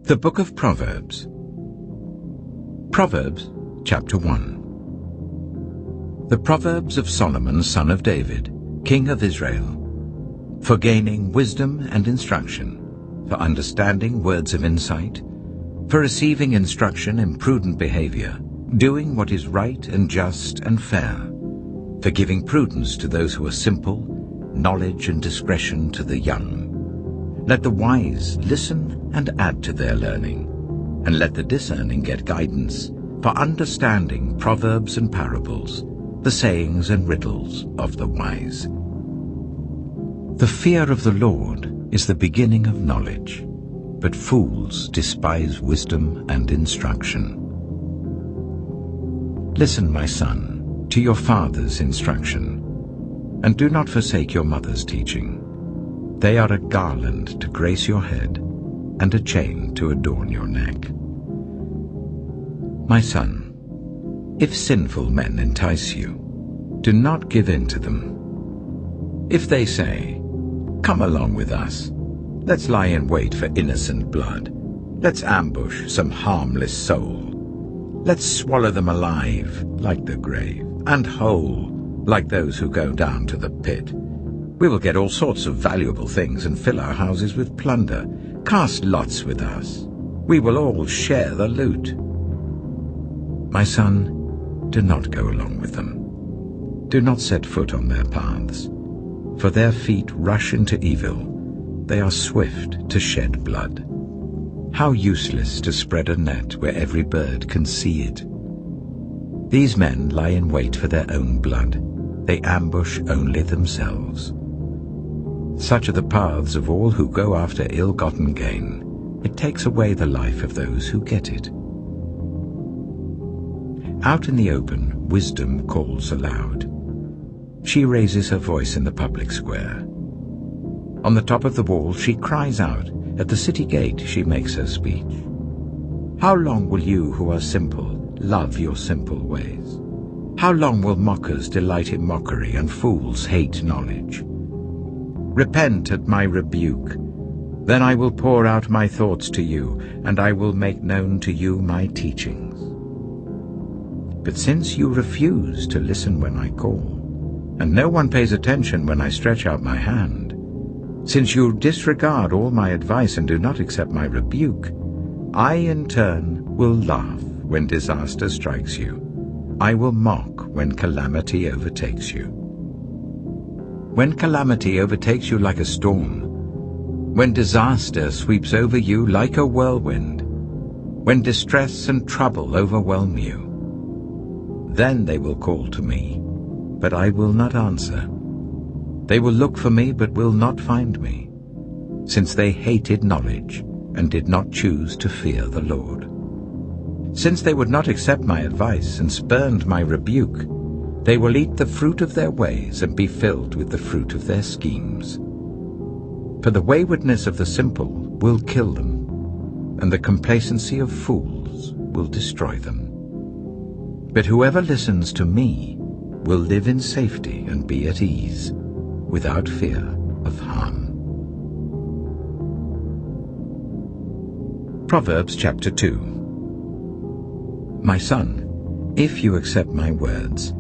The Book of Proverbs. Proverbs, chapter 1. The Proverbs of Solomon, son of David, king of Israel, for gaining wisdom and instruction, for understanding words of insight, for receiving instruction in prudent behavior, doing what is right and just and fair, for giving prudence to those who are simple, knowledge and discretion to the young. Let the wise listen and add to their learning, and let the discerning get guidance, for understanding proverbs and parables, the sayings and riddles of the wise. The fear of the Lord is the beginning of knowledge, but fools despise wisdom and instruction. Listen, my son, to your father's instruction, and do not forsake your mother's teaching. They are a garland to grace your head, and a chain to adorn your neck. My son, if sinful men entice you, do not give in to them. If they say, "Come along with us, let's lie in wait for innocent blood, let's ambush some harmless soul, let's swallow them alive like the grave, and whole like those who go down to the pit. We will get all sorts of valuable things and fill our houses with plunder. Cast lots with us. We will all share the loot." My son, do not go along with them. Do not set foot on their paths, for their feet rush into evil. They are swift to shed blood. How useless to spread a net where every bird can see it. These men lie in wait for their own blood. They ambush only themselves. Such are the paths of all who go after ill-gotten gain. It takes away the life of those who get it. Out in the open, wisdom calls aloud. She raises her voice in the public square. On the top of the wall she cries out. At the city gate she makes her speech. How long will you who are simple love your simple ways? How long will mockers delight in mockery and fools hate knowledge? Repent at my rebuke. Then I will pour out my thoughts to you, and I will make known to you my teachings. But since you refuse to listen when I call, and no one pays attention when I stretch out my hand, since you disregard all my advice and do not accept my rebuke, I in turn will laugh when disaster strikes you. I will mock when calamity overtakes you. When calamity overtakes you like a storm, when disaster sweeps over you like a whirlwind, when distress and trouble overwhelm you, then they will call to me, but I will not answer. They will look for me, but will not find me, since they hated knowledge and did not choose to fear the Lord. Since they would not accept my advice and spurned my rebuke, they will eat the fruit of their ways and be filled with the fruit of their schemes. For the waywardness of the simple will kill them, and the complacency of fools will destroy them. But whoever listens to me will live in safety and be at ease, without fear of harm. Proverbs chapter 2. My son, if you accept my words,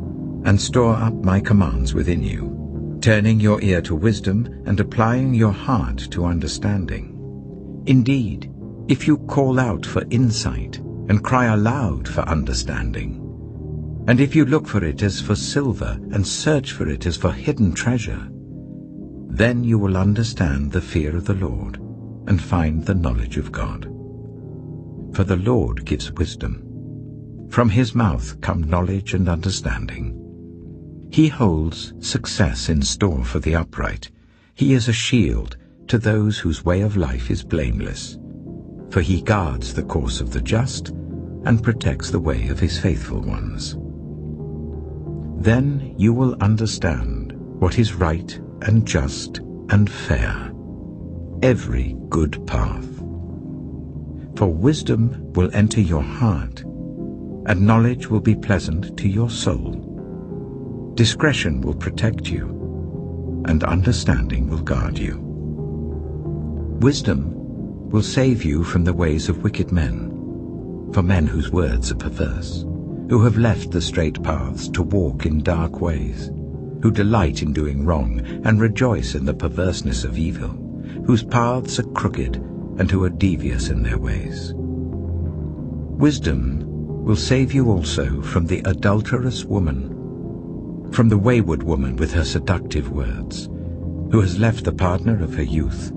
and store up my commands within you, turning your ear to wisdom and applying your heart to understanding. Indeed, if you call out for insight and cry aloud for understanding, and if you look for it as for silver and search for it as for hidden treasure, then you will understand the fear of the Lord and find the knowledge of God. For the Lord gives wisdom. From his mouth come knowledge and understanding. He holds success in store for the upright. He is a shield to those whose way of life is blameless. For he guards the course of the just and protects the way of his faithful ones. Then you will understand what is right and just and fair, every good path. For wisdom will enter your heart, and knowledge will be pleasant to your soul. Discretion will protect you, and understanding will guard you. Wisdom will save you from the ways of wicked men, for men whose words are perverse, who have left the straight paths to walk in dark ways, who delight in doing wrong and rejoice in the perverseness of evil, whose paths are crooked and who are devious in their ways. Wisdom will save you also from the adulterous woman, from the wayward woman with her seductive words, who has left the partner of her youth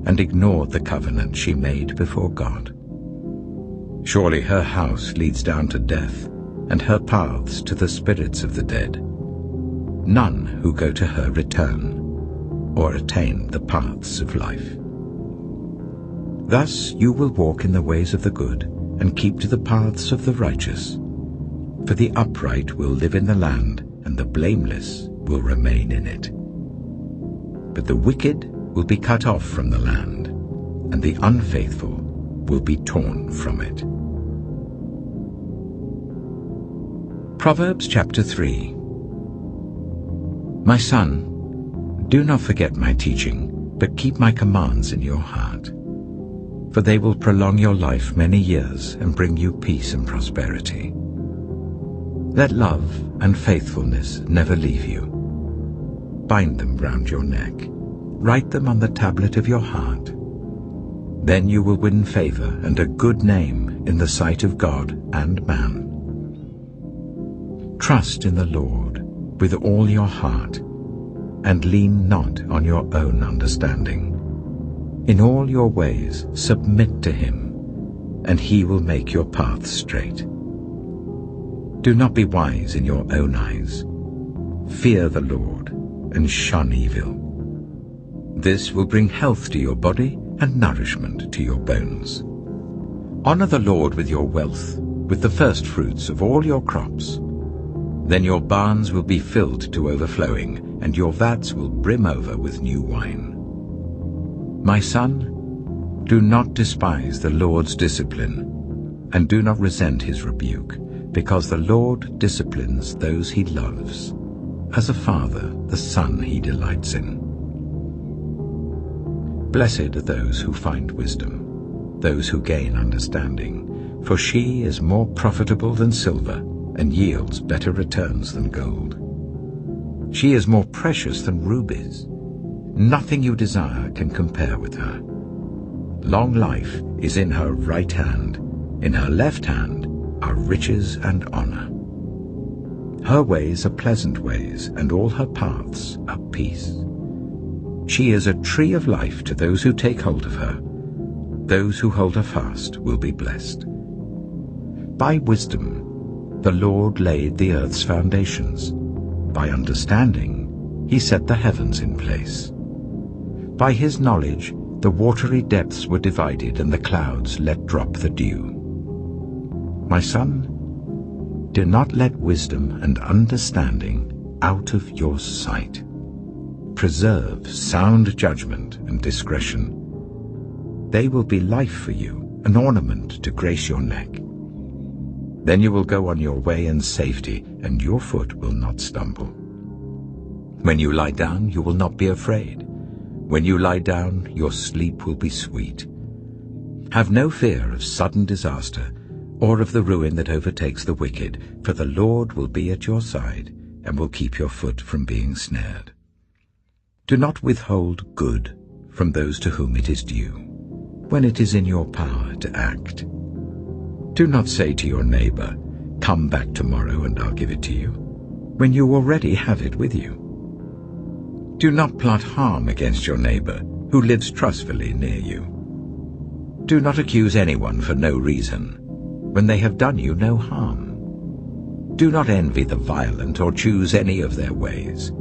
and ignored the covenant she made before God. Surely her house leads down to death, and her paths to the spirits of the dead. None who go to her return, or attain the paths of life. Thus you will walk in the ways of the good, and keep to the paths of the righteous. For the upright will live in the land, and the blameless will remain in it. But the wicked will be cut off from the land, and the unfaithful will be torn from it. Proverbs chapter 3. My son, do not forget my teaching, but keep my commands in your heart. For they will prolong your life many years and bring you peace and prosperity. Let love and faithfulness never leave you. Bind them round your neck. Write them on the tablet of your heart. Then you will win favor and a good name in the sight of God and man. Trust in the Lord with all your heart, and lean not on your own understanding. In all your ways submit to him, and he will make your paths straight. Do not be wise in your own eyes. Fear the Lord, and shun evil. This will bring health to your body and nourishment to your bones. Honor the Lord with your wealth, with the first fruits of all your crops. Then your barns will be filled to overflowing, and your vats will brim over with new wine. My son, do not despise the Lord's discipline, and do not resent his rebuke, because the Lord disciplines those he loves, as a father the son he delights in. Blessed are those who find wisdom, those who gain understanding, for she is more profitable than silver, and yields better returns than gold. She is more precious than rubies. Nothing you desire can compare with her. Long life is in her right hand. In her left hand are riches and honor. Her ways are pleasant ways, and all her paths are peace. She is a tree of life to those who take hold of her. Those who hold her fast will be blessed. By wisdom the Lord laid the earth's foundations. By understanding he set the heavens in place. By his knowledge the watery depths were divided, and the clouds let drop the dew. My son, do not let wisdom and understanding out of your sight. Preserve sound judgment and discretion. They will be life for you, an ornament to grace your neck. Then you will go on your way in safety, and your foot will not stumble. When you lie down, you will not be afraid. When you lie down, your sleep will be sweet. Have no fear of sudden disaster, or of the ruin that overtakes the wicked, for the Lord will be at your side, and will keep your foot from being snared. Do not withhold good from those to whom it is due, when it is in your power to act. Do not say to your neighbor, "Come back tomorrow and I'll give it to you," when you already have it with you. Do not plot harm against your neighbor who lives trustfully near you. Do not accuse anyone for no reason, when they have done you no harm. Do not envy the violent or choose any of their ways,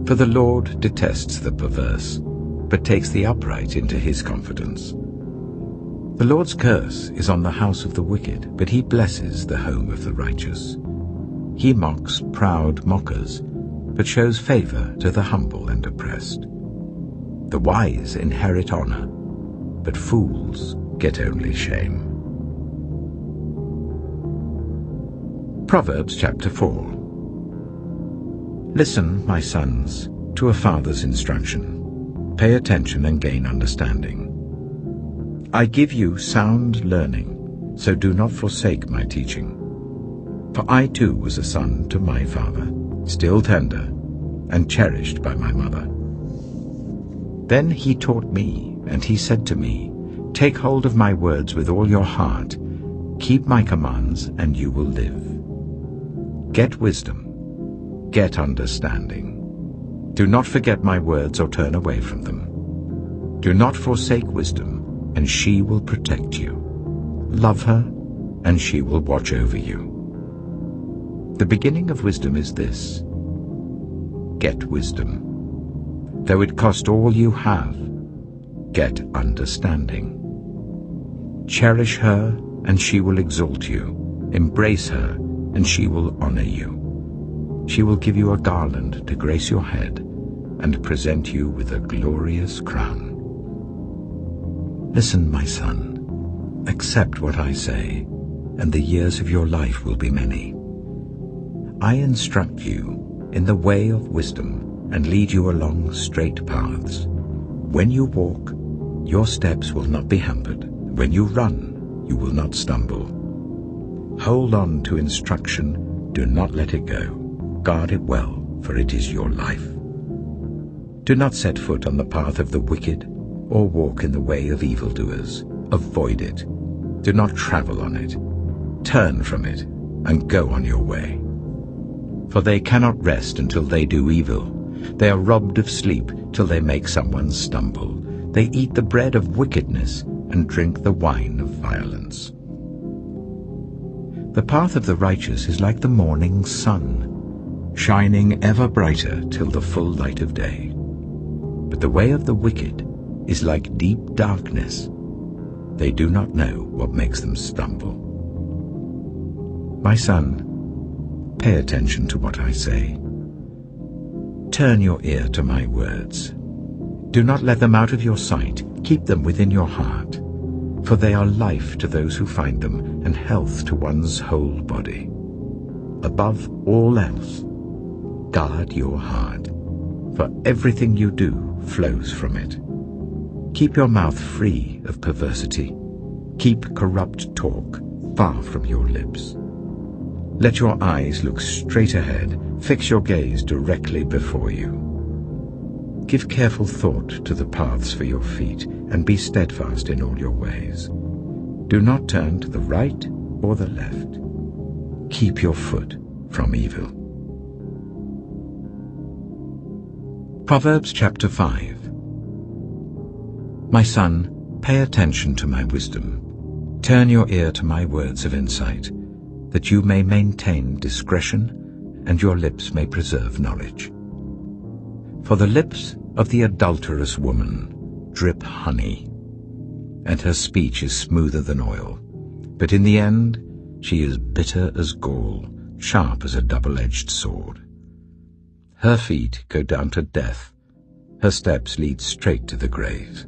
for the Lord detests the perverse, but takes the upright into his confidence. The Lord's curse is on the house of the wicked, but he blesses the home of the righteous. He mocks proud mockers, but shows favor to the humble and oppressed. The wise inherit honor, but fools get only shame. Proverbs chapter 4. Listen, my sons, to a father's instruction. Pay attention and gain understanding. I give you sound learning, so do not forsake my teaching. For I too was a son to my father, still tender, and cherished by my mother. Then he taught me, and he said to me, Take hold of my words with all your heart, keep my commands, and you will live. Get wisdom, get understanding. Do not forget my words or turn away from them. Do not forsake wisdom, and she will protect you. Love her, and she will watch over you. The beginning of wisdom is this: get wisdom. Though it cost all you have, get understanding. Cherish her, and she will exalt you. Embrace her, and she will honor you. She will give you a garland to grace your head, and present you with a glorious crown. Listen, my son, accept what I say, and the years of your life will be many. I instruct you in the way of wisdom and lead you along straight paths. When you walk, your steps will not be hampered. When you run, you will not stumble. Hold on to instruction, do not let it go. Guard it well, for it is your life. Do not set foot on the path of the wicked, or walk in the way of evildoers. Avoid it. Do not travel on it. Turn from it, and go on your way. For they cannot rest until they do evil. They are robbed of sleep till they make someone stumble. They eat the bread of wickedness and drink the wine of violence. The path of the righteous is like the morning sun, shining ever brighter till the full light of day. But the way of the wicked is like deep darkness. They do not know what makes them stumble. My son, pay attention to what I say. Turn your ear to my words. Do not let them out of your sight. Keep them within your heart, for they are life to those who find them and health to one's whole body. Above all else, guard your heart, for everything you do flows from it. Keep your mouth free of perversity. Keep corrupt talk far from your lips. Let your eyes look straight ahead. Fix your gaze directly before you. Give careful thought to the paths for your feet, and be steadfast in all your ways. Do not turn to the right or the left. Keep your foot from evil. Proverbs chapter 5. My son, pay attention to my wisdom. Turn your ear to my words of insight, that you may maintain discretion and your lips may preserve knowledge. For the lips of the adulterous woman drip honey, and her speech is smoother than oil. But in the end she is bitter as gall, sharp as a double-edged sword. Her feet go down to death, her steps lead straight to the grave.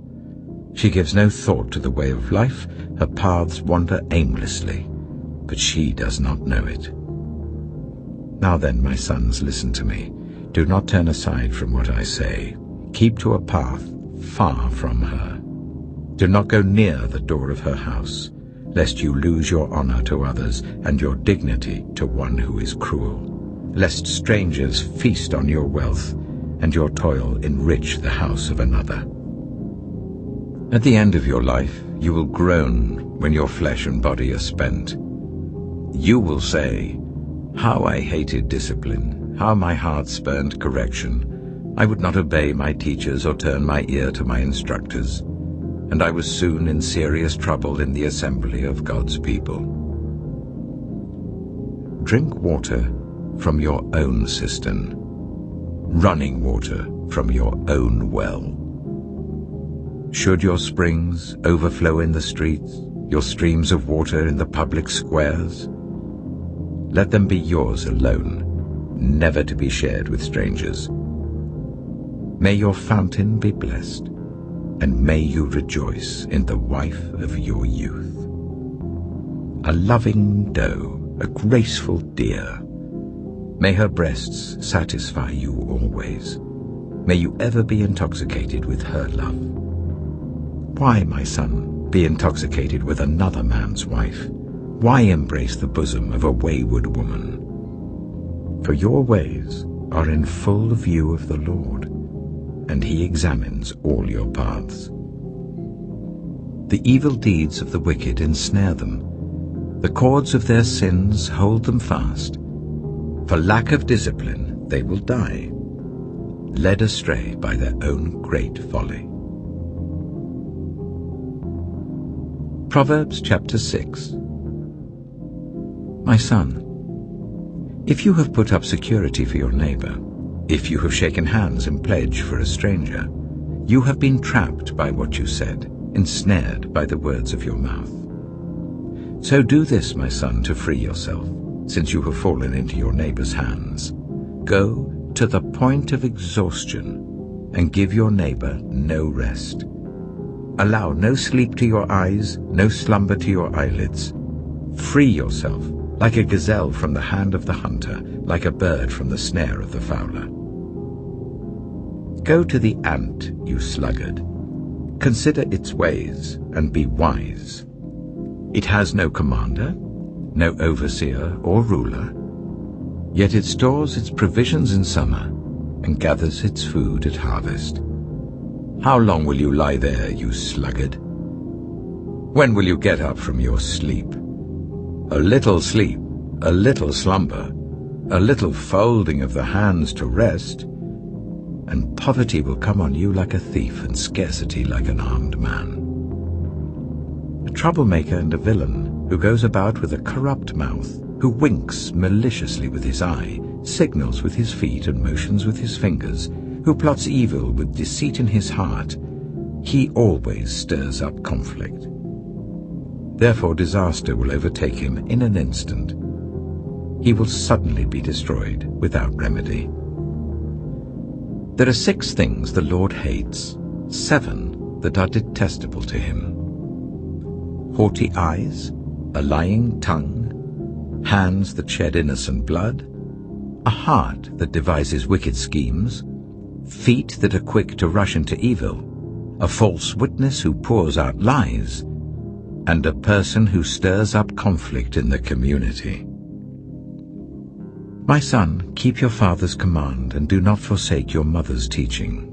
She gives no thought to the way of life, her paths wander aimlessly, but she does not know it. Now then, my sons, listen to me. Do not turn aside from what I say. Keep to a path far from her. Do not go near the door of her house, lest you lose your honor to others and your dignity to one who is cruel, lest strangers feast on your wealth and your toil enrich the house of another. At the end of your life, you will groan when your flesh and body are spent. You will say, "How I hated discipline, how my heart spurned correction. I would not obey my teachers or turn my ear to my instructors, and I was soon in serious trouble in the assembly of God's people." Drink water from your own cistern, running water from your own well. Should your springs overflow in the streets, your streams of water in the public squares, let them be yours alone, never to be shared with strangers. May your fountain be blessed, and may you rejoice in the wife of your youth. A loving doe, a graceful deer, may her breasts satisfy you always. May you ever be intoxicated with her love. Why, my son, be intoxicated with another man's wife? Why embrace the bosom of a wayward woman? For your ways are in full view of the Lord, and he examines all your paths. The evil deeds of the wicked ensnare them. The cords of their sins hold them fast. For lack of discipline they will die, led astray by their own great folly. Proverbs chapter 6. My son, if you have put up security for your neighbor, if you have shaken hands in pledge for a stranger, you have been trapped by what you said, ensnared by the words of your mouth. So do this, my son, to free yourself, since you have fallen into your neighbor's hands. Go to the point of exhaustion and give your neighbor no rest. Allow no sleep to your eyes, no slumber to your eyelids. Free yourself, like a gazelle from the hand of the hunter, like a bird from the snare of the fowler. Go to the ant, you sluggard. Consider its ways and be wise. It has no commander, no overseer or ruler, yet it stores its provisions in summer and gathers its food at harvest. How long will you lie there, you sluggard? When will you get up from your sleep? A little sleep, a little slumber, a little folding of the hands to rest, and poverty will come on you like a thief and scarcity like an armed man. A troublemaker and a villain who goes about with a corrupt mouth, who winks maliciously with his eye, signals with his feet and motions with his fingers, who plots evil with deceit in his heart, he always stirs up conflict. Therefore disaster will overtake him in an instant. He will suddenly be destroyed without remedy. There are 6 things the Lord hates, 7 that are detestable to him: haughty eyes, a lying tongue, hands that shed innocent blood, a heart that devises wicked schemes, feet that are quick to rush into evil, a false witness who pours out lies, and a person who stirs up conflict in the community. My son, keep your father's command and do not forsake your mother's teaching.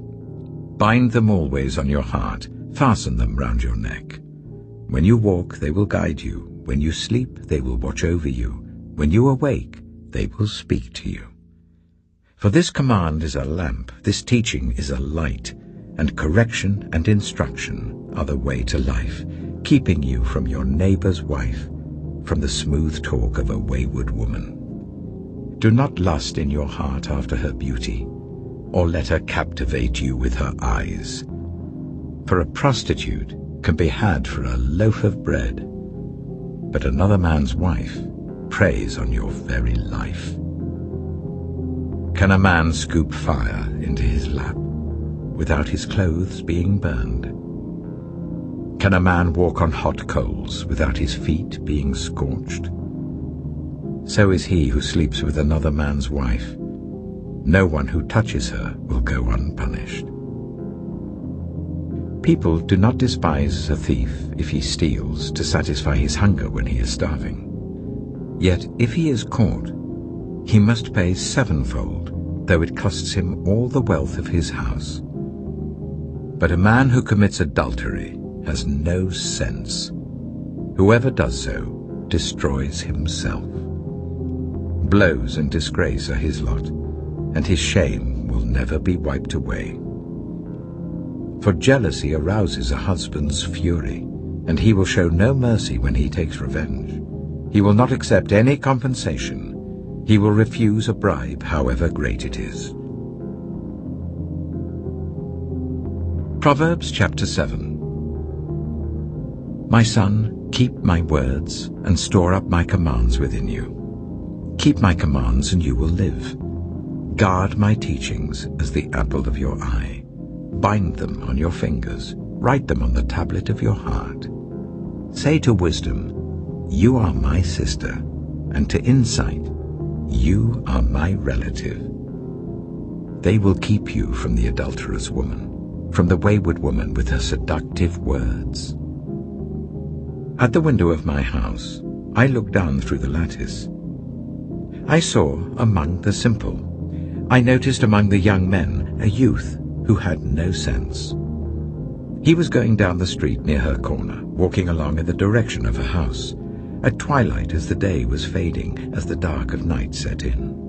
Bind them always on your heart, fasten them round your neck. When you walk, they will guide you. When you sleep, they will watch over you. When you awake, they will speak to you. For this command is a lamp, this teaching is a light, and correction and instruction are the way to life, keeping you from your neighbor's wife, from the smooth talk of a wayward woman. Do not lust in your heart after her beauty, or let her captivate you with her eyes. For a prostitute can be had for a loaf of bread, but another man's wife preys on your very life. Can a man scoop fire into his lap without his clothes being burned? Can a man walk on hot coals without his feet being scorched? So is he who sleeps with another man's wife. No one who touches her will go unpunished. People do not despise a thief if he steals to satisfy his hunger when he is starving. Yet if he is caught, he must pay 7-fold, though it costs him all the wealth of his house. But a man who commits adultery has no sense. Whoever does so destroys himself. Blows and disgrace are his lot, and his shame will never be wiped away. For jealousy arouses a husband's fury, and he will show no mercy when he takes revenge. He will not accept any compensation. He will refuse a bribe, however great it is. Proverbs chapter 7. My son, keep my words and store up my commands within you. Keep my commands and you will live. Guard my teachings as the apple of your eye. Bind them on your fingers. Write them on the tablet of your heart. Say to wisdom, you are my sister, and to insight, you are my relative. They will keep you from the adulterous woman, from the wayward woman with her seductive words. At the window of my house, I looked down through the lattice. I saw among the simple. I noticed among the young men a youth who had no sense. He was going down the street near her corner, walking along in the direction of her house, at twilight as the day was fading, as the dark of night set in.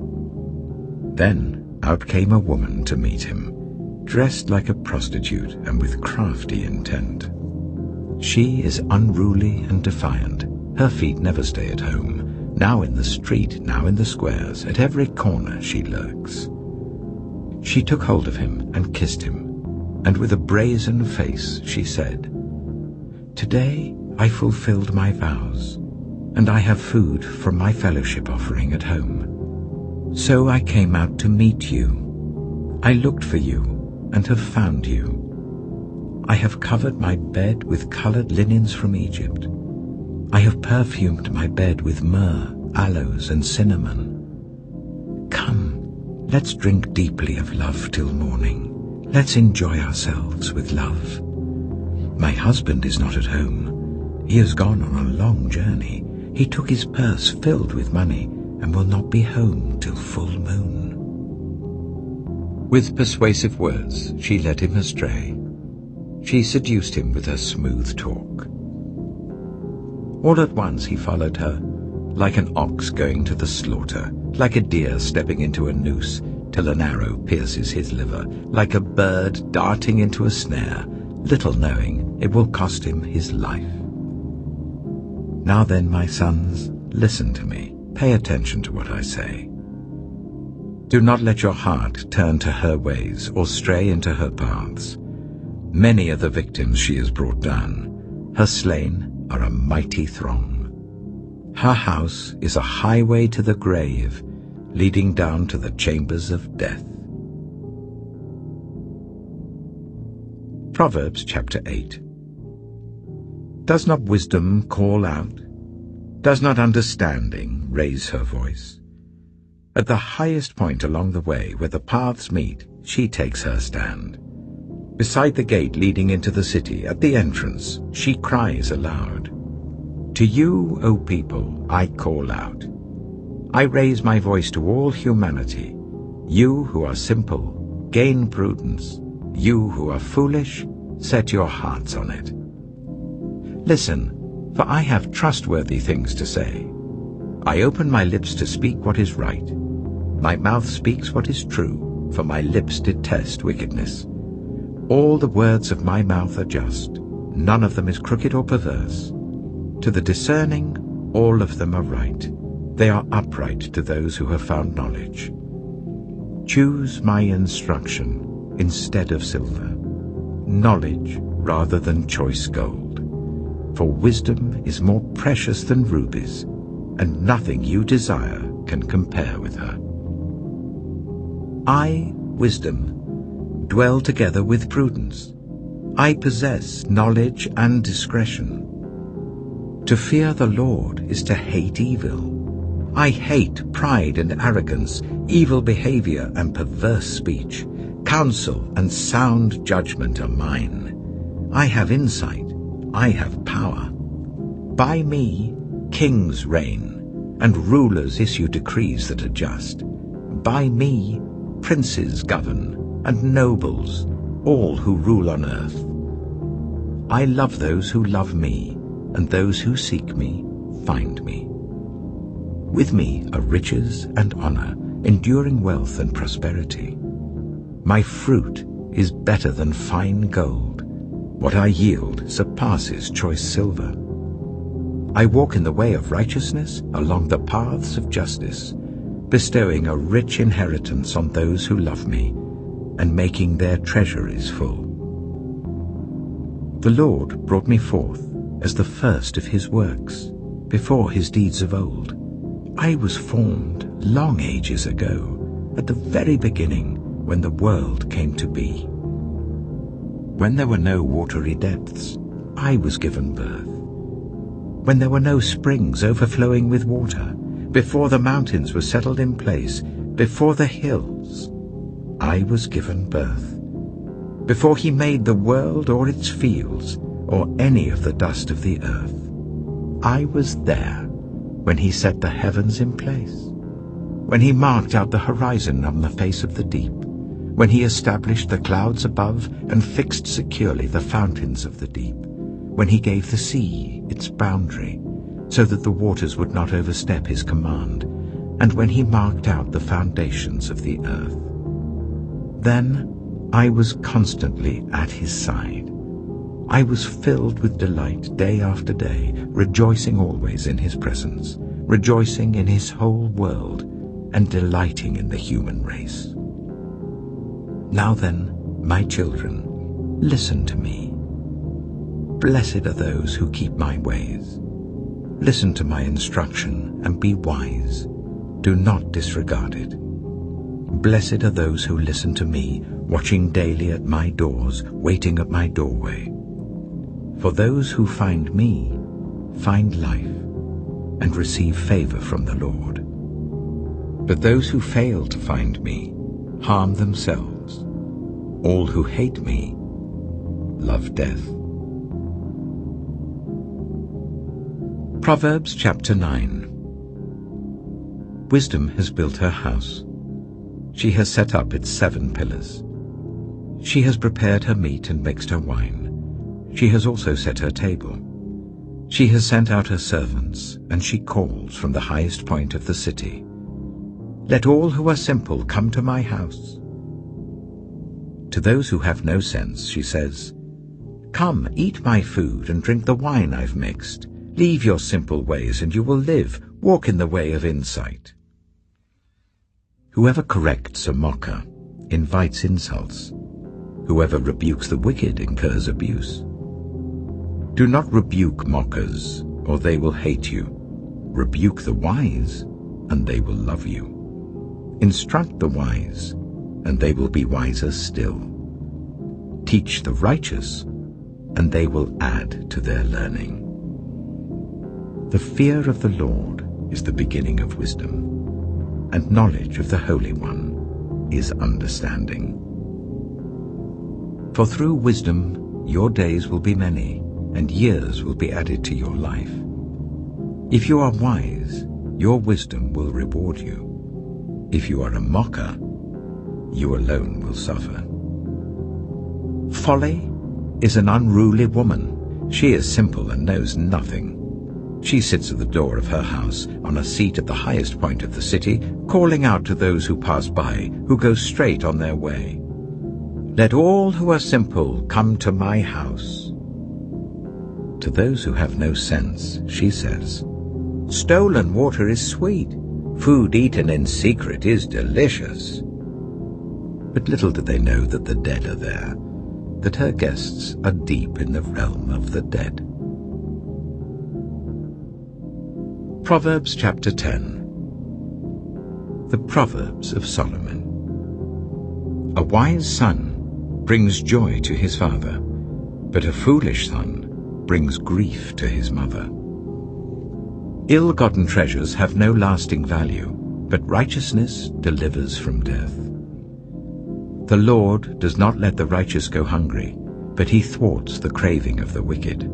Then out came a woman to meet him, dressed like a prostitute and with crafty intent. She is unruly and defiant. Her feet never stay at home. Now in the street, now in the squares, at every corner she lurks. She took hold of him and kissed him, and with a brazen face she said, "Today I fulfilled my vows, and I have food from my fellowship offering at home. So I came out to meet you. I looked for you and have found you. I have covered my bed with colored linens from Egypt. I have perfumed my bed with myrrh, aloes, and cinnamon. Come, let's drink deeply of love till morning. Let's enjoy ourselves with love. My husband is not at home. He has gone on a long journey. He took his purse filled with money and will not be home till full moon." With persuasive words, she led him astray. She seduced him with her smooth talk. All at once he followed her, like an ox going to the slaughter, like a deer stepping into a noose till an arrow pierces his liver, like a bird darting into a snare, little knowing it will cost him his life. Now then, my sons, listen to me. Pay attention to what I say. Do not let your heart turn to her ways or stray into her paths. Many are the victims she has brought down. Her slain are a mighty throng. Her house is a highway to the grave, leading down to the chambers of death. Proverbs chapter 8. Does not wisdom call out? Does not understanding raise her voice? At the highest point along the way where the paths meet, she takes her stand. Beside the gate leading into the city, at the entrance, she cries aloud. To you, O people, I call out. I raise my voice to all humanity. You who are simple, gain prudence. You who are foolish, set your hearts on it. Listen, for I have trustworthy things to say. I open my lips to speak what is right. My mouth speaks what is true, for my lips detest wickedness. All the words of my mouth are just. None of them is crooked or perverse. To the discerning, all of them are right. They are upright to those who have found knowledge. Choose my instruction instead of silver, knowledge rather than choice gold. For wisdom is more precious than rubies, and nothing you desire can compare with her. I, wisdom, dwell together with prudence. I possess knowledge and discretion. To fear the Lord is to hate evil. I hate pride and arrogance, evil behavior and perverse speech. Counsel and sound judgment are mine. I have insight. I have power. By me, kings reign, and rulers issue decrees that are just. By me, princes govern, and nobles, all who rule on earth. I love those who love me, and those who seek me find me. With me are riches and honor, enduring wealth and prosperity. My fruit is better than fine gold. What I yield surpasses choice silver. I walk in the way of righteousness along the paths of justice, bestowing a rich inheritance on those who love me, and making their treasuries full. The Lord brought me forth as the first of his works, before his deeds of old. I was formed long ages ago, at the very beginning, when the world came to be. When there were no watery depths, I was given birth. When there were no springs overflowing with water, before the mountains were settled in place, before the hills, I was given birth. Before he made the world or its fields, or any of the dust of the earth, I was there when he set the heavens in place, when he marked out the horizon on the face of the deep, when he established the clouds above and fixed securely the fountains of the deep, when he gave the sea its boundary, so that the waters would not overstep his command, and when he marked out the foundations of the earth. Then I was constantly at his side. I was filled with delight day after day, rejoicing always in his presence, rejoicing in his whole world, and delighting in the human race. Now then, my children, listen to me. Blessed are those who keep my ways. Listen to my instruction and be wise. Do not disregard it. Blessed are those who listen to me, watching daily at my doors, waiting at my doorway. For those who find me find life and receive favor from the Lord. But those who fail to find me harm themselves. All who hate me love death. Proverbs chapter 9. Wisdom has built her house. She has set up its 7 pillars. She has prepared her meat and mixed her wine. She has also set her table. She has sent out her servants, and she calls from the highest point of the city. Let all who are simple come to my house. To those who have no sense, she says, Come, eat my food and drink the wine I've mixed. Leave your simple ways and you will live. Walk in the way of insight. Whoever corrects a mocker invites insults. Whoever rebukes the wicked incurs abuse. Do not rebuke mockers, or they will hate you. Rebuke the wise, and they will love you. Instruct the wise, and they will be wiser still. Teach the righteous, and they will add to their learning. The fear of the Lord is the beginning of wisdom, and knowledge of the Holy One is understanding. For through wisdom your days will be many, and years will be added to your life. If you are wise, your wisdom will reward you. If you are a mocker, you alone will suffer. Folly is an unruly woman. She is simple and knows nothing. She sits at the door of her house, on a seat at the highest point of the city, calling out to those who pass by, who go straight on their way. Let all who are simple come to my house. To those who have no sense, she says, Stolen water is sweet. Food eaten in secret is delicious. But little do they know that the dead are there, that her guests are deep in the realm of the dead. Proverbs chapter 10. The Proverbs of Solomon. A wise son brings joy to his father, but a foolish son brings grief to his mother. Ill-gotten treasures have no lasting value, but righteousness delivers from death. The Lord does not let the righteous go hungry, but he thwarts the craving of the wicked.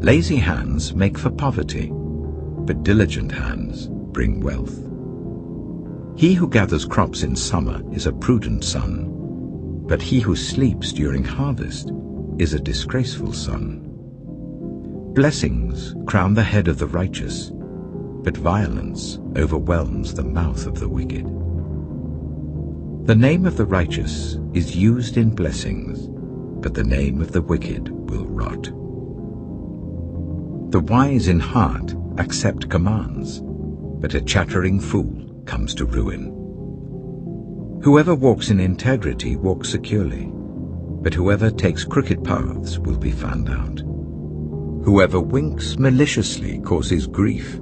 Lazy hands make for poverty, but diligent hands bring wealth. He who gathers crops in summer is a prudent son, but he who sleeps during harvest is a disgraceful son. Blessings crown the head of the righteous, but violence overwhelms the mouth of the wicked. The name of the righteous is used in blessings, but the name of the wicked will rot. The wise in heart accept commands, but a chattering fool comes to ruin. Whoever walks in integrity walks securely, but whoever takes crooked paths will be found out. Whoever winks maliciously causes grief,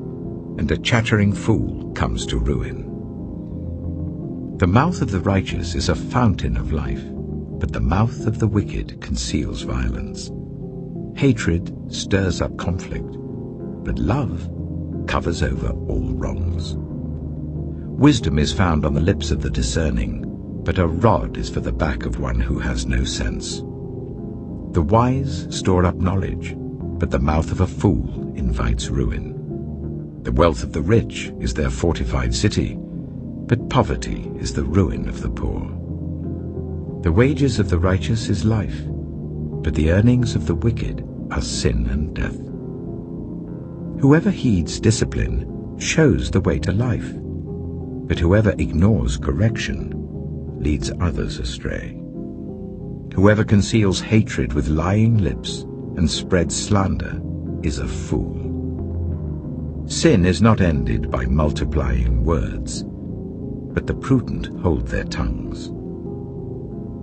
and a chattering fool comes to ruin. The mouth of the righteous is a fountain of life, but the mouth of the wicked conceals violence. Hatred stirs up conflict, but love covers over all wrongs. Wisdom is found on the lips of the discerning, but a rod is for the back of one who has no sense. The wise store up knowledge, but the mouth of a fool invites ruin. The wealth of the rich is their fortified city, but poverty is the ruin of the poor. The wages of the righteous is life, but the earnings of the wicked are sin and death. Whoever heeds discipline shows the way to life, but whoever ignores correction leads others astray. Whoever conceals hatred with lying lips and spreads slander is a fool. Sin is not ended by multiplying words, but the prudent hold their tongues.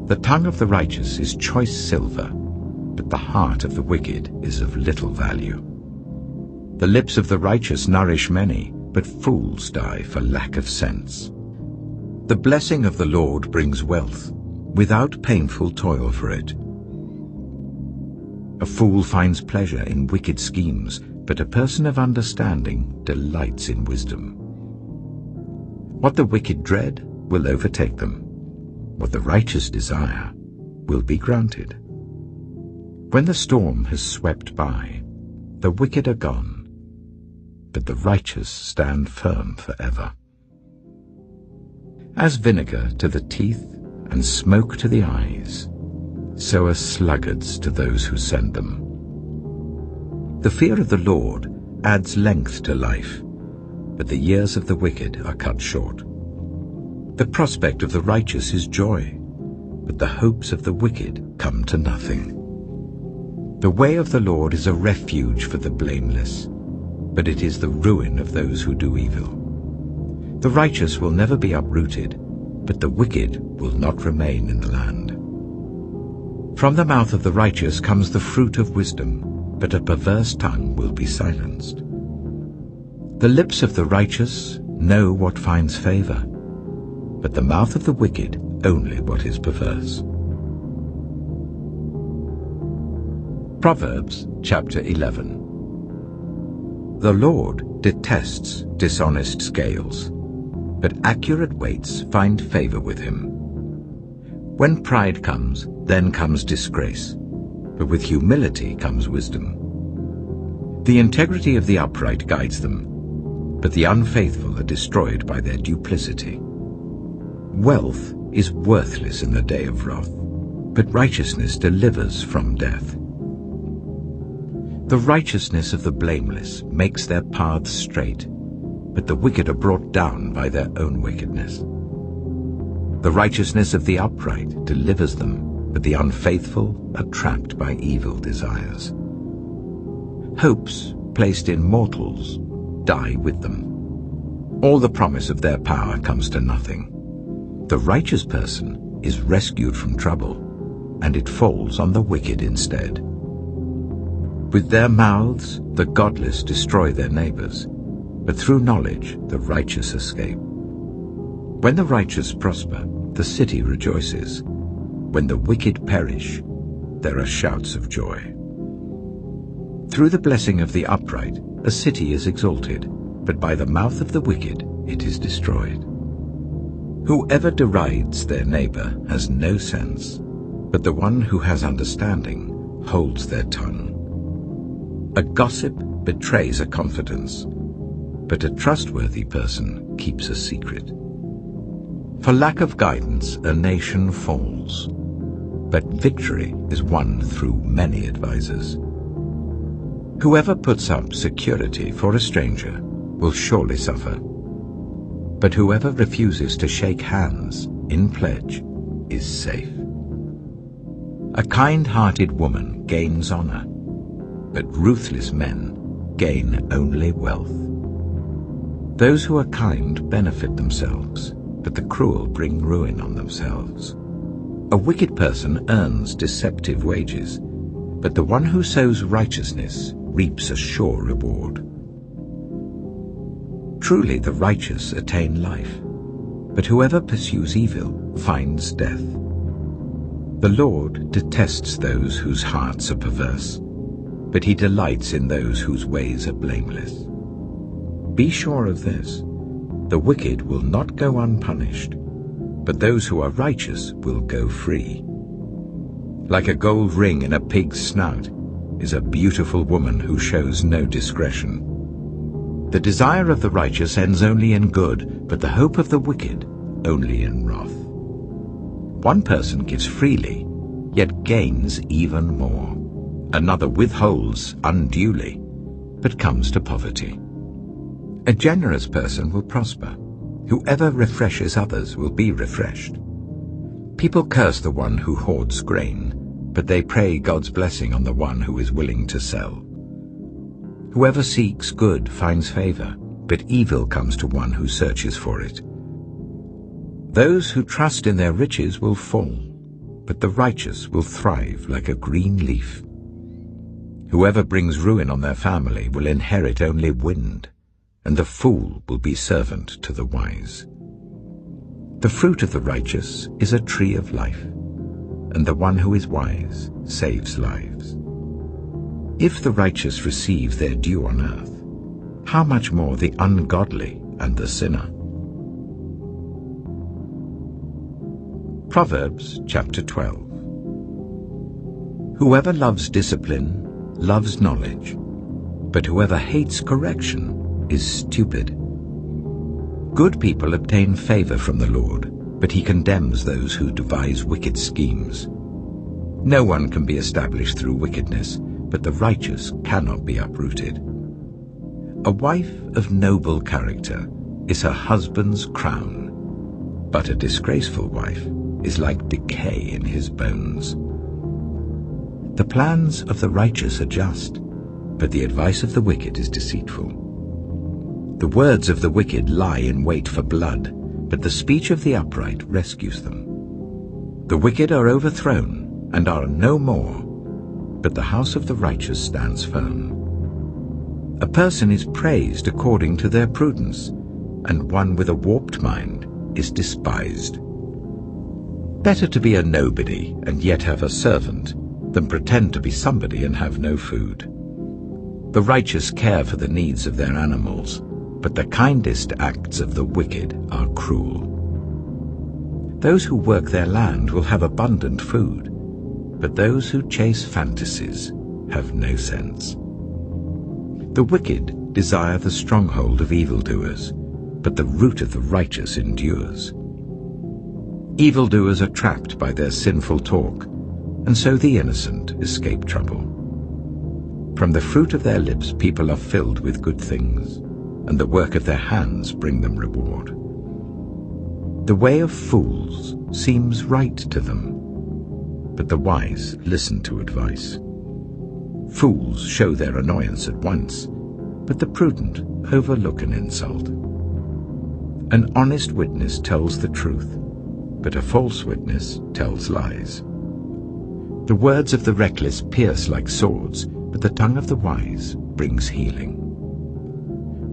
The tongue of the righteous is choice silver, but the heart of the wicked is of little value. The lips of the righteous nourish many, but fools die for lack of sense. The blessing of the Lord brings wealth, without painful toil for it. A fool finds pleasure in wicked schemes, but a person of understanding delights in wisdom. What the wicked dread will overtake them. What the righteous desire will be granted. When the storm has swept by, the wicked are gone, but the righteous stand firm forever. As vinegar to the teeth and smoke to the eyes, so are sluggards to those who send them. The fear of the Lord adds length to life, but the years of the wicked are cut short. The prospect of the righteous is joy, but the hopes of the wicked come to nothing. The way of the Lord is a refuge for the blameless, but it is the ruin of those who do evil. The righteous will never be uprooted, but the wicked will not remain in the land. From the mouth of the righteous comes the fruit of wisdom, but a perverse tongue will be silenced. The lips of the righteous know what finds favor, but the mouth of the wicked only what is perverse. Proverbs chapter 11. The Lord detests dishonest scales, but accurate weights find favor with him. When pride comes, then comes disgrace, but with humility comes wisdom. The integrity of the upright guides them, but the unfaithful are destroyed by their duplicity. Wealth is worthless in the day of wrath, but righteousness delivers from death. The righteousness of the blameless makes their paths straight, but the wicked are brought down by their own wickedness. The righteousness of the upright delivers them, but the unfaithful are trapped by evil desires. Hopes placed in mortals die with them. All the promise of their power comes to nothing. The righteous person is rescued from trouble, and it falls on the wicked instead. With their mouths the godless destroy their neighbors, but through knowledge the righteous escape. When the righteous prosper, the city rejoices. When the wicked perish, there are shouts of joy. Through the blessing of the upright, a city is exalted, but by the mouth of the wicked it is destroyed. Whoever derides their neighbor has no sense, but the one who has understanding holds their tongue. A gossip betrays a confidence, but a trustworthy person keeps a secret. For lack of guidance, a nation falls, but victory is won through many advisers. Whoever puts up security for a stranger will surely suffer, but whoever refuses to shake hands in pledge is safe. A kind-hearted woman gains honor, but ruthless men gain only wealth. Those who are kind benefit themselves, but the cruel bring ruin on themselves. A wicked person earns deceptive wages, but the one who sows righteousness reaps a sure reward. Truly the righteous attain life, but whoever pursues evil finds death. The Lord detests those whose hearts are perverse, but he delights in those whose ways are blameless. Be sure of this, the wicked will not go unpunished, but those who are righteous will go free. Like a gold ring in a pig's snout, is a beautiful woman who shows no discretion. The desire of the righteous ends only in good, but the hope of the wicked only in wrath. One person gives freely, yet gains even more. Another withholds unduly, but comes to poverty. A generous person will prosper. Whoever refreshes others will be refreshed. People curse the one who hoards grain, but they pray God's blessing on the one who is willing to sell. Whoever seeks good finds favor, but evil comes to one who searches for it. Those who trust in their riches will fall, but the righteous will thrive like a green leaf. Whoever brings ruin on their family will inherit only wind, and the fool will be servant to the wise. The fruit of the righteous is a tree of life, and the one who is wise saves lives. If the righteous receive their due on earth, how much more the ungodly and the sinner? Proverbs chapter 12. Whoever loves discipline loves knowledge, but whoever hates correction is stupid. Good people obtain favor from the Lord, but he condemns those who devise wicked schemes. No one can be established through wickedness, but the righteous cannot be uprooted. A wife of noble character is her husband's crown, but a disgraceful wife is like decay in his bones. The plans of the righteous are just, but the advice of the wicked is deceitful. The words of the wicked lie in wait for blood, but the speech of the upright rescues them. The wicked are overthrown and are no more, but the house of the righteous stands firm. A person is praised according to their prudence, and one with a warped mind is despised. Better to be a nobody and yet have a servant than pretend to be somebody and have no food. The righteous care for the needs of their animals, but the kindest acts of the wicked are cruel. Those who work their land will have abundant food, but those who chase fantasies have no sense. The wicked desire the stronghold of evildoers, but the root of the righteous endures. Evildoers are trapped by their sinful talk, and so the innocent escape trouble. From the fruit of their lips people are filled with good things, and the work of their hands bring them reward. The way of fools seems right to them, but the wise listen to advice. Fools show their annoyance at once, but the prudent overlook an insult. An honest witness tells the truth, but a false witness tells lies. The words of the reckless pierce like swords, but the tongue of the wise brings healing.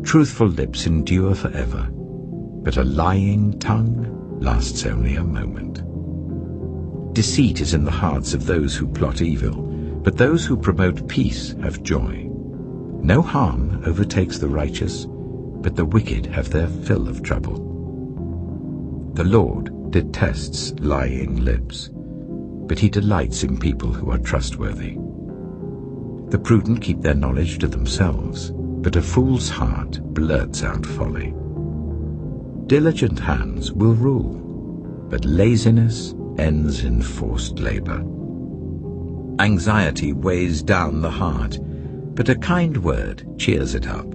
Truthful lips endure forever, but a lying tongue lasts only a moment. Deceit is in the hearts of those who plot evil, but those who promote peace have joy. No harm overtakes the righteous, but the wicked have their fill of trouble. The Lord detests lying lips, but he delights in people who are trustworthy. The prudent keep their knowledge to themselves, but a fool's heart blurts out folly. Diligent hands will rule, but laziness ends in forced labor. Anxiety weighs down the heart, but a kind word cheers it up.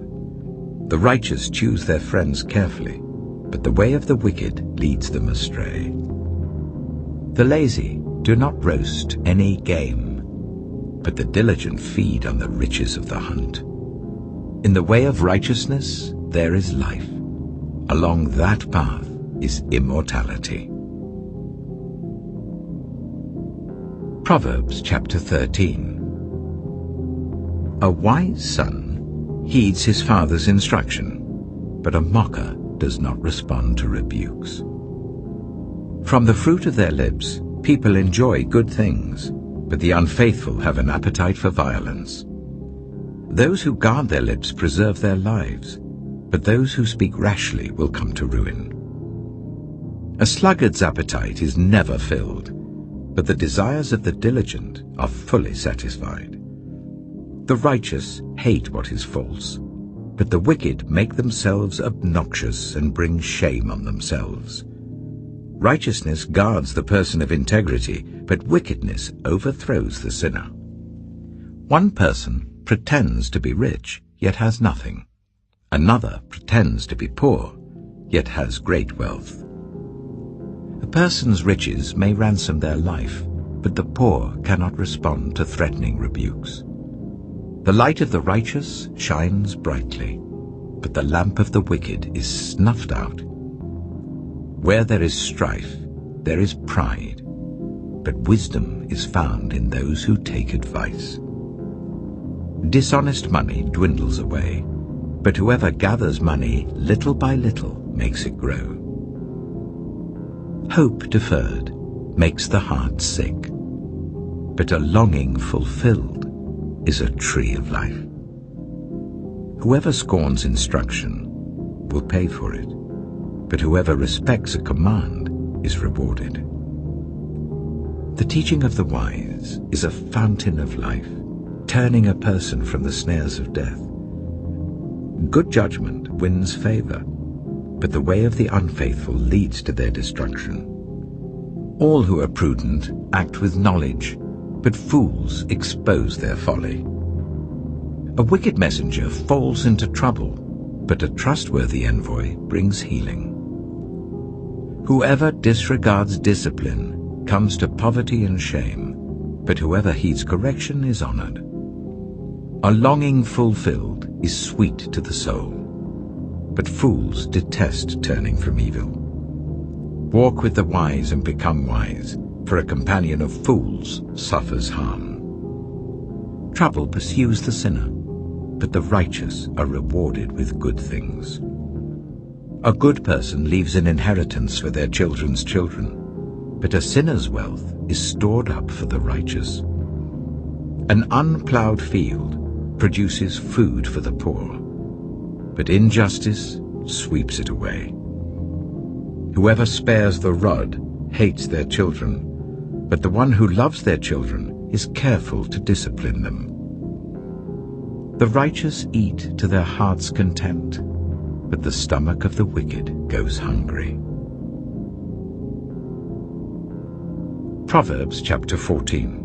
The righteous choose their friends carefully, but the way of the wicked leads them astray. The lazy do not roast any game, but the diligent feed on the riches of the hunt. In the way of righteousness there is life. Along that path is immortality. Proverbs chapter 13. A wise son heeds his father's instruction, but a mocker does not respond to rebukes. From the fruit of their lips people enjoy good things, but the unfaithful have an appetite for violence. Those who guard their lips preserve their lives, but those who speak rashly will come to ruin. A sluggard's appetite is never filled, but the desires of the diligent are fully satisfied. The righteous hate what is false, but the wicked make themselves obnoxious and bring shame on themselves. Righteousness guards the person of integrity, but wickedness overthrows the sinner. One person pretends to be rich, yet has nothing. Another pretends to be poor, yet has great wealth. A person's riches may ransom their life, but the poor cannot respond to threatening rebukes. The light of the righteous shines brightly, but the lamp of the wicked is snuffed out. Where there is strife, there is pride, but wisdom is found in those who take advice. Dishonest money dwindles away, but whoever gathers money little by little makes it grow. Hope deferred makes the heart sick, but a longing fulfilled is a tree of life. Whoever scorns instruction will pay for it, but whoever respects a command is rewarded. The teaching of the wise is a fountain of life, turning a person from the snares of death. Good judgment wins favor, but the way of the unfaithful leads to their destruction. All who are prudent act with knowledge, but fools expose their folly. A wicked messenger falls into trouble, but a trustworthy envoy brings healing. Whoever disregards discipline comes to poverty and shame, but whoever heeds correction is honored. A longing fulfilled is sweet to the soul, but fools detest turning from evil. Walk with the wise and become wise, for a companion of fools suffers harm. Trouble pursues the sinner, but the righteous are rewarded with good things. A good person leaves an inheritance for their children's children, but a sinner's wealth is stored up for the righteous. An unplowed field produces food for the poor, but injustice sweeps it away. Whoever spares the rod hates their children, but the one who loves their children is careful to discipline them. The righteous eat to their heart's content, but the stomach of the wicked goes hungry. Proverbs chapter 14.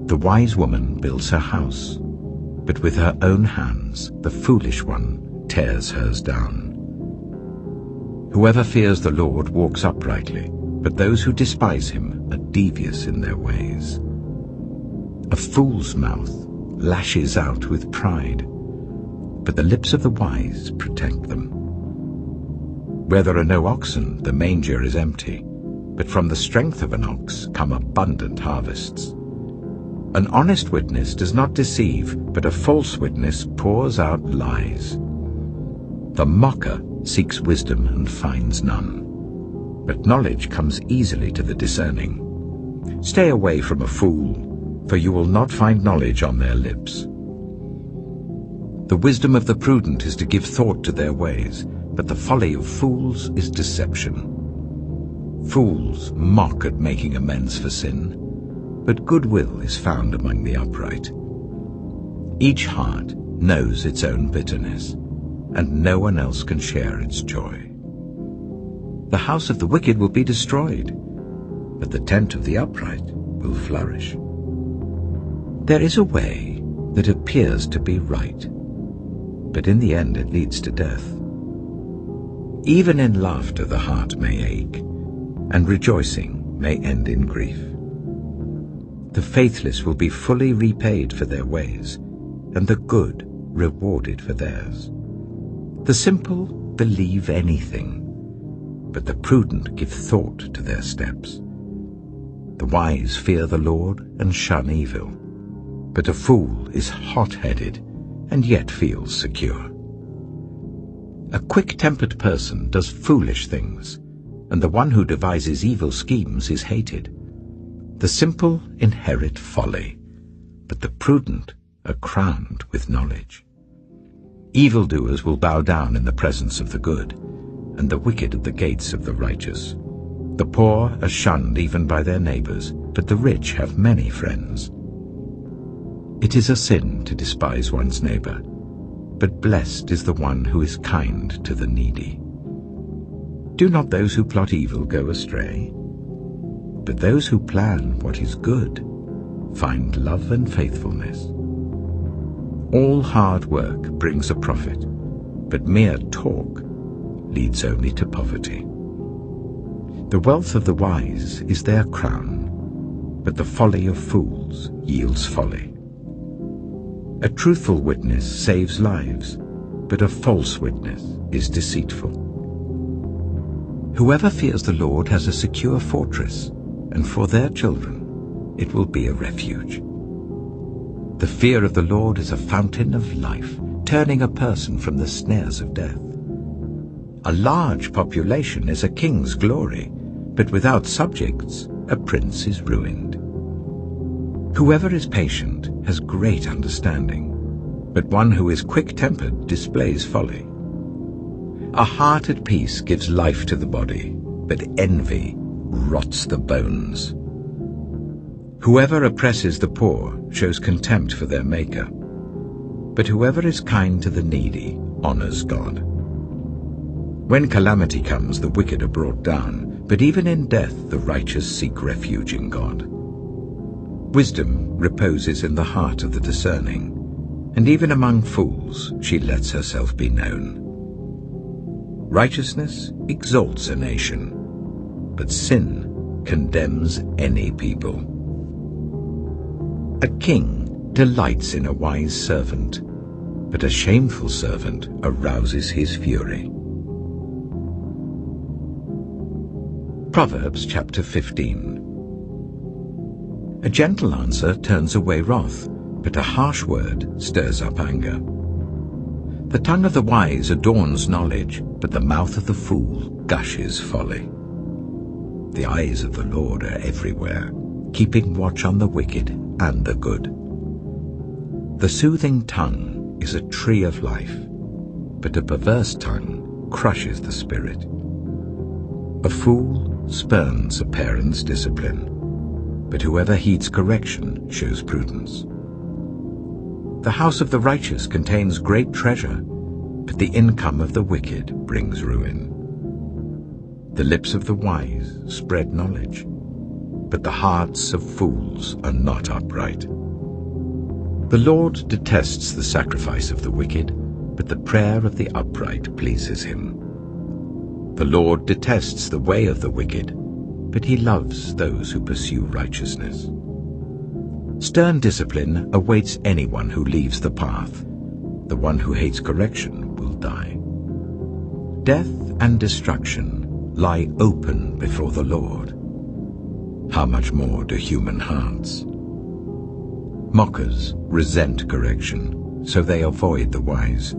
The wise woman builds her house, but with her own hands the foolish one tears hers down. Whoever fears the Lord walks uprightly, but those who despise him are devious in their ways. A fool's mouth lashes out with pride, but the lips of the wise protect them. Where there are no oxen, the manger is empty, but from the strength of an ox come abundant harvests. An honest witness does not deceive, but a false witness pours out lies. The mocker seeks wisdom and finds none, but knowledge comes easily to the discerning. Stay away from a fool, for you will not find knowledge on their lips. The wisdom of the prudent is to give thought to their ways, but the folly of fools is deception. Fools mock at making amends for sin, but goodwill is found among the upright. Each heart knows its own bitterness, and no one else can share its joy. The house of the wicked will be destroyed, but the tent of the upright will flourish. There is a way that appears to be right, but in the end it leads to death. Even in laughter the heart may ache, and rejoicing may end in grief. The faithless will be fully repaid for their ways, and the good rewarded for theirs. The simple believe anything, but the prudent give thought to their steps. The wise fear the Lord and shun evil, but a fool is hot-headed and yet feels secure. A quick-tempered person does foolish things, and the one who devises evil schemes is hated. The simple inherit folly, but the prudent are crowned with knowledge. Evildoers will bow down in the presence of the good, and the wicked at the gates of the righteous. The poor are shunned even by their neighbors, but the rich have many friends. It is a sin to despise one's neighbor, but blessed is the one who is kind to the needy. Do not those who plot evil go astray? But those who plan what is good find love and faithfulness. All hard work brings a profit, but mere talk leads only to poverty. The wealth of the wise is their crown, but the folly of fools yields folly. A truthful witness saves lives, but a false witness is deceitful. Whoever fears the Lord has a secure fortress, and for their children it will be a refuge. The fear of the Lord is a fountain of life, turning a person from the snares of death. A large population is a king's glory, but without subjects a prince is ruined. Whoever is patient has great understanding, but one who is quick-tempered displays folly. A heart at peace gives life to the body, but envy rots the bones. Whoever oppresses the poor shows contempt for their Maker, but whoever is kind to the needy honors God. When calamity comes, the wicked are brought down, but even in death the righteous seek refuge in God. Wisdom reposes in the heart of the discerning, and even among fools she lets herself be known. Righteousness exalts a nation, but sin condemns any people. A king delights in a wise servant, but a shameful servant arouses his fury. Proverbs chapter 15. A gentle answer turns away wrath, but a harsh word stirs up anger. The tongue of the wise adorns knowledge, but the mouth of the fool gushes folly. The eyes of the Lord are everywhere, keeping watch on the wicked and the good. The soothing tongue is a tree of life, but a perverse tongue crushes the spirit. A fool spurns a parent's discipline, but whoever heeds correction shows prudence. The house of the righteous contains great treasure, but the income of the wicked brings ruin. The lips of the wise spread knowledge, but the hearts of fools are not upright. The Lord detests the sacrifice of the wicked, but the prayer of the upright pleases him. The Lord detests the way of the wicked, but he loves those who pursue righteousness. Stern discipline awaits anyone who leaves the path. The one who hates correction will die. Death and destruction lie open before the Lord. How much more do human hearts? Mockers resent correction, so they avoid the wise.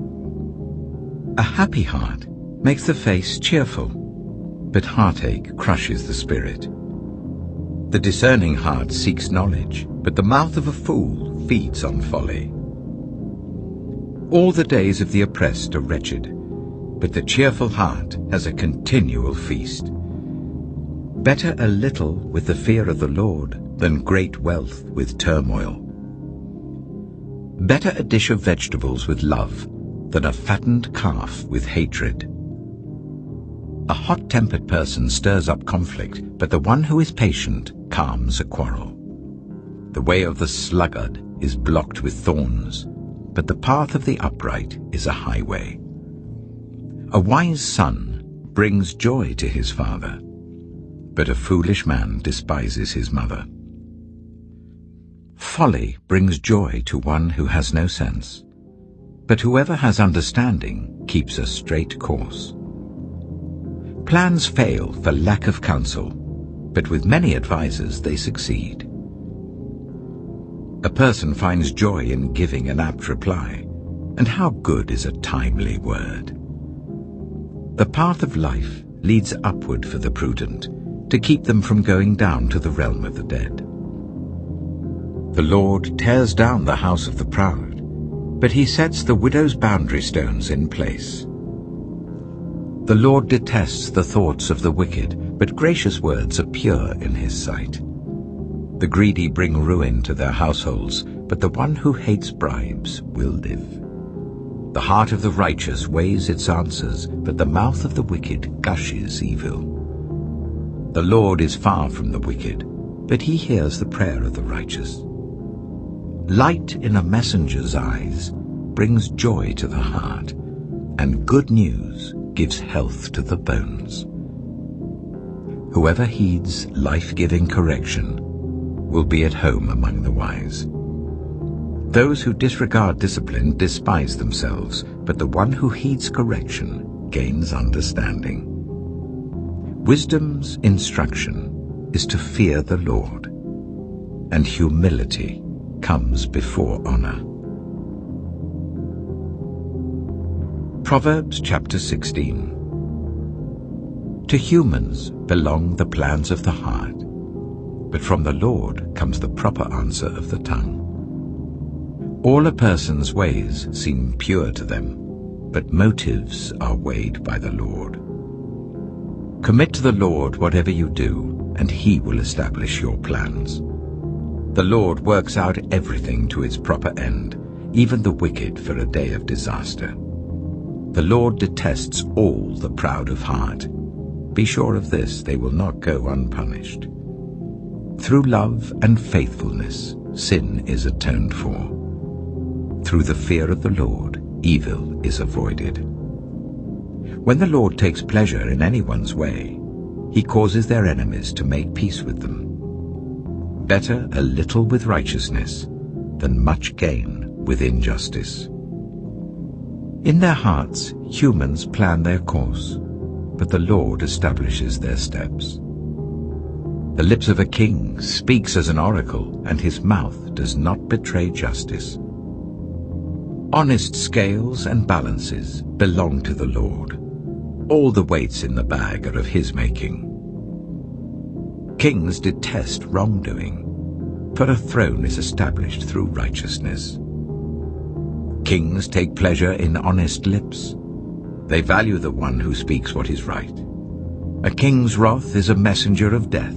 A happy heart makes the face cheerful, but heartache crushes the spirit. The discerning heart seeks knowledge, but the mouth of a fool feeds on folly. All the days of the oppressed are wretched, but the cheerful heart has a continual feast. Better a little with the fear of the Lord than great wealth with turmoil. Better a dish of vegetables with love than a fattened calf with hatred. A hot-tempered person stirs up conflict, but the one who is patient calms a quarrel. The way of the sluggard is blocked with thorns, but the path of the upright is a highway. A wise son brings joy to his father, but a foolish man despises his mother. Folly brings joy to one who has no sense, but whoever has understanding keeps a straight course. Plans fail for lack of counsel, but with many advisers they succeed. A person finds joy in giving an apt reply, and how good is a timely word. The path of life leads upward for the prudent, to keep them from going down to the realm of the dead. The Lord tears down the house of the proud, but he sets the widow's boundary stones in place. The Lord detests the thoughts of the wicked, but gracious words are pure in his sight. The greedy bring ruin to their households, but the one who hates bribes will live. The heart of the righteous weighs its answers, but the mouth of the wicked gushes evil. The Lord is far from the wicked, but he hears the prayer of the righteous. Light in a messenger's eyes brings joy to the heart, and good news gives health to the bones. Whoever heeds life-giving correction will be at home among the wise. Those who disregard discipline despise themselves, but the one who heeds correction gains understanding. Wisdom's instruction is to fear the Lord, and humility comes before honor. Proverbs chapter 16. To humans belong the plans of the heart, but from the Lord comes the proper answer of the tongue. All a person's ways seem pure to them, but motives are weighed by the Lord. Commit to the Lord whatever you do, and he will establish your plans. The Lord works out everything to its proper end, even the wicked for a day of disaster. The Lord detests all the proud of heart. Be sure of this, they will not go unpunished. Through love and faithfulness, sin is atoned for. Through the fear of the Lord, evil is avoided. When the Lord takes pleasure in anyone's way, he causes their enemies to make peace with them. Better a little with righteousness than much gain with injustice. In their hearts, humans plan their course, but the Lord establishes their steps. The lips of a king speaks as an oracle, and his mouth does not betray justice. Honest scales and balances belong to the Lord. All the weights in the bag are of his making. Kings detest wrongdoing, for a throne is established through righteousness. Kings take pleasure in honest lips. They value the one who speaks what is right. A king's wrath is a messenger of death,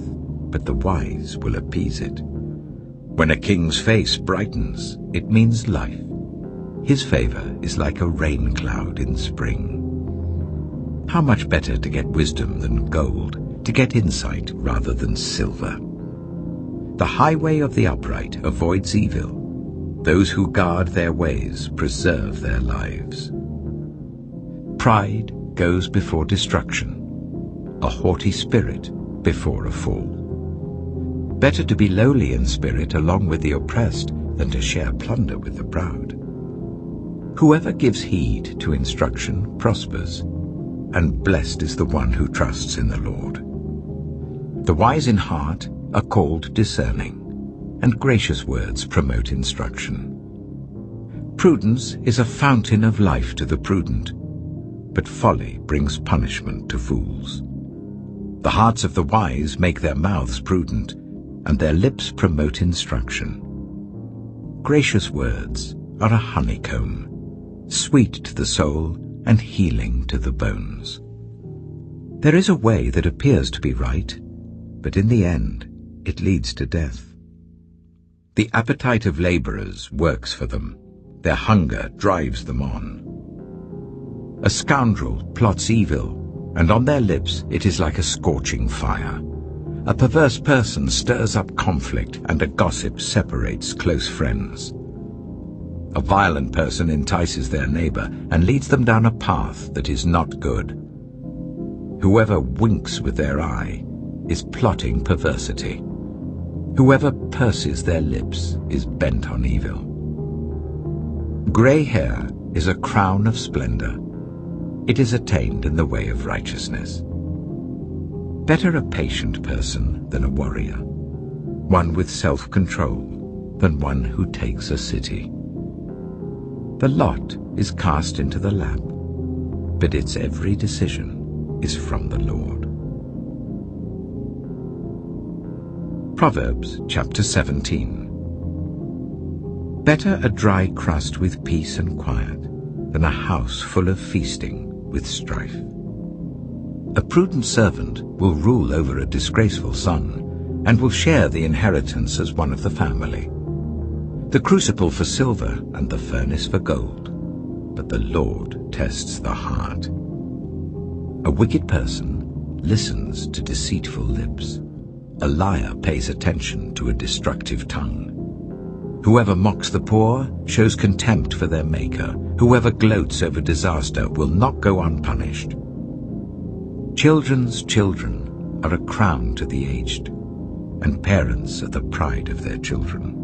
but the wise will appease it. When a king's face brightens, it means life. His favor is like a rain cloud in spring. How much better to get wisdom than gold, to get insight rather than silver. The highway of the upright avoids evil. Those who guard their ways preserve their lives. Pride goes before destruction, a haughty spirit before a fall. Better to be lowly in spirit along with the oppressed than to share plunder with the proud. Whoever gives heed to instruction prospers, and blessed is the one who trusts in the Lord. The wise in heart are called discerning, and gracious words promote instruction. Prudence is a fountain of life to the prudent, but folly brings punishment to fools. The hearts of the wise make their mouths prudent, and their lips promote instruction. Gracious words are a honeycomb, sweet to the soul and healing to the bones. There is a way that appears to be right, but in the end it leads to death. The appetite of laborers works for them. Their hunger drives them on. A scoundrel plots evil, and on their lips it is like a scorching fire. A perverse person stirs up conflict, and a gossip separates close friends. A violent person entices their neighbor and leads them down a path that is not good. Whoever winks with their eye is plotting perversity. Whoever purses their lips is bent on evil. Gray hair is a crown of splendor. It is attained in the way of righteousness. Better a patient person than a warrior, one with self-control than one who takes a city. The lot is cast into the lap, but its every decision is from the Lord. Proverbs chapter 17. Better a dry crust with peace and quiet than a house full of feasting with strife. A prudent servant will rule over a disgraceful son and will share the inheritance as one of the family. the crucible for silver and the furnace for gold, but the Lord tests the heart. A wicked person listens to deceitful lips. A liar pays attention to a destructive tongue. Whoever mocks the poor shows contempt for their maker. Whoever gloats over disaster will not go unpunished. Children's children are a crown to the aged, and parents are the pride of their children.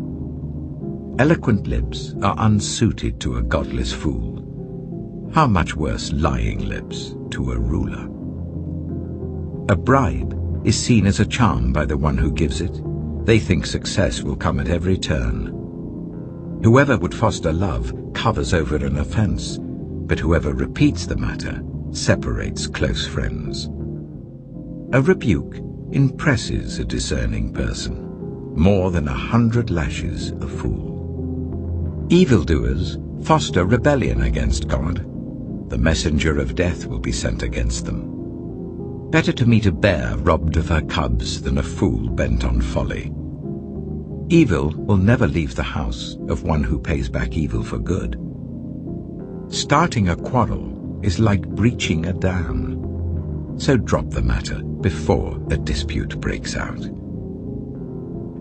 Eloquent lips are unsuited to a godless fool. How much worse lying lips to a ruler? A bribe is seen as a charm by the one who gives it. They think success will come at every turn. Whoever would foster love covers over an offense, but whoever repeats the matter separates close friends. A rebuke impresses a discerning person, more than 100 lashes a fool. Evildoers foster rebellion against God. The messenger of death will be sent against them. Better to meet a bear robbed of her cubs than a fool bent on folly. Evil will never leave the house of one who pays back evil for good. Starting a quarrel is like breaching a dam, so drop the matter before a dispute breaks out.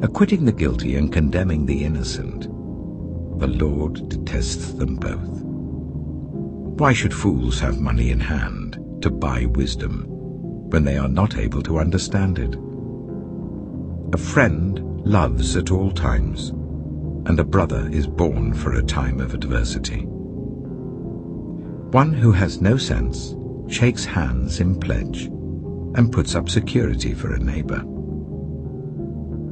Acquitting the guilty and condemning the innocent, the Lord detests them both. Why should fools have money in hand to buy wisdom when they are not able to understand it? A friend loves at all times, and a brother is born for a time of adversity. One who has no sense shakes hands in pledge and puts up security for a neighbor.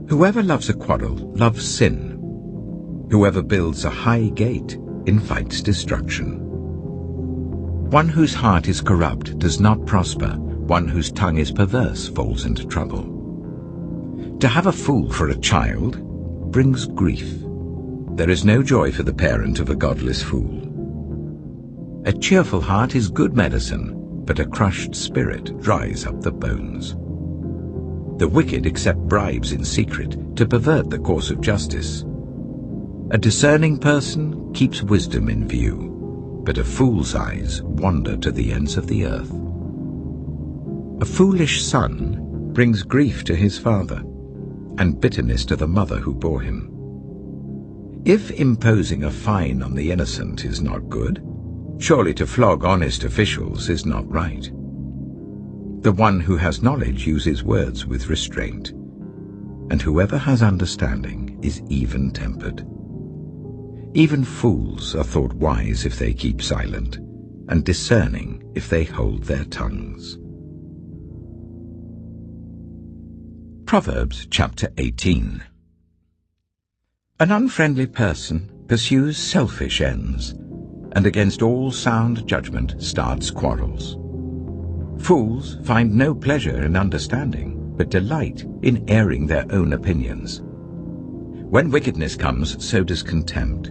Whoever loves a quarrel loves sin. Whoever builds a high gate invites destruction. One whose heart is corrupt does not prosper. One whose tongue is perverse falls into trouble. To have a fool for a child brings grief. There is no joy for the parent of a godless fool. A cheerful heart is good medicine, but a crushed spirit dries up the bones. The wicked accept bribes in secret to pervert the course of justice. A discerning person keeps wisdom in view, but a fool's eyes wander to the ends of the earth. A foolish son brings grief to his father, and bitterness to the mother who bore him. If imposing a fine on the innocent is not good, surely to flog honest officials is not right. The one who has knowledge uses words with restraint, and whoever has understanding is even-tempered. Even fools are thought wise if they keep silent, and discerning if they hold their tongues. Proverbs chapter 18. An unfriendly person pursues selfish ends, and against all sound judgment starts quarrels. Fools find no pleasure in understanding, but delight in airing their own opinions. When wickedness comes, so does contempt,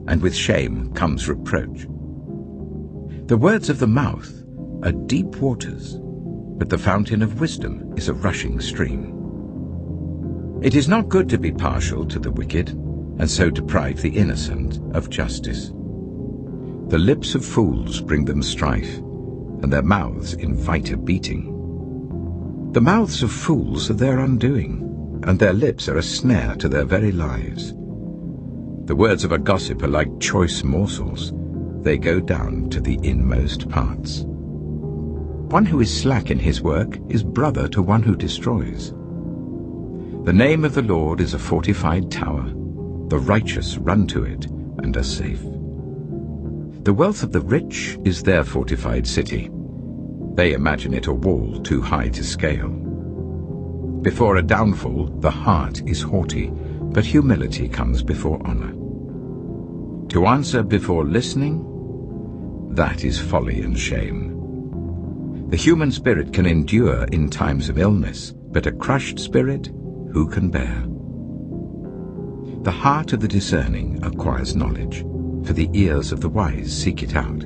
and with shame comes reproach. The words of the mouth are deep waters, but the fountain of wisdom is a rushing stream. It is not good to be partial to the wicked, and so deprive the innocent of justice. The lips of fools bring them strife, and their mouths invite a beating. The mouths of fools are their undoing, and their lips are a snare to their very lives. The words of a gossip are like choice morsels. They go down to the inmost parts. One who is slack in his work is brother to one who destroys. The name of the Lord is a fortified tower. The righteous run to it and are safe. The wealth of the rich is their fortified city. They imagine it a wall too high to scale. Before a downfall, the heart is haughty, but humility comes before honor. To answer before listening, that is folly and shame. The human spirit can endure in times of illness, but a crushed spirit who can bear? The heart of the discerning acquires knowledge, for the ears of the wise seek it out.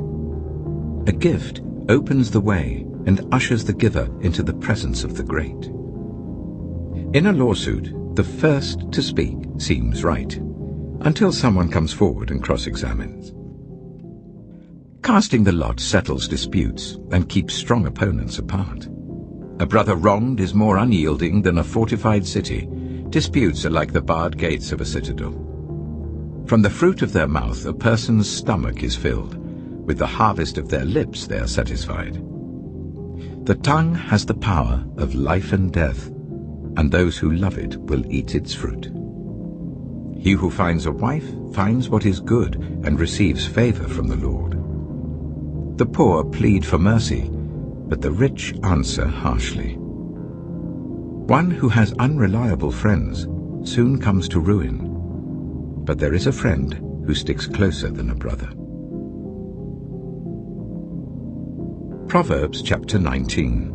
A gift opens the way and ushers the giver into the presence of the great. In a lawsuit, the first to speak seems right. until someone comes forward and cross-examines. Casting the lot settles disputes and keeps strong opponents apart. A brother wronged is more unyielding than a fortified city. Disputes are like the barred gates of a citadel. From the fruit of their mouth a person's stomach is filled. With the harvest of their lips they are satisfied. The tongue has the power of life and death, and those who love it will eat its fruit. He who finds a wife finds what is good and receives favor from the Lord. The poor plead for mercy, but the rich answer harshly. One who has unreliable friends soon comes to ruin, but there is a friend who sticks closer than a brother. Proverbs chapter 19.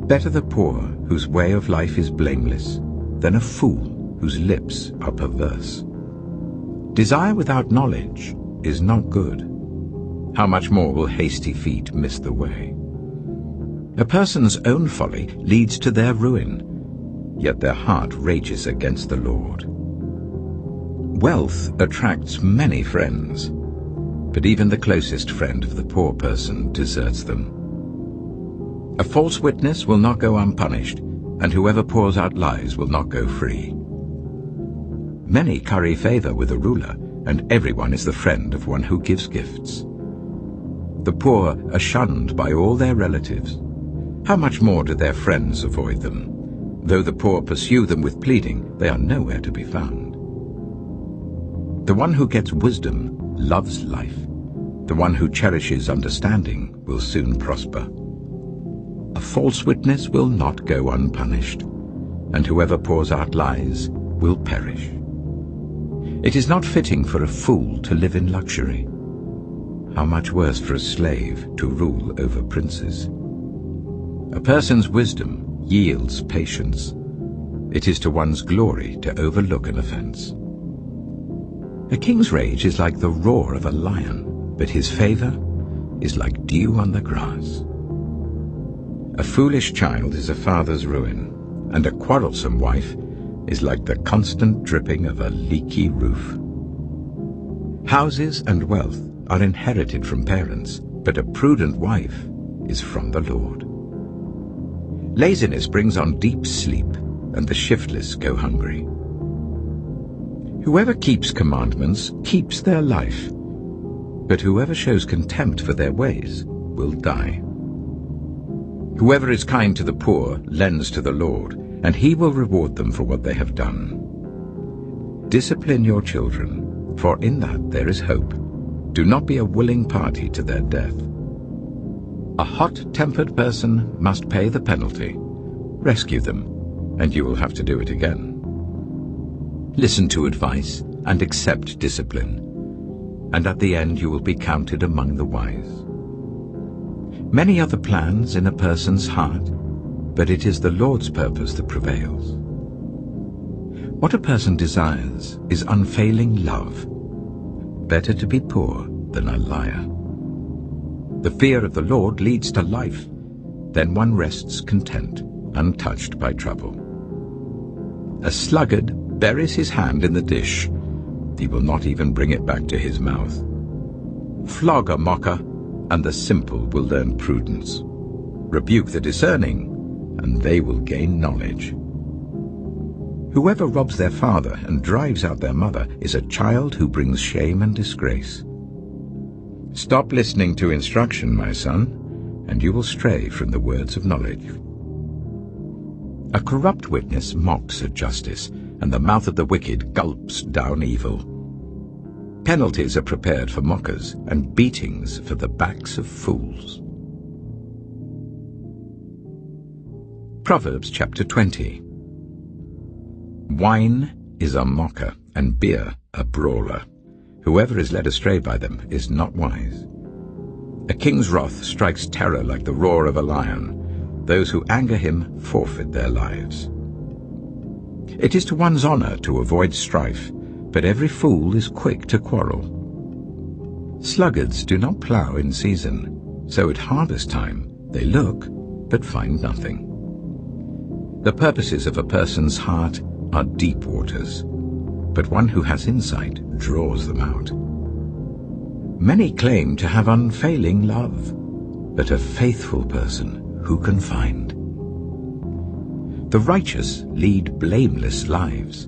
Better the poor whose way of life is blameless than a fool whose lips are perverse. Desire without knowledge is not good. How much more will hasty feet miss the way? A person's own folly leads to their ruin, yet their heart rages against the Lord. Wealth attracts many friends, but even the closest friend of the poor person deserts them. A false witness will not go unpunished, and whoever pours out lies will not go free. Many curry favor with a ruler, and everyone is the friend of one who gives gifts. The poor are shunned by all their relatives. How much more do their friends avoid them? Though the poor pursue them with pleading, they are nowhere to be found. The one who gets wisdom loves life. The one who cherishes understanding will soon prosper. A false witness will not go unpunished, and whoever pours out lies will perish. It is not fitting for a fool to live in luxury. How much worse for a slave to rule over princes. A person's wisdom yields patience. It is to one's glory to overlook an offense. A king's rage is like the roar of a lion, but his favor is like dew on the grass. A foolish child is a father's ruin, and a quarrelsome wife is like the constant dripping of a leaky roof. Houses and wealth are inherited from parents, but a prudent wife is from the Lord. Laziness brings on deep sleep, and the shiftless go hungry. Whoever keeps commandments keeps their life, but whoever shows contempt for their ways will die. Whoever is kind to the poor lends to the Lord, and he will reward them for what they have done. Discipline your children, for in that there is hope. Do not be a willing party to their death. A hot-tempered person must pay the penalty. Rescue them, and you will have to do it again. Listen to advice and accept discipline, and at the end you will be counted among the wise. Many are the plans in a person's heart, but it is the Lord's purpose that prevails. What a person desires is unfailing love. Better to be poor than a liar. The fear of the Lord leads to life. Then one rests content, untouched by trouble. A sluggard buries his hand in the dish. He will not even bring it back to his mouth. Flog a mocker, and the simple will learn prudence. Rebuke the discerning, and they will gain knowledge. Whoever robs their father and drives out their mother is a child who brings shame and disgrace. Stop listening to instruction, my son, and you will stray from the words of knowledge. A corrupt witness mocks at justice, and the mouth of the wicked gulps down evil. Penalties are prepared for mockers, and beatings for the backs of fools. Proverbs chapter 20. Wine is a mocker, and beer a brawler. Whoever is led astray by them is not wise. A king's wrath strikes terror like the roar of a lion. Those who anger him forfeit their lives. It is to one's honor to avoid strife, but every fool is quick to quarrel. Sluggards do not plow in season, so at harvest time they look but find nothing. The purposes of a person's heart are deep waters, but one who has insight draws them out. Many claim to have unfailing love, but a faithful person who can find? The righteous lead blameless lives.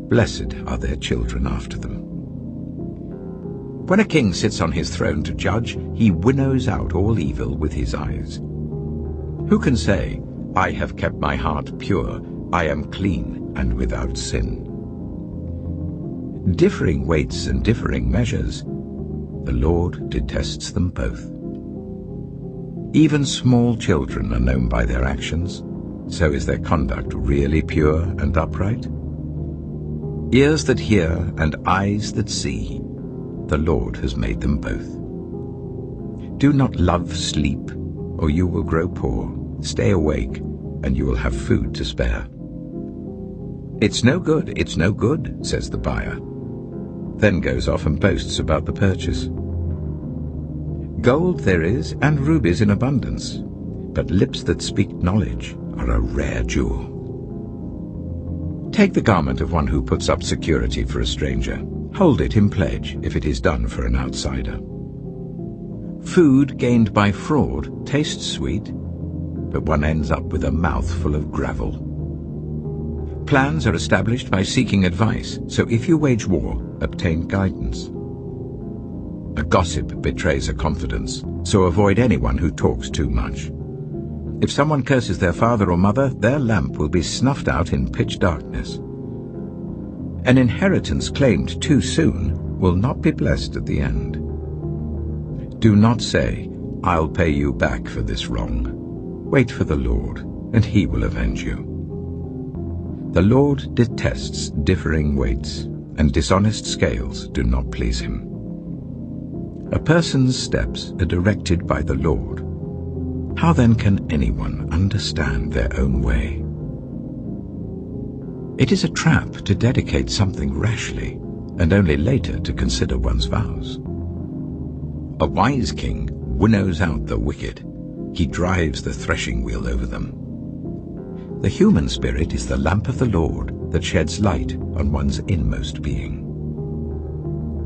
Blessed are their children after them. When a king sits on his throne to judge, he winnows out all evil with his eyes. Who can say, I have kept my heart pure, I am clean and without sin? Differing weights and differing measures, the Lord detests them both. Even small children are known by their actions, so is their conduct really pure and upright? Ears that hear and eyes that see, the Lord has made them both. Do not love sleep, or you will grow poor. Stay awake, and you will have food to spare. It's no good, says the buyer. Then goes off and boasts about the purchase. Gold there is, and rubies in abundance, but lips that speak knowledge are a rare jewel. Take the garment of one who puts up security for a stranger. Hold it in pledge if it is done for an outsider. Food gained by fraud tastes sweet, but one ends up with a mouth full of gravel. Plans are established by seeking advice, so if you wage war, obtain guidance. A gossip betrays a confidence, so avoid anyone who talks too much. If someone curses their father or mother, their lamp will be snuffed out in pitch darkness. An inheritance claimed too soon will not be blessed at the end. Do not say, I'll pay you back for this wrong. Wait for the Lord, and he will avenge you. The Lord detests differing weights, and dishonest scales do not please him. A person's steps are directed by the Lord. How then can anyone understand their own way? It is a trap to dedicate something rashly, and only later to consider one's vows. A wise king winnows out the wicked. He drives the threshing wheel over them. The human spirit is the lamp of the Lord that sheds light on one's inmost being.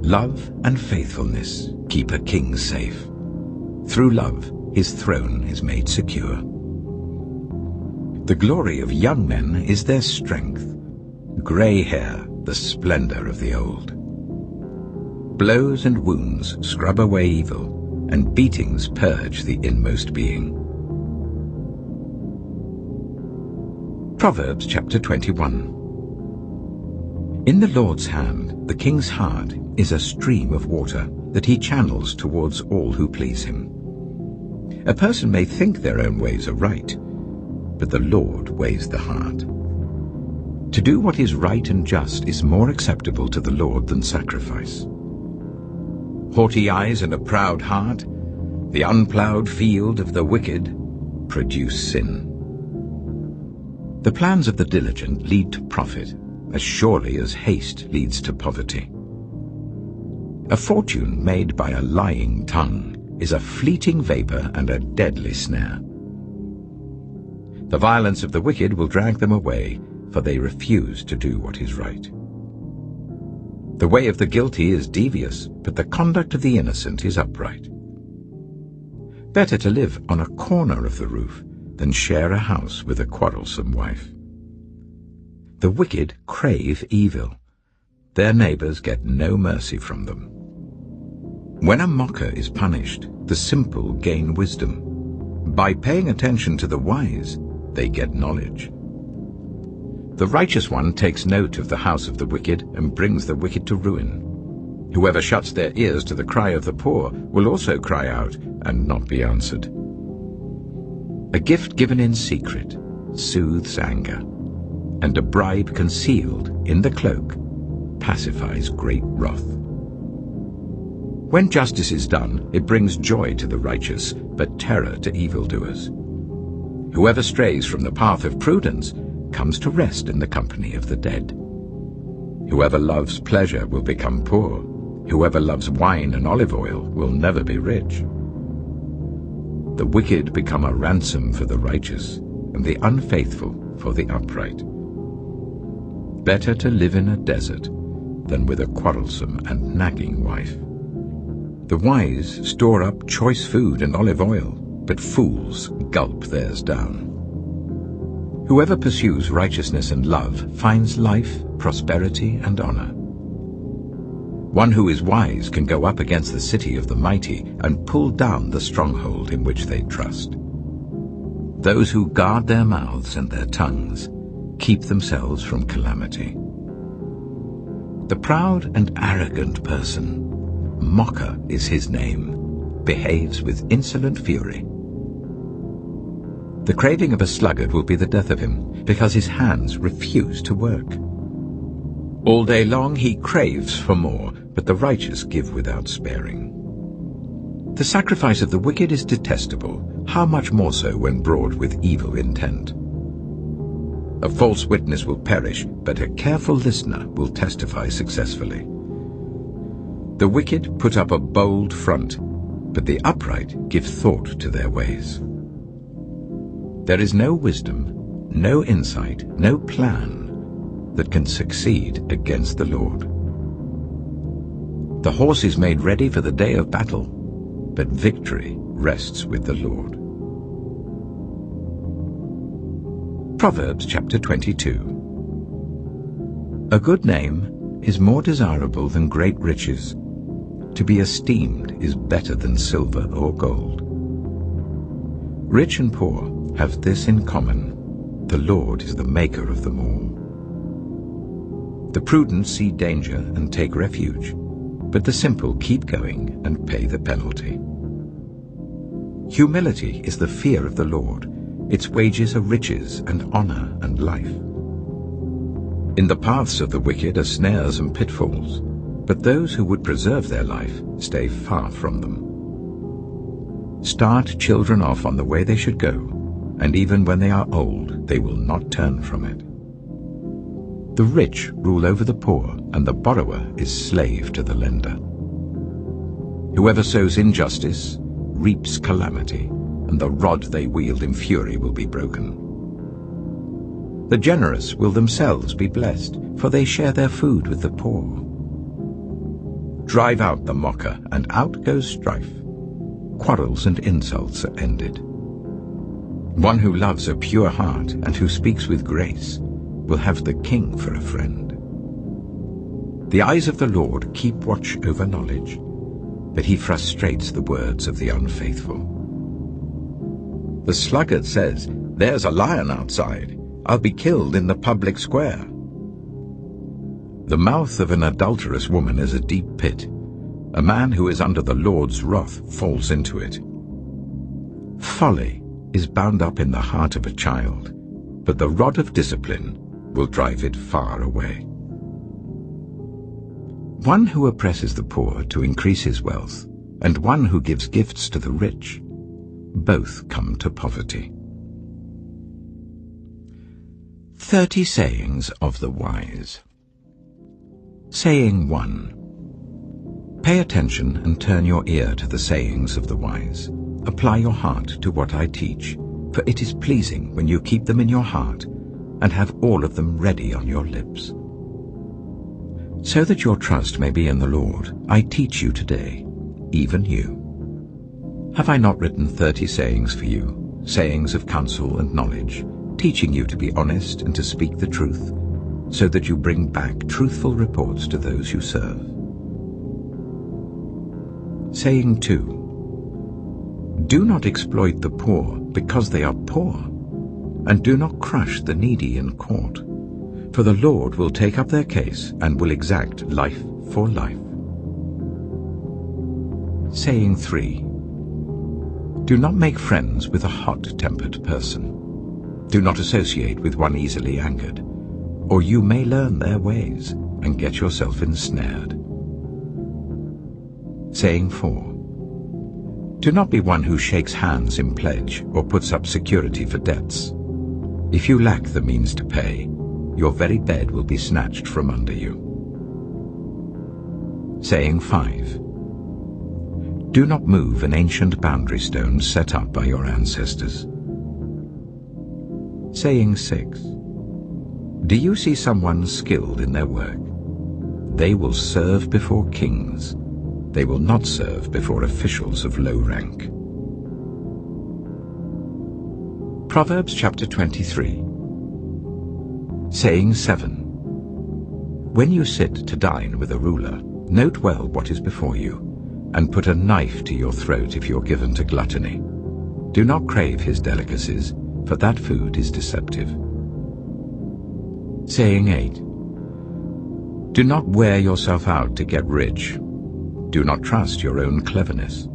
Love and faithfulness keep a king safe. Through love, his throne is made secure. The glory of young men is their strength, grey hair the splendor of the old. Blows and wounds scrub away evil, and beatings purge the inmost being. Proverbs chapter 21. In the Lord's hand, the king's heart is a stream of water that he channels towards all who please him. A person may think their own ways are right, but the Lord weighs the heart. To do what is right and just is more acceptable to the Lord than sacrifice. Haughty eyes and a proud heart, the unplowed field of the wicked, produce sin. The plans of the diligent lead to profit, as surely as haste leads to poverty. A fortune made by a lying tongue is a fleeting vapor and a deadly snare. The violence of the wicked will drag them away, for they refuse to do what is right. The way of the guilty is devious, but the conduct of the innocent is upright. Better to live on a corner of the roof than share a house with a quarrelsome wife. The wicked crave evil. Their neighbors get no mercy from them. When a mocker is punished, the simple gain wisdom. By paying attention to the wise, they get knowledge. The righteous one takes note of the house of the wicked and brings the wicked to ruin. Whoever shuts their ears to the cry of the poor will also cry out and not be answered. A gift given in secret soothes anger, and a bribe concealed in the cloak pacifies great wrath. When justice is done, it brings joy to the righteous, but terror to evildoers. Whoever strays from the path of prudence comes to rest in the company of the dead. Whoever loves pleasure will become poor. Whoever loves wine and olive oil will never be rich. The wicked become a ransom for the righteous, and the unfaithful for the upright. Better to live in a desert than with a quarrelsome and nagging wife. The wise store up choice food and olive oil, but fools gulp theirs down. Whoever pursues righteousness and love finds life, prosperity, and honor. One who is wise can go up against the city of the mighty and pull down the stronghold in which they trust. Those who guard their mouths and their tongues keep themselves from calamity. The proud and arrogant person, mocker is his name, behaves with insolent fury. The craving of a sluggard will be the death of him, because his hands refuse to work. All day long he craves for more, but the righteous give without sparing. The sacrifice of the wicked is detestable, how much more so when brought with evil intent. A false witness will perish, but a careful listener will testify successfully. The wicked put up a bold front, but the upright give thought to their ways. There is no wisdom, no insight, no plan that can succeed against the Lord. The horse is made ready for the day of battle, but victory rests with the Lord. Proverbs chapter 22. A good name is more desirable than great riches. To be esteemed is better than silver or gold. Rich and poor have this in common: the Lord is the maker of them all. The prudent see danger and take refuge, but the simple keep going and pay the penalty. Humility is the fear of the Lord. Its wages are riches and honor and life. In the paths of the wicked are snares and pitfalls, but those who would preserve their life stay far from them. Start children off on the way they should go, and even when they are old, they will not turn from it. The rich rule over the poor, and the borrower is slave to the lender. Whoever sows injustice reaps calamity, and the rod they wield in fury will be broken. The generous will themselves be blessed, for they share their food with the poor. Drive out the mocker, and out goes strife. Quarrels and insults are ended. One who loves a pure heart and who speaks with grace will have the king for a friend. The eyes of the Lord keep watch over knowledge, but he frustrates the words of the unfaithful. The sluggard says, "There's a lion outside. I'll be killed in the public square." The mouth of an adulterous woman is a deep pit. A man who is under the Lord's wrath falls into it. Folly is bound up in the heart of a child, but the rod of discipline will drive it far away. One who oppresses the poor to increase his wealth, and one who gives gifts to the rich, both come to poverty. 30 Sayings of the Wise. Saying 1. Pay attention and turn your ear to the sayings of the wise. Apply your heart to what I teach, for it is pleasing when you keep them in your heart and have all of them ready on your lips. So that your trust may be in the Lord, I teach you today, even you. Have I not written 30 sayings for you, sayings of counsel and knowledge, teaching you to be honest and to speak the truth, so that you bring back truthful reports to those you serve? Saying 2. Do not exploit the poor because they are poor, and do not crush the needy in court, for the Lord will take up their case and will exact life for life. Saying 3. Do not make friends with a hot-tempered person. Do not associate with one easily angered, or you may learn their ways and get yourself ensnared. Saying 4. Do not be one who shakes hands in pledge or puts up security for debts. If you lack the means to pay, your very bed will be snatched from under you. Saying 5. Do not move an ancient boundary stone set up by your ancestors. Saying 6. Do you see someone skilled in their work? they will serve before kings. They will not serve before officials of low rank. Proverbs chapter 23. Saying 7. When you sit to dine with a ruler, note well what is before you, and put a knife to your throat if you're given to gluttony. Do not crave his delicacies, for that food is deceptive. Saying 8. Do not wear yourself out to get rich. Do not trust your own cleverness.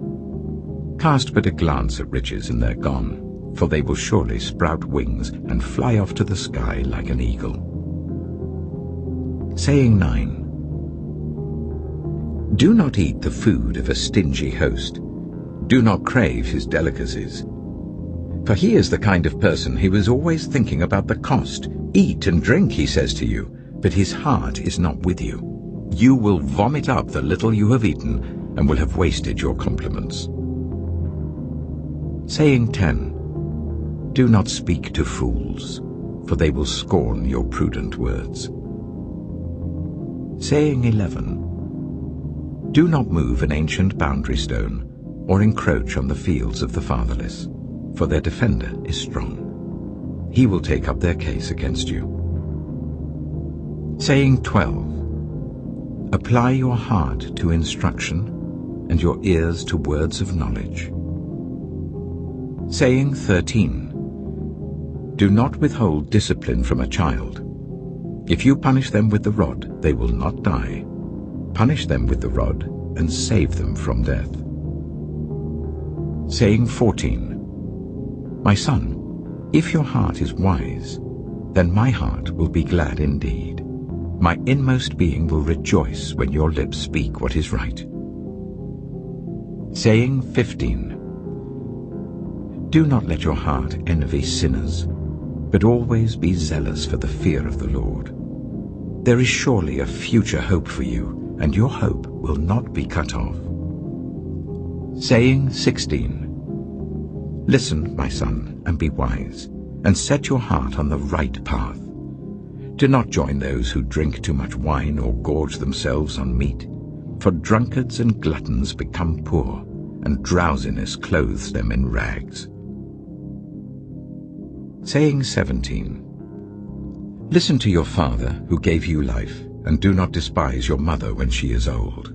Cast but a glance at riches and they're gone, for they will surely sprout wings and fly off to the sky like an eagle. Saying 9. Do not eat the food of a stingy host. Do not crave his delicacies. For he is the kind of person who is always thinking about the cost. Eat and drink, he says to you, but his heart is not with you. You will vomit up the little you have eaten and will have wasted your compliments. Saying 10. Do not speak to fools, for they will scorn your prudent words. Saying 11. Do not move an ancient boundary stone, or encroach on the fields of the fatherless, for their defender is strong. He will take up their case against you. Saying 12. Apply your heart to instruction, and your ears to words of knowledge. Saying 13. Do not withhold discipline from a child. If you punish them with the rod, they will not die. Punish them with the rod, and save them from death. Saying 14. My son, if your heart is wise, then my heart will be glad indeed. My inmost being will rejoice when your lips speak what is right. Saying 15. Do not let your heart envy sinners, but always be zealous for the fear of the Lord. There is surely a future hope for you, and your hope will not be cut off. Saying 16. Listen, my son, and be wise, and set your heart on the right path. Do not join those who drink too much wine or gorge themselves on meat, for drunkards and gluttons become poor, and drowsiness clothes them in rags. Saying 17. Listen to your father who gave you life, and do not despise your mother when she is old.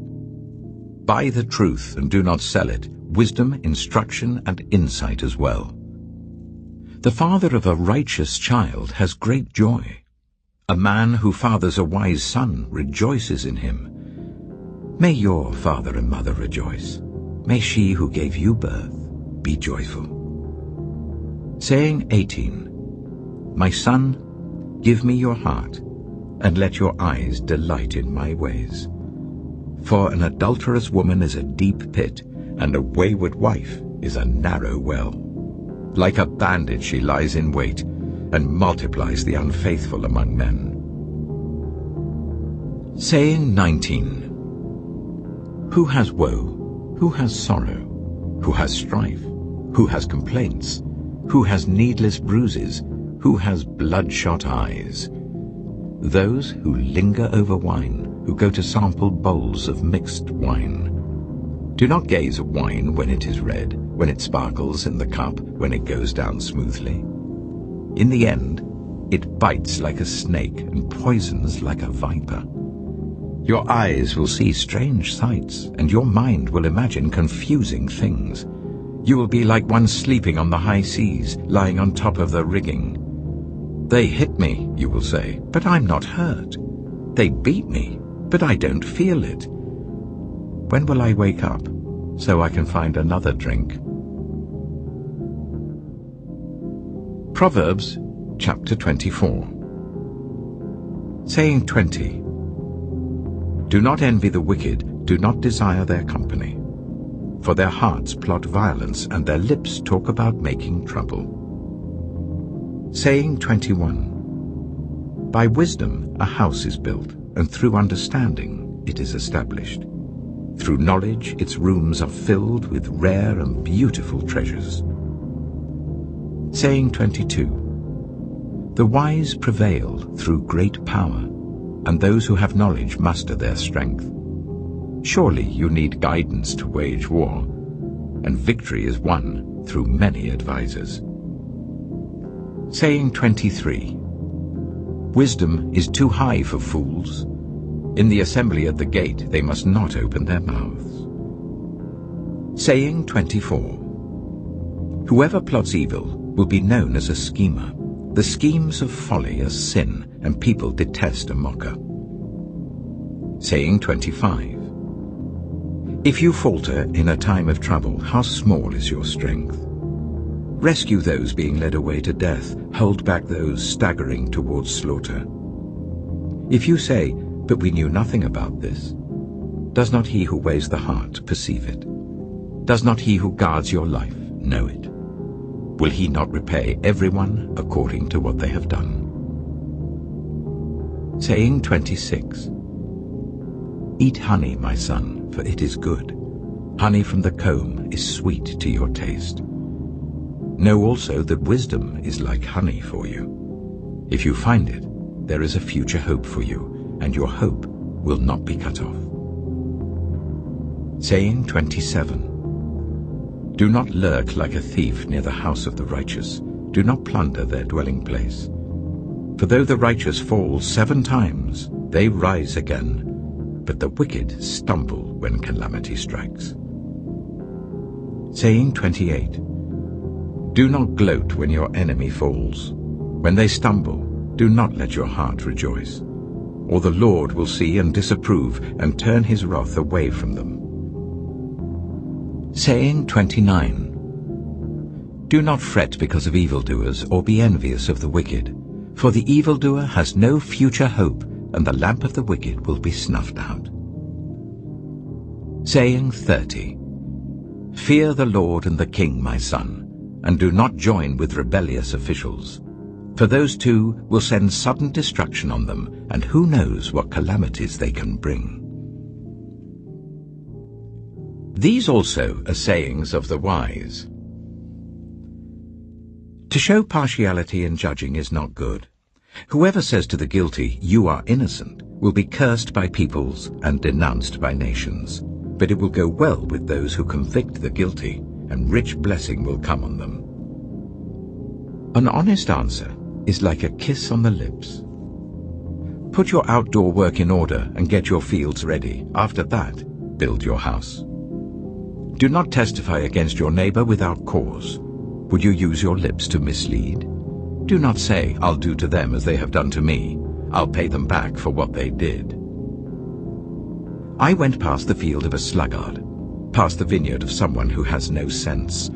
Buy the truth and do not sell it, wisdom, instruction, and insight as well. The father of a righteous child has great joy. A man who fathers a wise son rejoices in him. May your father and mother rejoice. May she who gave you birth be joyful. Saying 18. My son, give me your heart, and let your eyes delight in my ways. For an adulterous woman is a deep pit, and a wayward wife is a narrow well. Like a bandit she lies in wait, and multiplies the unfaithful among men. Saying 19. Who has woe? Who has sorrow? Who has strife? Who has complaints? Who has needless bruises? Who has bloodshot eyes? Those who linger over wine, who go to sample bowls of mixed wine. Do not gaze at wine when it is red, when it sparkles in the cup, when it goes down smoothly. In the end, it bites like a snake and poisons like a viper. Your eyes will see strange sights, and your mind will imagine confusing things. You will be like one sleeping on the high seas, lying on top of the rigging. They hit me, you will say, but I'm not hurt. They beat me, but I don't feel it. When will I wake up, so I can find another drink? Proverbs chapter 24. Saying 20. Do not envy the wicked, do not desire their company. For their hearts plot violence, and their lips talk about making trouble. Saying 21. By wisdom a house is built, and through understanding it is established. Through knowledge its rooms are filled with rare and beautiful treasures. Saying 22. The wise prevail through great power, and those who have knowledge muster their strength. Surely you need guidance to wage war, and victory is won through many advisers. Saying 23. Wisdom is too high for fools. In the assembly at the gate they must not open their mouths. Saying 24. Whoever plots evil will be known as a schemer. The schemes of folly are sin, and people detest a mocker. Saying 25. If you falter in a time of trouble, how small is your strength? Rescue those being led away to death, hold back those staggering towards slaughter. If you say, "But we knew nothing about this," does not he who weighs the heart perceive it? Does not he who guards your life know it? Will he not repay everyone according to what they have done? Saying 26. Eat honey, my son, for it is good. Honey from the comb is sweet to your taste. Know also that wisdom is like honey for you. If you find it, there is a future hope for you, and your hope will not be cut off. Saying 27. Do not lurk like a thief near the house of the righteous. Do not plunder their dwelling place. For though the righteous fall 7 times, they rise again, but the wicked stumble when calamity strikes. Saying 28. Do not gloat when your enemy falls. When they stumble, do not let your heart rejoice. Or the Lord will see and disapprove and turn his wrath away from them. Saying 29. Do not fret because of evildoers, or be envious of the wicked, for the evildoer has no future hope, and the lamp of the wicked will be snuffed out. Saying 30. Fear the Lord and the King, my son, and do not join with rebellious officials, for those two will send sudden destruction on them, and who knows what calamities they can bring. These also are sayings of the wise. To show partiality in judging is not good. Whoever says to the guilty, "You are innocent," will be cursed by peoples and denounced by nations. But it will go well with those who convict the guilty, and rich blessing will come on them. An honest answer is like a kiss on the lips. Put your outdoor work in order and get your fields ready. After that, build your house. Do not testify against your neighbor without cause. Would you use your lips to mislead? Do not say, "I'll do to them as they have done to me. I'll pay them back for what they did." I went past the field of a sluggard, past the vineyard of someone who has no sense.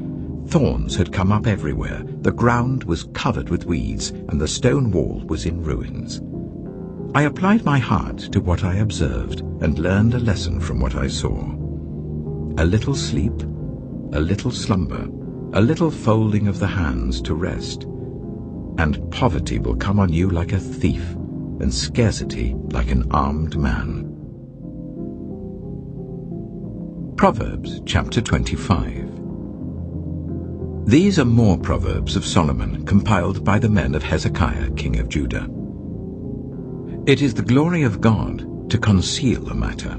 Thorns had come up everywhere, the ground was covered with weeds, and the stone wall was in ruins. I applied my heart to what I observed, and learned a lesson from what I saw. A little sleep, a little slumber, a little folding of the hands to rest, and poverty will come on you like a thief, and scarcity like an armed man. Proverbs chapter 25. These are more Proverbs of Solomon, compiled by the men of Hezekiah, king of Judah. It is the glory of God to conceal a matter.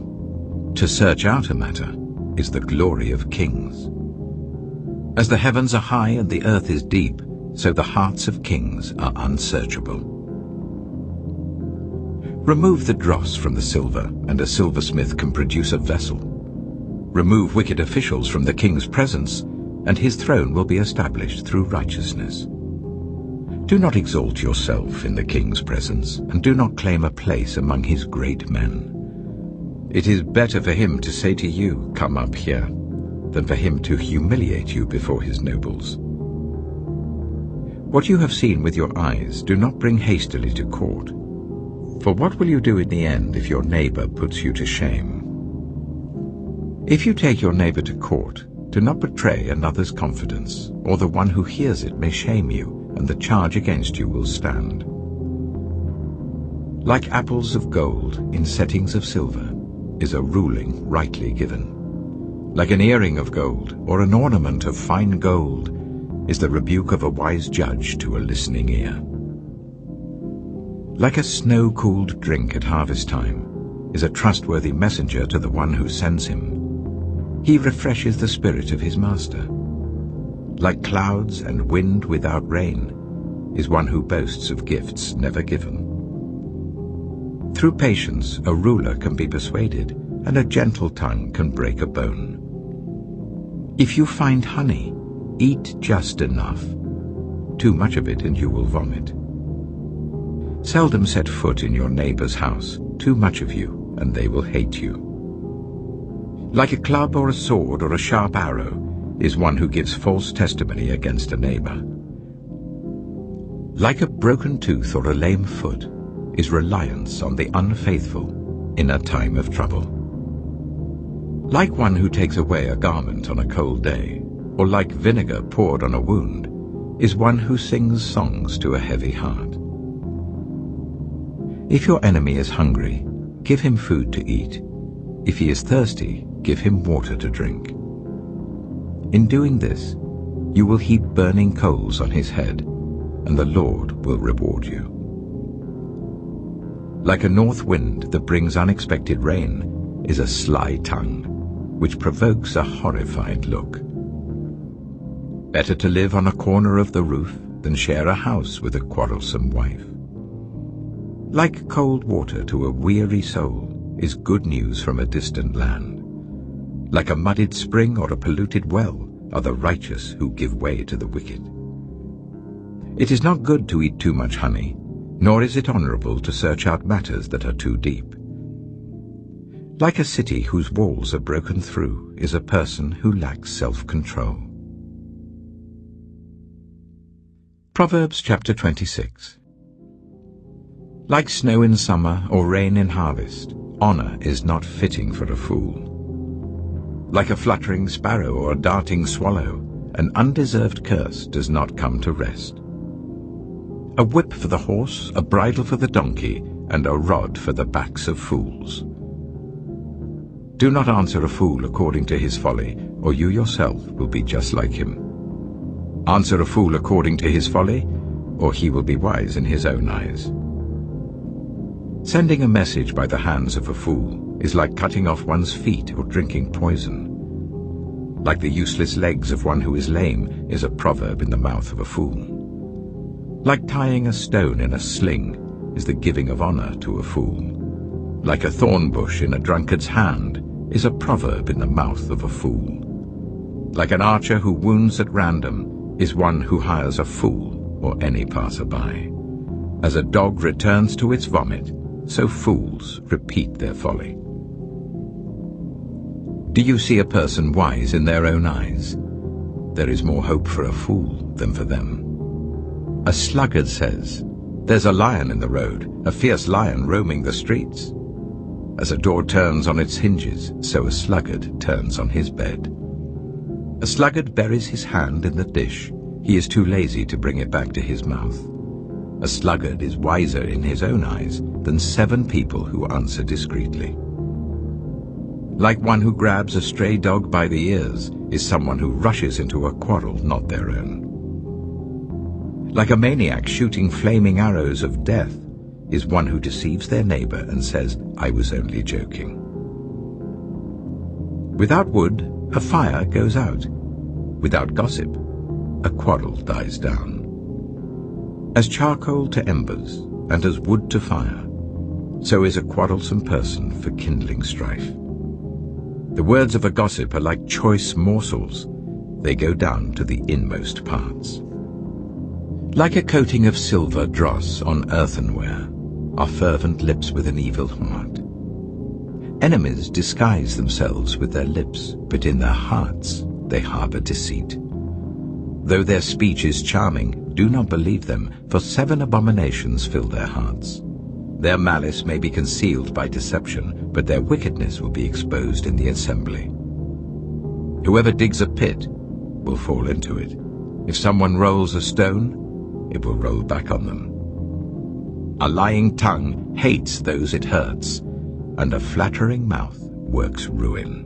To search out a matter is the glory of kings. As the heavens are high and the earth is deep, so the hearts of kings are unsearchable. Remove the dross from the silver, and a silversmith can produce a vessel. Remove wicked officials from the king's presence, and his throne will be established through righteousness. Do not exalt yourself in the king's presence, and do not claim a place among his great men. It is better for him to say to you, "Come up here," than for him to humiliate you before his nobles. What you have seen with your eyes, do not bring hastily to court. For what will you do in the end if your neighbor puts you to shame? If you take your neighbor to court, do not betray another's confidence, or the one who hears it may shame you, and the charge against you will stand. Like apples of gold in settings of silver is a ruling rightly given. Like an earring of gold or an ornament of fine gold is the rebuke of a wise judge to a listening ear. Like a snow-cooled drink at harvest time is a trustworthy messenger to the one who sends him. He refreshes the spirit of his master. Like clouds and wind without rain is one who boasts of gifts never given. Through patience, a ruler can be persuaded, and a gentle tongue can break a bone. If you find honey, eat just enough. Too much of it and you will vomit. Seldom set foot in your neighbor's house. Too much of you, and they will hate you. Like a club or a sword or a sharp arrow is one who gives false testimony against a neighbor. Like a broken tooth or a lame foot is reliance on the unfaithful in a time of trouble. Like one who takes away a garment on a cold day, or like vinegar poured on a wound, is one who sings songs to a heavy heart. If your enemy is hungry, give him food to eat. If he is thirsty, give him water to drink. In doing this, you will heap burning coals on his head, and the Lord will reward you. Like a north wind that brings unexpected rain is a sly tongue, which provokes a horrified look. Better to live on a corner of the roof than share a house with a quarrelsome wife. Like cold water to a weary soul is good news from a distant land. Like a muddied spring or a polluted well are the righteous who give way to the wicked. It is not good to eat too much honey, nor is it honorable to search out matters that are too deep. Like a city whose walls are broken through is a person who lacks self-control. Proverbs chapter 26. Like snow in summer or rain in harvest, honor is not fitting for a fool. Like a fluttering sparrow or a darting swallow, an undeserved curse does not come to rest. A whip for the horse, a bridle for the donkey, and a rod for the backs of fools. Do not answer a fool according to his folly, or you yourself will be just like him. Answer a fool according to his folly, or he will be wise in his own eyes. Sending a message by the hands of a fool is like cutting off one's feet or drinking poison. Like the useless legs of one who is lame is a proverb in the mouth of a fool. Like tying a stone in a sling is the giving of honor to a fool. Like a thorn bush in a drunkard's hand is a proverb in the mouth of a fool. Like an archer who wounds at random is one who hires a fool or any passerby. As a dog returns to its vomit, so fools repeat their folly. Do you see a person wise in their own eyes? There is more hope for a fool than for them. A sluggard says, "There's a lion in the road, a fierce lion roaming the streets." As a door turns on its hinges, so a sluggard turns on his bed. A sluggard buries his hand in the dish. He is too lazy to bring it back to his mouth. A sluggard is wiser in his own eyes than 7 people who answer discreetly. Like one who grabs a stray dog by the ears is someone who rushes into a quarrel not their own. Like a maniac shooting flaming arrows of death is one who deceives their neighbor and says, "I was only joking." Without wood, a fire goes out. Without gossip, a quarrel dies down. As charcoal to embers, and as wood to fire, so is a quarrelsome person for kindling strife. The words of a gossip are like choice morsels. They go down to the inmost parts. Like a coating of silver dross on earthenware are fervent lips with an evil heart. Enemies disguise themselves with their lips, but in their hearts they harbor deceit. Though their speech is charming, do not believe them, for 7 abominations fill their hearts. Their malice may be concealed by deception, but their wickedness will be exposed in the assembly. Whoever digs a pit will fall into it. If someone rolls a stone, it will roll back on them. A lying tongue hates those it hurts, and a flattering mouth works ruin.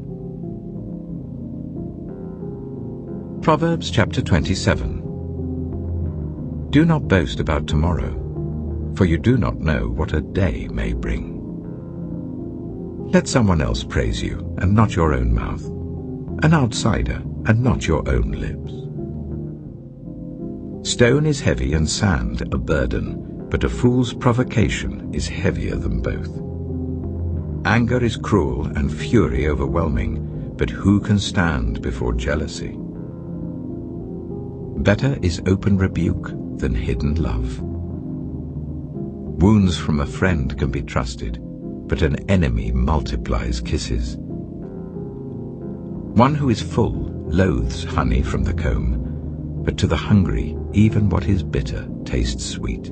Proverbs chapter 27. Do not boast about tomorrow, for you do not know what a day may bring. Let someone else praise you, and not your own mouth, an outsider, and not your own lips. Stone is heavy and sand a burden, but a fool's provocation is heavier than both. Anger is cruel and fury overwhelming, but who can stand before jealousy? Better is open rebuke than hidden love. Wounds from a friend can be trusted, but an enemy multiplies kisses. One who is full loathes honey from the comb, but to the hungry even what is bitter tastes sweet.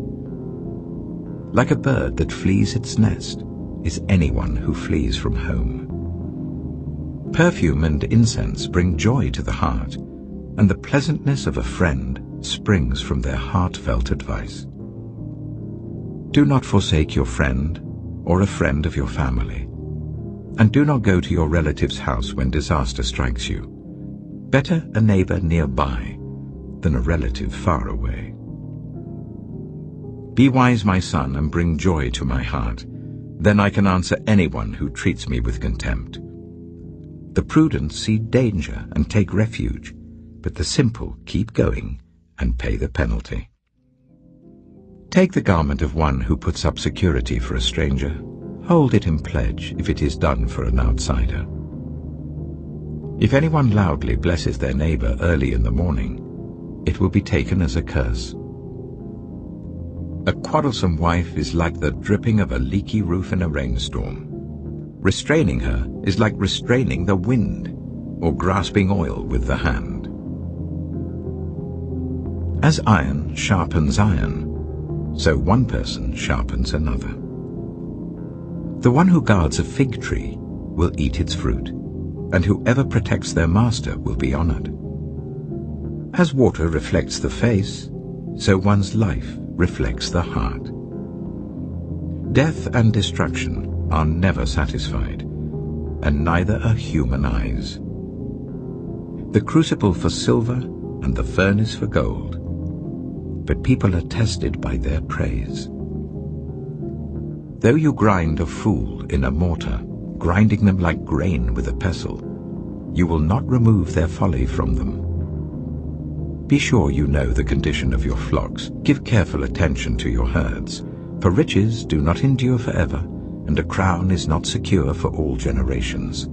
Like a bird that flees its nest is anyone who flees from home. Perfume and incense bring joy to the heart, and the pleasantness of a friend springs from their heartfelt advice. Do not forsake your friend or a friend of your family, and do not go to your relative's house when disaster strikes you. Better a neighbor nearby than a relative far away. Be wise, my son, and bring joy to my heart. Then I can answer anyone who treats me with contempt. The prudent see danger and take refuge, but the simple keep going and pay the penalty. Take the garment of one who puts up security for a stranger. Hold it in pledge if it is done for an outsider. If anyone loudly blesses their neighbor early in the morning, it will be taken as a curse. A quarrelsome wife is like the dripping of a leaky roof in a rainstorm. Restraining her is like restraining the wind, or grasping oil with the hand. As iron sharpens iron, so one person sharpens another. The one who guards a fig tree will eat its fruit, and whoever protects their master will be honored. As water reflects the face, so one's life reflects the heart. Death and destruction are never satisfied, and neither are human eyes. The crucible for silver and the furnace for gold, but people are tested by their praise. Though you grind a fool in a mortar, grinding them like grain with a pestle, you will not remove their folly from them. Be sure you know the condition of your flocks. Give careful attention to your herds, for riches do not endure forever, and a crown is not secure for all generations.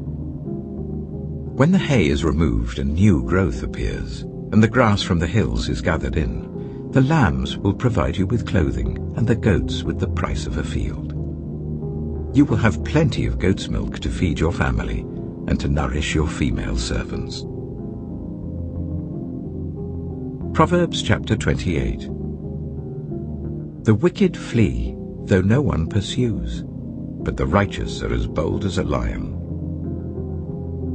When the hay is removed and new growth appears, and the grass from the hills is gathered in, the lambs will provide you with clothing, and the goats with the price of a field. You will have plenty of goat's milk to feed your family, and to nourish your female servants. Proverbs chapter 28. The wicked flee, though no one pursues, but the righteous are as bold as a lion.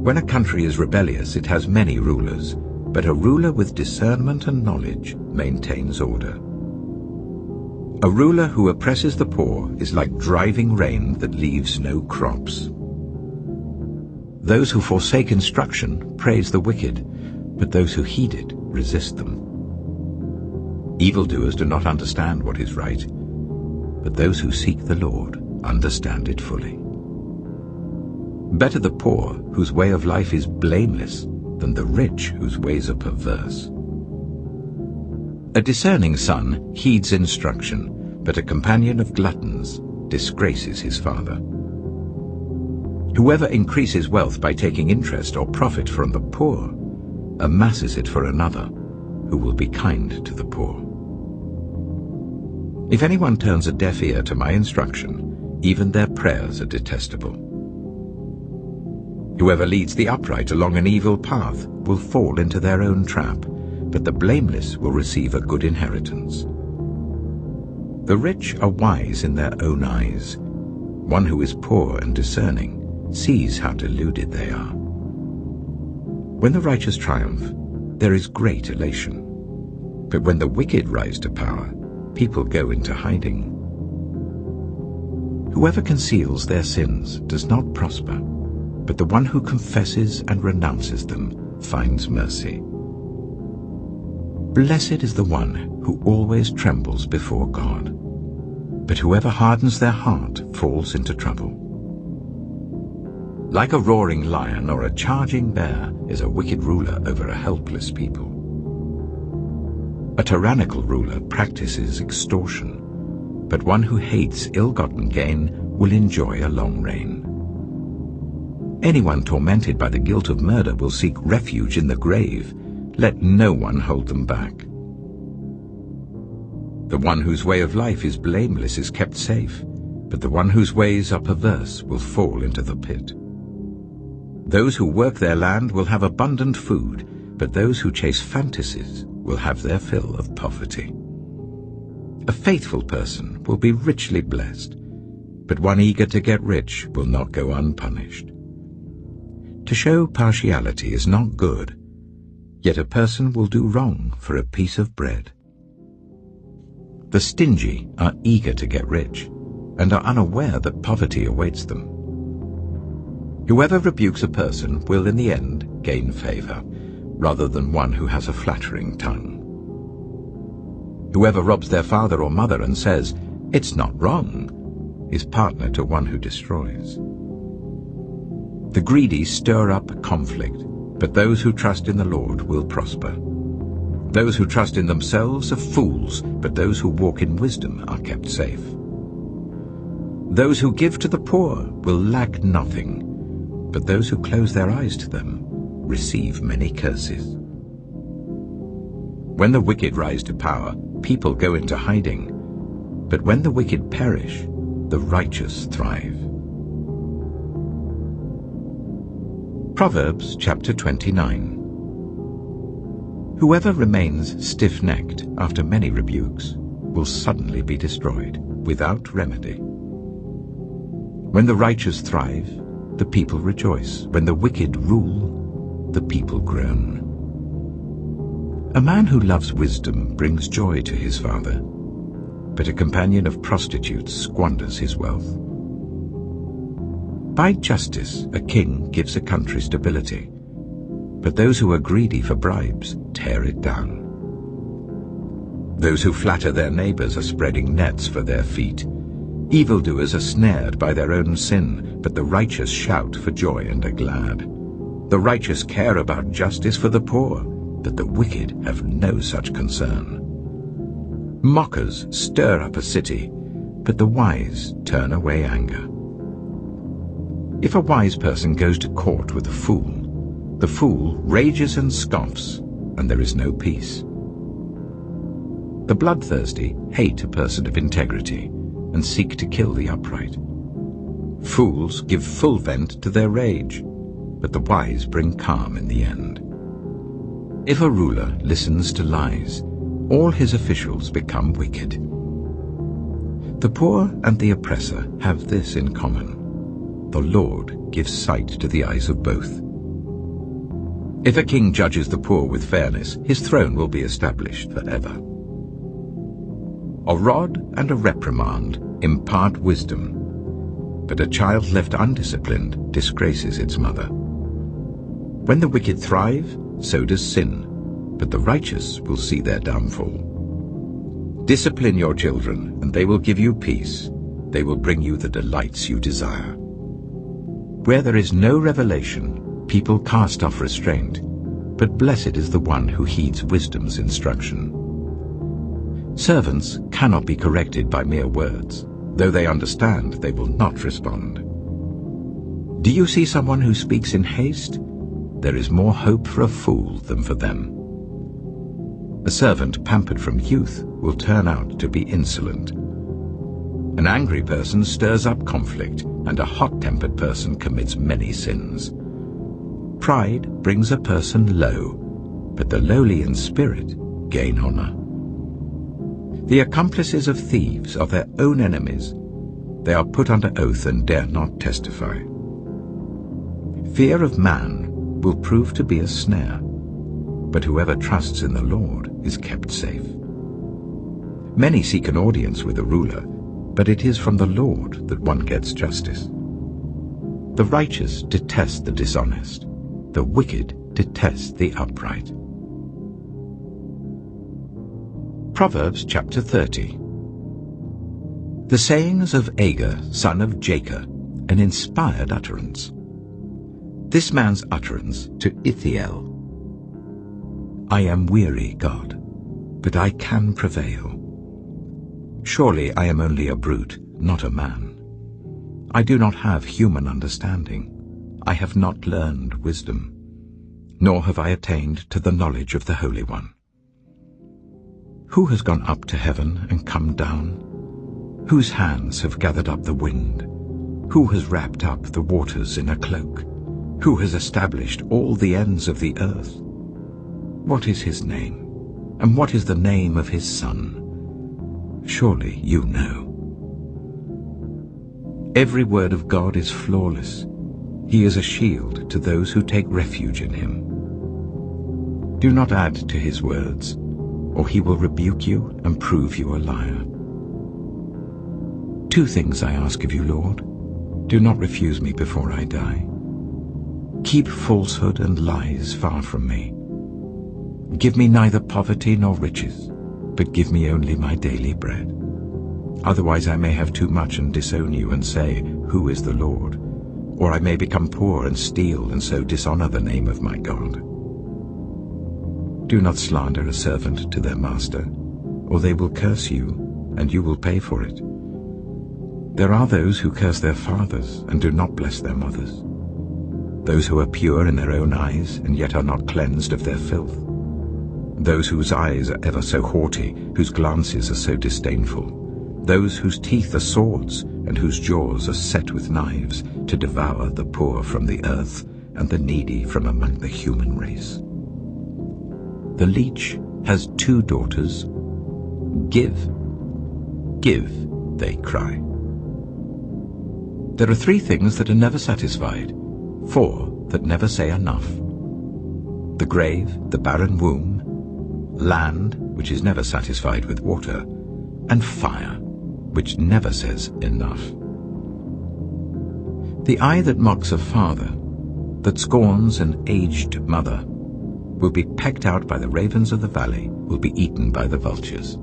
When a country is rebellious, it has many rulers, but a ruler with discernment and knowledge maintains order. A ruler who oppresses the poor is like driving rain that leaves no crops. Those who forsake instruction praise the wicked, but those who heed it resist them. Evildoers do not understand what is right, but those who seek the Lord understand it fully. Better the poor whose way of life is blameless than the rich whose ways are perverse. A discerning son heeds instruction, but a companion of gluttons disgraces his father. Whoever increases wealth by taking interest or profit from the poor amasses it for another, who will be kind to the poor. If anyone turns a deaf ear to my instruction, even their prayers are detestable. Whoever leads the upright along an evil path will fall into their own trap, but the blameless will receive a good inheritance. The rich are wise in their own eyes. One who is poor and discerning sees how deluded they are. When the righteous triumph, there is great elation. But when the wicked rise to power, people go into hiding. Whoever conceals their sins does not prosper, but the one who confesses and renounces them finds mercy. Blessed is the one who always trembles before God. but whoever hardens their heart falls into trouble. Like a roaring lion or a charging bear is a wicked ruler over a helpless people. A tyrannical ruler practices extortion, but one who hates ill-gotten gain will enjoy a long reign. Anyone tormented by the guilt of murder will seek refuge in the grave. Let no one hold them back. The one whose way of life is blameless is kept safe, but the one whose ways are perverse will fall into the pit. Those who work their land will have abundant food, but those who chase fantasies will have their fill of poverty. A faithful person will be richly blessed, but one eager to get rich will not go unpunished. To show partiality is not good, yet a person will do wrong for a piece of bread. The stingy are eager to get rich, and are unaware that poverty awaits them. Whoever rebukes a person will in the end gain favor, rather than one who has a flattering tongue. Whoever robs their father or mother and says, "It's not wrong," is partner to one who destroys. The greedy stir up conflict, but those who trust in the Lord will prosper. Those who trust in themselves are fools, but those who walk in wisdom are kept safe. Those who give to the poor will lack nothing, but those who close their eyes to them receive many curses. When the wicked rise to power, people go into hiding, but when the wicked perish, the righteous thrive. Proverbs chapter 29. Whoever remains stiff-necked after many rebukes will suddenly be destroyed without remedy. When the righteous thrive, the people rejoice. When the wicked rule, the people groan. A man who loves wisdom brings joy to his father, but a companion of prostitutes squanders his wealth. By justice, a king gives a country stability, but those who are greedy for bribes tear it down. Those who flatter their neighbors are spreading nets for their feet. Evildoers are snared by their own sin, but the righteous shout for joy and are glad. The righteous care about justice for the poor, but the wicked have no such concern. Mockers stir up a city, but the wise turn away anger. If a wise person goes to court with a fool, the fool rages and scoffs, and there is no peace. The bloodthirsty hate a person of integrity and seek to kill the upright. Fools give full vent to their rage, but the wise bring calm in the end. If a ruler listens to lies, all his officials become wicked. The poor and the oppressor have this in common: the Lord gives sight to the eyes of both. If a king judges the poor with fairness, his throne will be established forever. A rod and a reprimand impart wisdom, but a child left undisciplined disgraces its mother. When the wicked thrive, so does sin, but the righteous will see their downfall. Discipline your children, and they will give you peace. They will bring you the delights you desire. Where there is no revelation, people cast off restraint, but blessed is the one who heeds wisdom's instruction. Servants cannot be corrected by mere words. Though they understand, they will not respond. Do you see someone who speaks in haste? There is more hope for a fool than for them. A servant pampered from youth will turn out to be insolent. An angry person stirs up conflict, and a hot-tempered person commits many sins. Pride brings a person low, but the lowly in spirit gain honor. The accomplices of thieves are their own enemies. They are put under oath and dare not testify. Fear of man will prove to be a snare, but whoever trusts in the Lord is kept safe. Many seek an audience with a ruler, but it is from the Lord that one gets justice. The righteous detest the dishonest. The wicked detest the upright. Proverbs chapter 30. The sayings of Agur, son of Jakeh, an inspired utterance. This man's utterance to Ithiel. I am weary, God, but I can prevail. Surely I am only a brute, not a man. I do not have human understanding. I have not learned wisdom, nor have I attained to the knowledge of the Holy One. Who has gone up to heaven and come down? Whose hands have gathered up the wind? Who has wrapped up the waters in a cloak? Who has established all the ends of the earth? What is his name? And what is the name of his son? Surely you know. Every word of God is flawless. He is a shield to those who take refuge in him. Do not add to his words, or he will rebuke you and prove you a liar. 2 things I ask of you, Lord. Do not refuse me before I die. Keep falsehood and lies far from me. Give me neither poverty nor riches, but give me only my daily bread. Otherwise I may have too much and disown you and say, Who is the Lord? Or I may become poor and steal and so dishonor the name of my God. Do not slander a servant to their master, or they will curse you, and you will pay for it. There are those who curse their fathers and do not bless their mothers, those who are pure in their own eyes and yet are not cleansed of their filth, those whose eyes are ever so haughty, whose glances are so disdainful, those whose teeth are swords and whose jaws are set with knives, to devour the poor from the earth and the needy from among the human race. The leech has 2 daughters. Give, give, they cry. There are 3 things that are never satisfied, 4 that never say enough. The grave, the barren womb, land, which is never satisfied with water, and fire, which never says enough. The eye that mocks a father, that scorns an aged mother, will be pecked out by the ravens of the valley, will be eaten by the vultures.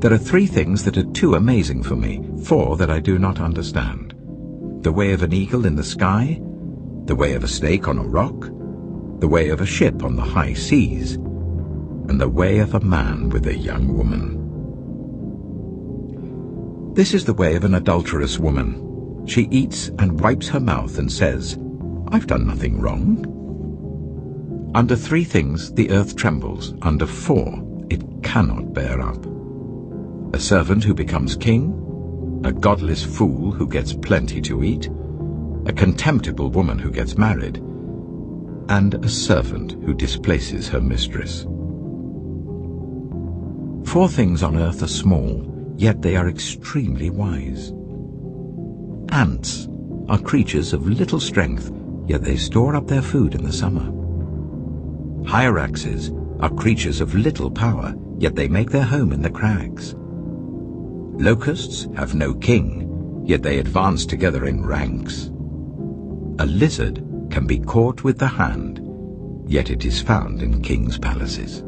There are 3 things that are too amazing for me, 4 that I do not understand. The way of an eagle in the sky, the way of a snake on a rock, the way of a ship on the high seas, and the way of a man with a young woman. This is the way of an adulterous woman. She eats and wipes her mouth and says, I've done nothing wrong. Under 3 things the earth trembles, under 4 it cannot bear up. A servant who becomes king, a godless fool who gets plenty to eat, a contemptible woman who gets married, and a servant who displaces her mistress. 4 things on earth are small, yet they are extremely wise. Ants are creatures of little strength, yet they store up their food in the summer. Hyraxes are creatures of little power, yet they make their home in the crags. Locusts have no king, yet they advance together in ranks. A lizard can be caught with the hand, yet it is found in kings' palaces.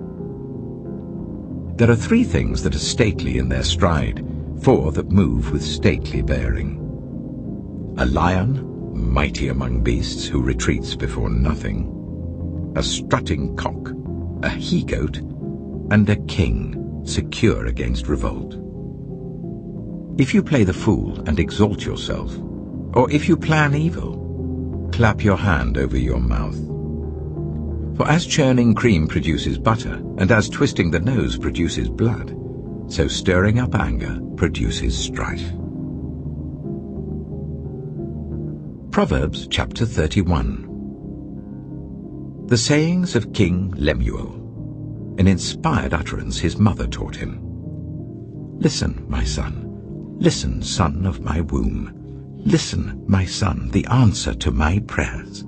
There are 3 things that are stately in their stride, 4 that move with stately bearing. A lion, mighty among beasts, who retreats before nothing, a strutting cock, a he-goat, and a king, secure against revolt. If you play the fool and exalt yourself, or if you plan evil, clap your hand over your mouth. For as churning cream produces butter, and as twisting the nose produces blood, so stirring up anger produces strife. Proverbs chapter 31. The sayings of King Lemuel, an inspired utterance his mother taught him. Listen, my son. Listen, son of my womb. Listen, my son, the answer to my prayers.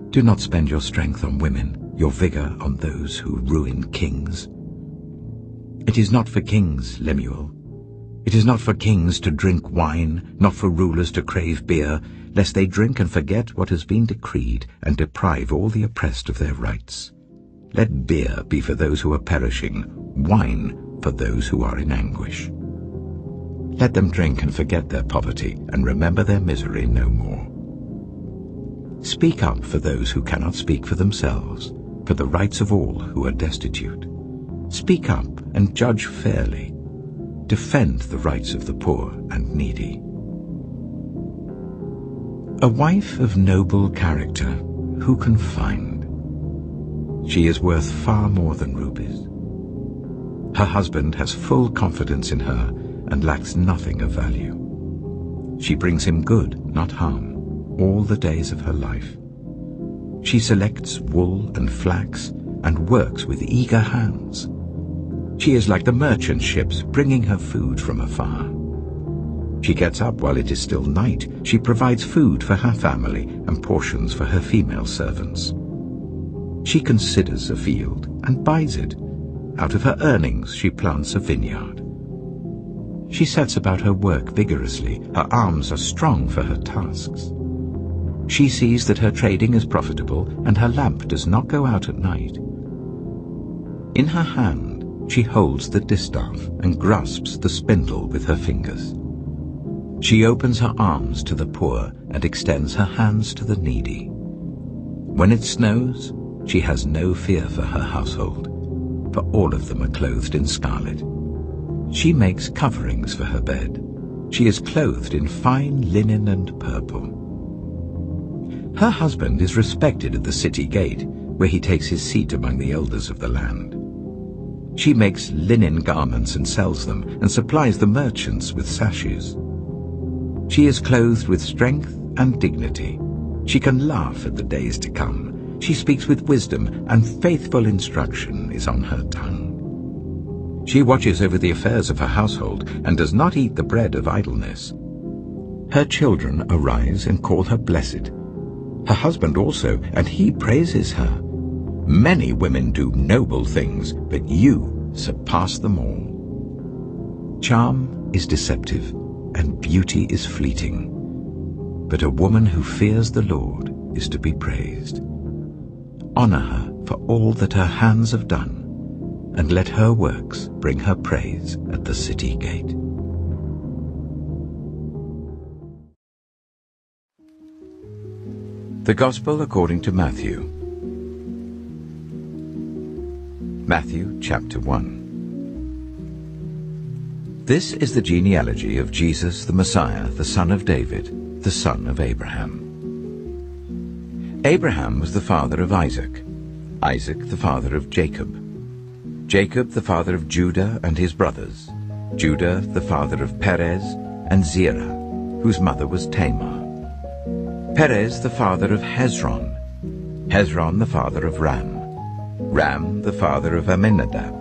Do not spend your strength on women, your vigor on those who ruin kings. It is not for kings, Lemuel. It is not for kings to drink wine, not for rulers to crave beer, lest they drink and forget what has been decreed, and deprive all the oppressed of their rights. Let beer be for those who are perishing, wine for those who are in anguish. Let them drink and forget their poverty and remember their misery no more. Speak up for those who cannot speak for themselves, for the rights of all who are destitute. Speak up and judge fairly. Defend the rights of the poor and needy. A wife of noble character, who can find? She is worth far more than rubies. Her husband has full confidence in her and lacks nothing of value. She brings him good, not harm, all the days of her life. She selects wool and flax and works with eager hands. She is like the merchant ships bringing her food from afar. She gets up while it is still night. She provides food for her family and portions for her female servants. She considers a field and buys it. Out of her earnings she plants a vineyard. She sets about her work vigorously. Her arms are strong for her tasks. She sees that her trading is profitable and her lamp does not go out at night. In her hand she holds the distaff and grasps the spindle with her fingers. She opens her arms to the poor and extends her hands to the needy. When it snows, she has no fear for her household, for all of them are clothed in scarlet. She makes coverings for her bed. She is clothed in fine linen and purple. Her husband is respected at the city gate, where he takes his seat among the elders of the land. She makes linen garments and sells them, and supplies the merchants with sashes. She is clothed with strength and dignity. She can laugh at the days to come. She speaks with wisdom, and faithful instruction is on her tongue. She watches over the affairs of her household, and does not eat the bread of idleness. Her children arise and call her blessed. Her husband also, and he praises her. Many women do noble things, but you surpass them all. Charm is deceptive, and beauty is fleeting. But a woman who fears the Lord is to be praised. Honor her for all that her hands have done, and let her works bring her praise at the city gate. The Gospel according to Matthew. Matthew chapter 1. This is the genealogy of Jesus the Messiah, the son of David, the son of Abraham. Abraham was the father of Isaac, Isaac the father of Jacob, Jacob the father of Judah and his brothers, Judah the father of Perez and Zerah, whose mother was Tamar, Perez the father of Hezron, Hezron the father of Ram, Ram the father of Amminadab,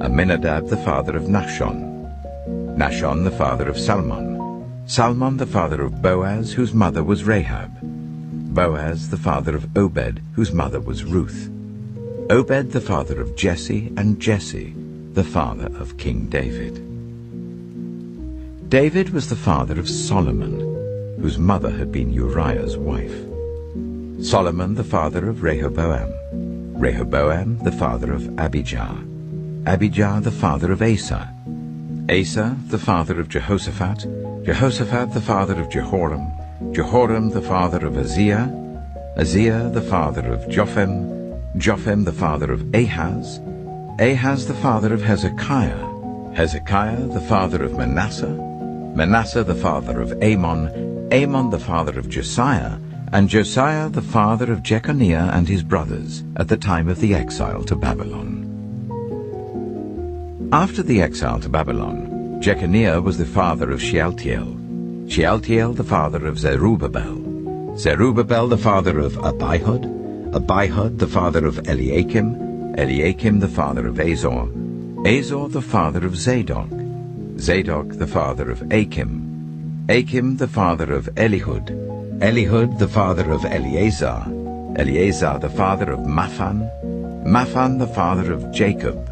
Amminadab the father of Nahshon, Nahshon the father of Salmon, Salmon the father of Boaz, whose mother was Rahab, Boaz the father of Obed, whose mother was Ruth, Obed the father of Jesse, and Jesse the father of King David. David was the father of Solomon, whose mother had been Uriah's wife. Solomon the father of Rehoboam, Rehoboam the father of Abijah, Abijah the father of Asa, Asa the father of Jehoshaphat, Jehoshaphat the father of Jehoram, Jehoram the father of Aziah, Aziah the father of Jotham, Jotham the father of Ahaz, Ahaz the father of Hezekiah, Hezekiah the father of Manasseh, Manasseh the father of Amon, Amon the father of Josiah, and Josiah the father of Jeconiah and his brothers, at the time of the exile to Babylon. After the exile to Babylon, Jeconiah was the father of Shealtiel, Shealtiel the father of Zerubbabel, Zerubbabel the father of Abihud, Abihud the father of Eliakim, Eliakim the father of Azor, Azor the father of Zadok, Zadok the father of Achim, Achim the father of Elihud, Elihud the father of Eleazar, Eleazar the father of Maphan, Maphan the father of Jacob,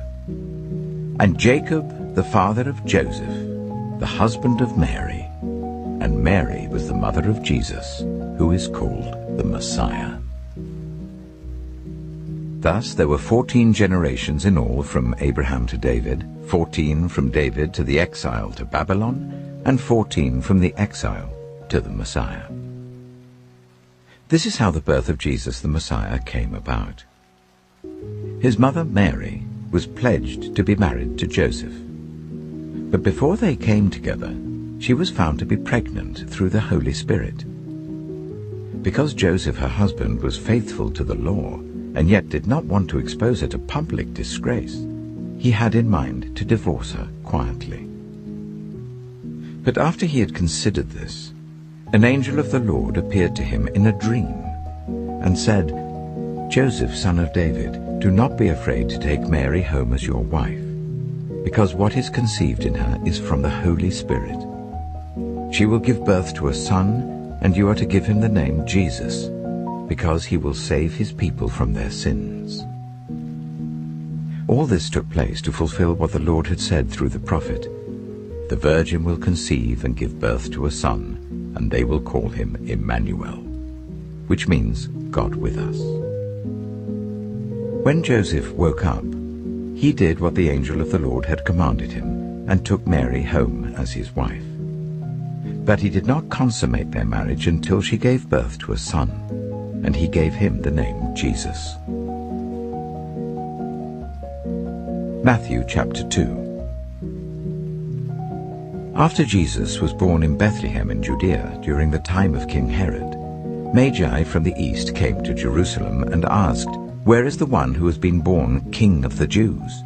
and Jacob the father of Joseph, the husband of Mary, and Mary was the mother of Jesus, who is called the Messiah. Thus there were 14 generations in all from Abraham to David, 14 from David to the exile to Babylon, and 14 from the exile to the Messiah. This is how the birth of Jesus the Messiah came about. His mother Mary was pledged to be married to Joseph. But before they came together, she was found to be pregnant through the Holy Spirit. Because Joseph, her husband, was faithful to the law and yet did not want to expose her to public disgrace, he had in mind to divorce her quietly. But after he had considered this, an angel of the Lord appeared to him in a dream and said, "Joseph, son of David, do not be afraid to take Mary home as your wife, because what is conceived in her is from the Holy Spirit. She will give birth to a son, and you are to give him the name Jesus, because he will save his people from their sins." All this took place to fulfill what the Lord had said through the prophet, "The virgin will conceive and give birth to a son, and they will call him Emmanuel," which means God with us. When Joseph woke up, he did what the angel of the Lord had commanded him and took Mary home as his wife. But he did not consummate their marriage until she gave birth to a son, and he gave him the name Jesus. Matthew chapter 2. After Jesus was born in Bethlehem in Judea during the time of King Herod, Magi from the east came to Jerusalem and asked, "Where is the one who has been born King of the Jews?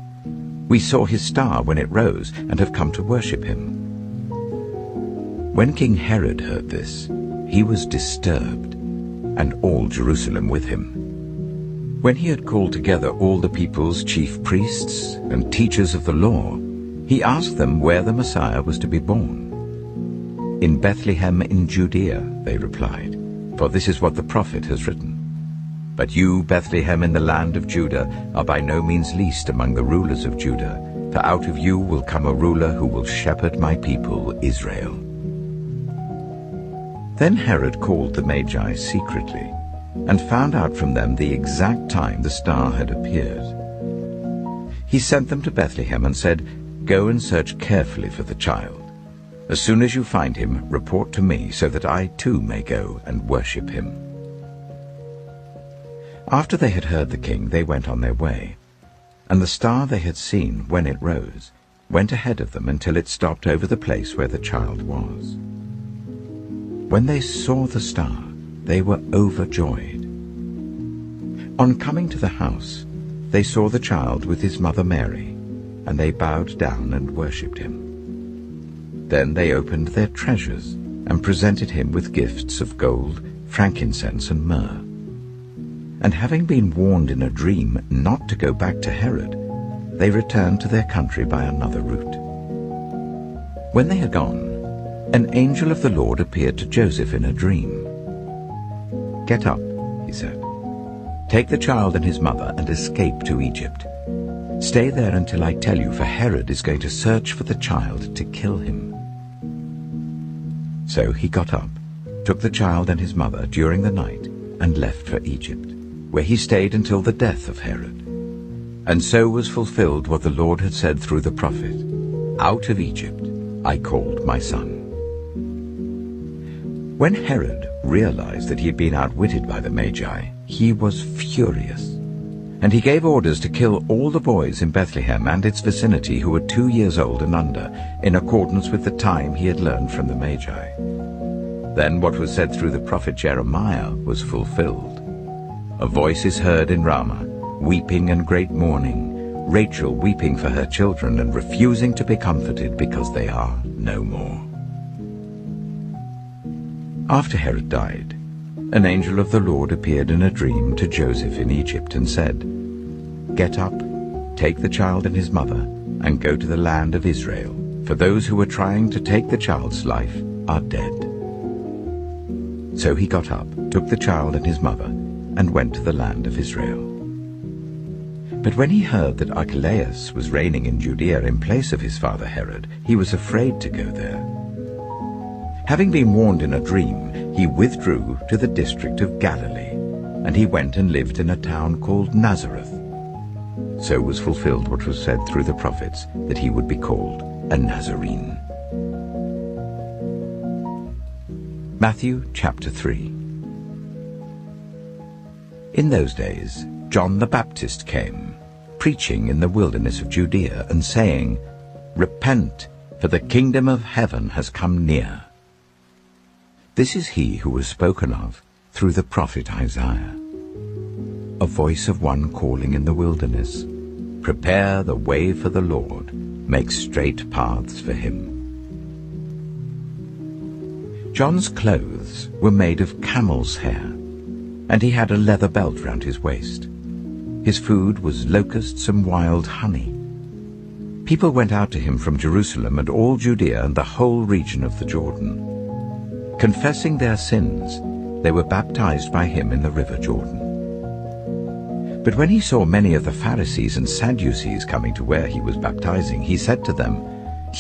We saw his star when it rose and have come to worship him." When King Herod heard this, he was disturbed, and all Jerusalem with him. When he had called together all the people's chief priests and teachers of the law, he asked them where the Messiah was to be born. "In Bethlehem in Judea," they replied, "for this is what the prophet has written. But you, Bethlehem in the land of Judah, are by no means least among the rulers of Judah, for out of you will come a ruler who will shepherd my people Israel." Then Herod called the Magi secretly and found out from them the exact time the star had appeared. He sent them to Bethlehem and said, "Go and search carefully for the child. As soon as you find him, report to me, so that I too may go and worship him." After they had heard the king, they went on their way, and the star they had seen when it rose went ahead of them until it stopped over the place where the child was. When they saw the star, they were overjoyed. On coming to the house, they saw the child with his mother Mary, and they bowed down and worshipped him. Then they opened their treasures and presented him with gifts of gold, frankincense, and myrrh. And having been warned in a dream not to go back to Herod, they returned to their country by another route. When they had gone, an angel of the Lord appeared to Joseph in a dream. "Get up," he said. "Take the child and his mother and escape to Egypt. Stay there until I tell you, for Herod is going to search for the child to kill him." So he got up, took the child and his mother during the night, and left for Egypt, where he stayed until the death of Herod. And so was fulfilled what the Lord had said through the prophet, "Out of Egypt I called my son." When Herod realized that he had been outwitted by the Magi, he was furious, and he gave orders to kill all the boys in Bethlehem and its vicinity who were 2 years old and under, in accordance with the time he had learned from the Magi. Then what was said through the prophet Jeremiah was fulfilled. "A voice is heard in Ramah, weeping and great mourning, Rachel weeping for her children and refusing to be comforted because they are no more." After Herod died, an angel of the Lord appeared in a dream to Joseph in Egypt and said, "Get up, take the child and his mother, and go to the land of Israel, for those who were trying to take the child's life are dead." So he got up, took the child and his mother, and went to the land of Israel. But when he heard that Archelaus was reigning in Judea in place of his father Herod, he was afraid to go there. Having been warned in a dream, he withdrew to the district of Galilee, and he went and lived in a town called Nazareth. So was fulfilled what was said through the prophets, that he would be called a Nazarene. Matthew chapter 3. In those days John the Baptist came, preaching in the wilderness of Judea, and saying, "Repent, for the kingdom of heaven has come near." This is he who was spoken of through the prophet Isaiah. A voice of one calling in the wilderness, "Prepare the way for the Lord, make straight paths for him." John's clothes were made of camel's hair, and he had a leather belt round his waist. His food was locusts and wild honey. People went out to him from Jerusalem and all Judea and the whole region of the Jordan. Confessing their sins, they were baptized by him in the river Jordan. But when he saw many of the Pharisees and Sadducees coming to where he was baptizing, he said to them,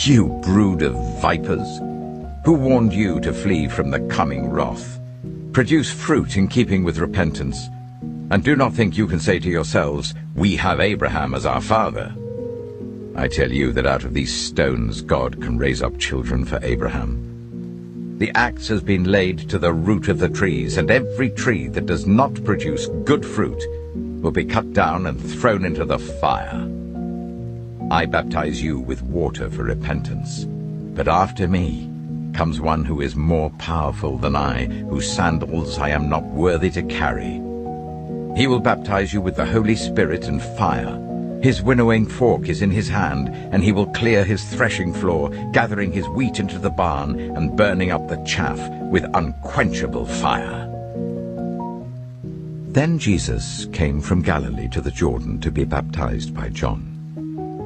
"You brood of vipers! Who warned you to flee from the coming wrath? Produce fruit in keeping with repentance, and do not think you can say to yourselves, 'We have Abraham as our father.' I tell you that out of these stones God can raise up children for Abraham. The axe has been laid to the root of the trees, and every tree that does not produce good fruit will be cut down and thrown into the fire. I baptize you with water for repentance, but after me comes one who is more powerful than I, whose sandals I am not worthy to carry. He will baptize you with the Holy Spirit and fire. His winnowing fork is in his hand, and he will clear his threshing floor, gathering his wheat into the barn and burning up the chaff with unquenchable fire." Then Jesus came from Galilee to the Jordan to be baptized by John.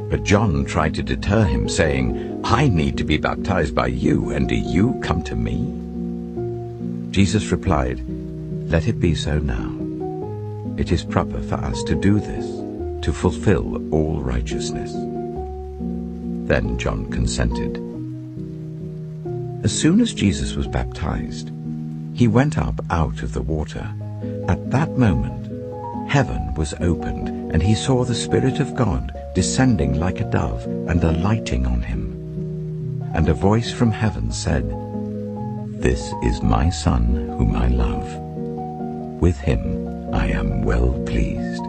But John tried to deter him, saying, "I need to be baptized by you, and do you come to me?" Jesus replied, "Let it be so now. It is proper for us to do this, to fulfill all righteousness." Then John consented. As soon as Jesus was baptized, he went up out of the water. At that moment, heaven was opened, and he saw the Spirit of God descending like a dove and alighting on him. And a voice from heaven said, "This is my Son whom I love. With him I am well pleased."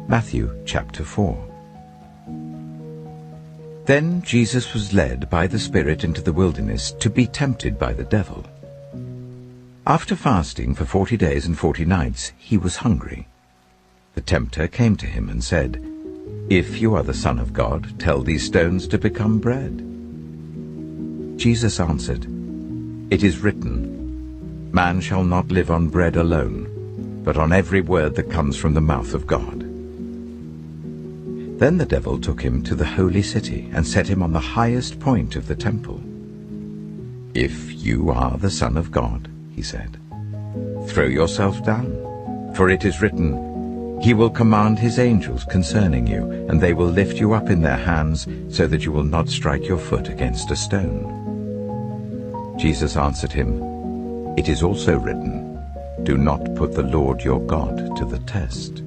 Matthew chapter 4. Then Jesus was led by the Spirit into the wilderness to be tempted by the devil. After fasting for 40 days and 40 nights, he was hungry. The tempter came to him and said, "If you are the Son of God, tell these stones to become bread." Jesus answered, "It is written, 'Man shall not live on bread alone, but on every word that comes from the mouth of God.'" Then the devil took him to the holy city and set him on the highest point of the temple. "If you are the Son of God," he said, "throw yourself down, for it is written, 'He will command his angels concerning you, and they will lift you up in their hands, so that you will not strike your foot against a stone.'" Jesus answered him, "It is also written, 'Do not put the Lord your God to the test.'"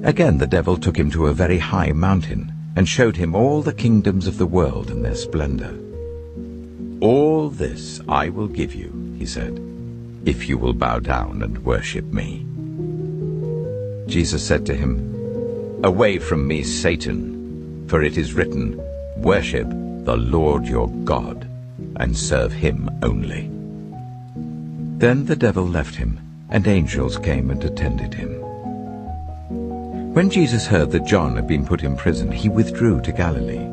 Again the devil took him to a very high mountain, and showed him all the kingdoms of the world and their splendor. "All this I will give you," he said, "if you will bow down and worship me." Jesus said to him, "Away from me, Satan, for it is written, 'Worship the Lord your God, and serve him only.'" Then the devil left him, and angels came and attended him. When Jesus heard that John had been put in prison, he withdrew to Galilee.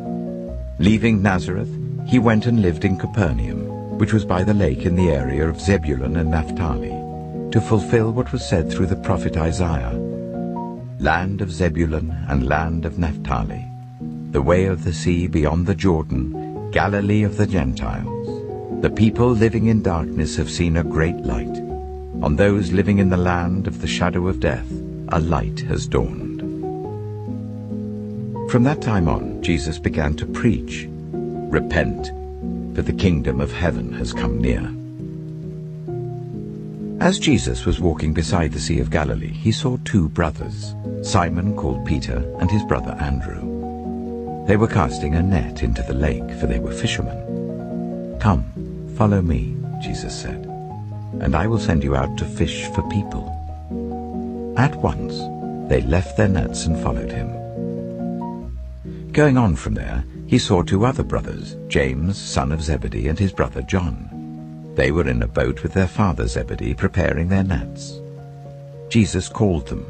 Leaving Nazareth, he went and lived in Capernaum, which was by the lake in the area of Zebulun and Naphtali, to fulfill what was said through the prophet Isaiah, "Land of Zebulun and land of Naphtali, the way of the sea beyond the Jordan, Galilee of the Gentiles. The people living in darkness have seen a great light. On those living in the land of the shadow of death, a light has dawned." From that time on, Jesus began to preach, "Repent, for the kingdom of heaven has come near." As Jesus was walking beside the Sea of Galilee, he saw two brothers, Simon called Peter and his brother Andrew. They were casting a net into the lake, for they were fishermen. "Come, follow me," Jesus said, "and I will send you out to fish for people." At once they left their nets and followed him. Going on from there, he saw two other brothers, James, son of Zebedee, and his brother John. They were in a boat with their father Zebedee, preparing their nets. Jesus called them,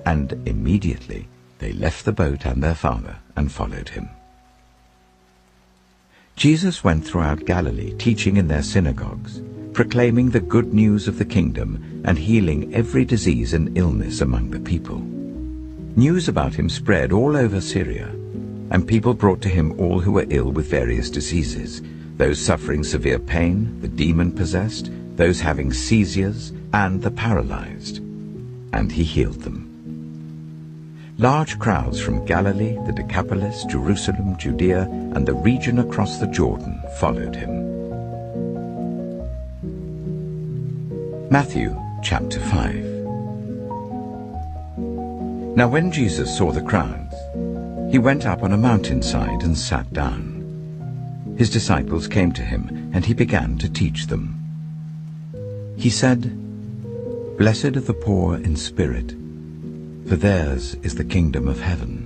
and immediately they left the boat and their father and followed him. Jesus went throughout Galilee, teaching in their synagogues, proclaiming the good news of the kingdom and healing every disease and illness among the people. News about him spread all over Syria, and people brought to him all who were ill with various diseases, those suffering severe pain, the demon-possessed, those having seizures, and the paralyzed, and he healed them. Large crowds from Galilee, the Decapolis, Jerusalem, Judea, and the region across the Jordan followed him. Matthew chapter 5. Now when Jesus saw the crowds, he went up on a mountainside and sat down. His disciples came to him, and he began to teach them. He said, "Blessed are the poor in spirit, for theirs is the kingdom of heaven.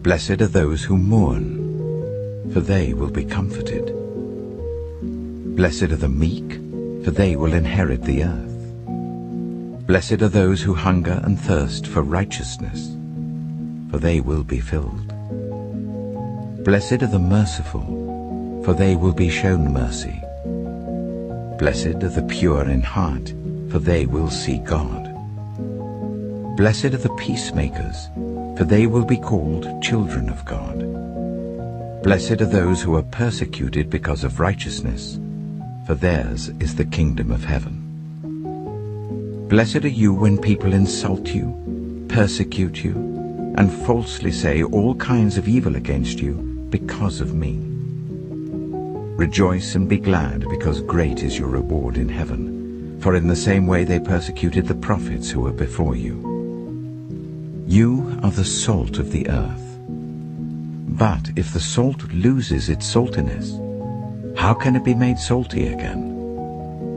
Blessed are those who mourn, for they will be comforted. Blessed are the meek, for they will inherit the earth. Blessed are those who hunger and thirst for righteousness, for they will be filled. Blessed are the merciful, for they will be shown mercy. Blessed are the pure in heart, for they will see God. Blessed are the peacemakers, for they will be called children of God. Blessed are those who are persecuted because of righteousness, for theirs is the kingdom of heaven. Blessed are you when people insult you, persecute you, and falsely say all kinds of evil against you because of me. Rejoice and be glad, because great is your reward in heaven, for in the same way they persecuted the prophets who were before you. You are the salt of the earth. But if the salt loses its saltiness, how can it be made salty again?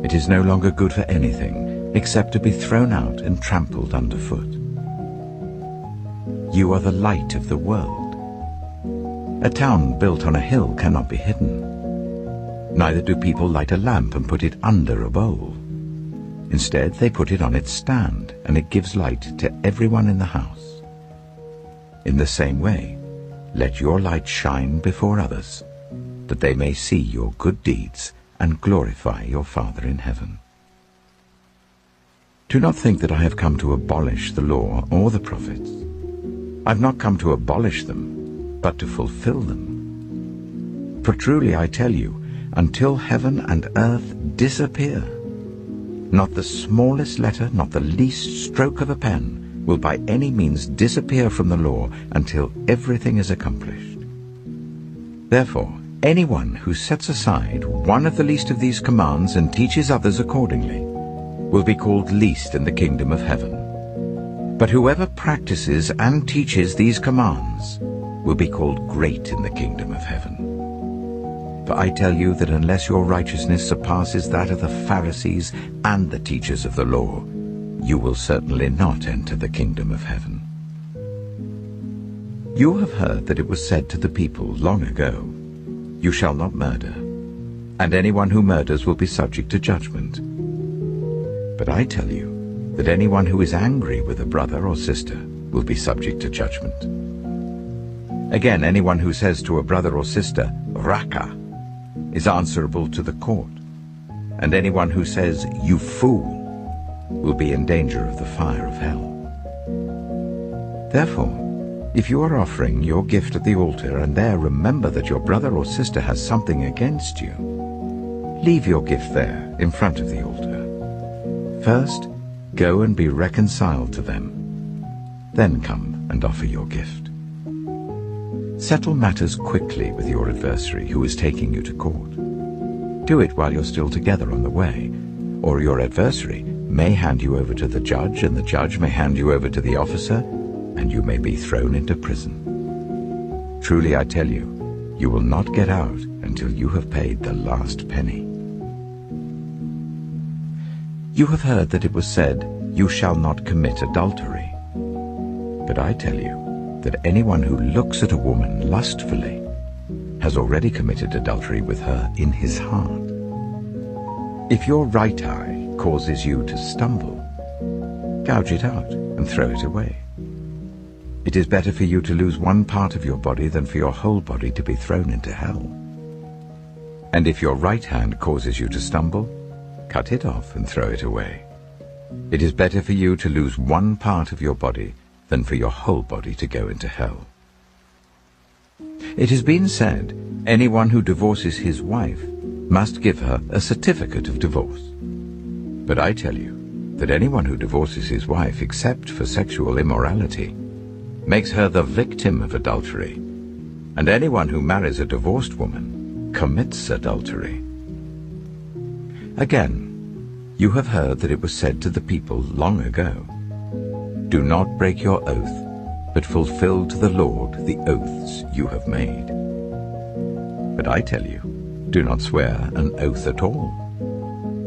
It is no longer good for anything except to be thrown out and trampled underfoot. You are the light of the world. A town built on a hill cannot be hidden. Neither do people light a lamp and put it under a bowl. Instead, they put it on its stand, and it gives light to everyone in the house. In the same way, let your light shine before others, that they may see your good deeds and glorify your Father in heaven. Do not think that I have come to abolish the law or the prophets. I've not come to abolish them, but to fulfill them. For truly I tell you, until heaven and earth disappear, not the smallest letter, not the least stroke of a pen will by any means disappear from the law until everything is accomplished. Therefore, anyone who sets aside one of the least of these commands and teaches others accordingly will be called least in the kingdom of heaven. But whoever practices and teaches these commands will be called great in the kingdom of heaven. For I tell you that unless your righteousness surpasses that of the Pharisees and the teachers of the law, you will certainly not enter the kingdom of heaven. You have heard that it was said to the people long ago, "You shall not murder, and anyone who murders will be subject to judgment." But I tell you that anyone who is angry with a brother or sister will be subject to judgment. Again, anyone who says to a brother or sister, "Raka," is answerable to the court, and anyone who says, "You fool," will be in danger of the fire of hell. Therefore, if you are offering your gift at the altar and there remember that your brother or sister has something against you, leave your gift there in front of the altar. First, go and be reconciled to them. Then come and offer your gift. Settle matters quickly with your adversary who is taking you to court. Do it while you're still together on the way, or your adversary may hand you over to the judge, and the judge may hand you over to the officer, and you may be thrown into prison. Truly I tell you, you will not get out until you have paid the last penny. You have heard that it was said, "You shall not commit adultery." But I tell you that anyone who looks at a woman lustfully has already committed adultery with her in his heart. If your right eye causes you to stumble, gouge it out and throw it away. It is better for you to lose one part of your body than for your whole body to be thrown into hell. And if your right hand causes you to stumble, cut it off and throw it away. It is better for you to lose one part of your body than for your whole body to go into hell. It has been said, anyone who divorces his wife must give her a certificate of divorce. But I tell you that anyone who divorces his wife except for sexual immorality makes her the victim of adultery, and anyone who marries a divorced woman commits adultery. Again, you have heard that it was said to the people long ago, "Do not break your oath, but fulfill to the Lord the oaths you have made." But I tell you, do not swear an oath at all,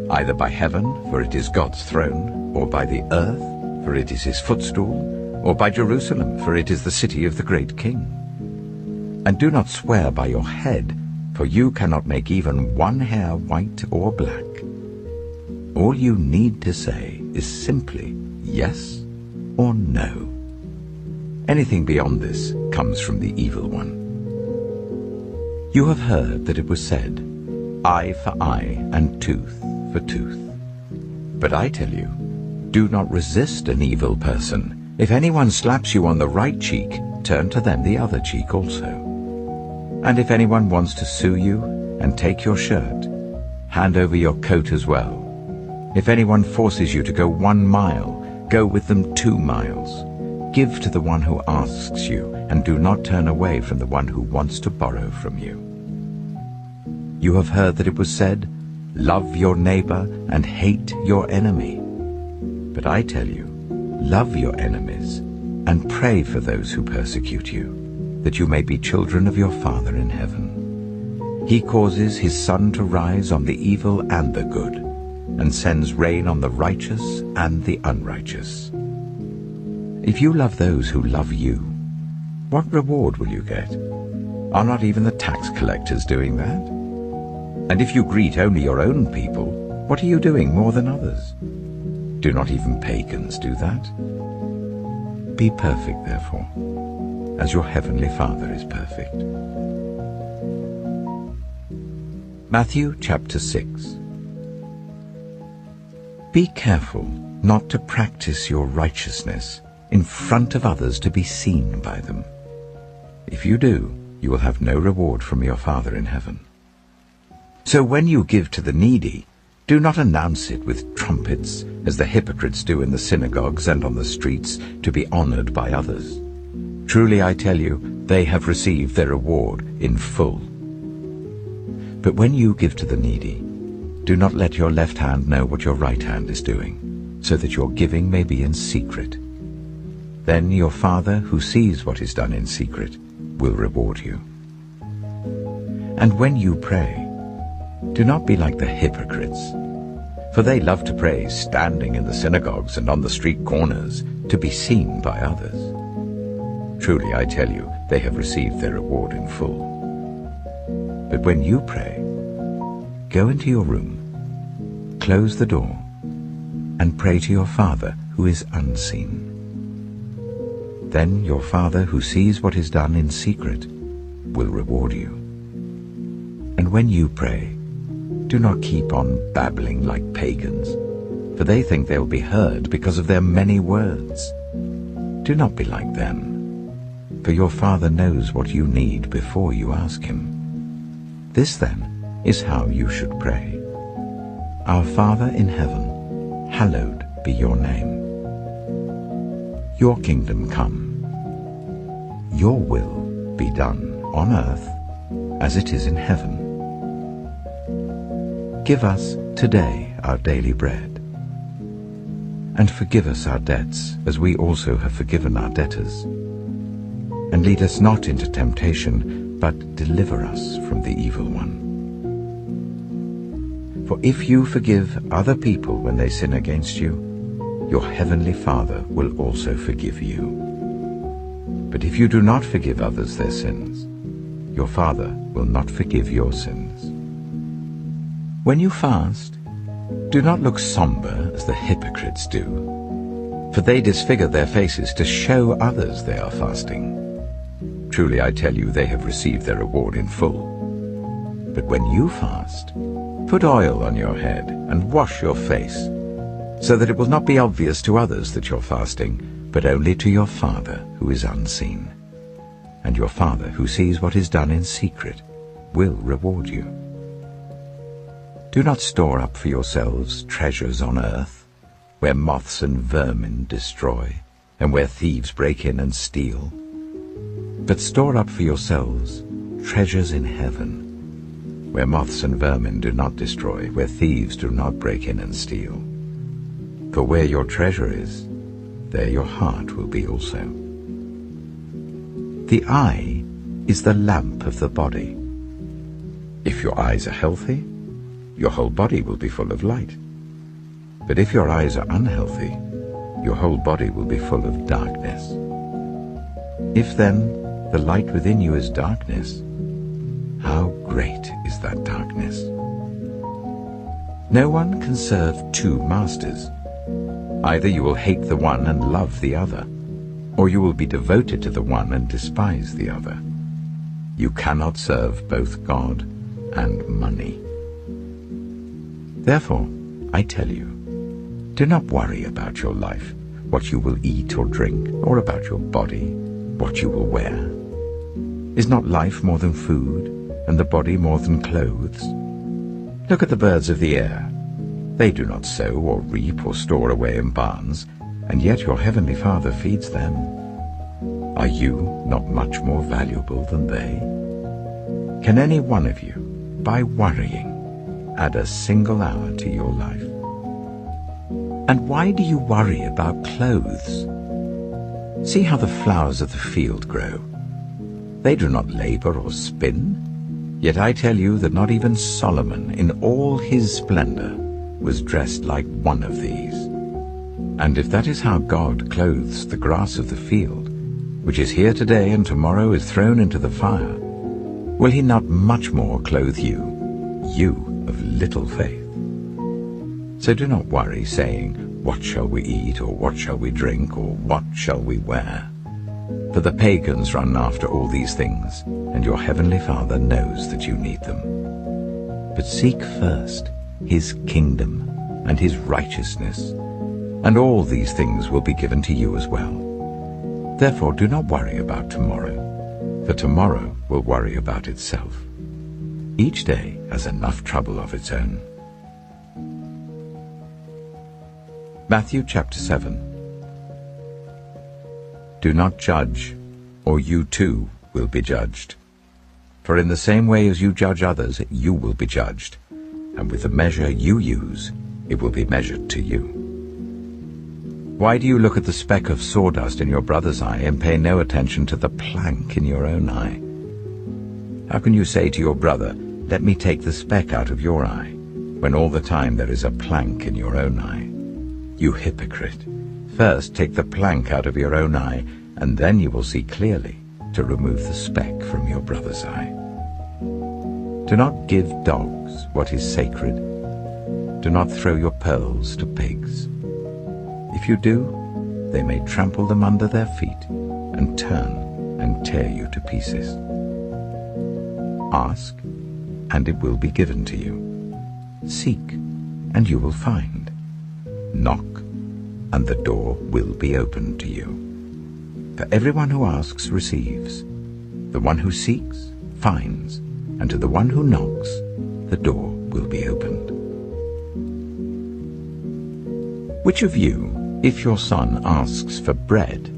either by heaven, for it is God's throne, or by the earth, for it is his footstool, or by Jerusalem, for it is the city of the great king. And do not swear by your head, for you cannot make even one hair white or black. All you need to say is simply yes or no. Anything beyond this comes from the evil one. You have heard that it was said, "Eye for eye and tooth for tooth." But I tell you, do not resist an evil person. If anyone slaps you on the right cheek, turn to them the other cheek also. And if anyone wants to sue you and take your shirt, hand over your coat as well. If anyone forces you to go 1 mile, go with them 2 miles. Give to the one who asks you, and do not turn away from the one who wants to borrow from you. You have heard that it was said, "Love your neighbor and hate your enemy." But I tell you, love your enemies and pray for those who persecute you, that you may be children of your Father in heaven. He causes his sun to rise on the evil and the good, and sends rain on the righteous and the unrighteous. If you love those who love you, what reward will you get? Are not even the tax collectors doing that? And if you greet only your own people, what are you doing more than others? Do not even pagans do that? Be perfect, therefore, as your heavenly Father is perfect. Matthew chapter 6. Be careful not to practice your righteousness in front of others to be seen by them. If you do, you will have no reward from your Father in heaven. So when you give to the needy, do not announce it with trumpets, as the hypocrites do in the synagogues and on the streets, to be honored by others. Truly I tell you, they have received their reward in full. But when you give to the needy, do not let your left hand know what your right hand is doing, so that your giving may be in secret. Then your Father, who sees what is done in secret, will reward you. And when you pray, do not be like the hypocrites, for they love to pray standing in the synagogues and on the street corners to be seen by others. Truly I tell you, they have received their reward in full. But when you pray, go into your room, close the door, and pray to your Father who is unseen. Then your Father who sees what is done in secret will reward you. And when you pray, do not keep on babbling like pagans, for they think they will be heard because of their many words. Do not be like them, for your Father knows what you need before you ask him. This then is how you should pray. Our Father in heaven, hallowed be your name. Your kingdom come. Your will be done on earth as it is in heaven. Give us today our daily bread, and forgive us our debts as we also have forgiven our debtors. And lead us not into temptation, but deliver us from the evil one. For if you forgive other people when they sin against you, your heavenly Father will also forgive you. But if you do not forgive others their sins, your Father will not forgive your sins. When you fast, do not look somber as the hypocrites do, for they disfigure their faces to show others they are fasting. Truly I tell you, they have received their reward in full. But when you fast, put oil on your head and wash your face, so that it will not be obvious to others that you're fasting, but only to your Father who is unseen. And your Father who sees what is done in secret will reward you. Do not store up for yourselves treasures on earth, where moths and vermin destroy, and where thieves break in and steal. But store up for yourselves treasures in heaven, where moths and vermin do not destroy, where thieves do not break in and steal. For where your treasure is, there your heart will be also. The eye is the lamp of the body. If your eyes are healthy, your whole body will be full of light. But if your eyes are unhealthy, your whole body will be full of darkness. If then the light within you is darkness, how great is that darkness? No one can serve two masters. Either you will hate the one and love the other, or you will be devoted to the one and despise the other. You cannot serve both God and money. Therefore, I tell you, do not worry about your life, what you will eat or drink, or about your body, what you will wear. Is not life more than food, and the body more than clothes? Look at the birds of the air. They do not sow or reap or store away in barns, and yet your heavenly Father feeds them. Are you not much more valuable than they? Can any one of you, by worrying, add a single hour to your life? And why do you worry about clothes? See how the flowers of the field grow. They do not labor or spin. Yet I tell you that not even Solomon in all his splendor was dressed like one of these. And if that is how God clothes the grass of the field, which is here today and tomorrow is thrown into the fire, will he not much more clothe you, you of little faith? So do not worry, saying, what shall we eat, or what shall we drink, or what shall we wear? For the pagans run after all these things, and your heavenly Father knows that you need them. But seek first his kingdom and his righteousness, and all these things will be given to you as well. Therefore do not worry about tomorrow, for tomorrow will worry about itself. Each day has enough trouble of its own. Matthew chapter 7. Do not judge, or you too will be judged. For in the same way as you judge others, you will be judged, and with the measure you use, it will be measured to you. Why do you look at the speck of sawdust in your brother's eye and pay no attention to the plank in your own eye? How can you say to your brother, let me take the speck out of your eye, when all the time there is a plank in your own eye? You hypocrite! First take the plank out of your own eye, and then you will see clearly to remove the speck from your brother's eye. Do not give dogs what is sacred. Do not throw your pearls to pigs. If you do, they may trample them under their feet and turn and tear you to pieces. Ask, and it will be given to you. Seek, and you will find. Knock, and the door will be opened to you. For everyone who asks receives, the one who seeks finds, and to the one who knocks the door will be opened. Which of you, if your son asks for bread,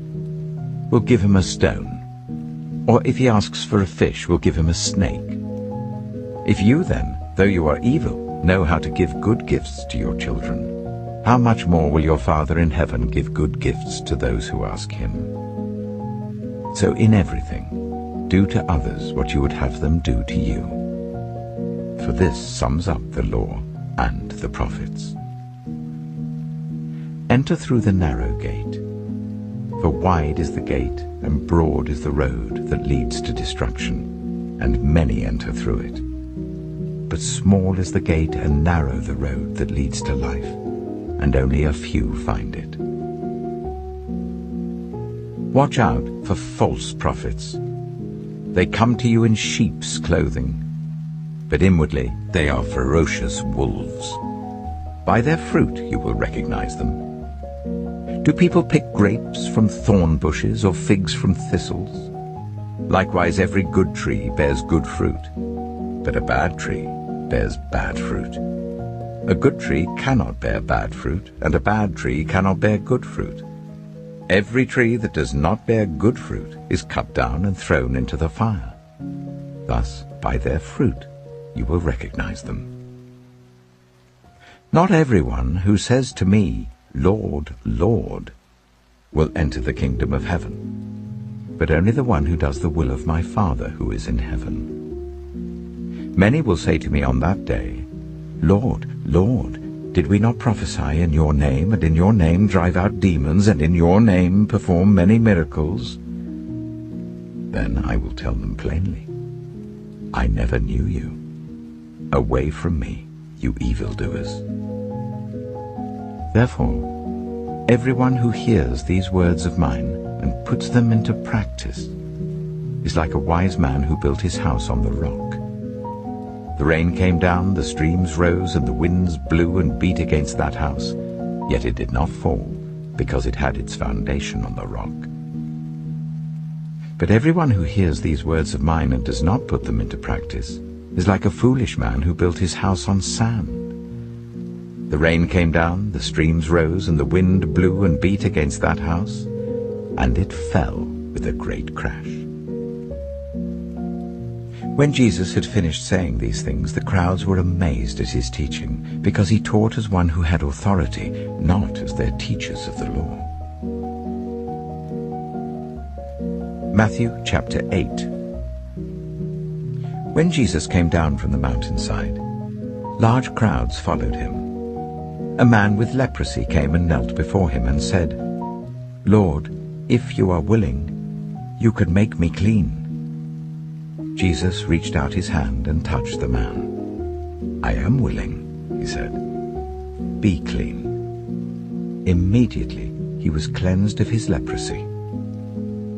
will give him a stone? Or if he asks for a fish, will give him a snake? If you then, though you are evil, know how to give good gifts to your children, how much more will your Father in heaven give good gifts to those who ask him? So in everything, do to others what you would have them do to you. For this sums up the law and the prophets. Enter through the narrow gate, for wide is the gate and broad is the road that leads to destruction, and many enter through it. But small is the gate and narrow the road that leads to life, and only a few find it. Watch out for false prophets. They come to you in sheep's clothing, but inwardly they are ferocious wolves. By their fruit you will recognize them. Do people pick grapes from thorn bushes or figs from thistles? Likewise every good tree bears good fruit, but a bad tree bears bad fruit. A good tree cannot bear bad fruit, and a bad tree cannot bear good fruit. Every tree that does not bear good fruit is cut down and thrown into the fire. Thus, by their fruit, you will recognize them. Not everyone who says to me, Lord, Lord, will enter the kingdom of heaven, but only the one who does the will of my Father who is in heaven. Many will say to me on that day, Lord, Lord, did we not prophesy in your name, and in your name drive out demons, and in your name perform many miracles? Then I will tell them plainly, I never knew you. Away from me, you evildoers. Therefore, everyone who hears these words of mine and puts them into practice is like a wise man who built his house on the rock. The rain came down, the streams rose, and the winds blew and beat against that house, yet it did not fall, because it had its foundation on the rock. But everyone who hears these words of mine and does not put them into practice is like a foolish man who built his house on sand. The rain came down, the streams rose, and the wind blew and beat against that house, and it fell with a great crash. When Jesus had finished saying these things, the crowds were amazed at his teaching, because he taught as one who had authority, not as their teachers of the law. Matthew chapter 8. When Jesus came down from the mountainside, large crowds followed him. A man with leprosy came and knelt before him and said, Lord, if you are willing, you could make me clean. Jesus reached out his hand and touched the man. I am willing, he said. Be clean. Immediately he was cleansed of his leprosy.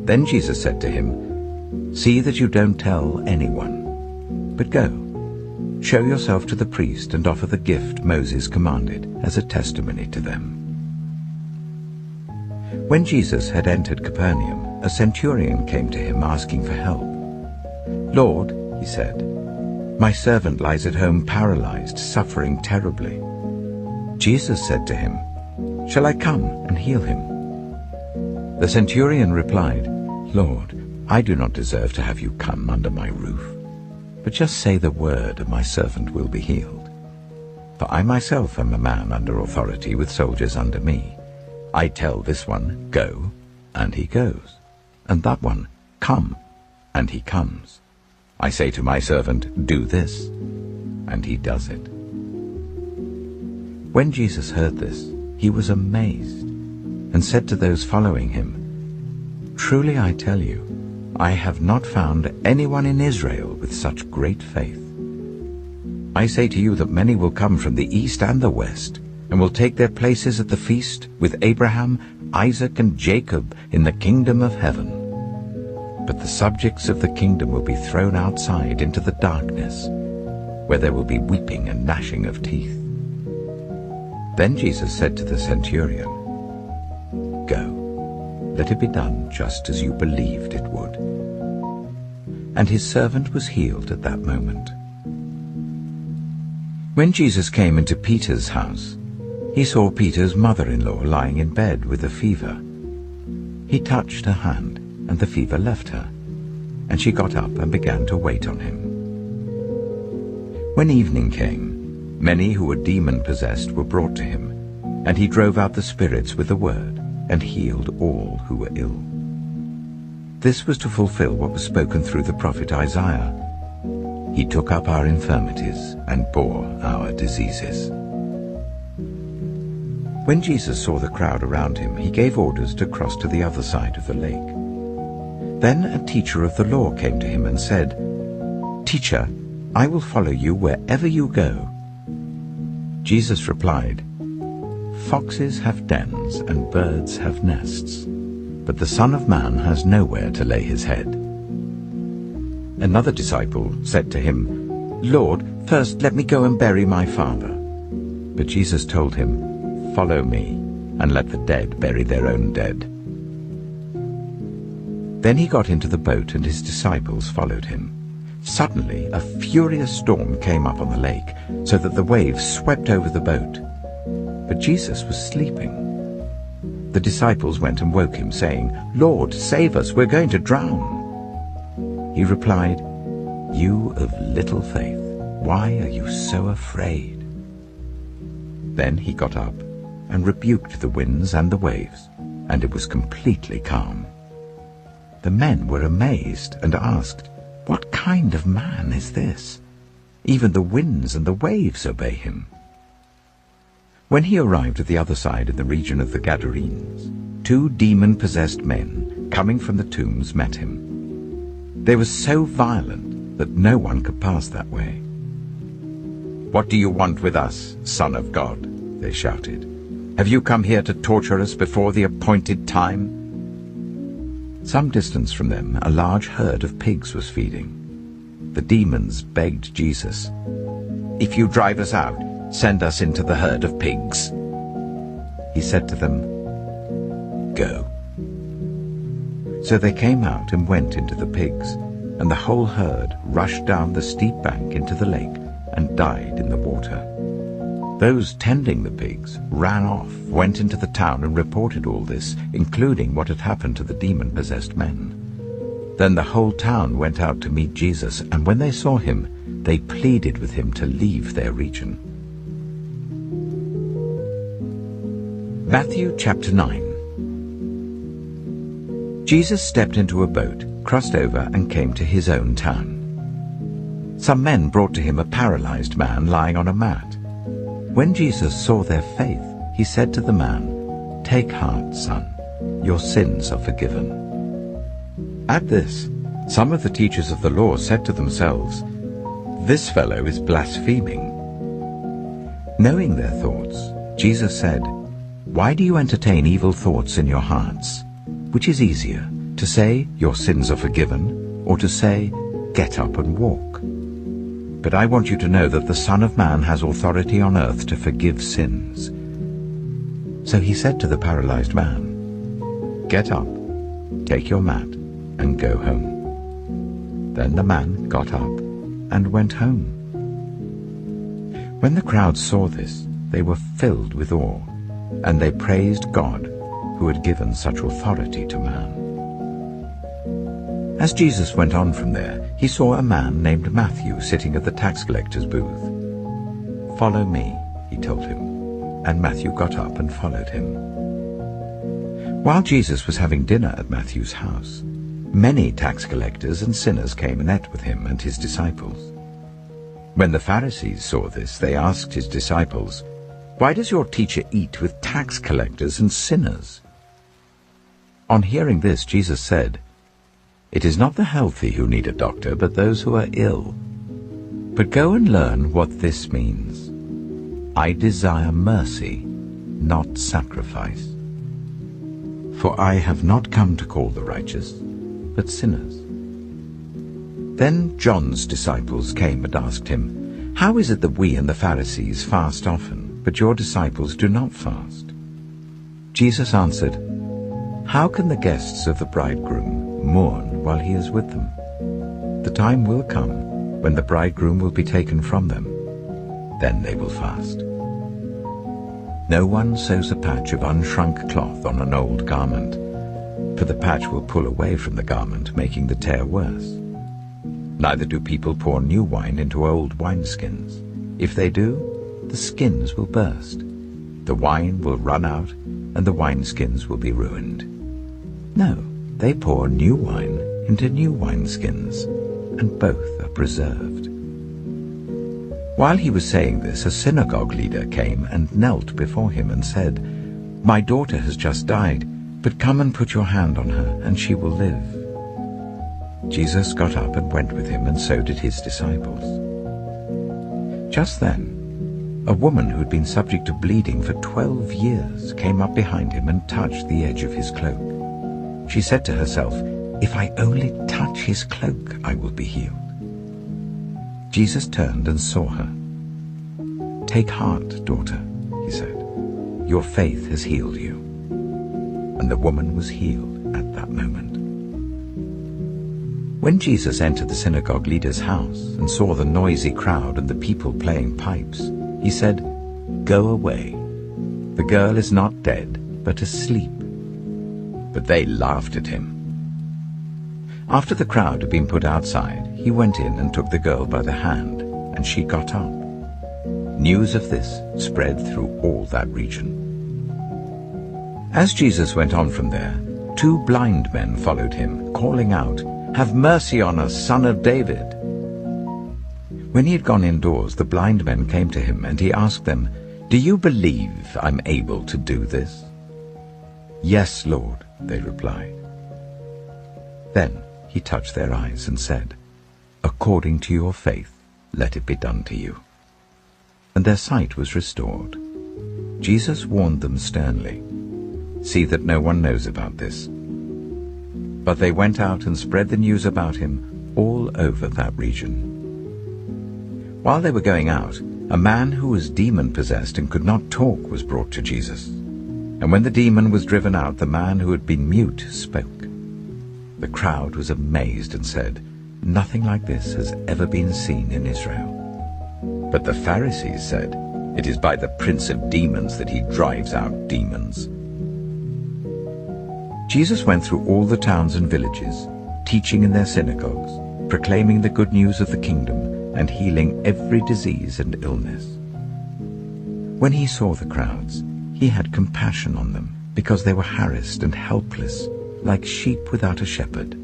Then Jesus said to him, See that you don't tell anyone, but go, show yourself to the priest and offer the gift Moses commanded as a testimony to them. When Jesus had entered Capernaum, a centurion came to him asking for help. Lord, he said, my servant lies at home paralyzed, suffering terribly. Jesus said to him, Shall I come and heal him? The centurion replied, Lord, I do not deserve to have you come under my roof, but just say the word and my servant will be healed. For I myself am a man under authority with soldiers under me. I tell this one, Go, and he goes, and that one, Come, and he comes. I say to my servant, Do this, and he does it. When Jesus heard this, he was amazed, and said to those following him, Truly I tell you, I have not found anyone in Israel with such great faith. I say to you that many will come from the east and the west, and will take their places at the feast with Abraham, Isaac, and Jacob in the kingdom of heaven. But the subjects of the kingdom will be thrown outside into the darkness, where there will be weeping and gnashing of teeth. Then Jesus said to the centurion, Go, let it be done just as you believed it would. And his servant was healed at that moment. When Jesus came into Peter's house, he saw Peter's mother-in-law lying in bed with a fever. He touched her hand, and the fever left her, and she got up and began to wait on him. When evening came, many who were demon-possessed were brought to him, and he drove out the spirits with the word, and healed all who were ill. This was to fulfill what was spoken through the prophet Isaiah. He took up our infirmities and bore our diseases. When Jesus saw the crowd around him, he gave orders to cross to the other side of the lake. Then a teacher of the law came to him and said, "Teacher, I will follow you wherever you go." Jesus replied, "Foxes have dens and birds have nests, but the Son of Man has nowhere to lay his head." Another disciple said to him, "Lord, first let me go and bury my father." But Jesus told him, "Follow me, and let the dead bury their own dead." Then he got into the boat, and his disciples followed him. Suddenly a furious storm came up on the lake, so that the waves swept over the boat. But Jesus was sleeping. The disciples went and woke him, saying, "Lord, save us, we're going to drown." He replied, "You of little faith, why are you so afraid?" Then he got up and rebuked the winds and the waves, and it was completely calm. The men were amazed and asked, "What kind of man is this? Even the winds and the waves obey him." When he arrived at the other side in the region of the Gadarenes, 2 demon-possessed men coming from the tombs met him. They were so violent that no one could pass that way. "What do you want with us, Son of God?" they shouted. "Have you come here to torture us before the appointed time?" Some distance from them, a large herd of pigs was feeding. The demons begged Jesus, "If you drive us out, send us into the herd of pigs." He said to them, "Go." So they came out and went into the pigs, and the whole herd rushed down the steep bank into the lake and died in the water. Those tending the pigs ran off, went into the town and reported all this, including what had happened to the demon-possessed men. Then the whole town went out to meet Jesus, and when they saw him, they pleaded with him to leave their region. Matthew chapter 9. Jesus stepped into a boat, crossed over, and came to his own town. Some men brought to him a paralyzed man lying on a mat. When Jesus saw their faith, he said to the man, "Take heart, son, your sins are forgiven." At this, some of the teachers of the law said to themselves, "This fellow is blaspheming." Knowing their thoughts, Jesus said, "Why do you entertain evil thoughts in your hearts? Which is easier, to say, 'Your sins are forgiven,' or to say, 'Get up and walk'? But I want you to know that the Son of Man has authority on earth to forgive sins." So he said to the paralyzed man, "Get up, take your mat, and go home." Then the man got up and went home. When the crowd saw this, they were filled with awe, and they praised God, who had given such authority to man. As Jesus went on from there, he saw a man named Matthew sitting at the tax collector's booth. "Follow me," he told him, and Matthew got up and followed him. While Jesus was having dinner at Matthew's house, many tax collectors and sinners came and ate with him and his disciples. When the Pharisees saw this, they asked his disciples, "Why does your teacher eat with tax collectors and sinners?" On hearing this, Jesus said, "It is not the healthy who need a doctor, but those who are ill. But go and learn what this means. I desire mercy, not sacrifice. For I have not come to call the righteous, but sinners." Then John's disciples came and asked him, "How is it that we and the Pharisees fast often, but your disciples do not fast?" Jesus answered, "How can the guests of the bridegroom mourn while he is with them? The time will come when the bridegroom will be taken from them. Then they will fast. No one sews a patch of unshrunk cloth on an old garment, for the patch will pull away from the garment, making the tear worse. Neither do people pour new wine into old wineskins. If they do, the skins will burst. The wine will run out, and the wineskins will be ruined. No, they pour new wine into new wineskins, and both are preserved." While he was saying this, a synagogue leader came and knelt before him and said, "My daughter has just died, but come and put your hand on her, and she will live." Jesus got up and went with him, and so did his disciples. Just then, a woman who had been subject to bleeding for 12 years came up behind him and touched the edge of his cloak. She said to herself, "If I only touch his cloak, I will be healed." Jesus turned and saw her. "Take heart, daughter," he said. "Your faith has healed you." And the woman was healed at that moment. When Jesus entered the synagogue leader's house and saw the noisy crowd and the people playing pipes, he said, "Go away. The girl is not dead, but asleep." But they laughed at him. After the crowd had been put outside, he went in and took the girl by the hand, and she got up. News of this spread through all that region. As Jesus went on from there, 2 blind men followed him, calling out, "Have mercy on us, Son of David." When he had gone indoors, the blind men came to him, and he asked them, "Do you believe I'm able to do this?" "Yes, Lord," they replied. Then he touched their eyes and said, "According to your faith, let it be done to you." And their sight was restored. Jesus warned them sternly, "See that no one knows about this." But they went out and spread the news about him all over that region. While they were going out, a man who was demon-possessed and could not talk was brought to Jesus. And when the demon was driven out, the man who had been mute spoke. The crowd was amazed and said, "Nothing like this has ever been seen in Israel." But the Pharisees said, "It is by the prince of demons that he drives out demons." Jesus went through all the towns and villages, teaching in their synagogues, proclaiming the good news of the kingdom, and healing every disease and illness. When he saw the crowds, he had compassion on them, because they were harassed and helpless, like sheep without a shepherd.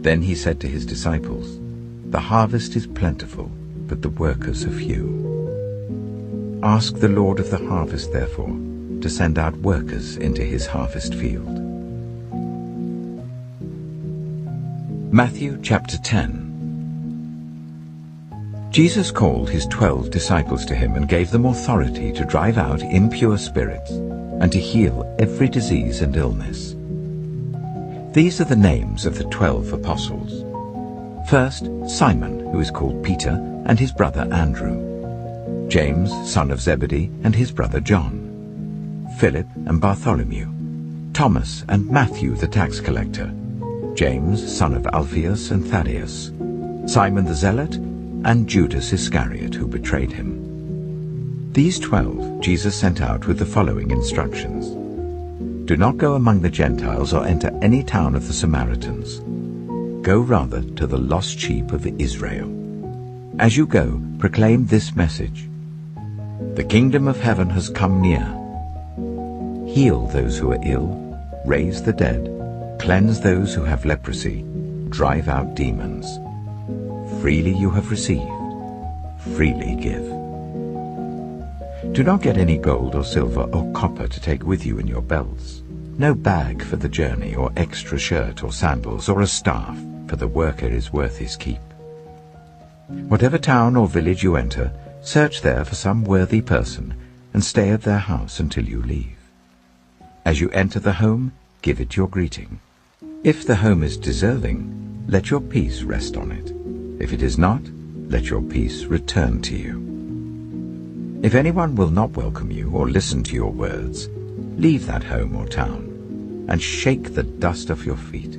Then he said to his disciples, "The harvest is plentiful, but the workers are few. Ask the Lord of the harvest, therefore, to send out workers into his harvest field." Matthew chapter 10. Jesus called his 12 disciples to him and gave them authority to drive out impure spirits and to heal every disease and illness. These are the names of the 12 apostles. First, Simon, who is called Peter, and his brother Andrew. James, son of Zebedee, and his brother John. Philip and Bartholomew. Thomas and Matthew the tax collector. James, son of Alphaeus and Thaddeus. Simon the Zealot, and Judas Iscariot, who betrayed him. These 12 Jesus sent out with the following instructions. Do not go among the Gentiles or enter any town of the Samaritans. Go rather to the lost sheep of Israel. As you go, proclaim this message. The kingdom of heaven has come near. Heal those who are ill, raise the dead, cleanse those who have leprosy, drive out demons. Freely you have received, freely give. Do not get any gold or silver or copper to take with you in your belts. No bag for the journey, or extra shirt or sandals, or a staff, for the worker is worth his keep. Whatever town or village you enter, search there for some worthy person, and stay at their house until you leave. As you enter the home, give it your greeting. If the home is deserving, let your peace rest on it. If it is not, let your peace return to you. If anyone will not welcome you or listen to your words, leave that home or town, and shake the dust off your feet.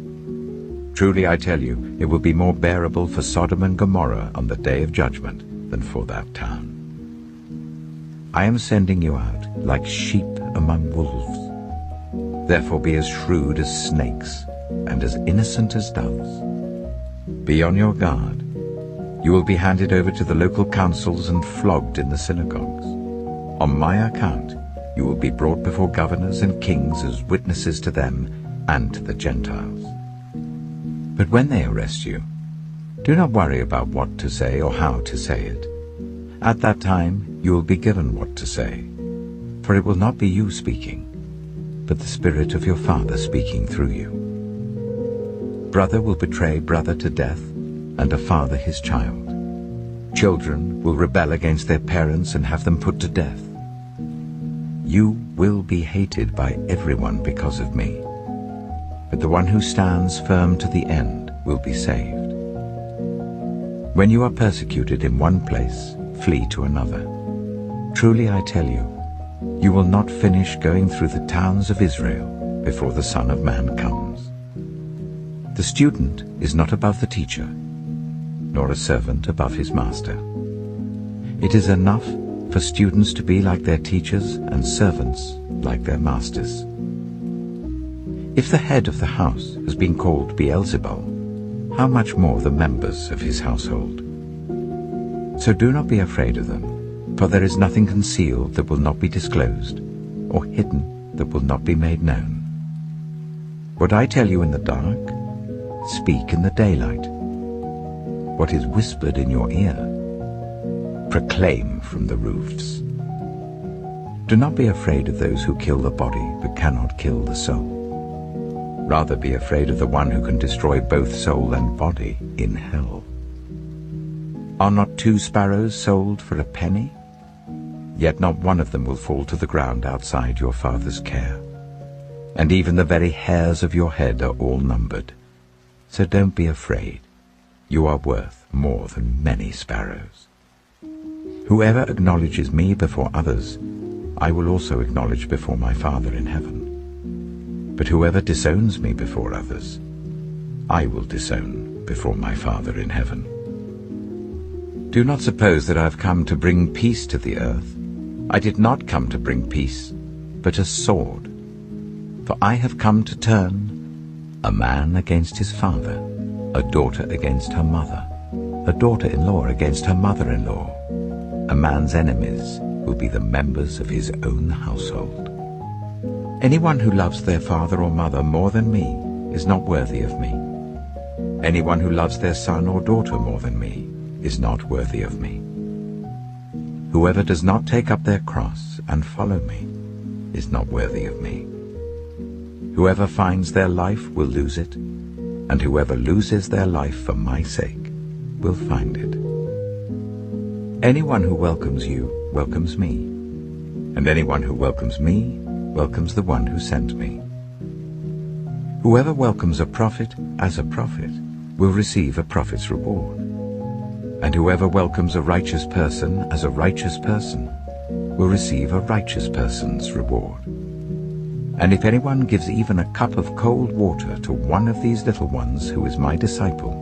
Truly I tell you, it will be more bearable for Sodom and Gomorrah on the day of judgment than for that town. I am sending you out like sheep among wolves. Therefore be as shrewd as snakes and as innocent as doves. Be on your guard. You will be handed over to the local councils and flogged in the synagogues. On my account, you will be brought before governors and kings as witnesses to them and to the Gentiles. But when they arrest you, do not worry about what to say or how to say it. At that time you will be given what to say, for it will not be you speaking, but the Spirit of your Father speaking through you. Brother will betray brother to death, and a father his child. Children will rebel against their parents and have them put to death. You will be hated by everyone because of me, but the one who stands firm to the end will be saved. When you are persecuted in one place, flee to another. Truly I tell you, you will not finish going through the towns of Israel before the Son of Man comes. The student is not above the teacher, nor a servant above his master. It is enough for students to be like their teachers and servants like their masters. If the head of the house has been called Beelzebul, how much more the members of his household? So do not be afraid of them, for there is nothing concealed that will not be disclosed, or hidden that will not be made known. What I tell you in the dark, speak in the daylight. What is whispered in your ear, proclaim from the roofs. Do not be afraid of those who kill the body but cannot kill the soul. Rather be afraid of the one who can destroy both soul and body in hell. Are not 2 sparrows sold for a penny? Yet not one of them will fall to the ground outside your Father's care. And even the very hairs of your head are all numbered. So don't be afraid. You are worth more than many sparrows. Whoever acknowledges me before others, I will also acknowledge before my Father in heaven. But whoever disowns me before others, I will disown before my Father in heaven. Do not suppose that I have come to bring peace to the earth. I did not come to bring peace, but a sword. For I have come to turn a man against his father, a daughter against her mother, a daughter-in-law against her mother-in-law. A man's enemies will be the members of his own household. Anyone who loves their father or mother more than me is not worthy of me. Anyone who loves their son or daughter more than me is not worthy of me. Whoever does not take up their cross and follow me is not worthy of me. Whoever finds their life will lose it, and whoever loses their life for my sake will find it. Anyone who welcomes you welcomes me, and anyone who welcomes me welcomes the one who sent me. Whoever welcomes a prophet as a prophet will receive a prophet's reward, and whoever welcomes a righteous person as a righteous person will receive a righteous person's reward. And if anyone gives even a cup of cold water to one of these little ones who is my disciple,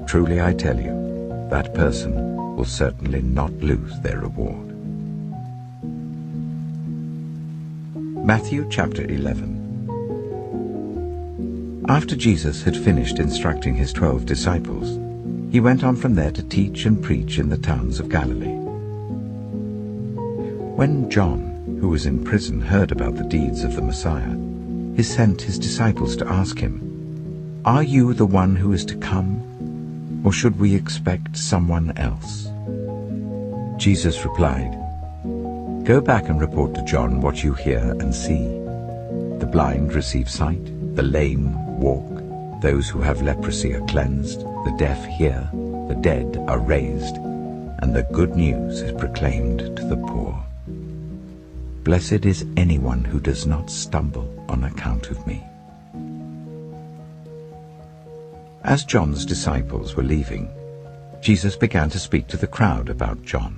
truly I tell you, that person will certainly not lose their reward. Matthew chapter 11. After Jesus had finished instructing his 12 disciples, he went on from there to teach and preach in the towns of Galilee. When John, who was in prison, heard about the deeds of the Messiah, he sent his disciples to ask him, "Are you the one who is to come, or should we expect someone else?" Jesus replied, "Go back and report to John what you hear and see. The blind receive sight, the lame walk, those who have leprosy are cleansed, the deaf hear, the dead are raised, and the good news is proclaimed to the poor. Blessed is anyone who does not stumble on account of me." As John's disciples were leaving, Jesus began to speak to the crowd about John.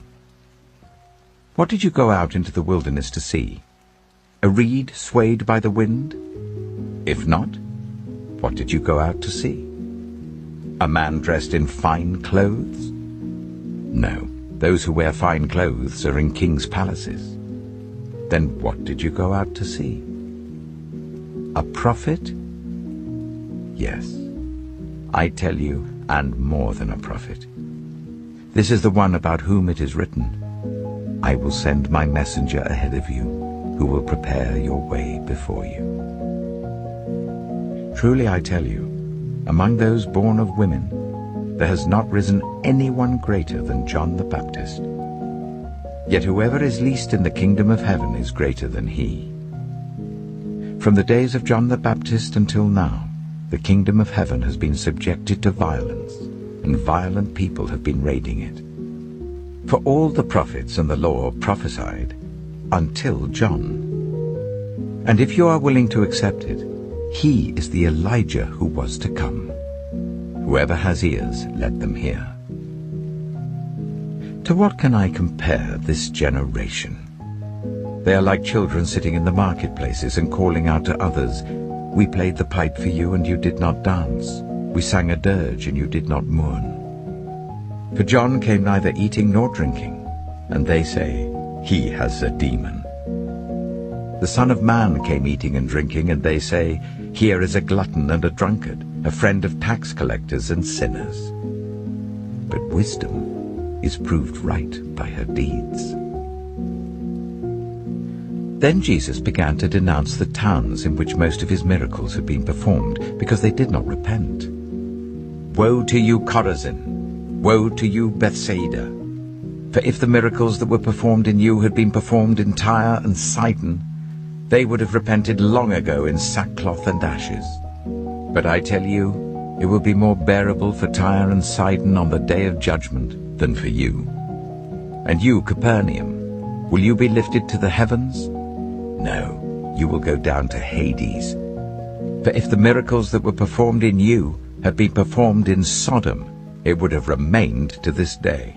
"What did you go out into the wilderness to see? A reed swayed by the wind? If not, what did you go out to see? A man dressed in fine clothes? No, those who wear fine clothes are in kings' palaces. Then what did you go out to see? A prophet? Yes, I tell you, and more than a prophet. This is the one about whom it is written, 'I will send my messenger ahead of you, who will prepare your way before you.' Truly I tell you, among those born of women, there has not risen anyone greater than John the Baptist. Yet whoever is least in the kingdom of heaven is greater than he. From the days of John the Baptist until now, the kingdom of heaven has been subjected to violence, and violent people have been raiding it. For all the prophets and the law prophesied until John. And if you are willing to accept it, he is the Elijah who was to come. Whoever has ears, let them hear. To what can I compare this generation? They are like children sitting in the marketplaces and calling out to others, "We played the pipe for you and you did not dance. We sang a dirge and you did not mourn." For John came neither eating nor drinking, and they say, "He has a demon." The Son of Man came eating and drinking, and they say, "Here is a glutton and a drunkard, a friend of tax collectors and sinners." But wisdom is proved right by her deeds. Then Jesus began to denounce the towns in which most of his miracles had been performed, because they did not repent. "Woe to you, Chorazin! Woe to you, Bethsaida! For if the miracles that were performed in you had been performed in Tyre and Sidon, they would have repented long ago in sackcloth and ashes. But I tell you, it will be more bearable for Tyre and Sidon on the day of judgment than for you. And you, Capernaum, will you be lifted to the heavens? No, you will go down to Hades. For if the miracles that were performed in you had been performed in Sodom, it would have remained to this day.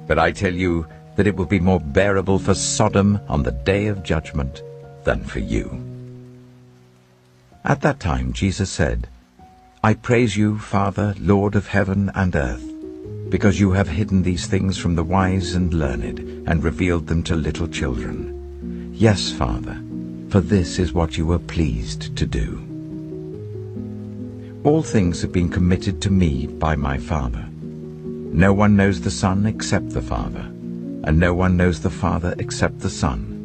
But I tell you that it will be more bearable for Sodom on the day of judgment than for you." At that time Jesus said, "I praise you, Father, Lord of heaven and earth, because you have hidden these things from the wise and learned, and revealed them to little children. Yes, Father, for this is what you were pleased to do. All things have been committed to me by my Father. No one knows the Son except the Father, and no one knows the Father except the Son,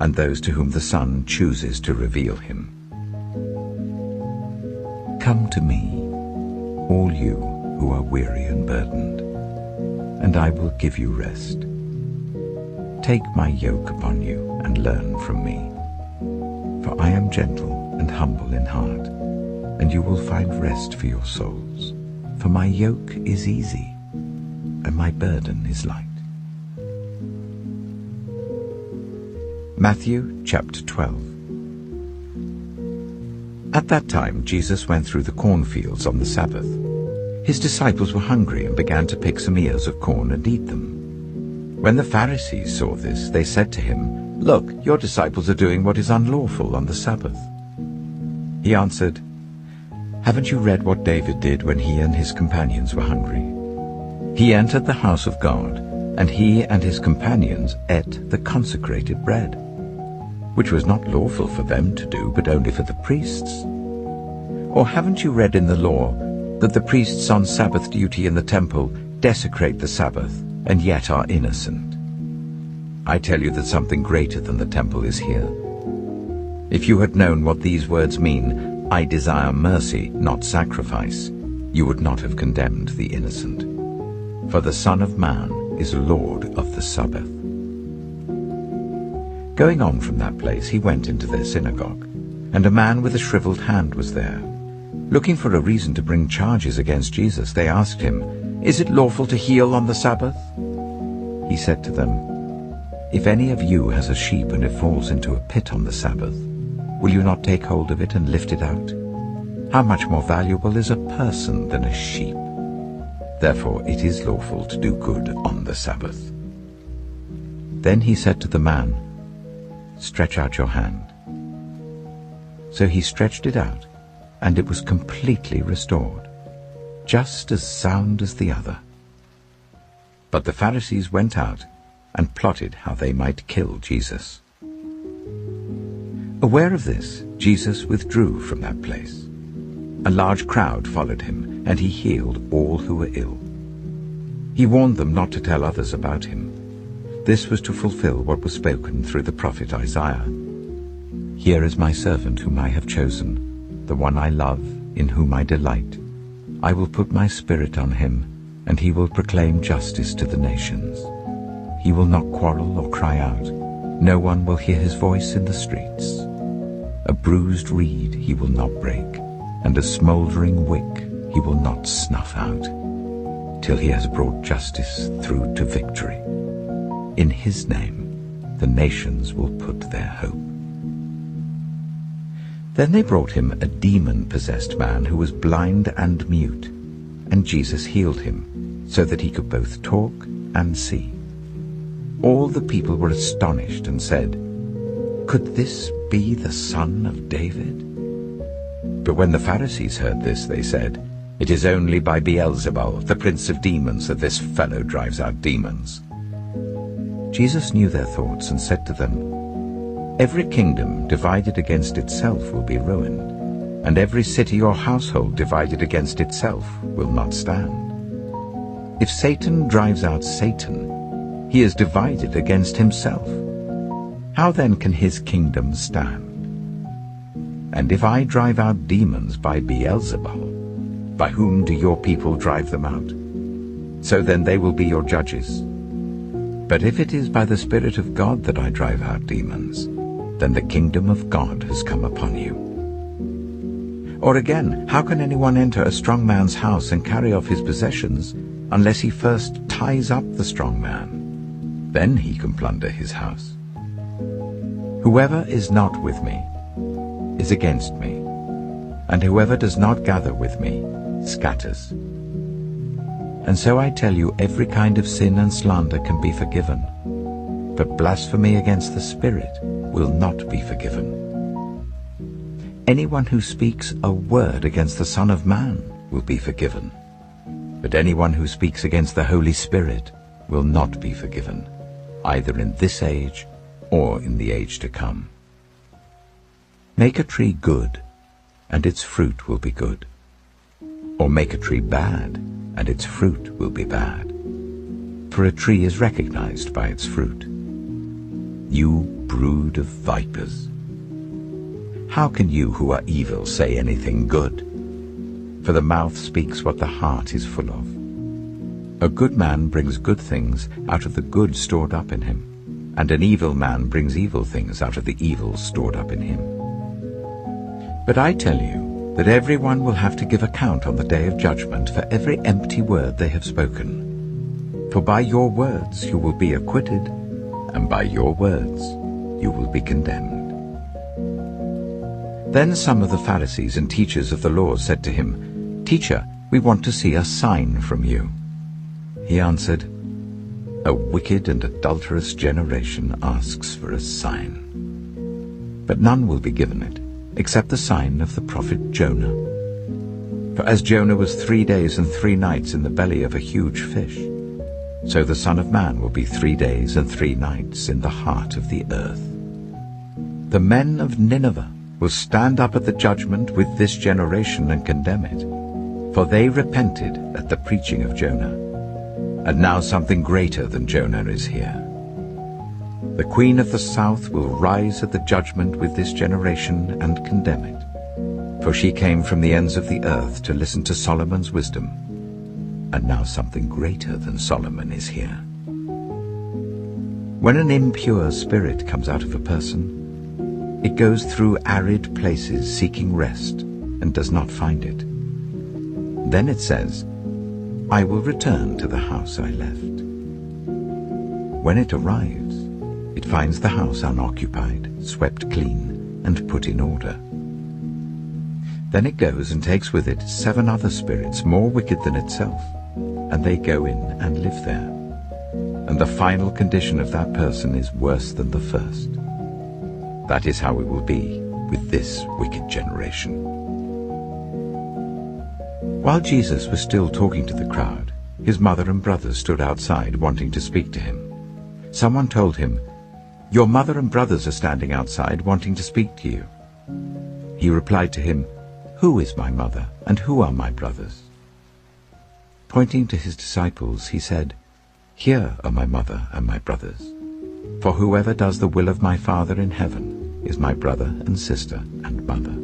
and those to whom the Son chooses to reveal him. Come to me, all you who are weary and burdened, and I will give you rest. Take my yoke upon you and learn from me, for I am gentle and humble in heart, and you will find rest for your souls. For my yoke is easy, and my burden is light." Matthew chapter 12. At that time Jesus went through the cornfields on the Sabbath. His disciples were hungry and began to pick some ears of corn and eat them. When the Pharisees saw this, they said to him, "Look, your disciples are doing what is unlawful on the Sabbath." He answered, "Haven't you read what David did when he and his companions were hungry? He entered the house of God, and he and his companions ate the consecrated bread, which was not lawful for them to do, but only for the priests. Or haven't you read in the law that the priests on Sabbath duty in the temple desecrate the Sabbath, and yet are innocent? I tell you that something greater than the temple is here. If you had known what these words mean, 'I desire mercy, not sacrifice,' you would not have condemned the innocent. For the Son of Man is Lord of the Sabbath." Going on from that place, he went into their synagogue, and a man with a shriveled hand was there. Looking for a reason to bring charges against Jesus, they asked him, "Is it lawful to heal on the Sabbath?" He said to them, "If any of you has a sheep and it falls into a pit on the Sabbath, will you not take hold of it and lift it out? How much more valuable is a person than a sheep? Therefore it is lawful to do good on the Sabbath." Then he said to the man, "Stretch out your hand." So he stretched it out, and it was completely restored, just as sound as the other. But the Pharisees went out and plotted how they might kill Jesus. Aware of this, Jesus withdrew from that place. A large crowd followed him, and he healed all who were ill. He warned them not to tell others about him. This was to fulfill what was spoken through the prophet Isaiah. "Here is my servant whom I have chosen, the one I love, in whom I delight. I will put my spirit on him, and he will proclaim justice to the nations. He will not quarrel or cry out. No one will hear his voice in the streets. A bruised reed he will not break, and a smouldering wick he will not snuff out, till he has brought justice through to victory. In his name the nations will put their hope. Then they brought him a demon-possessed man who was blind and mute, and Jesus healed him, so that he could both talk and see. All the people were astonished and said, "Could this be the son of David?" But when the Pharisees heard this, they said, "It is only by Beelzebul, the prince of demons, that this fellow drives out demons." Jesus knew their thoughts and said to them, "Every kingdom divided against itself will be ruined, and every city or household divided against itself will not stand. If Satan drives out Satan, he is divided against himself. How then can his kingdom stand? And if I drive out demons by Beelzebul, by whom do your people drive them out? So then they will be your judges. But if it is by the Spirit of God that I drive out demons, then the kingdom of God has come upon you. Or again, how can anyone enter a strong man's house and carry off his possessions unless he first ties up the strong man? Then he can plunder his house. Whoever is not with me is against me, and whoever does not gather with me scatters. And so I tell you, every kind of sin and slander can be forgiven, but blasphemy against the Spirit will not be forgiven. Anyone who speaks a word against the Son of Man will be forgiven, but anyone who speaks against the Holy Spirit will not be forgiven, either in this age or in the age to come. Make a tree good, and its fruit will be good, or make a tree bad, and its fruit will be bad. For a tree is recognized by its fruit. You brood of vipers! How can you who are evil say anything good? For the mouth speaks what the heart is full of. A good man brings good things out of the good stored up in him, and an evil man brings evil things out of the evil stored up in him. But I tell you that everyone will have to give account on the day of judgment for every empty word they have spoken. For by your words you will be acquitted, and by your words you will be condemned. Then some of the Pharisees and teachers of the law said to him, "Teacher, we want to see a sign from you." He answered, "A wicked and adulterous generation asks for a sign. But none will be given it, except the sign of the prophet Jonah. For as Jonah was 3 days and 3 nights in the belly of a huge fish, so the Son of Man will be 3 days and 3 nights in the heart of the earth. The men of Nineveh will stand up at the judgment with this generation and condemn it, for they repented at the preaching of Jonah. And now something greater than Jonah is here. The queen of the south will rise at the judgment with this generation and condemn it, for she came from the ends of the earth to listen to Solomon's wisdom, and now something greater than Solomon is here. When an impure spirit comes out of a person, it goes through arid places seeking rest and does not find it. Then it says, 'I will return to the house I left.' When it arrives, it finds the house unoccupied, swept clean, and put in order. Then it goes and takes with it 7 other spirits more wicked than itself, and they go in and live there. And the final condition of that person is worse than the first. That is how it will be with this wicked generation." While Jesus was still talking to the crowd, his mother and brothers stood outside wanting to speak to him. Someone told him, "Your mother and brothers are standing outside wanting to speak to you." He replied to him, "Who is my mother and who are my brothers?" Pointing to his disciples, he said, "Here are my mother and my brothers. For whoever does the will of my Father in heaven is my brother and sister and mother."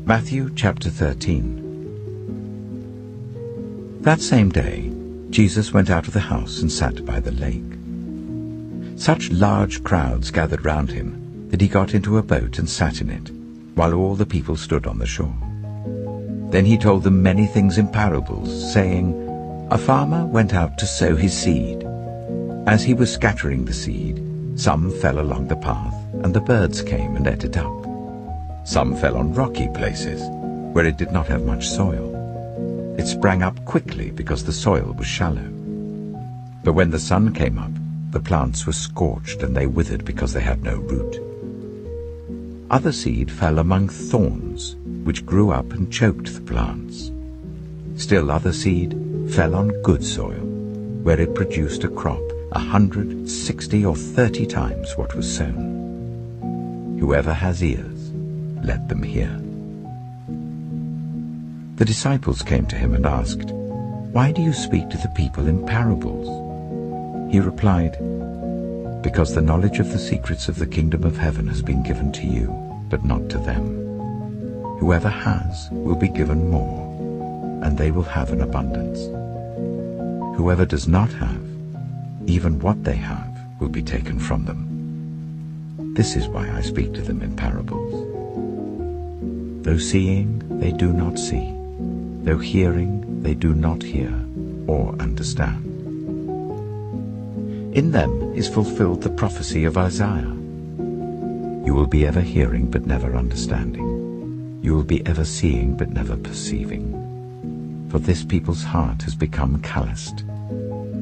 Matthew chapter 13. That same day, Jesus went out of the house and sat by the lake. Such large crowds gathered round him that he got into a boat and sat in it, while all the people stood on the shore. Then he told them many things in parables, saying, A farmer went out to sow his seed. As he was scattering the seed, some fell along the path, and the birds came and ate it up. Some fell on rocky places, where it did not have much soil. It sprang up quickly because the soil was shallow. But when the sun came up, the plants were scorched and they withered because they had no root. Other seed fell among thorns, which grew up and choked the plants. Still other seed fell on good soil, where it produced a crop 100, 60, or 30 times what was sown. Whoever has ears, let them hear. The disciples came to him and asked, Why do you speak to the people in parables? He replied, Because the knowledge of the secrets of the kingdom of heaven has been given to you, but not to them. Whoever has will be given more, and they will have an abundance. Whoever does not have, even what they have will be taken from them. This is why I speak to them in parables. Though seeing, they do not see. Though hearing, they do not hear or understand. In them is fulfilled the prophecy of Isaiah. You will be ever hearing but never understanding. You will be ever seeing but never perceiving. For this people's heart has become calloused.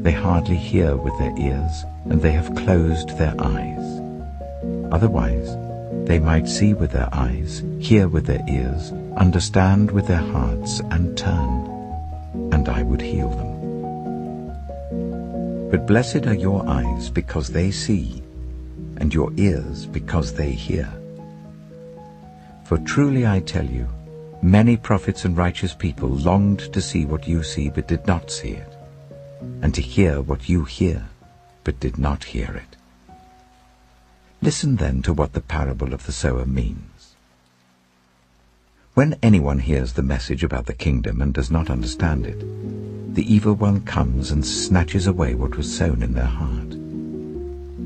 They hardly hear with their ears, and they have closed their eyes. Otherwise, they might see with their eyes, hear with their ears, understand with their hearts, and turn, and I would heal them. But blessed are your eyes because they see, and your ears because they hear. For truly I tell you, many prophets and righteous people longed to see what you see but did not see it, and to hear what you hear but did not hear it. Listen then to what the parable of the sower means. When anyone hears the message about the kingdom and does not understand it, the evil one comes and snatches away what was sown in their heart.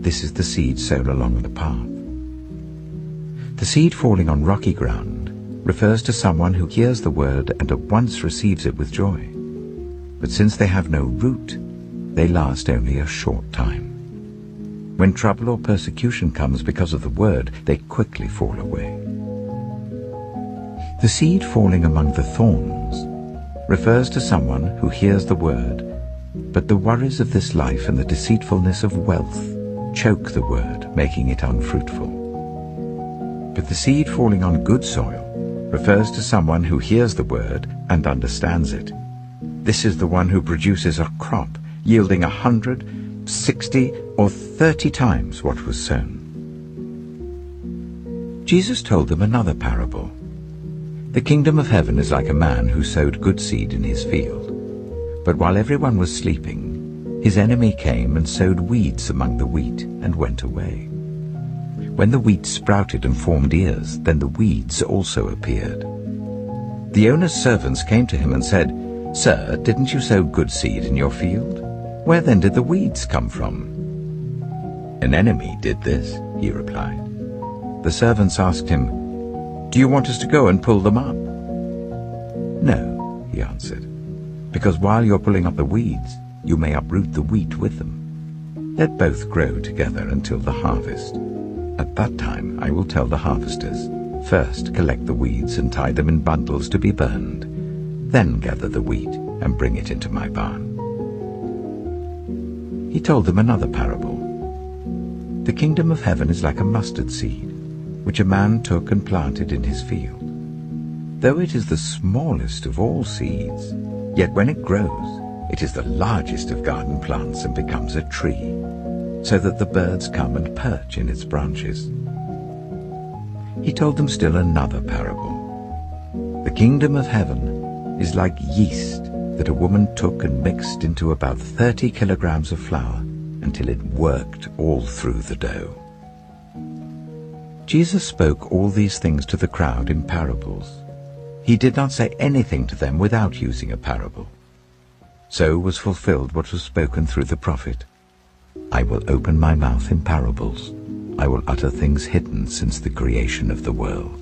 This is the seed sown along the path. The seed falling on rocky ground refers to someone who hears the word and at once receives it with joy. But since they have no root, they last only a short time. When trouble or persecution comes because of the word, they quickly fall away. The seed falling among the thorns refers to someone who hears the word, but the worries of this life and the deceitfulness of wealth choke the word, making it unfruitful. But the seed falling on good soil refers to someone who hears the word and understands it. This is the one who produces a crop yielding 100, 60, or 30 times what was sown. Jesus told them another parable. The kingdom of heaven is like a man who sowed good seed in his field. But while everyone was sleeping, his enemy came and sowed weeds among the wheat and went away. When the wheat sprouted and formed ears, then the weeds also appeared. The owner's servants came to him and said, Sir, didn't you sow good seed in your field? Where then did the weeds come from? An enemy did this, he replied. The servants asked him, Do you want us to go and pull them up? No, he answered, because while you're pulling up the weeds, you may uproot the wheat with them. Let both grow together until the harvest. At that time I will tell the harvesters, First collect the weeds and tie them in bundles to be burned. Then gather the wheat and bring it into my barn. He told them another parable. The kingdom of heaven is like a mustard seed, which a man took and planted in his field. Though it is the smallest of all seeds, yet when it grows, it is the largest of garden plants and becomes a tree, so that the birds come and perch in its branches. He told them still another parable. The kingdom of heaven is like yeast that a woman took and mixed into about 30 kilograms of flour until it worked all through the dough. Jesus spoke all these things to the crowd in parables, He did not say anything to them without using a parable. So was fulfilled what was spoken through the prophet. I will open my mouth in parables. I will utter things hidden since the creation of the world.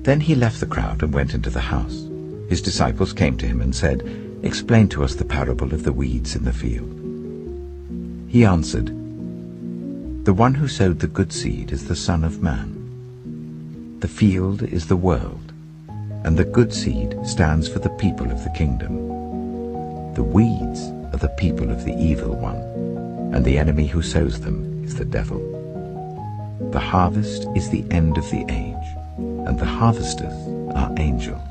Then he left the crowd and went into the house. His disciples came to him and said, "Explain to us the parable of the weeds in the field." He answered, "The one who sowed the good seed is the Son of Man. The field is the world, and the good seed stands for the people of the kingdom. The weeds are the people of the evil one, and the enemy who sows them is the devil. The harvest is the end of the age, and the harvesters are angels.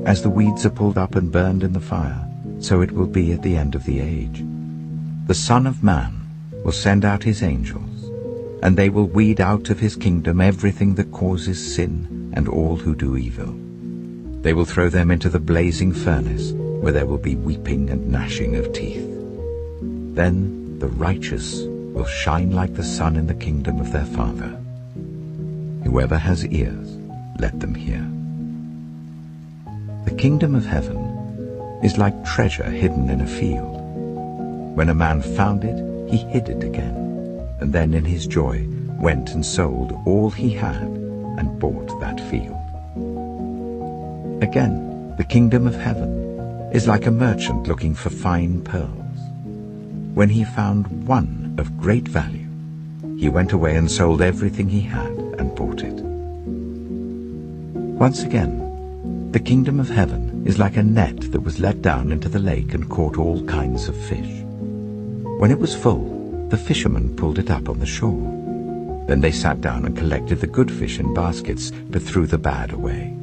As the weeds are pulled up and burned in the fire, so it will be at the end of the age. The Son of Man will send out his angels, and they will weed out of his kingdom everything that causes sin and all who do evil. They will throw them into the blazing furnace, where there will be weeping and gnashing of teeth. Then the righteous will shine like the sun in the kingdom of their Father. Whoever has ears, let them hear. The kingdom of heaven is like treasure hidden in a field. When a man found it, he hid it again, and then in his joy went and sold all he had and bought that field. Again, the kingdom of heaven is like a merchant looking for fine pearls. When he found one of great value, he went away and sold everything he had and bought it. Once again, the kingdom of heaven is like a net that was let down into the lake and caught all kinds of fish. When it was full, the fishermen pulled it up on the shore. Then they sat down and collected the good fish in baskets, but threw the bad away.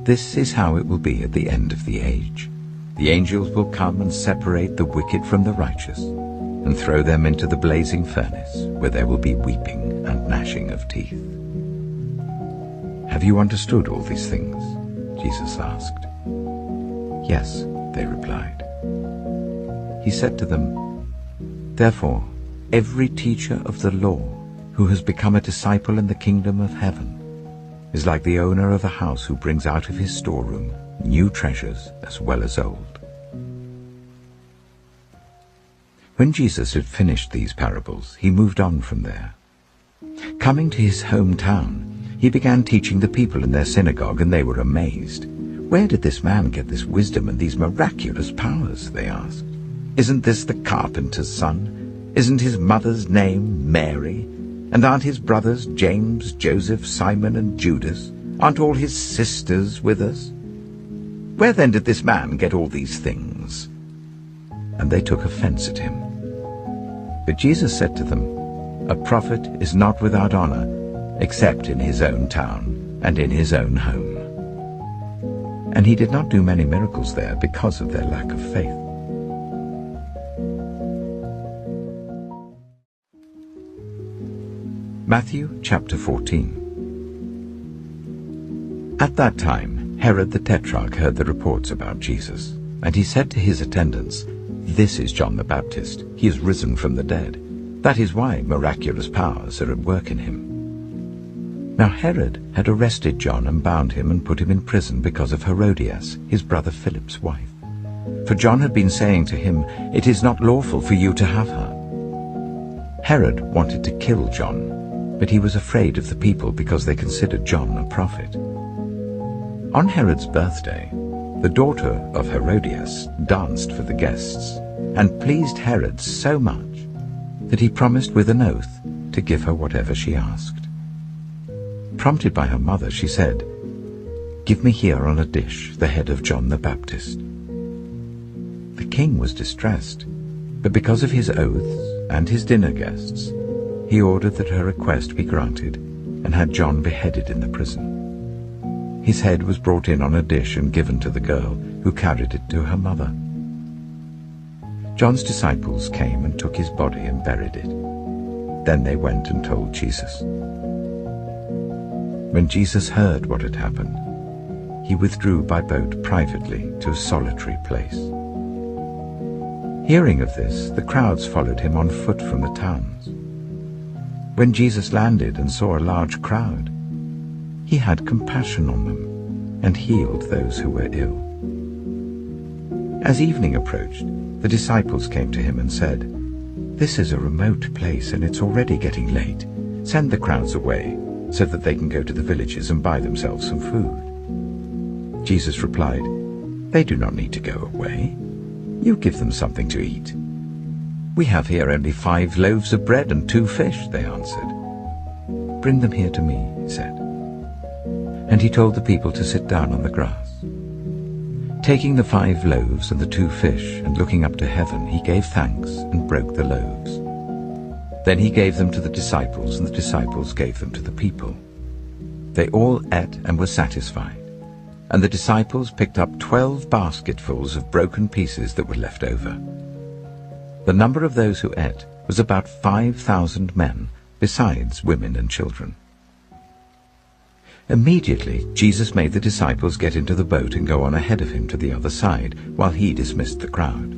This is how it will be at the end of the age. The angels will come and separate the wicked from the righteous, and throw them into the blazing furnace, where there will be weeping and gnashing of teeth. Have you understood all these things? Jesus asked. Yes, they replied. He said to them, Therefore, every teacher of the law who has become a disciple in the kingdom of heaven is like the owner of a house who brings out of his storeroom new treasures as well as old. When Jesus had finished these parables, he moved on from there. Coming to his hometown, he began teaching the people in their synagogue, and they were amazed. Where did this man get this wisdom and these miraculous powers? They asked. Isn't this the carpenter's son? Isn't his mother's name Mary? And aren't his brothers James, Joseph, Simon, and Judas? Aren't all his sisters with us? Where then did this man get all these things? And they took offense at him. But Jesus said to them, A prophet is not without honor, except in his own town and in his own home. And he did not do many miracles there because of their lack of faith. Matthew chapter 14. At that time, Herod the Tetrarch heard the reports about Jesus, and he said to his attendants, This is John the Baptist. He is risen from the dead. That is why miraculous powers are at work in him. Now Herod had arrested John and bound him and put him in prison because of Herodias, his brother Philip's wife. For John had been saying to him, It is not lawful for you to have her. Herod wanted to kill John, but he was afraid of the people because they considered John a prophet. On Herod's birthday, the daughter of Herodias danced for the guests and pleased Herod so much that he promised with an oath to give her whatever she asked. Prompted by her mother, she said, Give me here on a dish the head of John the Baptist. The king was distressed, but because of his oaths and his dinner guests, he ordered that her request be granted and had John beheaded in the prison. His head was brought in on a dish and given to the girl, who carried it to her mother. John's disciples came and took his body and buried it. Then they went and told Jesus. When Jesus heard what had happened, he withdrew by boat privately to a solitary place. Hearing of this, the crowds followed him on foot from the towns. When Jesus landed and saw a large crowd, he had compassion on them and healed those who were ill. As evening approached, the disciples came to him and said, "This is a remote place and it's already getting late. Send the crowds away so that they can go to the villages and buy themselves some food." Jesus replied, "They do not need to go away. You give them something to eat." "We have here only 5 loaves of bread and 2 fish, they answered. "Bring them here to me," he said. And he told the people to sit down on the grass. Taking the 5 loaves and the 2 fish and looking up to heaven, he gave thanks and broke the loaves. Then he gave them to the disciples, and the disciples gave them to the people. They all ate and were satisfied, and the disciples picked up 12 basketfuls of broken pieces that were left over. The number of those who ate was about 5,000 men, besides women and children. Immediately Jesus made the disciples get into the boat and go on ahead of him to the other side, while he dismissed the crowd.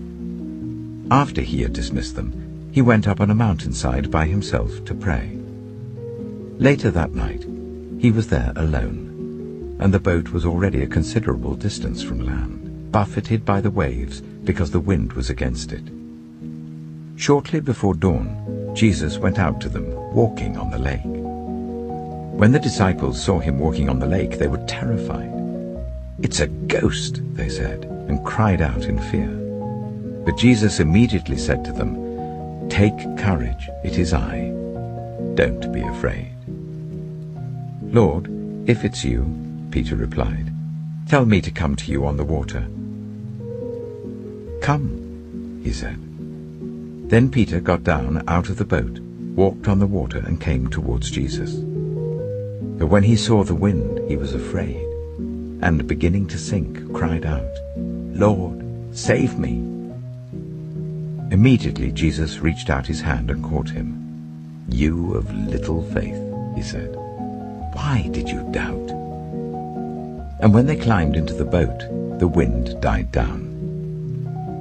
After he had dismissed them, he went up on a mountainside by himself to pray. Later that night, he was there alone, and the boat was already a considerable distance from land, buffeted by the waves because the wind was against it. Shortly before dawn, Jesus went out to them, walking on the lake. When the disciples saw him walking on the lake, they were terrified. "It's a ghost," they said, and cried out in fear. But Jesus immediately said to them, "Take courage, it is I. Don't be afraid." "Lord, if it's you," Peter replied, "tell me to come to you on the water." "Come," he said. Then Peter got down out of the boat, walked on the water, and came towards Jesus. But when he saw the wind, he was afraid, and beginning to sink, cried out, "Lord, save me!" Immediately Jesus reached out his hand and caught him. "You of little faith," he said, "why did you doubt?" And when they climbed into the boat, the wind died down.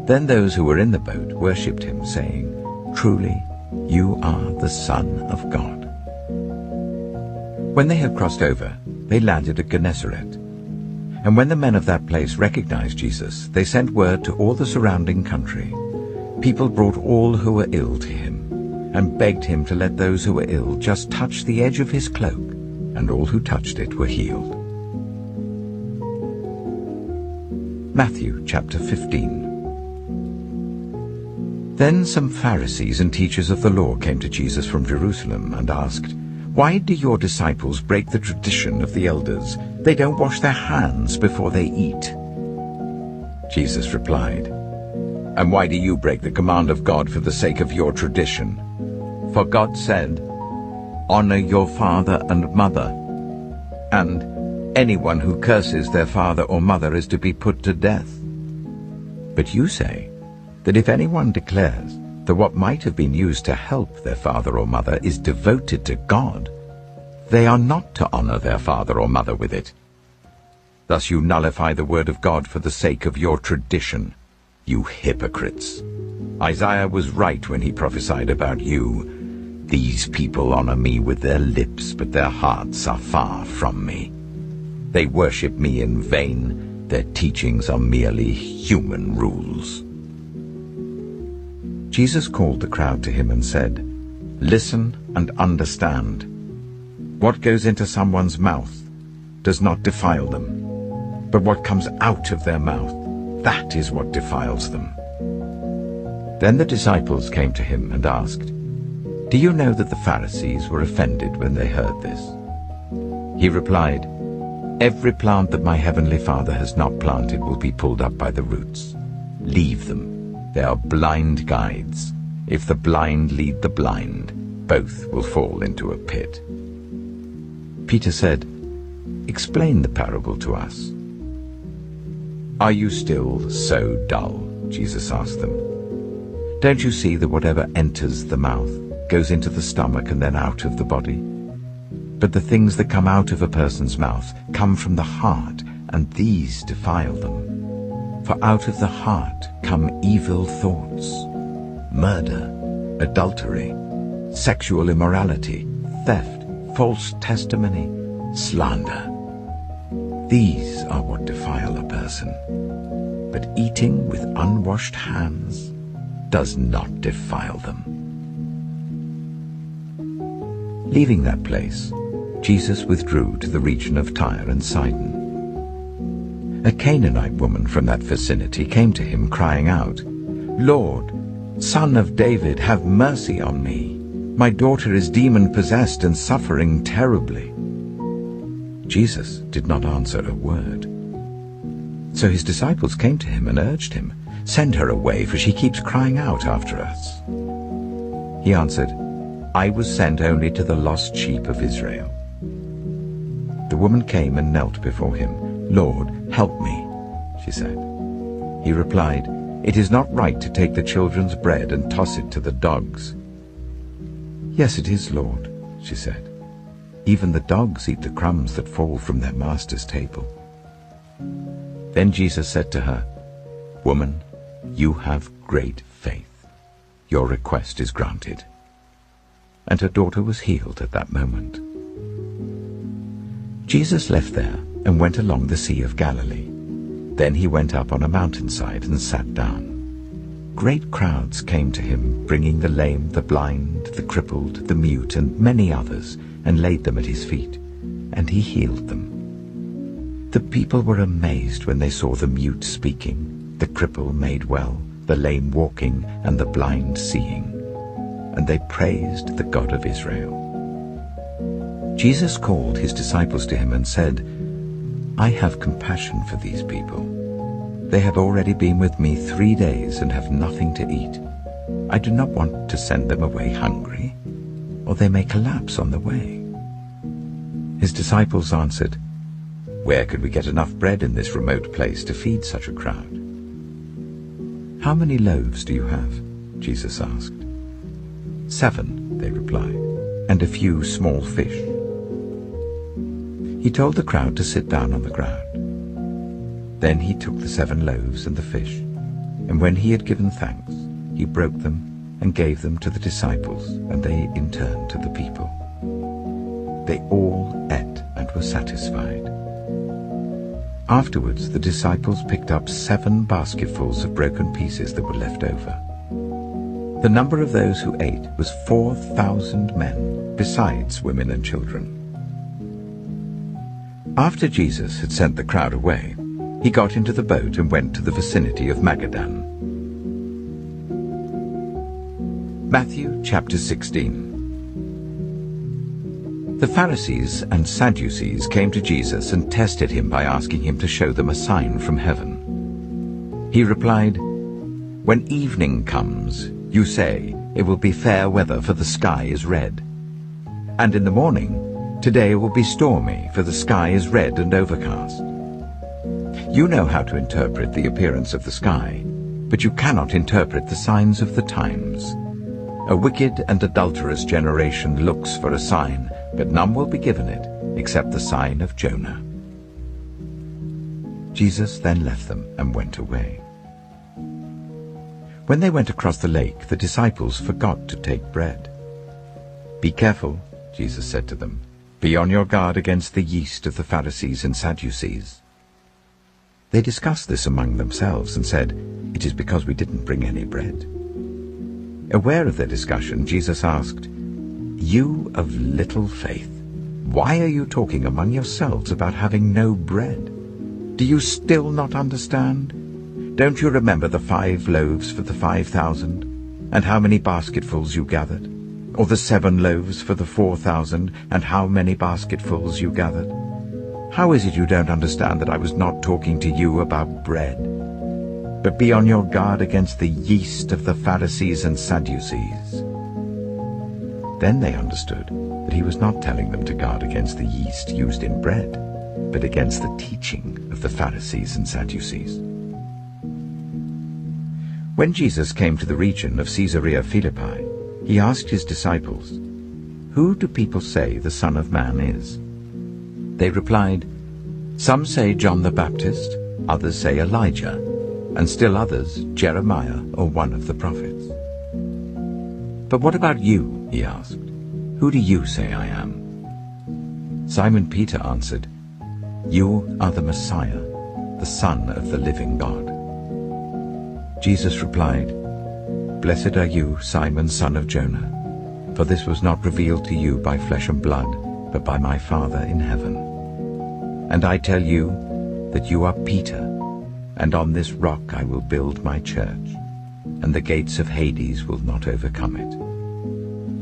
Then those who were in the boat worshipped him, saying, "Truly, you are the Son of God." When they had crossed over, they landed at Gennesaret. And when the men of that place recognized Jesus, they sent word to all the surrounding country. People brought all who were ill to him, and begged him to let those who were ill just touch the edge of his cloak, and all who touched it were healed. Matthew chapter 15. Then some Pharisees and teachers of the law came to Jesus from Jerusalem and asked, "Why do your disciples break the tradition of the elders? They don't wash their hands before they eat." Jesus replied, "And why do you break the command of God for the sake of your tradition? For God said, 'Honor your father and mother,' and 'Anyone who curses their father or mother is to be put to death.' But you say that if anyone declares that what might have been used to help their father or mother is devoted to God, they are not to honor their father or mother with it. Thus you nullify the word of God for the sake of your tradition, you hypocrites. Isaiah was right when he prophesied about you. 'These people honor me with their lips, but their hearts are far from me. They worship me in vain. Their teachings are merely human rules.'" Jesus called the crowd to him and said, "Listen and understand. What goes into someone's mouth does not defile them, but what comes out of their mouth, that is what defiles them." Then the disciples came to him and asked, "Do you know that the Pharisees were offended when they heard this?" He replied, "Every plant that my heavenly Father has not planted will be pulled up by the roots. Leave them. They are blind guides. If the blind lead the blind, both will fall into a pit." Peter said, "Explain the parable to us." "Are you still so dull?" Jesus asked them. "Don't you see that whatever enters the mouth goes into the stomach and then out of the body? But the things that come out of a person's mouth come from the heart, and these defile them. For out of the heart come evil thoughts, murder, adultery, sexual immorality, theft, false testimony, slander. These are what defile a person. But eating with unwashed hands does not defile them. Leaving that place, Jesus withdrew to the region of Tyre and Sidon. A Canaanite woman from that vicinity came to him, crying out, "Lord, Son of David, have mercy on me. My daughter is demon-possessed and suffering terribly." Jesus did not answer a word. So his disciples came to him and urged him, "Send her away, for she keeps crying out after us." He answered, "I was sent only to the lost sheep of Israel." The woman came and knelt before him. "Lord, help me," she said. He replied, "It is not right to take the children's bread and toss it to the dogs." "Yes, it is, Lord," she said. "Even the dogs eat the crumbs that fall from their master's table." Then Jesus said to her, "Woman, you have great faith. Your request is granted." And her daughter was healed at that moment. Jesus left there and went along the Sea of Galilee. Then he went up on a mountainside and sat down. Great crowds came to him, bringing the lame, the blind, the crippled, the mute, and many others, and laid them at his feet, and he healed them. The people were amazed when they saw the mute speaking, the cripple made well, the lame walking, and the blind seeing. And they praised the God of Israel. Jesus called his disciples to him and said, "I have compassion for these people. They have already been with me 3 days and have nothing to eat. I do not want to send them away hungry, or they may collapse on the way." His disciples answered, "Where could we get enough bread in this remote place to feed such a crowd?" "How many loaves do you have?" Jesus asked. "7," they replied, "and a few small fish." He told the crowd to sit down on the ground. Then he took the 7 loaves and the fish, and when he had given thanks, he broke them and gave them to the disciples, and they in turn to the people. They all ate and were satisfied. Afterwards, the disciples picked up 7 basketfuls of broken pieces that were left over. The number of those who ate was 4,000 men, besides women and children. After Jesus had sent the crowd away, he got into the boat and went to the vicinity of Magadan. Matthew chapter 16. The Pharisees and Sadducees came to Jesus and tested him by asking him to show them a sign from heaven. He replied, "When evening comes, you say, 'It will be fair weather, for the sky is red.' And in the morning, 'Today will be stormy, for the sky is red and overcast.' You know how to interpret the appearance of the sky, but you cannot interpret the signs of the times. A wicked and adulterous generation looks for a sign, but none will be given it except the sign of Jonah." Jesus then left them and went away. When they went across the lake, the disciples forgot to take bread. "Be careful," Jesus said to them. "Be on your guard against the yeast of the Pharisees and Sadducees." They discussed this among themselves and said, "It is because we didn't bring any bread." Aware of their discussion, Jesus asked, "You of little faith, why are you talking among yourselves about having no bread? Do you still not understand? Don't you remember the 5 loaves for the 5,000, and how many basketfuls you gathered? Or the 7 loaves for the 4,000, and how many basketfuls you gathered? How is it you don't understand that I was not talking to you about bread? But be on your guard against the yeast of the Pharisees and Sadducees." Then they understood that he was not telling them to guard against the yeast used in bread, but against the teaching of the Pharisees and Sadducees. When Jesus came to the region of Caesarea Philippi, he asked his disciples, "Who do people say the Son of Man is?" They replied, "Some say John the Baptist, others say Elijah, and still others Jeremiah or one of the prophets." "But what about you?" he asked. "Who do you say I am?" Simon Peter answered, "You are the Messiah, the Son of the living God." Jesus replied, "Blessed are you, Simon, son of Jonah, for this was not revealed to you by flesh and blood, but by my Father in heaven. And I tell you that you are Peter, and on this rock I will build my church, and the gates of Hades will not overcome it.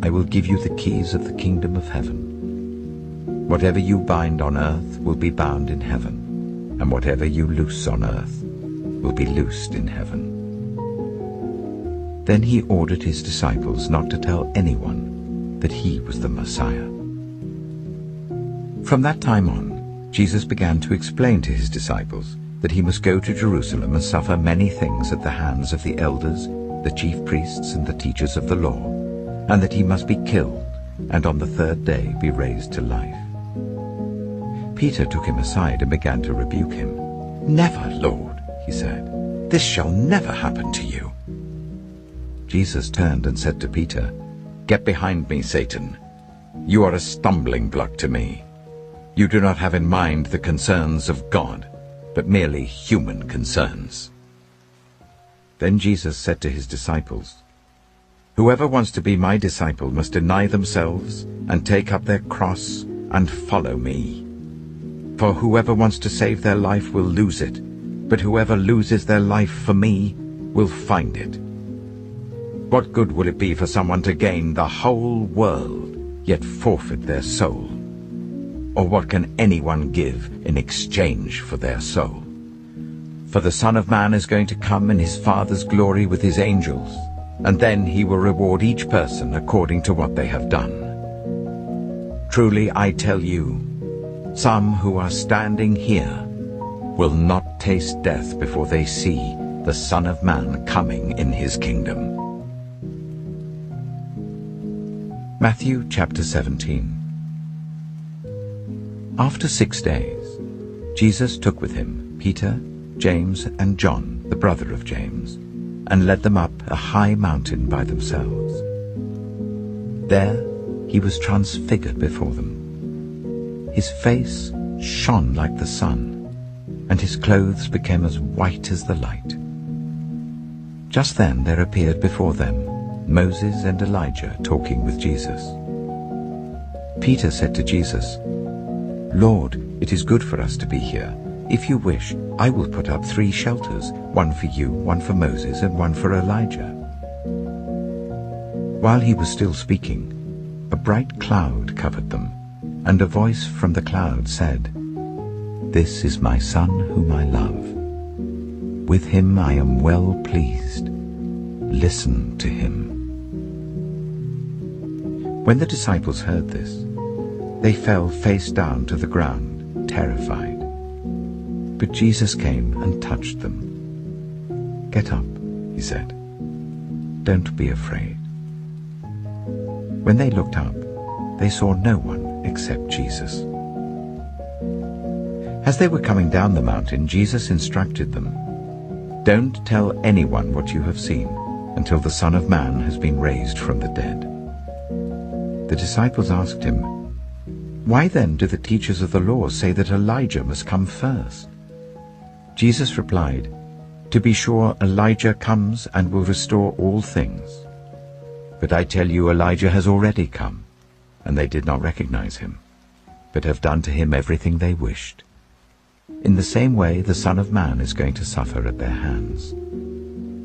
I will give you the keys of the kingdom of heaven. Whatever you bind on earth will be bound in heaven, and whatever you loose on earth will be loosed in heaven." Then he ordered his disciples not to tell anyone that he was the Messiah. From that time on, Jesus began to explain to his disciples that he must go to Jerusalem and suffer many things at the hands of the elders, the chief priests, and the teachers of the law, and that he must be killed, and on the third day be raised to life. Peter took him aside and began to rebuke him. "Never, Lord," he said. "This shall never happen to you." Jesus turned and said to Peter, "Get behind me, Satan. You are a stumbling block to me. You do not have in mind the concerns of God, but merely human concerns." Then Jesus said to his disciples, "Whoever wants to be my disciple must deny themselves and take up their cross and follow me. For whoever wants to save their life will lose it, but whoever loses their life for me will find it. What good will it be for someone to gain the whole world, yet forfeit their soul? Or what can anyone give in exchange for their soul? For the Son of Man is going to come in his Father's glory with his angels, and then he will reward each person according to what they have done. Truly I tell you, some who are standing here will not taste death before they see the Son of Man coming in his kingdom." Matthew chapter 17. After 6 days, Jesus took with him Peter, James, and John, the brother of James, and led them up a high mountain by themselves. There he was transfigured before them. His face shone like the sun, and his clothes became as white as the light. Just then there appeared before them Moses and Elijah talking with Jesus. Peter said to Jesus, "Lord, it is good for us to be here. If you wish, I will put up 3 shelters, one for you, one for Moses, and one for Elijah." While he was still speaking, a bright cloud covered them, and a voice from the cloud said, "This is my Son whom I love. With him I am well pleased. Listen to him." When the disciples heard this, they fell face down to the ground, terrified. But Jesus came and touched them. "Get up," he said. "Don't be afraid." When they looked up, they saw no one except Jesus. As they were coming down the mountain, Jesus instructed them, "Don't tell anyone what you have seen until the Son of Man has been raised from the dead." The disciples asked him, "Why then do the teachers of the law say that Elijah must come first?" Jesus replied, "To be sure, Elijah comes and will restore all things. But I tell you, Elijah has already come, and they did not recognize him, but have done to him everything they wished. In the same way the Son of Man is going to suffer at their hands."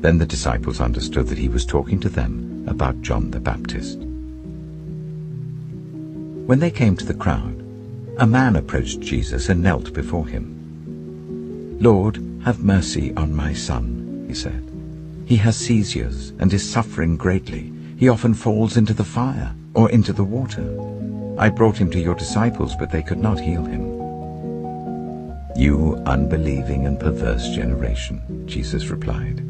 Then the disciples understood that he was talking to them about John the Baptist. When they came to the crowd, a man approached Jesus and knelt before him. "Lord, have mercy on my son," he said. "He has seizures and is suffering greatly. He often falls into the fire or into the water. I brought him to your disciples, but they could not heal him." "You unbelieving and perverse generation," Jesus replied.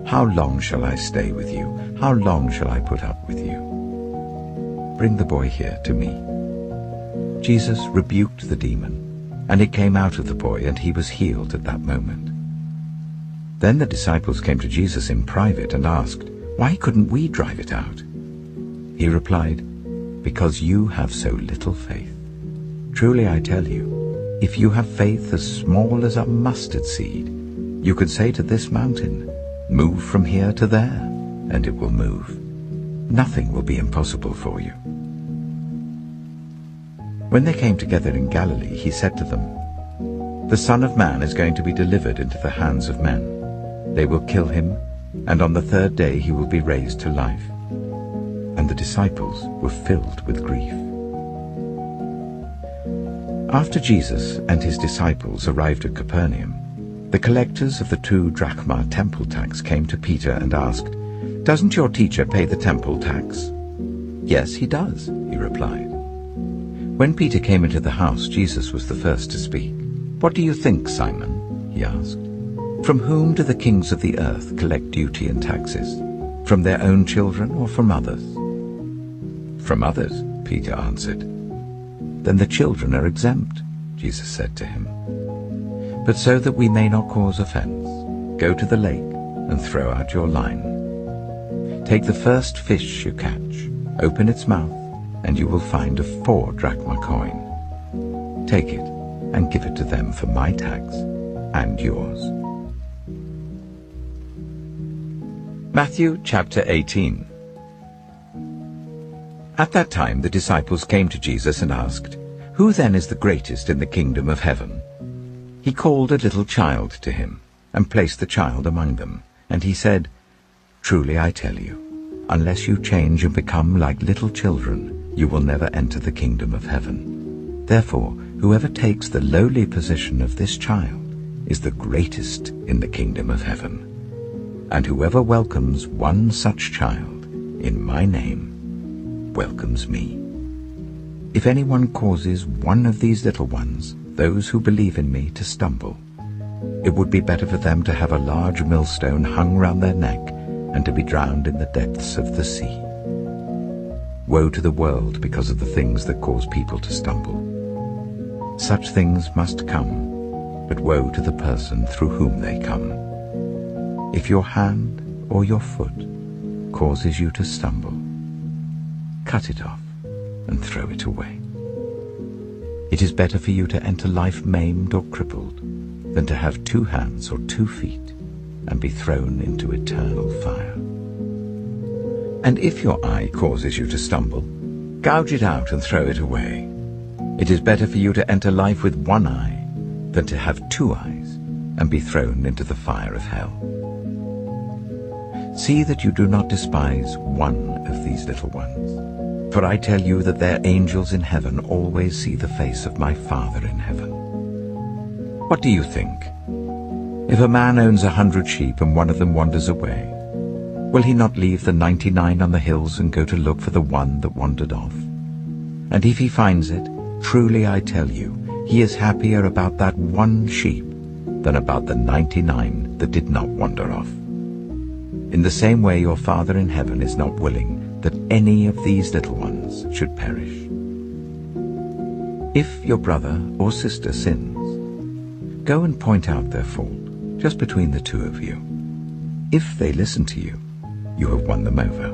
"How long shall I stay with you? How long shall I put up with you? Bring the boy here to me." Jesus rebuked the demon, and it came out of the boy, and he was healed at that moment. Then the disciples came to Jesus in private and asked, "Why couldn't we drive it out?" He replied, "Because you have so little faith." Truly I tell you, if you have faith as small as a mustard seed, you could say to this mountain, 'Move from here to there,' and it will move. Nothing will be impossible for you." When they came together in Galilee, he said to them, "The Son of Man is going to be delivered into the hands of men. They will kill him, and on the third day he will be raised to life." And the disciples were filled with grief. After Jesus and his disciples arrived at Capernaum, the collectors of the 2 drachma temple tax came to Peter and asked, "Doesn't your teacher pay the temple tax?" "Yes, he does," he replied. When Peter came into the house, Jesus was the first to speak. "What do you think, Simon?" he asked. "From whom do the kings of the earth collect duty and taxes? From their own children or from others?" "From others," Peter answered. "Then the children are exempt," Jesus said to him. "But so that we may not cause offense, go to the lake and throw out your line. Take the first fish you catch, open its mouth, and you will find a 4 drachma coin. Take it and give it to them for my tax and yours." Matthew chapter 18. At that time the disciples came to Jesus and asked, "Who then is the greatest in the kingdom of heaven?" He called a little child to him and placed the child among them, and he said, "Truly I tell you, unless you change and become like little children, you will never enter the kingdom of heaven. Therefore, whoever takes the lowly position of this child is the greatest in the kingdom of heaven. And whoever welcomes one such child in my name welcomes me. If anyone causes one of these little ones, those who believe in me, to stumble, it would be better for them to have a large millstone hung round their neck and to be drowned in the depths of the sea. Woe to the world because of the things that cause people to stumble. Such things must come, but woe to the person through whom they come. If your hand or your foot causes you to stumble, cut it off and throw it away. It is better for you to enter life maimed or crippled than to have 2 hands or 2 feet and be thrown into eternal fire. And if your eye causes you to stumble, gouge it out and throw it away. It is better for you to enter life with 1 eye than to have 2 eyes and be thrown into the fire of hell. See that you do not despise one of these little ones, for I tell you that their angels in heaven always see the face of my Father in heaven. What do you think? If a man owns 100 sheep and one of them wanders away, will he not leave the 99 on the hills and go to look for the one that wandered off? And if he finds it, truly I tell you, he is happier about that one sheep than about the 99 that did not wander off. In the same way your Father in heaven is not willing that any of these little ones should perish. If your brother or sister sins, go and point out their fault, just between the 2 of you. If they listen to you, you have won them over.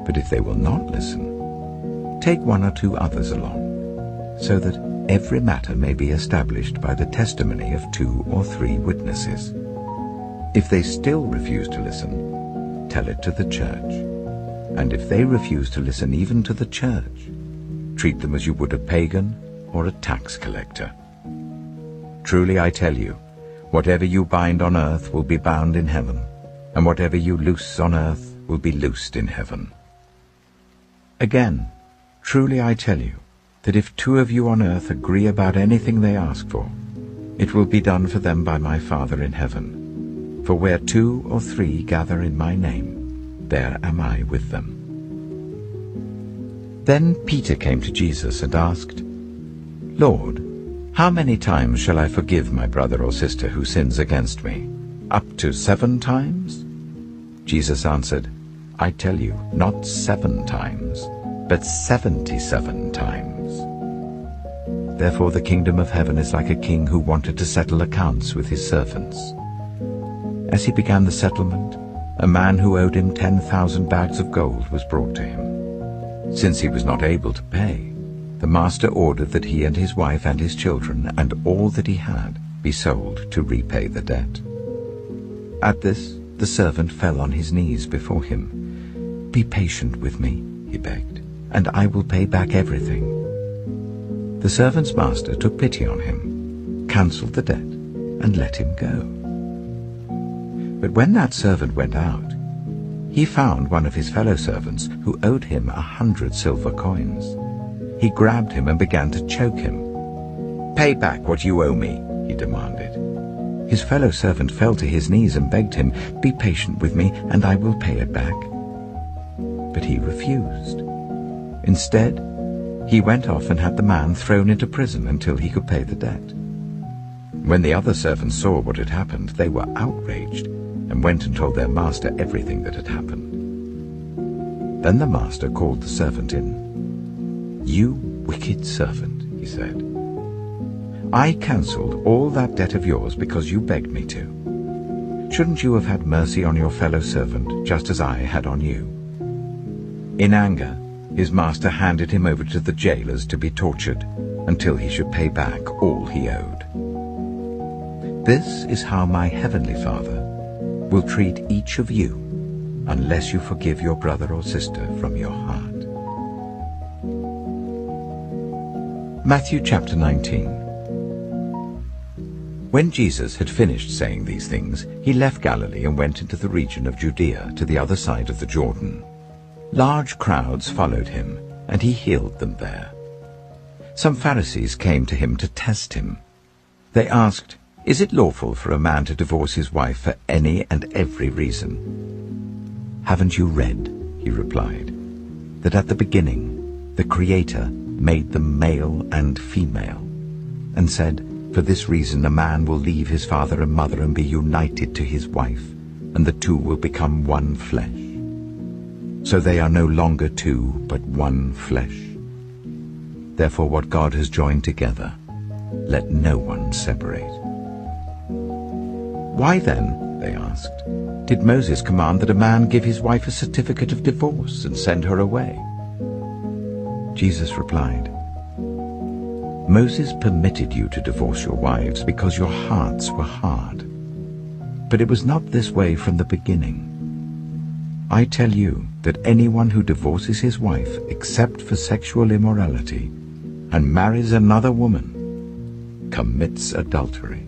But if they will not listen, take 1 or 2 others along, so that every matter may be established by the testimony of 2 or 3 witnesses. If they still refuse to listen, tell it to the church. And if they refuse to listen even to the church, treat them as you would a pagan or a tax collector. Truly I tell you, whatever you bind on earth will be bound in heaven, and whatever you loose on earth will be loosed in heaven. Again, truly I tell you, that if 2 of you on earth agree about anything they ask for, it will be done for them by my Father in heaven. For where 2 or 3 gather in my name, there am I with them. Then Peter came to Jesus and asked, Lord, how many times shall I forgive my brother or sister who sins against me? Up to 7 times? Jesus answered, I tell you, not 7 times, but 77 times. Therefore the kingdom of heaven is like a king who wanted to settle accounts with his servants. As he began the settlement, a man who owed him 10,000 bags of gold was brought to him. Since he was not able to pay, The master ordered that he and his wife and his children and all that he had be sold to repay the debt. At this, the servant fell on his knees before him. "Be patient with me," he begged, "and I will pay back everything." The servant's master took pity on him, cancelled the debt, and let him go. But when that servant went out, he found one of his fellow servants who owed him 100 silver coins. He grabbed him and began to choke him. "Pay back what you owe me," he demanded. His fellow servant fell to his knees and begged him, "Be patient with me, and I will pay it back." But he refused. Instead, he went off and had the man thrown into prison until he could pay the debt. When the other servants saw what had happened, they were outraged and went and told their master everything that had happened. Then the master called the servant in. "You wicked servant," he said. "I cancelled all that debt of yours because you begged me to. Shouldn't you have had mercy on your fellow servant just as I had on you?" In anger, his master handed him over to the jailers to be tortured until he should pay back all he owed. This is how my heavenly Father will treat each of you unless you forgive your brother or sister from your heart. Matthew chapter 19. When Jesus had finished saying these things, he left Galilee and went into the region of Judea to the other side of the Jordan. Large crowds followed him, and he healed them there. Some Pharisees came to him to test him. They asked, "Is it lawful for a man to divorce his wife for any and every reason?" "Haven't you read," he replied, "that at the beginning the Creator made them male and female, and said, 'For this reason a man will leave his father and mother and be united to his wife, and the two will become one flesh. So they are no longer two, but one flesh. Therefore what God has joined together, let no one separate.' Why then," they asked, "did Moses command that a man give his wife a certificate of divorce and send her away?" Jesus replied, "Moses permitted you to divorce your wives because your hearts were hard. But it was not this way from the beginning. I tell you that anyone who divorces his wife except for sexual immorality and marries another woman commits adultery."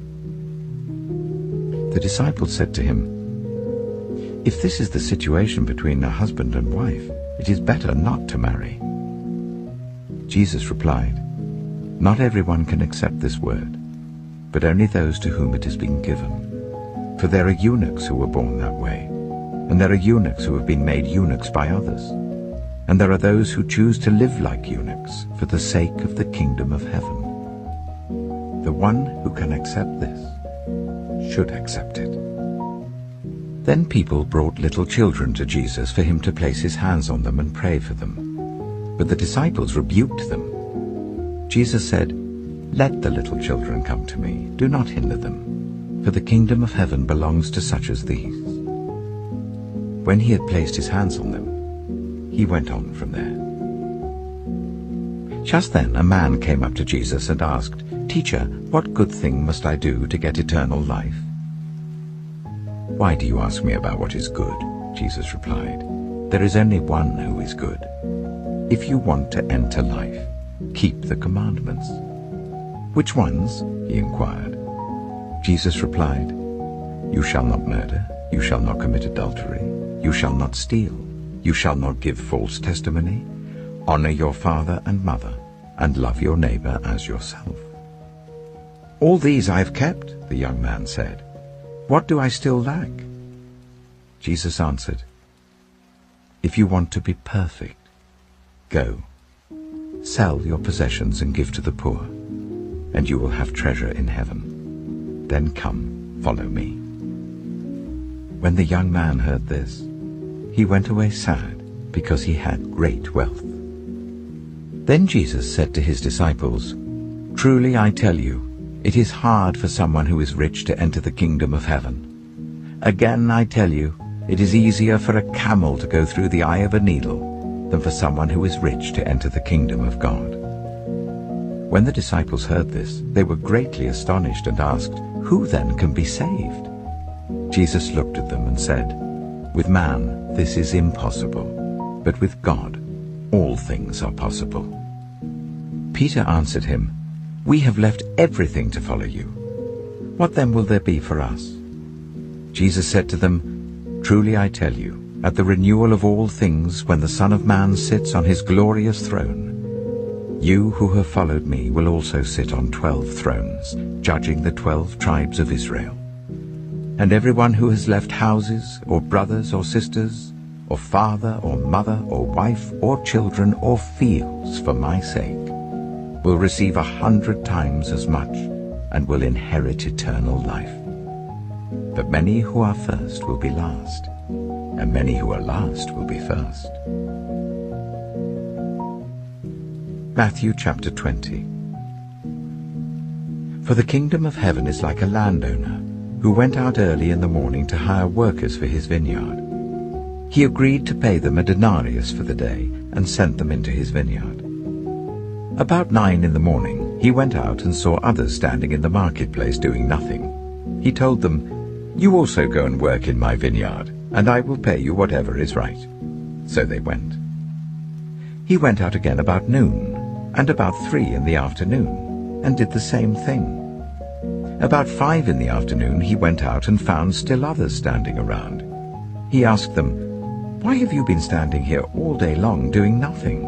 The disciples said to him, "If this is the situation between a husband and wife, it is better not to marry." Jesus replied, "Not everyone can accept this word, but only those to whom it has been given. For there are eunuchs who were born that way, and there are eunuchs who have been made eunuchs by others, and there are those who choose to live like eunuchs for the sake of the kingdom of heaven. The one who can accept this should accept it." Then people brought little children to Jesus for him to place his hands on them and pray for them. But the disciples rebuked them. Jesus said, "Let the little children come to me. Do not hinder them, for the kingdom of heaven belongs to such as these." When he had placed his hands on them, he went on from there. Just then a man came up to Jesus and asked, "Teacher, what good thing must I do to get eternal life?" "Why do you ask me about what is good?" Jesus replied. "There is only one who is good. If you want to enter life, keep the commandments." "Which ones?" he inquired. Jesus replied, "You shall not murder, you shall not commit adultery, you shall not steal, you shall not give false testimony, honor your father and mother, and love your neighbor as yourself." "All these I have kept," the young man said. "What do I still lack?" Jesus answered, "If you want to be perfect, go, sell your possessions and give to the poor, and you will have treasure in heaven. Then come, follow me." When the young man heard this, he went away sad because he had great wealth. Then Jesus said to his disciples, "Truly I tell you, it is hard for someone who is rich to enter the kingdom of heaven. Again I tell you, it is easier for a camel to go through the eye of a needle than for someone who is rich to enter the kingdom of God." When the disciples heard this, they were greatly astonished and asked, "Who then can be saved?" Jesus looked at them and said, "With man this is impossible, but with God all things are possible." Peter answered him, "We have left everything to follow you. What then will there be for us?" Jesus said to them, "Truly I tell you, at the renewal of all things, when the Son of Man sits on his glorious throne, you who have followed me will also sit on 12 thrones, judging the 12 tribes of Israel. And everyone who has left houses, or brothers or sisters, or father or mother or wife or children or fields for my sake, will receive 100 times as much and will inherit eternal life. But many who are first will be last, and many who are last will be first." Matthew chapter 20. For the kingdom of heaven is like a landowner who went out early in the morning to hire workers for his vineyard. He agreed to pay them a denarius for the day and sent them into his vineyard. About 9 in the morning he went out and saw others standing in the marketplace doing nothing. He told them, "You also go and work in my vineyard, and I will pay you whatever is right." So they went. He went out again about noon, and about 3 in the afternoon, and did the same thing. About 5 in the afternoon he went out and found still others standing around. He asked them, "Why have you been standing here all day long doing nothing?"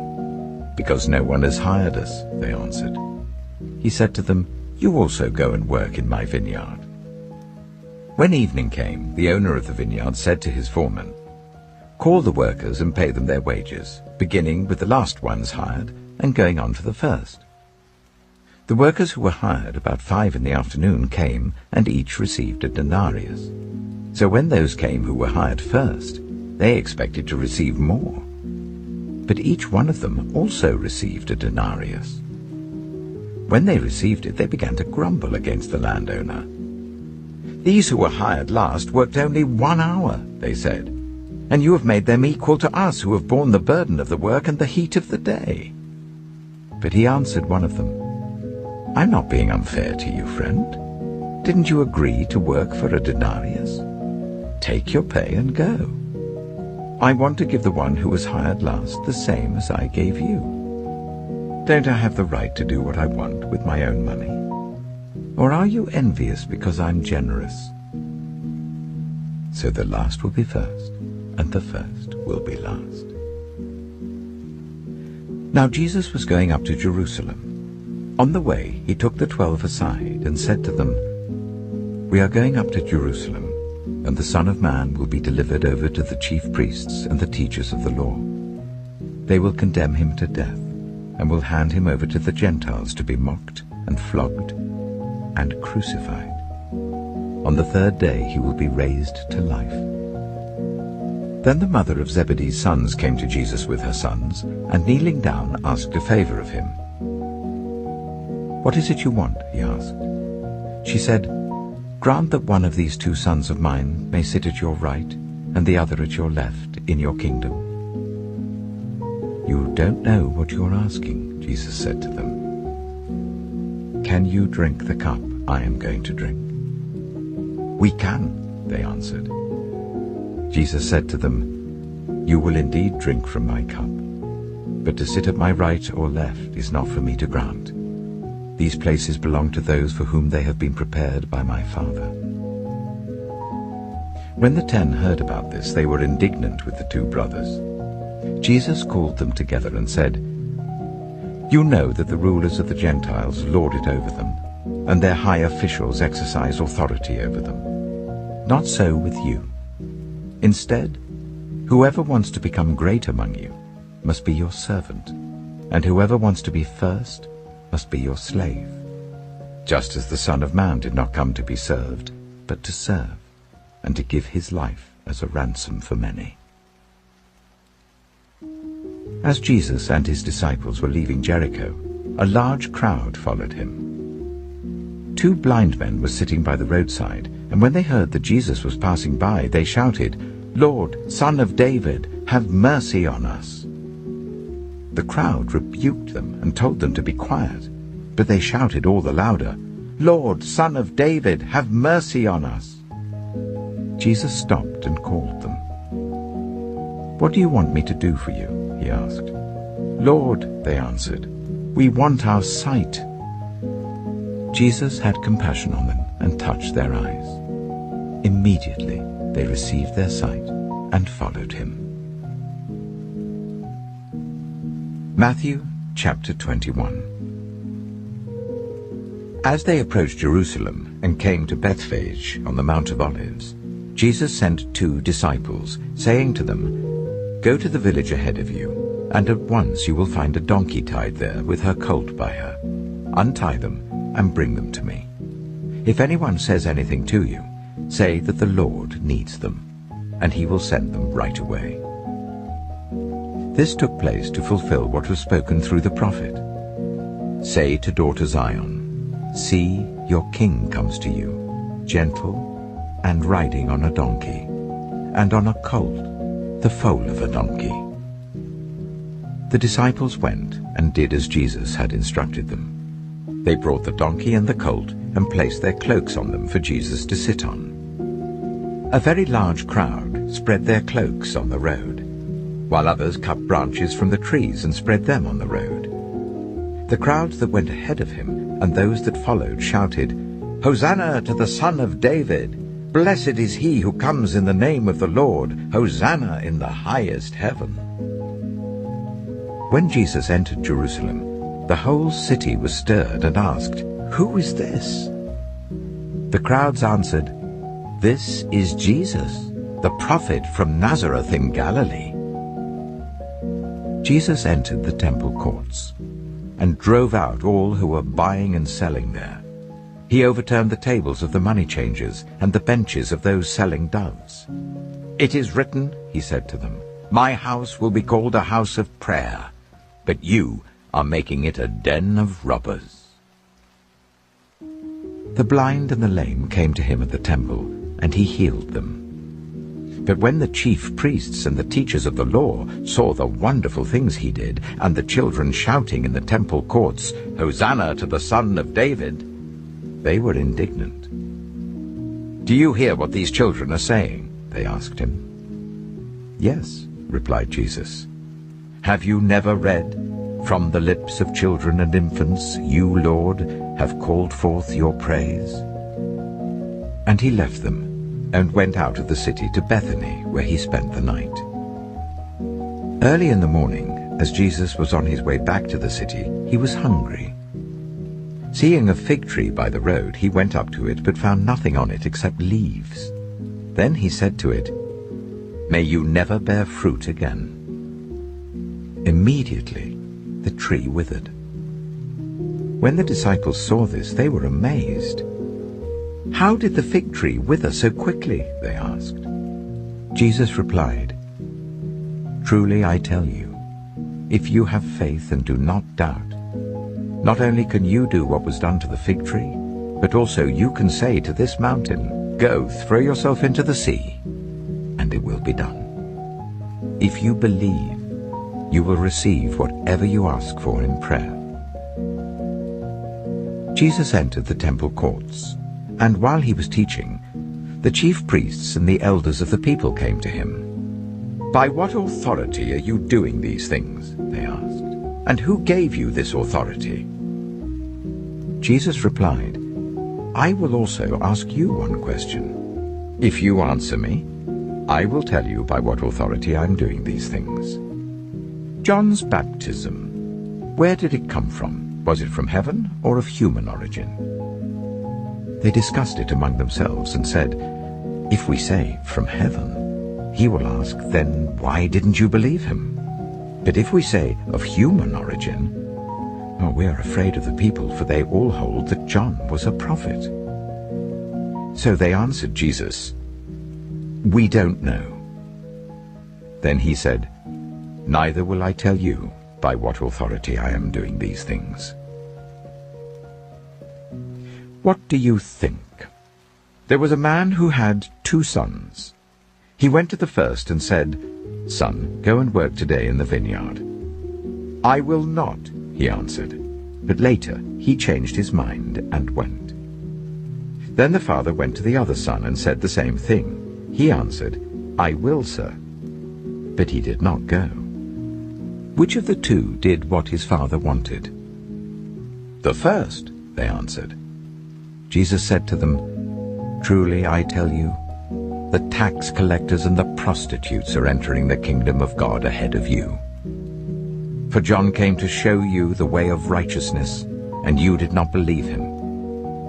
"Because no one has hired us," they answered. He said to them, "You also go and work in my vineyard." When evening came, the owner of the vineyard said to his foreman, "Call the workers and pay them their wages, beginning with the last ones hired and going on to the first." The workers who were hired about 5 in the afternoon came, and each received a denarius. So when those came who were hired first, they expected to receive more. But each one of them also received a denarius. When they received it, they began to grumble against the landowner. "These who were hired last worked only 1 hour," they said, "and you have made them equal to us who have borne the burden of the work and the heat of the day." But he answered one of them, "I'm not being unfair to you, friend. Didn't you agree to work for a denarius? Take your pay and go. I want to give the one who was hired last the same as I gave you. Don't I have the right to do what I want with my own money? Or are you envious because I'm generous?" So the last will be first, and the first will be last. Now Jesus was going up to Jerusalem. On the way he took the 12 aside and said to them, "We are going up to Jerusalem, and the Son of Man will be delivered over to the chief priests and the teachers of the law. They will condemn him to death, and will hand him over to the Gentiles to be mocked and flogged and crucified. On the 3rd day he will be raised to life." Then the mother of Zebedee's sons came to Jesus with her sons, and kneeling down asked a favor of him. "What is it you want?" he asked. She said, "Grant that one of these 2 sons of mine may sit at your right and the other at your left in your kingdom." "You don't know what you are asking," Jesus said to them. "Can you drink the cup I am going to drink?" "We can," they answered. Jesus said to them, "You will indeed drink from my cup, but to sit at my right or left is not for me to grant. These places belong to those for whom they have been prepared by my Father." When the 10 heard about this, they were indignant with the 2 brothers. Jesus called them together and said, "You know that the rulers of the Gentiles lord it over them, and their high officials exercise authority over them. Not so with you. Instead, whoever wants to become great among you must be your servant, and whoever wants to be first must be your slave, just as the Son of Man did not come to be served, but to serve, and to give his life as a ransom for many." As Jesus and his disciples were leaving Jericho, a large crowd followed him. 2 blind men were sitting by the roadside, and when they heard that Jesus was passing by, they shouted, "Lord, Son of David, have mercy on us." The crowd rebuked them and told them to be quiet. But they shouted all the louder, "Lord, Son of David, have mercy on us." Jesus stopped and called them. "What do you want me to do for you?" he asked. "Lord," they answered, "we want our sight." Jesus had compassion on them and touched their eyes. Immediately they received their sight and followed him. Matthew chapter 21. As they approached Jerusalem and came to Bethphage on the Mount of Olives, Jesus sent 2 disciples, saying to them, "Go to the village ahead of you, and at once you will find a donkey tied there with her colt by her. Untie them and bring them to me. If anyone says anything to you, say that the Lord needs them, and he will send them right away." This took place to fulfill what was spoken through the prophet. "Say to daughter Zion, see, your king comes to you, gentle and riding on a donkey, and on a colt, the foal of a donkey." The disciples went and did as Jesus had instructed them. They brought the donkey and the colt and placed their cloaks on them for Jesus to sit on. A very large crowd spread their cloaks on the road, while others cut branches from the trees and spread them on the road. The crowds that went ahead of him and those that followed shouted, "Hosanna to the Son of David! Blessed is he who comes in the name of the Lord! Hosanna in the highest heaven!" When Jesus entered Jerusalem, the whole city was stirred and asked, "Who is this?" The crowds answered, "This is Jesus, the prophet from Nazareth in Galilee." Jesus entered the temple courts and drove out all who were buying and selling there. He overturned the tables of the money changers and the benches of those selling doves. "It is written," he said to them, "My house will be called a house of prayer, but you are making it a den of robbers." The blind and the lame came to him at the temple, and he healed them. But when the chief priests and the teachers of the law saw the wonderful things he did, and the children shouting in the temple courts, "Hosanna to the Son of David," they were indignant. "Do you hear what these children are saying?" they asked him. "Yes," replied Jesus. "Have you never read, 'From the lips of children and infants you, Lord, have called forth your praise'?" And he left them and went out of the city to Bethany, where he spent the night. Early in the morning, as Jesus was on his way back to the city, he was hungry. Seeing a fig tree by the road, he went up to it, but found nothing on it except leaves. Then he said to it, "May you never bear fruit again." Immediately the tree withered. When the disciples saw this, they were amazed. "How did the fig tree wither so quickly?" they asked. Jesus replied, "Truly I tell you, if you have faith and do not doubt, not only can you do what was done to the fig tree, but also you can say to this mountain, 'Go, throw yourself into the sea,' and it will be done. If you believe, you will receive whatever you ask for in prayer." Jesus entered the temple courts, and while he was teaching, the chief priests and the elders of the people came to him. "By what authority are you doing these things?" they asked. "And who gave you this authority?" Jesus replied, "I will also ask you one question. If you answer me, I will tell you by what authority I am doing these things. John's baptism, where did it come from? Was it from heaven or of human origin?" They discussed it among themselves and said, "If we say, 'From heaven,' he will ask, 'Then why didn't you believe him?' But if we say, 'Of human origin,' we are afraid of the people, for they all hold that John was a prophet." So they answered Jesus, "We don't know." Then he said, "Neither will I tell you by what authority I am doing these things." What do you think? There was a man who had 2 sons. He went to the first and said, "Son, go and work today in the vineyard." "I will not," he answered. But later he changed his mind and went. Then the father went to the other son and said the same thing. He answered, "I will, sir." But he did not go. Which of the two did what his father wanted? "The first," they answered. Jesus said to them, "Truly I tell you, the tax collectors and the prostitutes are entering the kingdom of God ahead of you. For John came to show you the way of righteousness, and you did not believe him.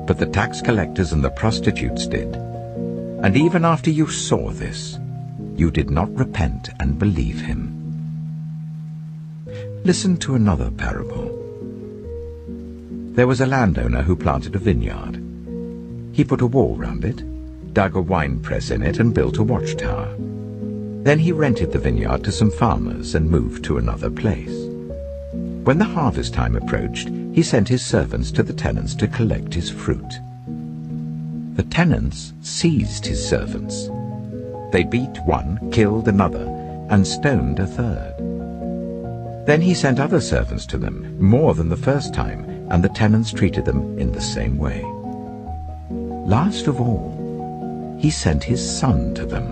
But the tax collectors and the prostitutes did. And even after you saw this, you did not repent and believe him." Listen to another parable. There was a landowner who planted a vineyard. He put a wall round it, dug a winepress in it, and built a watchtower. Then he rented the vineyard to some farmers and moved to another place. When the harvest time approached, he sent his servants to the tenants to collect his fruit. The tenants seized his servants. They beat one, killed another, and stoned a third. Then he sent other servants to them, more than the first time, and the tenants treated them in the same way. Last of all, he sent his son to them.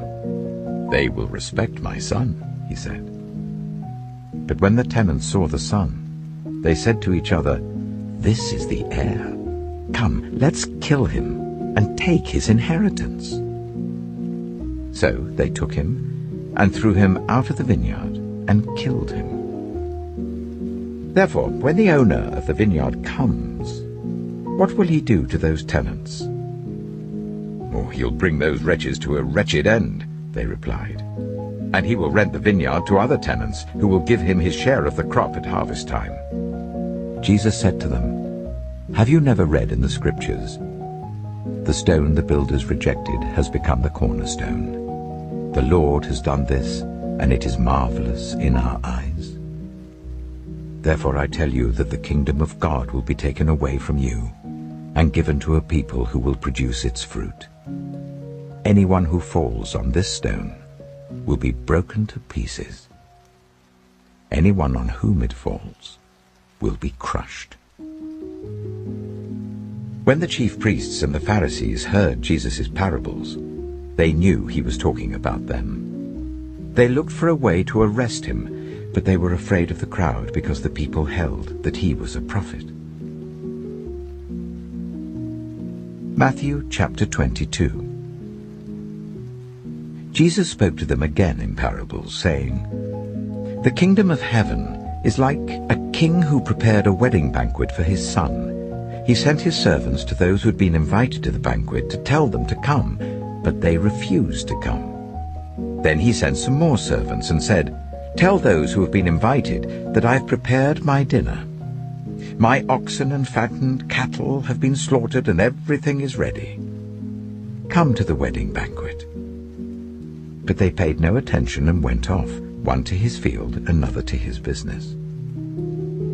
"They will respect my son," he said. But when the tenants saw the son, they said to each other, "This is the heir. Come, let's kill him and take his inheritance." So they took him and threw him out of the vineyard and killed him. Therefore, when the owner of the vineyard comes, what will he do to those tenants? "Oh, he'll bring those wretches to a wretched end," they replied. "And he will rent the vineyard to other tenants who will give him his share of the crop at harvest time." Jesus said to them, "Have you never read in the Scriptures, 'The stone the builders rejected has become the cornerstone. The Lord has done this, and it is marvelous in our eyes'? Therefore I tell you that the kingdom of God will be taken away from you and given to a people who will produce its fruit. Anyone who falls on this stone will be broken to pieces. Anyone on whom it falls will be crushed." When the chief priests and the Pharisees heard Jesus' parables, they knew he was talking about them. They looked for a way to arrest him, but they were afraid of the crowd because the people held that he was a prophet. Matthew chapter 22. Jesus spoke to them again in parables, saying, "The kingdom of heaven is like a king who prepared a wedding banquet for his son. He sent his servants to those who had been invited to the banquet to tell them to come, but they refused to come. Then he sent some more servants and said, 'Tell those who have been invited that I have prepared my dinner. My oxen and fattened cattle have been slaughtered and everything is ready. Come to the wedding banquet.' But they paid no attention and went off, one to his field, another to his business.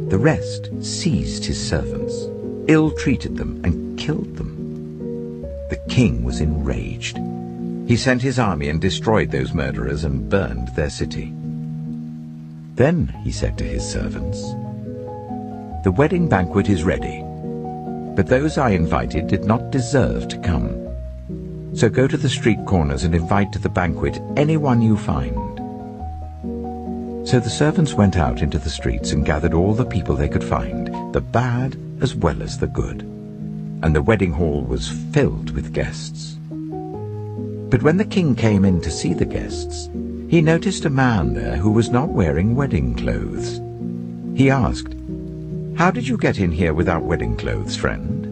The rest seized his servants, ill-treated them, and killed them. The king was enraged. He sent his army and destroyed those murderers and burned their city. Then he said to his servants, 'The wedding banquet is ready, but those I invited did not deserve to come. So go to the street corners and invite to the banquet anyone you find.' So the servants went out into the streets and gathered all the people they could find, the bad as well as the good, and the wedding hall was filled with guests. But when the king came in to see the guests, he noticed a man there who was not wearing wedding clothes. He asked, 'How did you get in here without wedding clothes, friend?'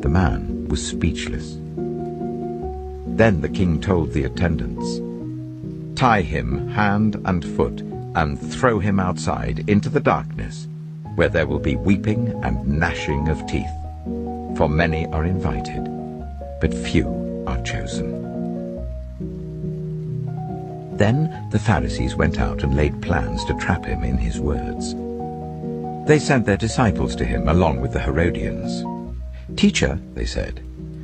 The man was speechless. Then the king told the attendants, 'Tie him hand and foot and throw him outside into the darkness, where there will be weeping and gnashing of teeth. For many are invited, but few are chosen.' Then the Pharisees went out and laid plans to trap him in his words. They sent their disciples to him along with the Herodians. 'Teacher,' they said,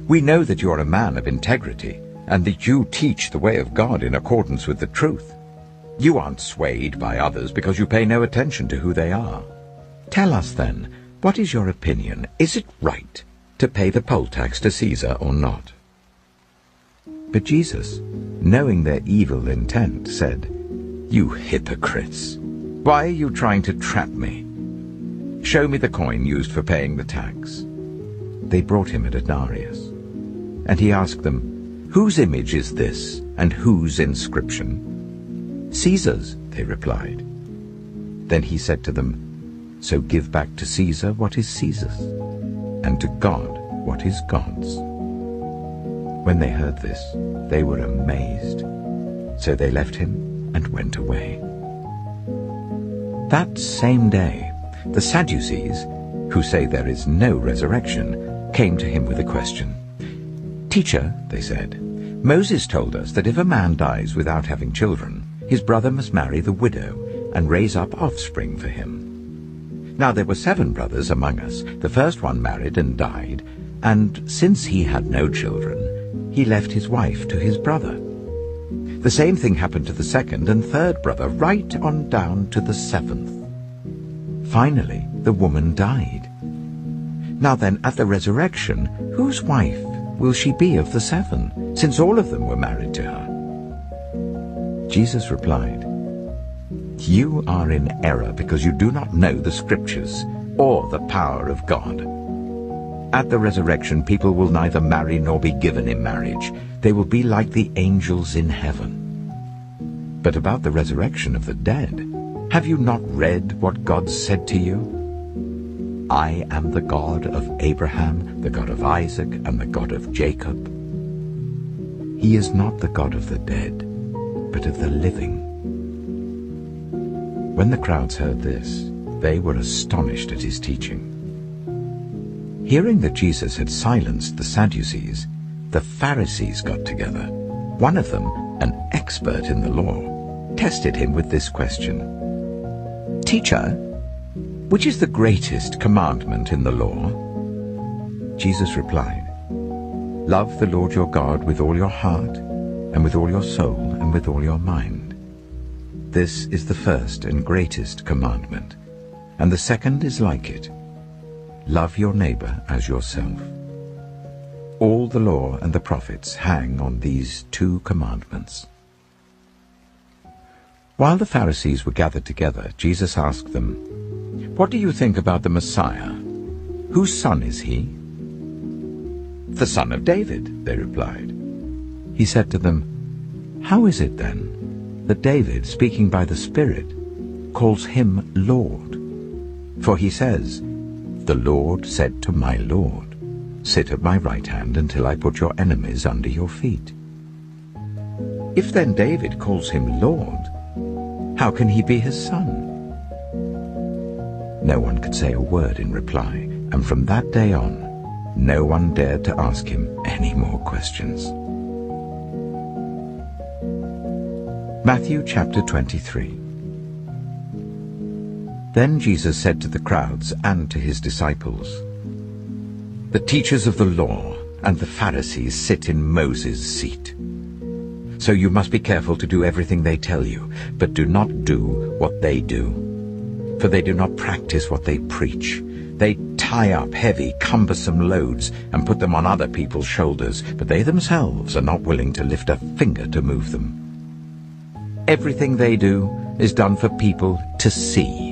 'we know that you are a man of integrity, and that you teach the way of God in accordance with the truth. You aren't swayed by others because you pay no attention to who they are. Tell us then, what is your opinion? Is it right to pay the poll tax to Caesar or not?" But Jesus, knowing their evil intent, said, "You hypocrites! Why are you trying to trap me? Show me the coin used for paying the tax." They brought him a denarius. And he asked them, "Whose image is this, and whose inscription?" "Caesar's," they replied. Then he said to them, "So give back to Caesar what is Caesar's, and to God what is God's." When they heard this, they were amazed. So they left him and went away. That same day, the Sadducees, who say there is no resurrection, came to him with a question. "Teacher," they said, "Moses told us that if a man dies without having children, his brother must marry the widow and raise up offspring for him. Now there were 7 brothers among us. The first one married and died, and since he had no children, he left his wife to his brother. The same thing happened to the second and third brother, right on down to the 7th. Finally, the woman died. Now then, at the resurrection, whose wife will she be of the 7, since all of them were married to her?" Jesus replied, "You are in error because you do not know the Scriptures or the power of God. At the resurrection, people will neither marry nor be given in marriage. They will be like the angels in heaven. But about the resurrection of the dead, have you not read what God said to you? I am the God of Abraham, the God of Isaac, and the God of Jacob. He is not the God of the dead, but of the living." When the crowds heard this, they were astonished at his teaching. Hearing that Jesus had silenced the Sadducees, the Pharisees got together. One of them, an expert in the law, tested him with this question. "Teacher, which is the greatest commandment in the law?" Jesus replied, "Love the Lord your God with all your heart, and with all your soul, and with all your mind. This is the first and greatest commandment, and the second is like it. Love your neighbor as yourself. All the law and the prophets hang on these 2 commandments." While the Pharisees were gathered together, Jesus asked them, "What do you think about the Messiah? Whose son is he?" "The son of David," they replied. He said to them, "How is it then that David, speaking by the Spirit, calls him Lord? For he says, 'The Lord said to my Lord, sit at my right hand until I put your enemies under your feet.' If then David calls him Lord, how can he be his son?" No one could say a word in reply, and from that day on, no one dared to ask him any more questions. Matthew chapter 23. Then Jesus said to the crowds and to his disciples, "The teachers of the law and the Pharisees sit in Moses' seat. So you must be careful to do everything they tell you, but do not do what they do. For they do not practice what they preach. They tie up heavy, cumbersome loads and put them on other people's shoulders, but they themselves are not willing to lift a finger to move them. Everything they do is done for people to see.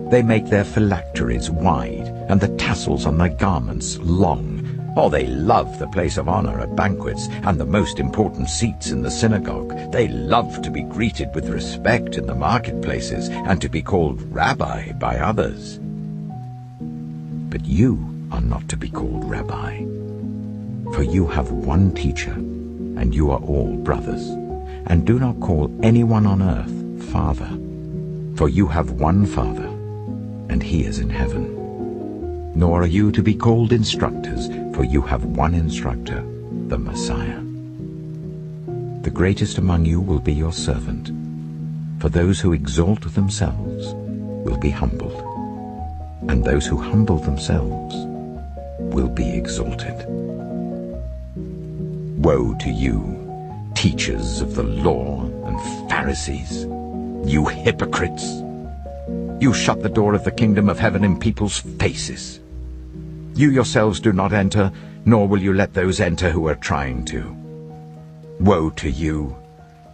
They make their phylacteries wide and the tassels on their garments long. Oh, they love the place of honor at banquets and the most important seats in the synagogue. They love to be greeted with respect in the marketplaces and to be called rabbi by others. But you are not to be called rabbi, for you have one teacher, and you are all brothers. And do not call anyone on earth Father, for you have one Father, and he is in heaven. Nor are you to be called instructors, for you have one instructor, the Messiah. The greatest among you will be your servant, for those who exalt themselves will be humbled, and those who humble themselves will be exalted. Woe to you, teachers of the law and Pharisees, you hypocrites! You shut the door of the kingdom of heaven in people's faces. You yourselves do not enter, nor will you let those enter who are trying to. Woe to you,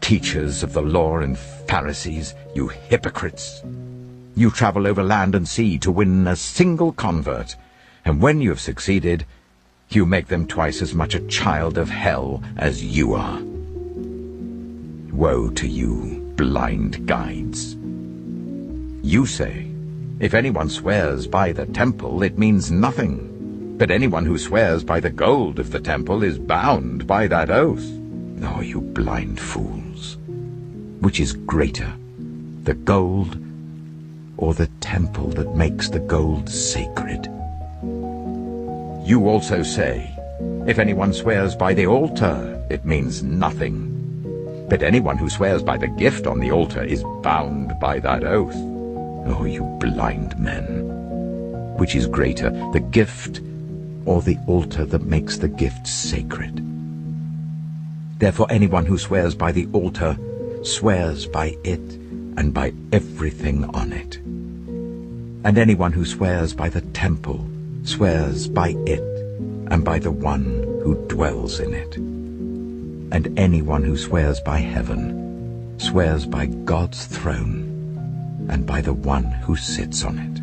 teachers of the law and Pharisees, you hypocrites! You travel over land and sea to win a single convert, and when you have succeeded, you make them twice as much a child of hell as you are. Woe to you, blind guides! You say, if anyone swears by the temple, it means nothing. But anyone who swears by the gold of the temple is bound by that oath. Oh, you blind fools! Which is greater, the gold or the temple that makes the gold sacred? You also say, if anyone swears by the altar, it means nothing. But anyone who swears by the gift on the altar is bound by that oath. Oh, you blind men! Which is greater, the gift or the altar that makes the gift sacred? Therefore anyone who swears by the altar swears by it and by everything on it. And anyone who swears by the temple swears by it and by the one who dwells in it. And anyone who swears by heaven swears by God's throne and by the one who sits on it.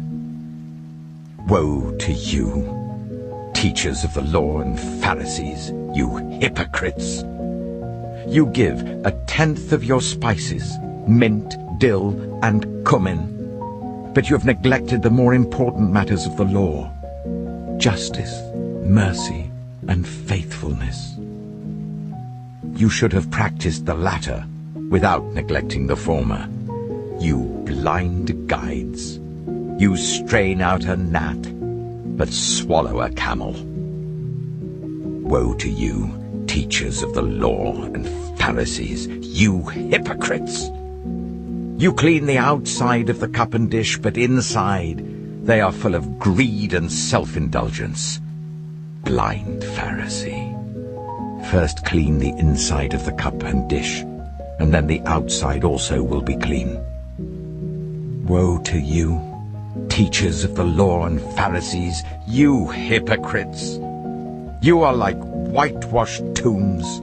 Woe to you, teachers of the law and Pharisees, you hypocrites! You give 1/10 of your spices, mint, dill, and cumin, but you have neglected the more important matters of the law, justice, mercy, and faithfulness. You should have practiced the latter without neglecting the former. You blind guides! You strain out a gnat, but swallow a camel. Woe to you, teachers of the law and Pharisees, you hypocrites! You clean the outside of the cup and dish, but inside they are full of greed and self-indulgence. Blind Pharisee! First clean the inside of the cup and dish, and then the outside also will be clean. Woe to you, teachers of the law and Pharisees, you hypocrites! You are like whitewashed tombs,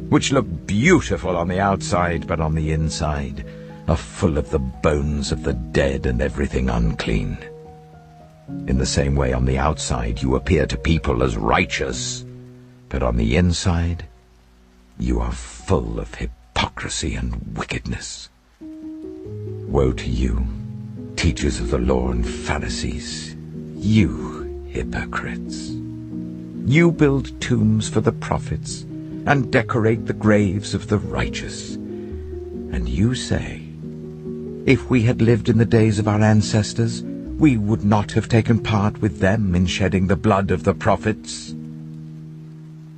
which look beautiful on the outside, but on the inside are full of the bones of the dead and everything unclean. In the same way, on the outside you appear to people as righteous, but on the inside you are full of hypocrisy and wickedness. Woe to you, teachers of the law and Pharisees, you hypocrites! You build tombs for the prophets and decorate the graves of the righteous. And you say, if we had lived in the days of our ancestors, we would not have taken part with them in shedding the blood of the prophets.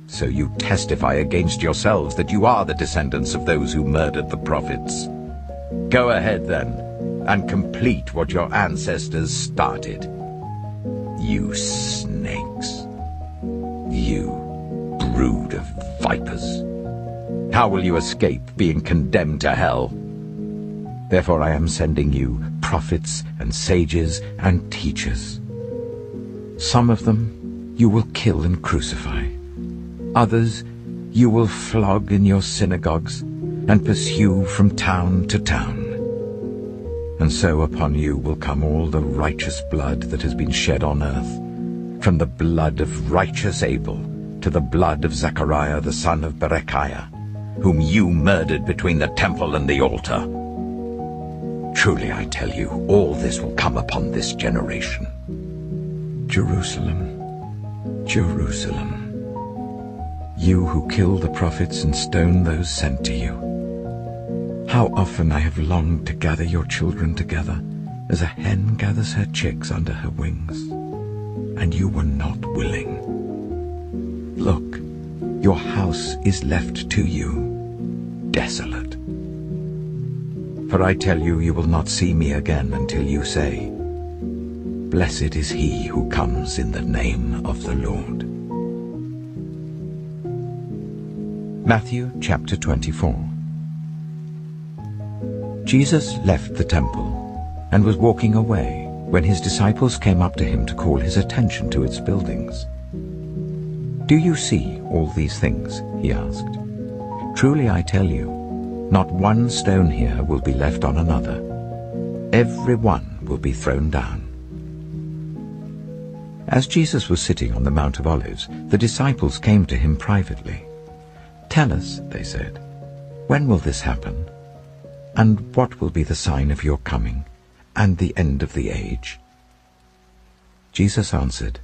So you testify against yourselves that you are the descendants of those who murdered the prophets. Go ahead then, and complete what your ancestors started. You snakes! You brood of vipers! How will you escape being condemned to hell? Therefore I am sending you prophets and sages and teachers. Some of them you will kill and crucify. Others you will flog in your synagogues and pursue from town to town. And so upon you will come all the righteous blood that has been shed on earth, from the blood of righteous Abel to the blood of Zechariah the son of Berechiah, whom you murdered between the temple and the altar. Truly I tell you, all this will come upon this generation. Jerusalem, Jerusalem, you who kill the prophets and stone those sent to you. How often I have longed to gather your children together, as a hen gathers her chicks under her wings, and you were not willing. Look, your house is left to you, desolate. For I tell you, you will not see me again until you say, Blessed is he who comes in the name of the Lord. Matthew chapter 24. Jesus left the temple, and was walking away when his disciples came up to him to call his attention to its buildings. "Do you see all these things?" he asked. "Truly I tell you, not one stone here will be left on another. Every one will be thrown down." As Jesus was sitting on the Mount of Olives, the disciples came to him privately. "Tell us," they said, "when will this happen? And what will be the sign of your coming and the end of the age?" Jesus answered,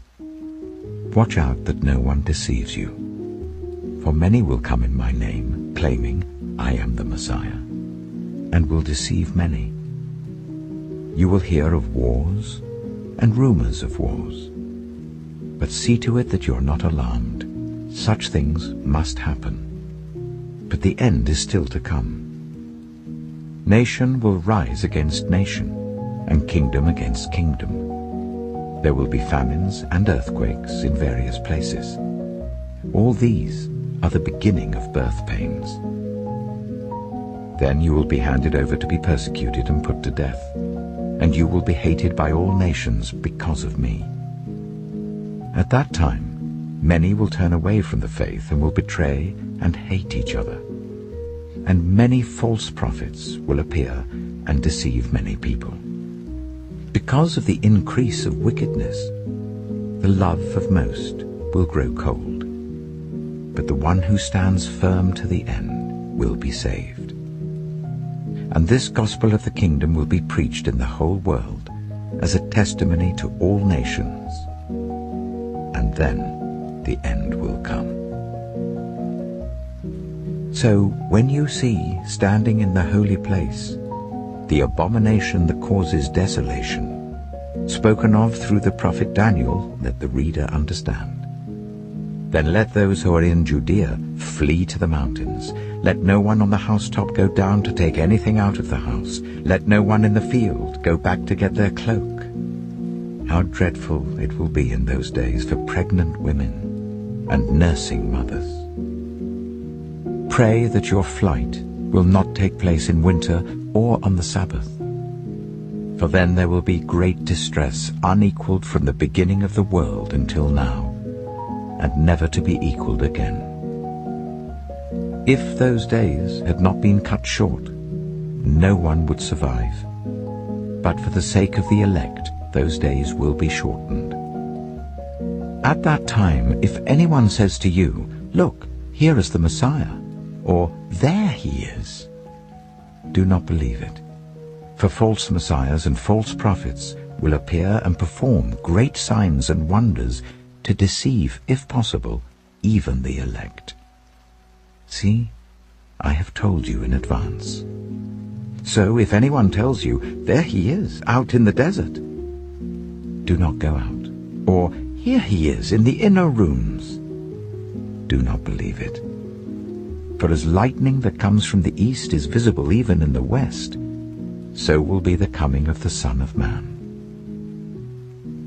"Watch out that no one deceives you. For many will come in my name, claiming, 'I am the Messiah,' and will deceive many. You will hear of wars and rumors of wars. But see to it that you are not alarmed. Such things must happen. But the end is still to come. Nation will rise against nation, and kingdom against kingdom. There will be famines and earthquakes in various places. All these are the beginning of birth pains. Then you will be handed over to be persecuted and put to death, and you will be hated by all nations because of me. At that time, many will turn away from the faith and will betray and hate each other. And many false prophets will appear and deceive many people. Because of the increase of wickedness, the love of most will grow cold. But the one who stands firm to the end will be saved. And this gospel of the kingdom will be preached in the whole world as a testimony to all nations. And then the end will come. So when you see, standing in the holy place, the abomination that causes desolation, spoken of through the prophet Daniel, let the reader understand. Then let those who are in Judea flee to the mountains. Let no one on the housetop go down to take anything out of the house. Let no one in the field go back to get their cloak. How dreadful it will be in those days for pregnant women and nursing mothers. Pray that your flight will not take place in winter or on the Sabbath, for then there will be great distress unequaled from the beginning of the world until now, and never to be equaled again. If those days had not been cut short, no one would survive. But for the sake of the elect, those days will be shortened. At that time, if anyone says to you, 'Look, here is the Messiah,' or 'There he is,' do not believe it. For false messiahs and false prophets will appear and perform great signs and wonders to deceive, if possible, even the elect. See, I have told you in advance. So if anyone tells you, 'There he is, out in the desert,' do not go out. Or, 'Here he is in the inner rooms,' do not believe it. For as lightning that comes from the east is visible even in the west, so will be the coming of the Son of Man.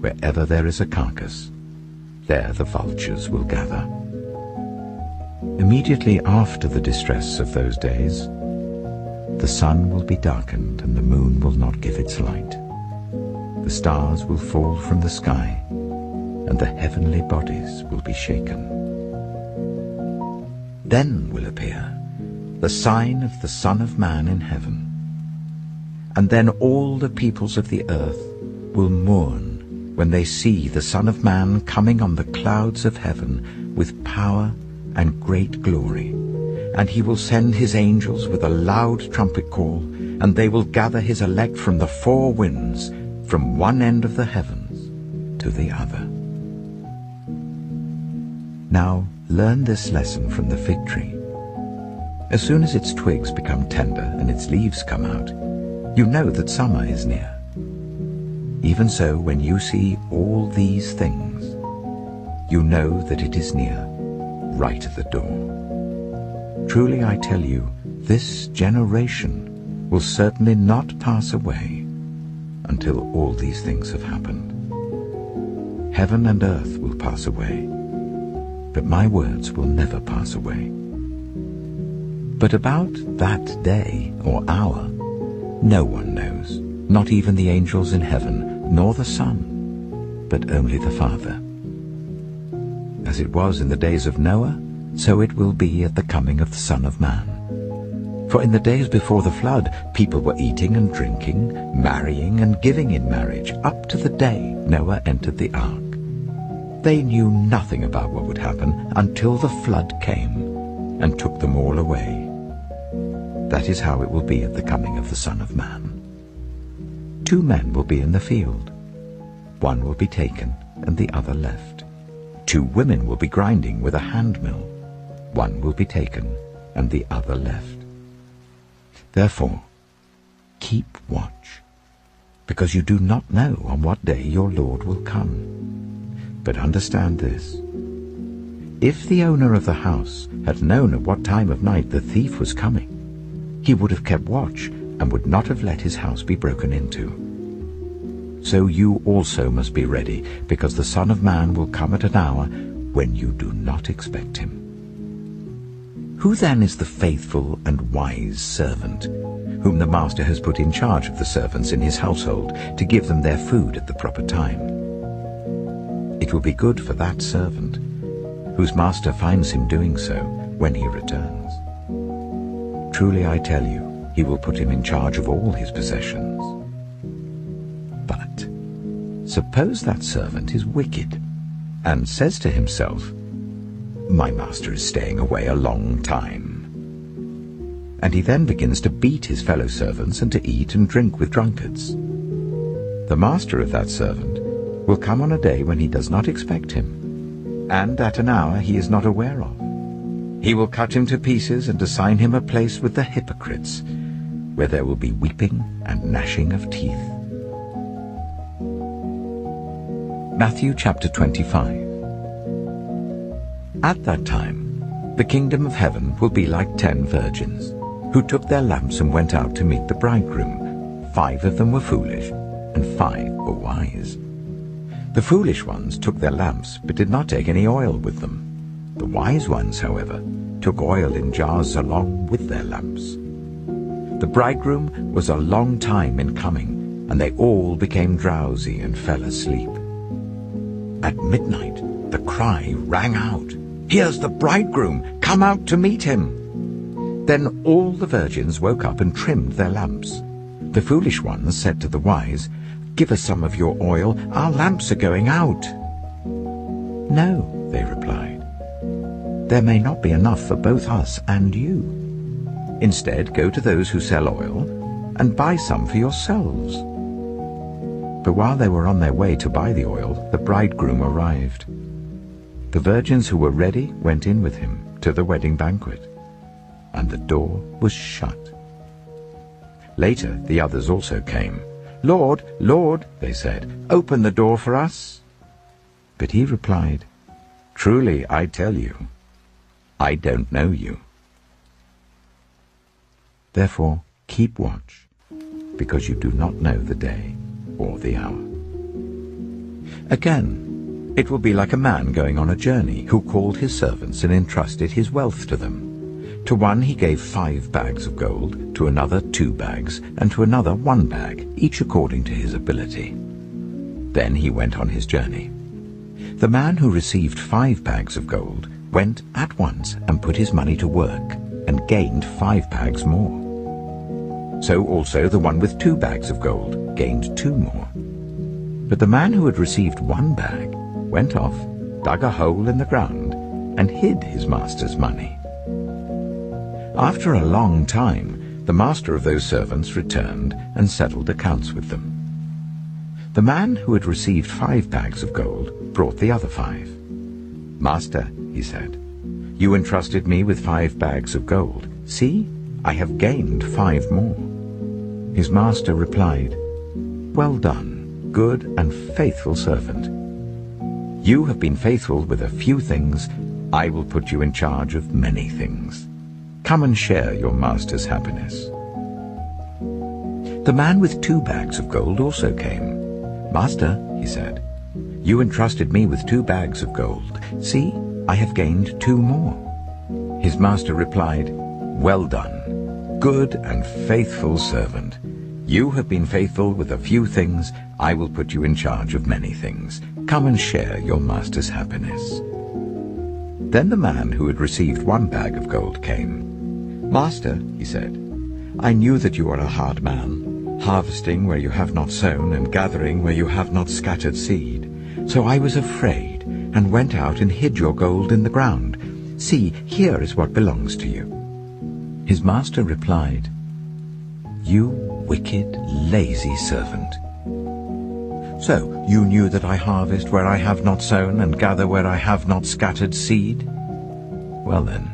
Wherever there is a carcass, there the vultures will gather. Immediately after the distress of those days, the sun will be darkened and the moon will not give its light. The stars will fall from the sky, and the heavenly bodies will be shaken. Then will appear the sign of the Son of Man in heaven. And then all the peoples of the earth will mourn when they see the Son of Man coming on the clouds of heaven with power and great glory. And he will send his angels with a loud trumpet call, and they will gather his elect from the four winds, from one end of the heavens to the other. Now learn this lesson from the fig tree. As soon as its twigs become tender and its leaves come out, you know that summer is near. Even so, when you see all these things, you know that it is near, right at the door. Truly I tell you, this generation will certainly not pass away until all these things have happened. Heaven and earth will pass away, but my words will never pass away. But about that day or hour, no one knows, not even the angels in heaven, nor the Son, but only the Father. As it was in the days of Noah, so it will be at the coming of the Son of Man. For in the days before the flood, people were eating and drinking, marrying and giving in marriage, up to the day Noah entered the ark. They knew nothing about what would happen until the flood came and took them all away. That is how it will be at the coming of the Son of Man. 2 men will be in the field. One will be taken and the other left. 2 women will be grinding with a hand mill. One will be taken and the other left. Therefore, keep watch, because you do not know on what day your Lord will come. But understand this: if the owner of the house had known at what time of night the thief was coming, he would have kept watch and would not have let his house be broken into. So you also must be ready, because the Son of Man will come at an hour when you do not expect him. Who then is the faithful and wise servant, whom the master has put in charge of the servants in his household to give them their food at the proper time? It will be good for that servant, whose master finds him doing so when he returns. Truly I tell you, he will put him in charge of all his possessions. But suppose that servant is wicked, and says to himself, "My master is staying away a long time." And he then begins to beat his fellow servants and to eat and drink with drunkards. The master of that servant will come on a day when he does not expect him, and at an hour he is not aware of. He will cut him to pieces and assign him a place with the hypocrites, where there will be weeping and gnashing of teeth. Matthew chapter 25. At that time, the kingdom of heaven will be like 10 virgins, who took their lamps and went out to meet the bridegroom. 5 of them were foolish, and 5 were wise. The foolish ones took their lamps, but did not take any oil with them. The wise ones, however, took oil in jars along with their lamps. The bridegroom was a long time in coming, and they all became drowsy and fell asleep. At midnight, the cry rang out, "Here's the bridegroom! Come out to meet him!" Then all the virgins woke up and trimmed their lamps. The foolish ones said to the wise, "Give us some of your oil, our lamps are going out." "No," they replied, "there may not be enough for both us and you. Instead, go to those who sell oil and buy some for yourselves." But while they were on their way to buy the oil, the bridegroom arrived. The virgins who were ready went in with him to the wedding banquet, and the door was shut. Later the others also came. "Lord, Lord," they said, "open the door for us." But he replied, "Truly I tell you, I don't know you. Therefore keep watch, because you do not know the day or the hour." Again, it will be like a man going on a journey, who called his servants and entrusted his wealth to them. To one he gave 5 bags of gold, to another 2 bags, and to another 1 bag, each according to his ability. Then he went on his journey. The man who received 5 bags of gold went at once and put his money to work, and gained 5 bags more. So also the one with 2 bags of gold gained 2 more. But the man who had received 1 bag went off, dug a hole in the ground, and hid his master's money. After a long time, the master of those servants returned and settled accounts with them. The man who had received 5 bags of gold brought the other 5. "Master," he said, "you entrusted me with 5 bags of gold. See, I have gained 5 more." His master replied, "Well done, good and faithful servant. You have been faithful with a few things. I will put you in charge of many things. Come and share your master's happiness." The man with 2 bags of gold also came. "Master," he said, "you entrusted me with 2 bags of gold. See, I have gained 2 more." His master replied, "Well done, good and faithful servant. You have been faithful with a few things, I will put you in charge of many things. Come and share your master's happiness." Then the man who had received 1 bag of gold came. "Master," he said, "I knew that you are a hard man, harvesting where you have not sown and gathering where you have not scattered seed. So I was afraid and went out and hid your gold in the ground. See, here is what belongs to you." His master replied, "You wicked, lazy servant. So you knew that I harvest where I have not sown and gather where I have not scattered seed? Well then,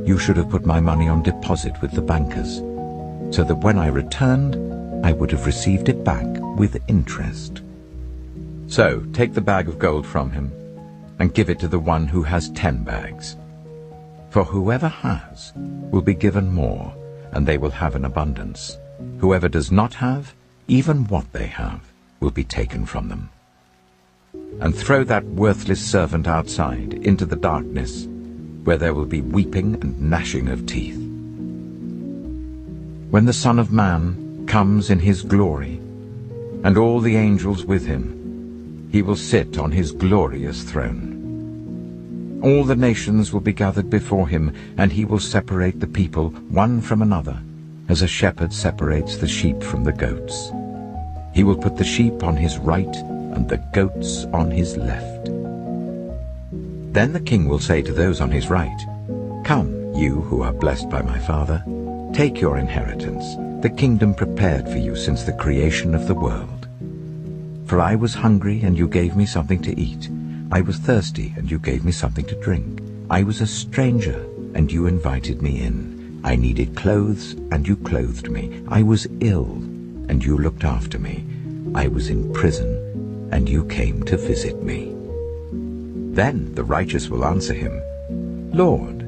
you should have put my money on deposit with the bankers, so that when I returned, I would have received it back with interest. So take the bag of gold from him and give it to the one who has 10 bags. For whoever has will be given more, and they will have an abundance. Whoever does not have, even what they have, will be taken from them. And throw that worthless servant outside into the darkness, where there will be weeping and gnashing of teeth. When the Son of Man comes in his glory, and all the angels with him, he will sit on his glorious throne. All the nations will be gathered before him, and he will separate the people one from another, as a shepherd separates the sheep from the goats. He will put the sheep on his right and the goats on his left. Then the king will say to those on his right, "Come, you who are blessed by my Father, take your inheritance, the kingdom prepared for you since the creation of the world. For I was hungry, and you gave me something to eat. I was thirsty, and you gave me something to drink. I was a stranger, and you invited me in. I needed clothes, and you clothed me. I was ill, and you looked after me. I was in prison, and you came to visit me." Then the righteous will answer him, "Lord,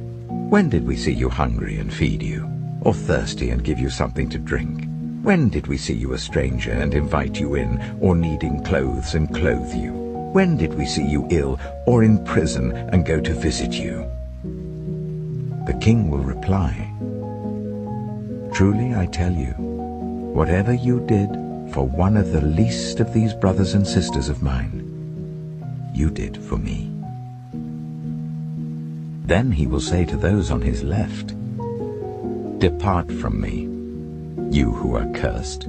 when did we see you hungry and feed you, or thirsty and give you something to drink? When did we see you a stranger and invite you in, or needing clothes and clothe you? When did we see you ill or in prison and go to visit you?" The king will reply, "Truly I tell you, whatever you did for one of the least of these brothers and sisters of mine, you did for me." Then he will say to those on his left, "Depart from me, you who are cursed,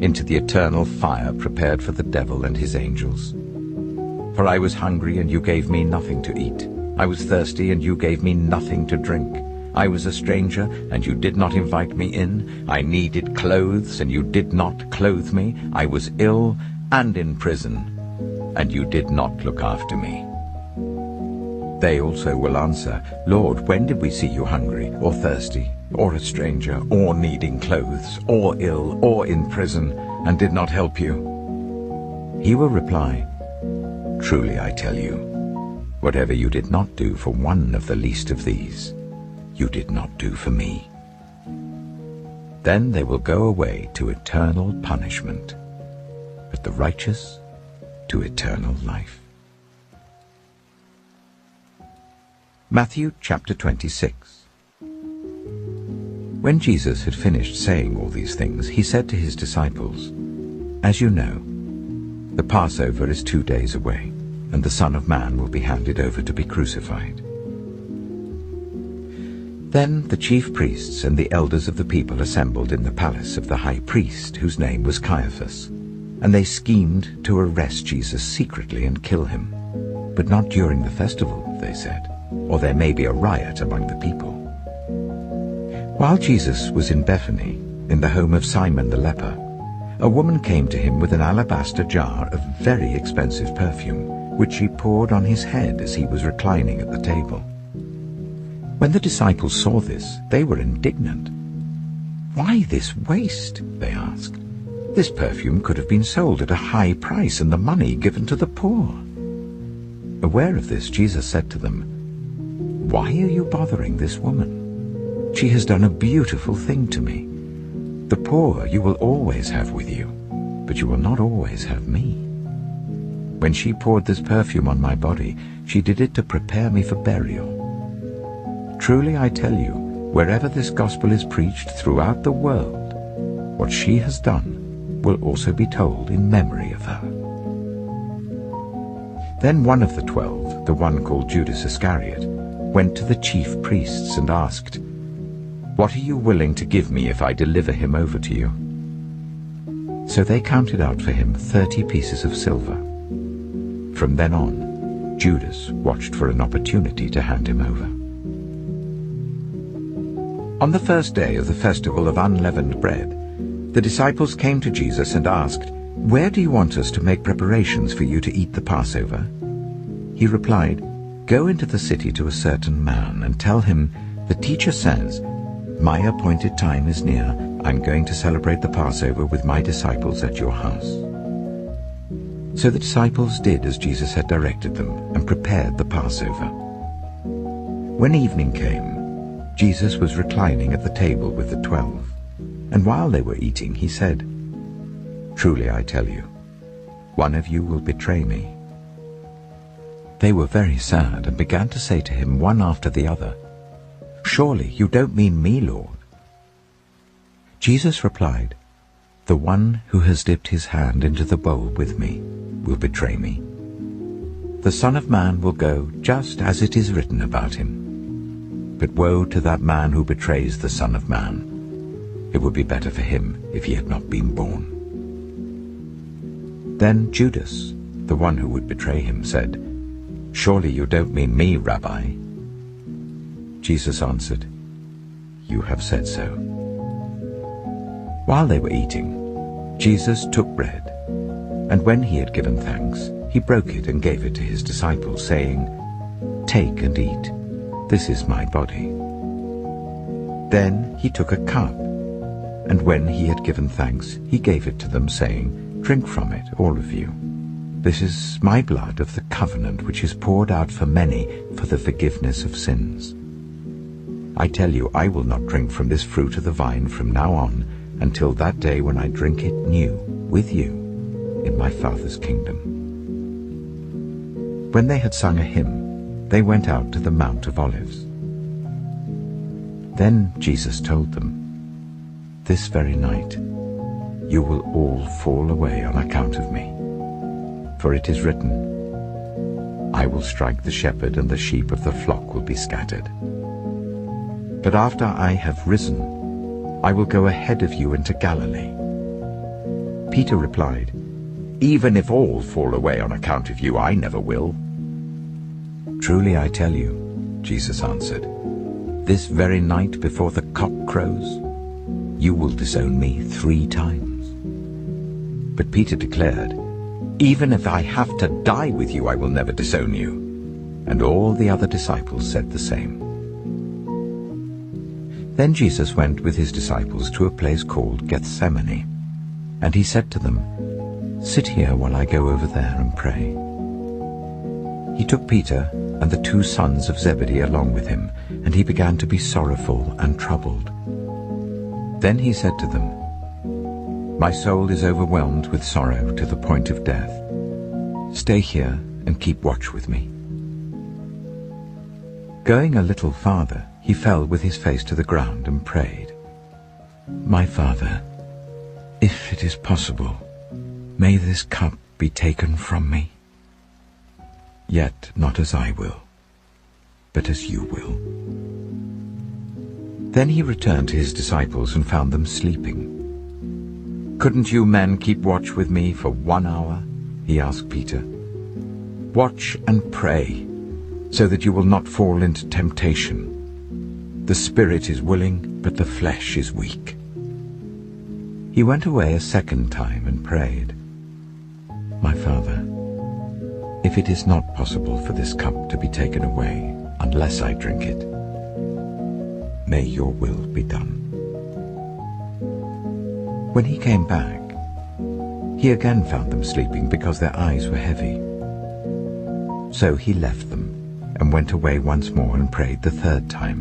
into the eternal fire prepared for the devil and his angels. For I was hungry, and you gave me nothing to eat. I was thirsty, and you gave me nothing to drink. I was a stranger, and you did not invite me in. I needed clothes, and you did not clothe me. I was ill and in prison, and you did not look after me." They also will answer, "Lord, when did we see you hungry, or thirsty, or a stranger, or needing clothes, or ill, or in prison, and did not help you?" He will reply, "Truly I tell you, whatever you did not do for one of the least of these, you did not do for me." Then they will go away to eternal punishment, but the righteous to eternal life. Matthew chapter 26. When Jesus had finished saying all these things, he said to his disciples, "As you know, the Passover is 2 days away, and the Son of Man will be handed over to be crucified." Then the chief priests and the elders of the people assembled in the palace of the high priest, whose name was Caiaphas, and they schemed to arrest Jesus secretly and kill him. But not during the festival, they said, or there may be a riot among the people. While Jesus was in Bethany, in the home of Simon the leper, a woman came to him with an alabaster jar of very expensive perfume, which she poured on his head as he was reclining at the table. When the disciples saw this, they were indignant. "Why this waste?" they asked. "This perfume could have been sold at a high price and the money given to the poor." Aware of this, Jesus said to them, "Why are you bothering this woman? She has done a beautiful thing to me. The poor you will always have with you, but you will not always have me. When she poured this perfume on my body, she did it to prepare me for burial. Truly I tell you, wherever this gospel is preached throughout the world, what she has done will also be told in memory of her." Then one of the 12, the one called Judas Iscariot, went to the chief priests and asked, "What are you willing to give me if I deliver him over to you?" So they counted out for him 30 pieces of silver. From then on, Judas watched for an opportunity to hand him over. On the first day of the festival of unleavened bread, the disciples came to Jesus and asked, "Where do you want us to make preparations for you to eat the Passover?" He replied, "Go into the city to a certain man and tell him, 'The teacher says, my appointed time is near. I'm going to celebrate the Passover with my disciples at your house.'" So the disciples did as Jesus had directed them and prepared the Passover. When evening came, Jesus was reclining at the table with the 12, and while they were eating, he said, "Truly I tell you, one of you will betray me." They were very sad and began to say to him one after the other, "Surely you don't mean me, Lord?" Jesus replied, "The one who has dipped his hand into the bowl with me will betray me. The Son of Man will go just as it is written about him. But woe to that man who betrays the Son of Man. It would be better for him if he had not been born." Then Judas, the one who would betray him, said, "Surely you don't mean me, Rabbi?" Jesus answered, "You have said so." While they were eating, Jesus took bread, and when he had given thanks, he broke it and gave it to his disciples, saying, "Take and eat. This is my body." Then he took a cup, and when he had given thanks, he gave it to them, saying, "Drink from it, all of you. This is my blood of the covenant, which is poured out for many for the forgiveness of sins. I tell you, I will not drink from this fruit of the vine from now on until that day when I drink it new with you in my Father's kingdom." When they had sung a hymn, they went out to the Mount of Olives. Then Jesus told them, "This very night you will all fall away on account of me. For it is written, I will strike the shepherd and the sheep of the flock will be scattered. But after I have risen, I will go ahead of you into Galilee." Peter replied, "Even if all fall away on account of you, I never will." "Truly I tell you," Jesus answered, "this very night before the cock crows, you will disown me 3 times. But Peter declared, "Even if I have to die with you, I will never disown you." And all the other disciples said the same. Then Jesus went with his disciples to a place called Gethsemane, and he said to them, "Sit here while I go over there and pray." He took Peter and the 2 sons of Zebedee along with him, and he began to be sorrowful and troubled. Then he said to them, "My soul is overwhelmed with sorrow to the point of death. Stay here and keep watch with me." Going a little farther, he fell with his face to the ground and prayed, "My Father, if it is possible, may this cup be taken from me. Yet not as I will, but as you will." Then he returned to his disciples and found them sleeping. "Couldn't you men keep watch with me for 1 hour?" he asked Peter. "Watch and pray, so that you will not fall into temptation. The spirit is willing, but the flesh is weak." He went away a second time and prayed, "My Father, if it is not possible for this cup to be taken away unless I drink it, may your will be done." When he came back, he again found them sleeping because their eyes were heavy. So he left them and went away once more and prayed the 3rd time,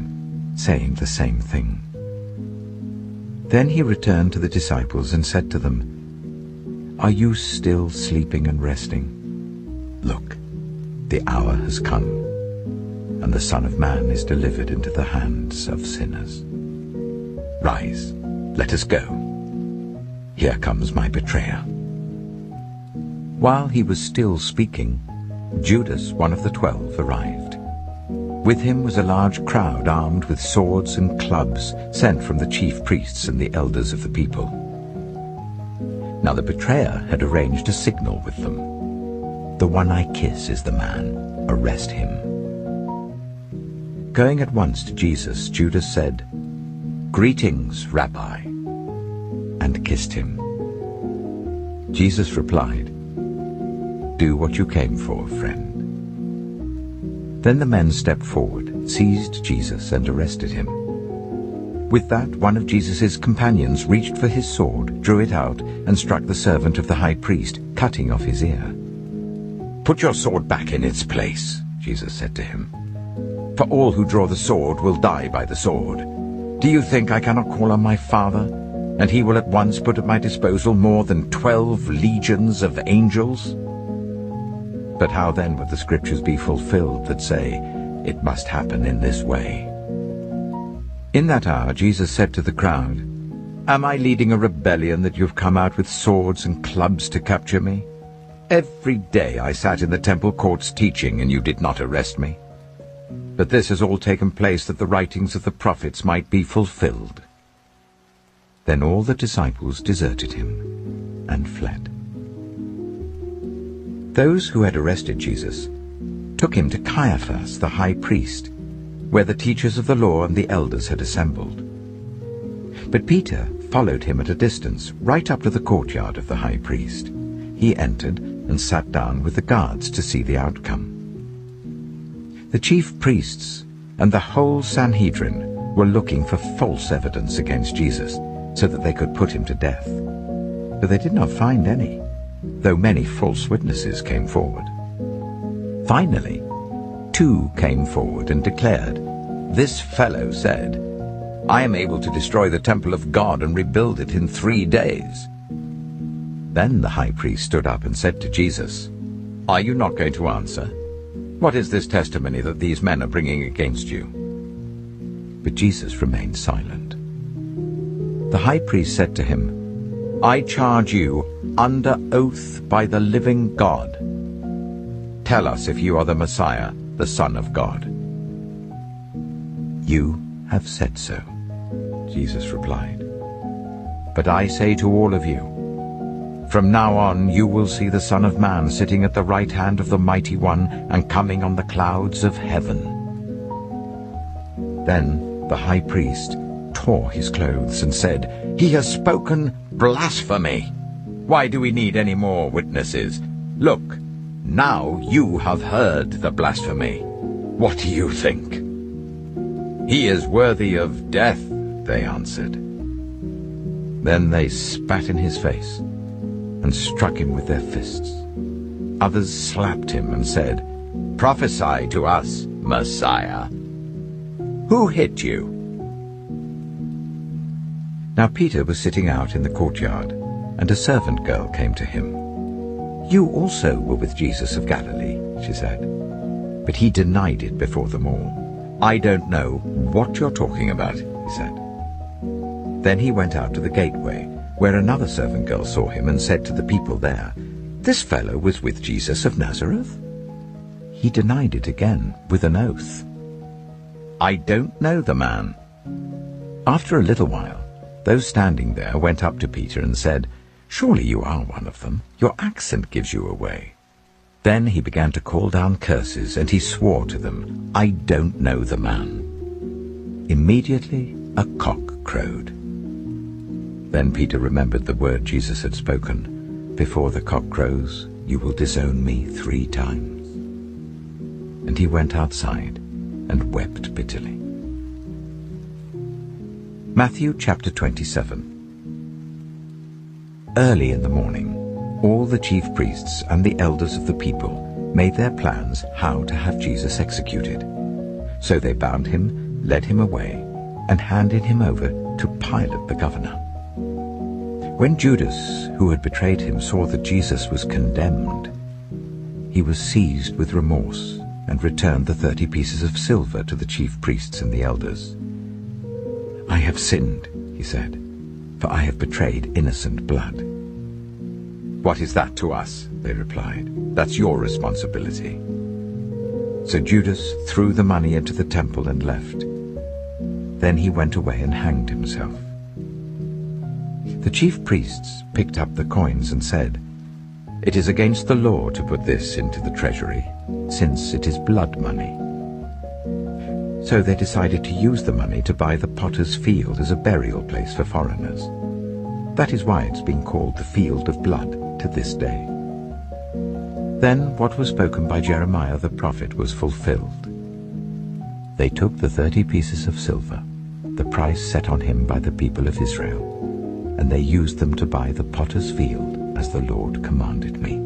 saying the same thing. Then he returned to the disciples and said to them, "Are you still sleeping and resting? Look, the hour has come, and the Son of Man is delivered into the hands of sinners. Rise, let us go. Here comes my betrayer." While he was still speaking, Judas, one of the 12, arrived. With him was a large crowd armed with swords and clubs sent from the chief priests and the elders of the people. Now the betrayer had arranged a signal with them. "The one I kiss is the man. Arrest him." Going at once to Jesus, Judas said, "Greetings, Rabbi," and kissed him. Jesus replied, "Do what you came for, friend." Then the men stepped forward, seized Jesus, and arrested him. With that, one of Jesus' companions reached for his sword, drew it out, and struck the servant of the high priest, cutting off his ear. "Put your sword back in its place," Jesus said to him. "For all who draw the sword will die by the sword. Do you think I cannot call on my Father, and he will at once put at my disposal more than 12 legions of angels? But how then would the scriptures be fulfilled that say, 'It must happen in this way'?" In that hour Jesus said to the crowd, "Am I leading a rebellion that you've come out with swords and clubs to capture me? Every day I sat in the temple courts teaching, and you did not arrest me. But this has all taken place that the writings of the prophets might be fulfilled." Then all the disciples deserted him and fled. Those who had arrested Jesus took him to Caiaphas, the high priest, where the teachers of the law and the elders had assembled. But Peter followed him at a distance, right up to the courtyard of the high priest. He entered and sat down with the guards to see the outcome. The chief priests and the whole Sanhedrin were looking for false evidence against Jesus, so that they could put him to death. But they did not find any, though many false witnesses came forward. Finally, 2 came forward and declared, "This fellow said, 'I am able to destroy the temple of God and rebuild it in 3 days.'" Then the high priest stood up and said to Jesus, "Are you not going to answer? What is this testimony that these men are bringing against you?" But Jesus remained silent. The high priest said to him, "I charge you under oath by the living God. Tell us if you are the Messiah, the Son of God." "You have said so," Jesus replied. "But I say to all of you, from now on you will see the Son of Man sitting at the right hand of the Mighty One and coming on the clouds of heaven." Then the high priest tore his clothes and said, "He has spoken blasphemy. Why do we need any more witnesses? Look, now you have heard the blasphemy. What do you think?" "He is worthy of death," they answered. Then they spat in his face and struck him with their fists. Others slapped him and said, "Prophesy to us, Messiah. Who hit you?" Now Peter was sitting out in the courtyard, and a servant girl came to him. "You also were with Jesus of Galilee," she said. But he denied it before them all. "I don't know what you're talking about," he said. Then he went out to the gateway, where another servant girl saw him and said to the people there, "This fellow was with Jesus of Nazareth." He denied it again with an oath. "I don't know the man." After a little while, those standing there went up to Peter and said, "Surely you are one of them. Your accent gives you away." Then he began to call down curses, and he swore to them, "I don't know the man." Immediately a cock crowed. Then Peter remembered the word Jesus had spoken, "Before the cock crows, you will disown me 3 times." And he went outside and wept bitterly. Matthew chapter 27. Early in the morning, all the chief priests and the elders of the people made their plans how to have Jesus executed. So they bound him, led him away, and handed him over to Pilate the governor. When Judas, who had betrayed him, saw that Jesus was condemned, he was seized with remorse and returned the 30 pieces of silver to the chief priests and the elders. "I have sinned," he said, for I have betrayed innocent blood." "What is that to us?" they replied. "That's your responsibility." So Judas threw the money into the temple and left. Then he went away and hanged himself. The chief priests picked up the coins and said, "It is against the law to put this into the treasury, since it is blood money." So they decided to use the money to buy the potter's field as a burial place for foreigners. That is why it's been called the Field of Blood to this day. Then what was spoken by Jeremiah the prophet was fulfilled. They took the 30 pieces of silver, the price set on him by the people of Israel, and they used them to buy the potter's field as the Lord commanded me.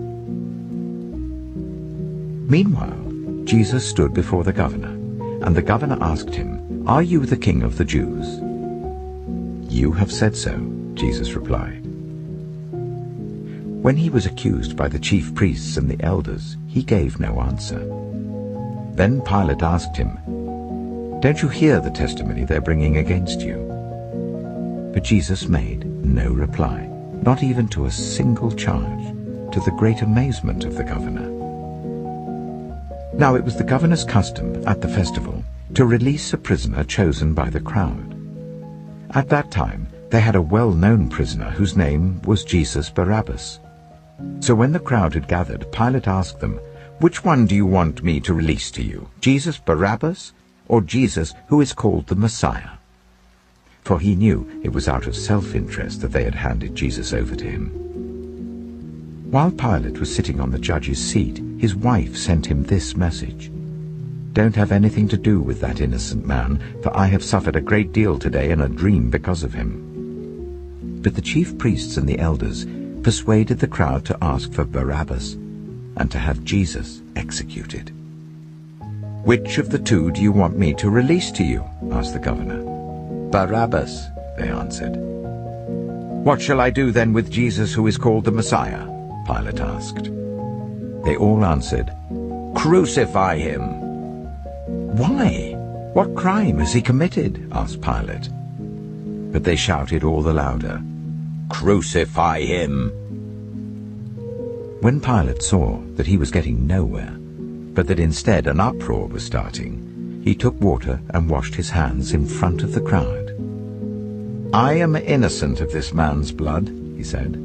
Meanwhile, Jesus stood before the governor, and the governor asked him, "Are you the king of the Jews?" "You have said so," Jesus replied. When he was accused by the chief priests and the elders, he gave no answer. Then Pilate asked him, "Don't you hear the testimony they're bringing against you?" But Jesus made no reply, not even to a single charge, to the great amazement of the governor. Now it was the governor's custom at the festival to release a prisoner chosen by the crowd. At that time, they had a well-known prisoner whose name was Jesus Barabbas. So when the crowd had gathered, Pilate asked them, "Which one do you want me to release to you, Jesus Barabbas or Jesus who is called the Messiah?" For he knew it was out of self-interest that they had handed Jesus over to him. While Pilate was sitting on the judge's seat, his wife sent him this message, "Don't have anything to do with that innocent man, for I have suffered a great deal today in a dream because of him." But the chief priests and the elders persuaded the crowd to ask for Barabbas and to have Jesus executed. "Which of the two do you want me to release to you?" asked the governor. "Barabbas," they answered. "What shall I do then with Jesus who is called the Messiah?" Pilate asked. They all answered, "Crucify him." "Why? What crime has he committed?" asked Pilate. But they shouted all the louder, "Crucify him!" When Pilate saw that he was getting nowhere, but that instead an uproar was starting, he took water and washed his hands in front of the crowd. "I am innocent of this man's blood," he said.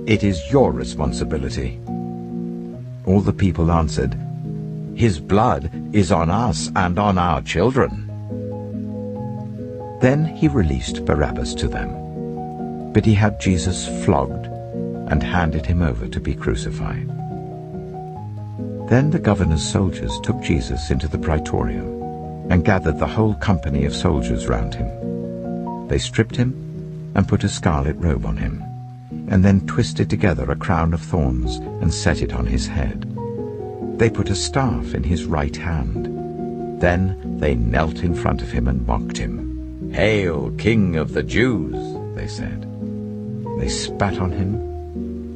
"It is your responsibility." All the people answered, "His blood is on us and on our children." Then he released Barabbas to them, but he had Jesus flogged and handed him over to be crucified. Then the governor's soldiers took Jesus into the praetorium and gathered the whole company of soldiers round him. They stripped him and put a scarlet robe on him, and then twisted together a crown of thorns and set it on his head. They put a staff in his right hand. Then they knelt in front of him and mocked him. "Hail, King of the Jews!" they said. They spat on him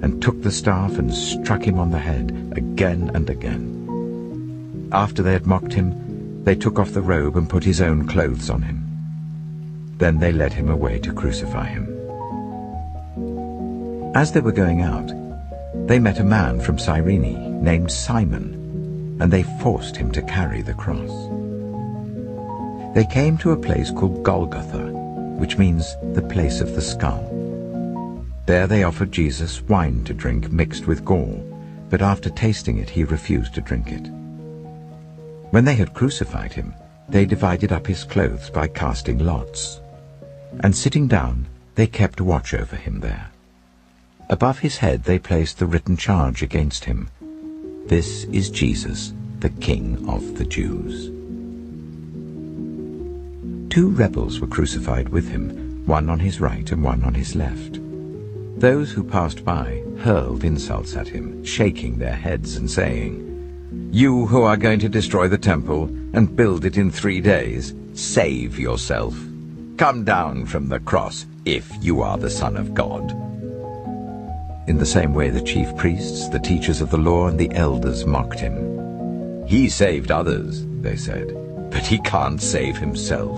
and took the staff and struck him on the head again and again. After they had mocked him, they took off the robe and put his own clothes on him. Then they led him away to crucify him. As they were going out, they met a man from Cyrene named Simon, and they forced him to carry the cross. They came to a place called Golgotha, which means the place of the skull. There they offered Jesus wine to drink mixed with gall, but after tasting it he refused to drink it. When they had crucified him, they divided up his clothes by casting lots. And sitting down, they kept watch over him there. Above his head they placed the written charge against him, "This is Jesus, the King of the Jews." 2 rebels were crucified with him, one on his right and one on his left. Those who passed by hurled insults at him, shaking their heads and saying, "You who are going to destroy the temple and build it in 3 days, save yourself. Come down from the cross if you are the Son of God." In the same way the chief priests, the teachers of the law, and the elders mocked him. "He saved others," they said, "but he can't save himself.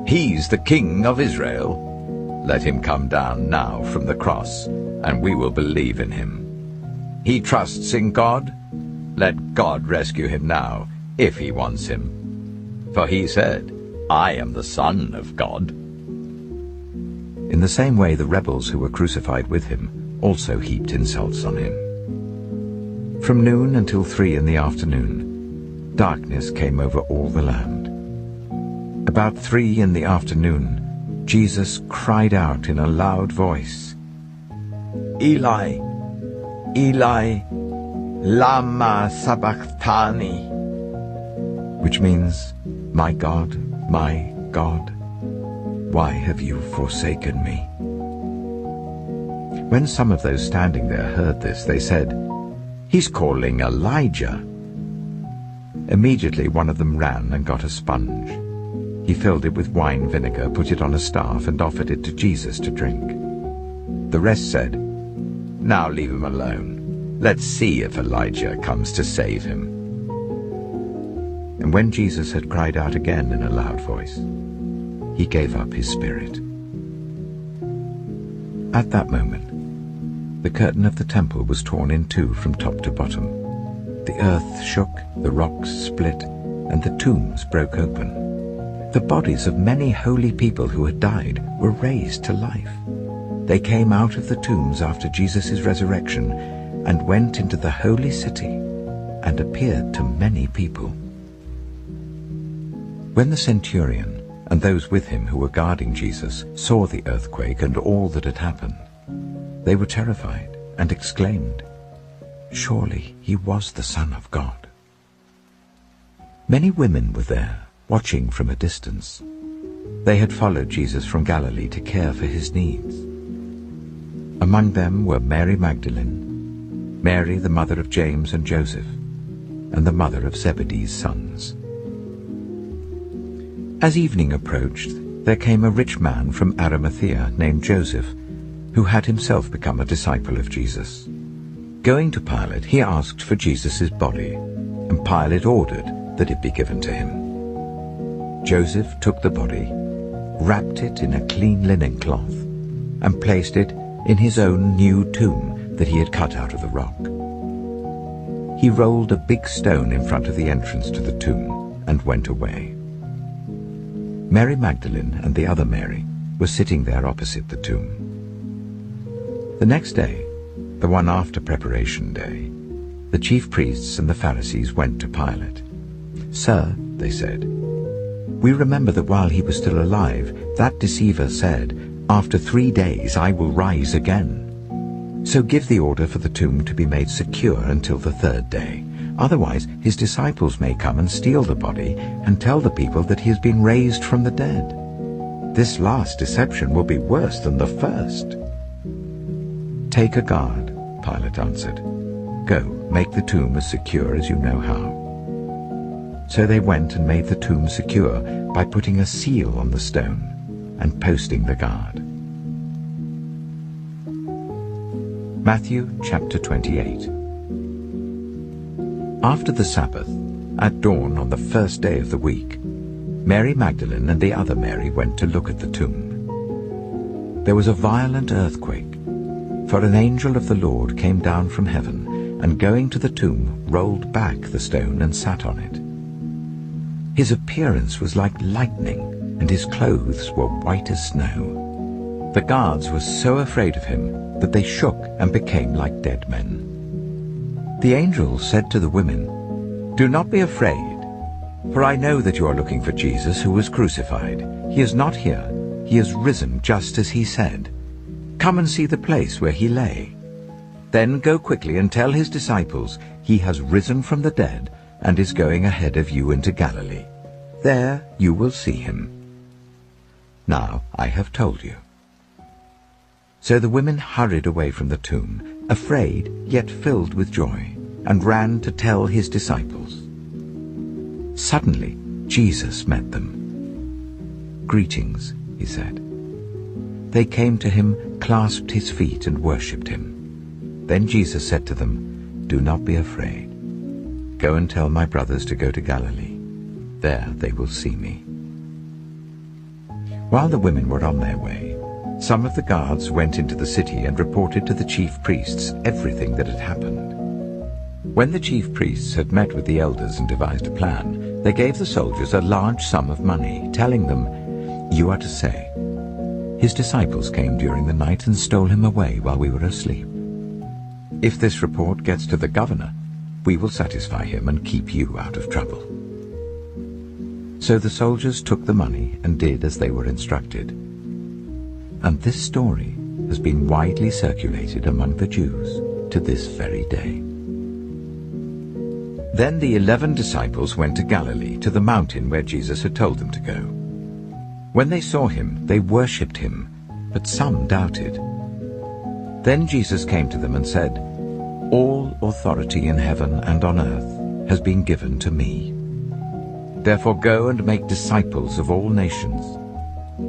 He's the King of Israel." Let him come down now from the cross, and we will believe in him. He trusts in God. Let God rescue him now, if he wants him. For he said, I am the Son of God. In the same way the rebels who were crucified with him also heaped insults on him. From noon until 3 in the afternoon, darkness came over all the land. About 3 in the afternoon, Jesus cried out in a loud voice, Eli, Eli, lama sabachthani, which means, my God, why have you forsaken me? When some of those standing there heard this, they said, He's calling Elijah. Immediately one of them ran and got a sponge. He filled it with wine vinegar, put it on a staff, and offered it to Jesus to drink. The rest said, Now leave him alone. Let's see if Elijah comes to save him. And when Jesus had cried out again in a loud voice, he gave up his spirit. At that moment, the curtain of the temple was torn in two from top to bottom. The earth shook, the rocks split, and the tombs broke open. The bodies of many holy people who had died were raised to life. They came out of the tombs after Jesus' resurrection and went into the holy city and appeared to many people. When the centurion and those with him who were guarding Jesus saw the earthquake and all that had happened, they were terrified and exclaimed, Surely he was the Son of God. Many women were there, watching from a distance. They had followed Jesus from Galilee to care for his needs. Among them were Mary Magdalene, Mary the mother of James and Joseph, and the mother of Zebedee's sons. As evening approached, there came a rich man from Arimathea named Joseph, who had himself become a disciple of Jesus. Going to Pilate, he asked for Jesus' body, and Pilate ordered that it be given to him. Joseph took the body, wrapped it in a clean linen cloth, and placed it in his own new tomb that he had cut out of the rock. He rolled a big stone in front of the entrance to the tomb and went away. Mary Magdalene and the other Mary were sitting there opposite the tomb. The next day, the one after Preparation Day, the chief priests and the Pharisees went to Pilate. Sir, they said, we remember that while he was still alive, that deceiver said, After 3 days I will rise again. So give the order for the tomb to be made secure until the 3rd day. Otherwise his disciples may come and steal the body and tell the people that he has been raised from the dead. This last deception will be worse than the first. Take a guard, Pilate answered. Go, make the tomb as secure as you know how. So they went and made the tomb secure by putting a seal on the stone and posting the guard. Matthew chapter 28. After the Sabbath, at dawn on the first day of the week, Mary Magdalene and the other Mary went to look at the tomb. There was a violent earthquake, for an angel of the Lord came down from heaven, and going to the tomb, rolled back the stone and sat on it. His appearance was like lightning, and his clothes were white as snow. The guards were so afraid of him that they shook and became like dead men. The angel said to the women, Do not be afraid, for I know that you are looking for Jesus who was crucified. He is not here. He is risen just as he said. Come and see the place where he lay. Then go quickly and tell his disciples, He has risen from the dead and is going ahead of you into Galilee. There you will see him. Now I have told you. So the women hurried away from the tomb, afraid yet filled with joy, and ran to tell his disciples. Suddenly Jesus met them. Greetings, he said. They came to him, clasped his feet, and worshipped him. Then Jesus said to them, Do not be afraid. Go and tell my brothers to go to Galilee. There they will see me. While the women were on their way, Some of the guards went into the city and reported to the chief priests everything that had happened. When the chief priests had met with the elders and devised a plan, they gave the soldiers a large sum of money, telling them, "You are to say, 'His disciples came during the night and stole him away while we were asleep.' If this report gets to the governor, we will satisfy him and keep you out of trouble." So the soldiers took the money and did as they were instructed. And this story has been widely circulated among the Jews to this very day. Then the 11 disciples went to Galilee, to the mountain where Jesus had told them to go. When they saw him, they worshipped him, but some doubted. Then Jesus came to them and said, "All authority in heaven and on earth has been given to me. Therefore go and make disciples of all nations,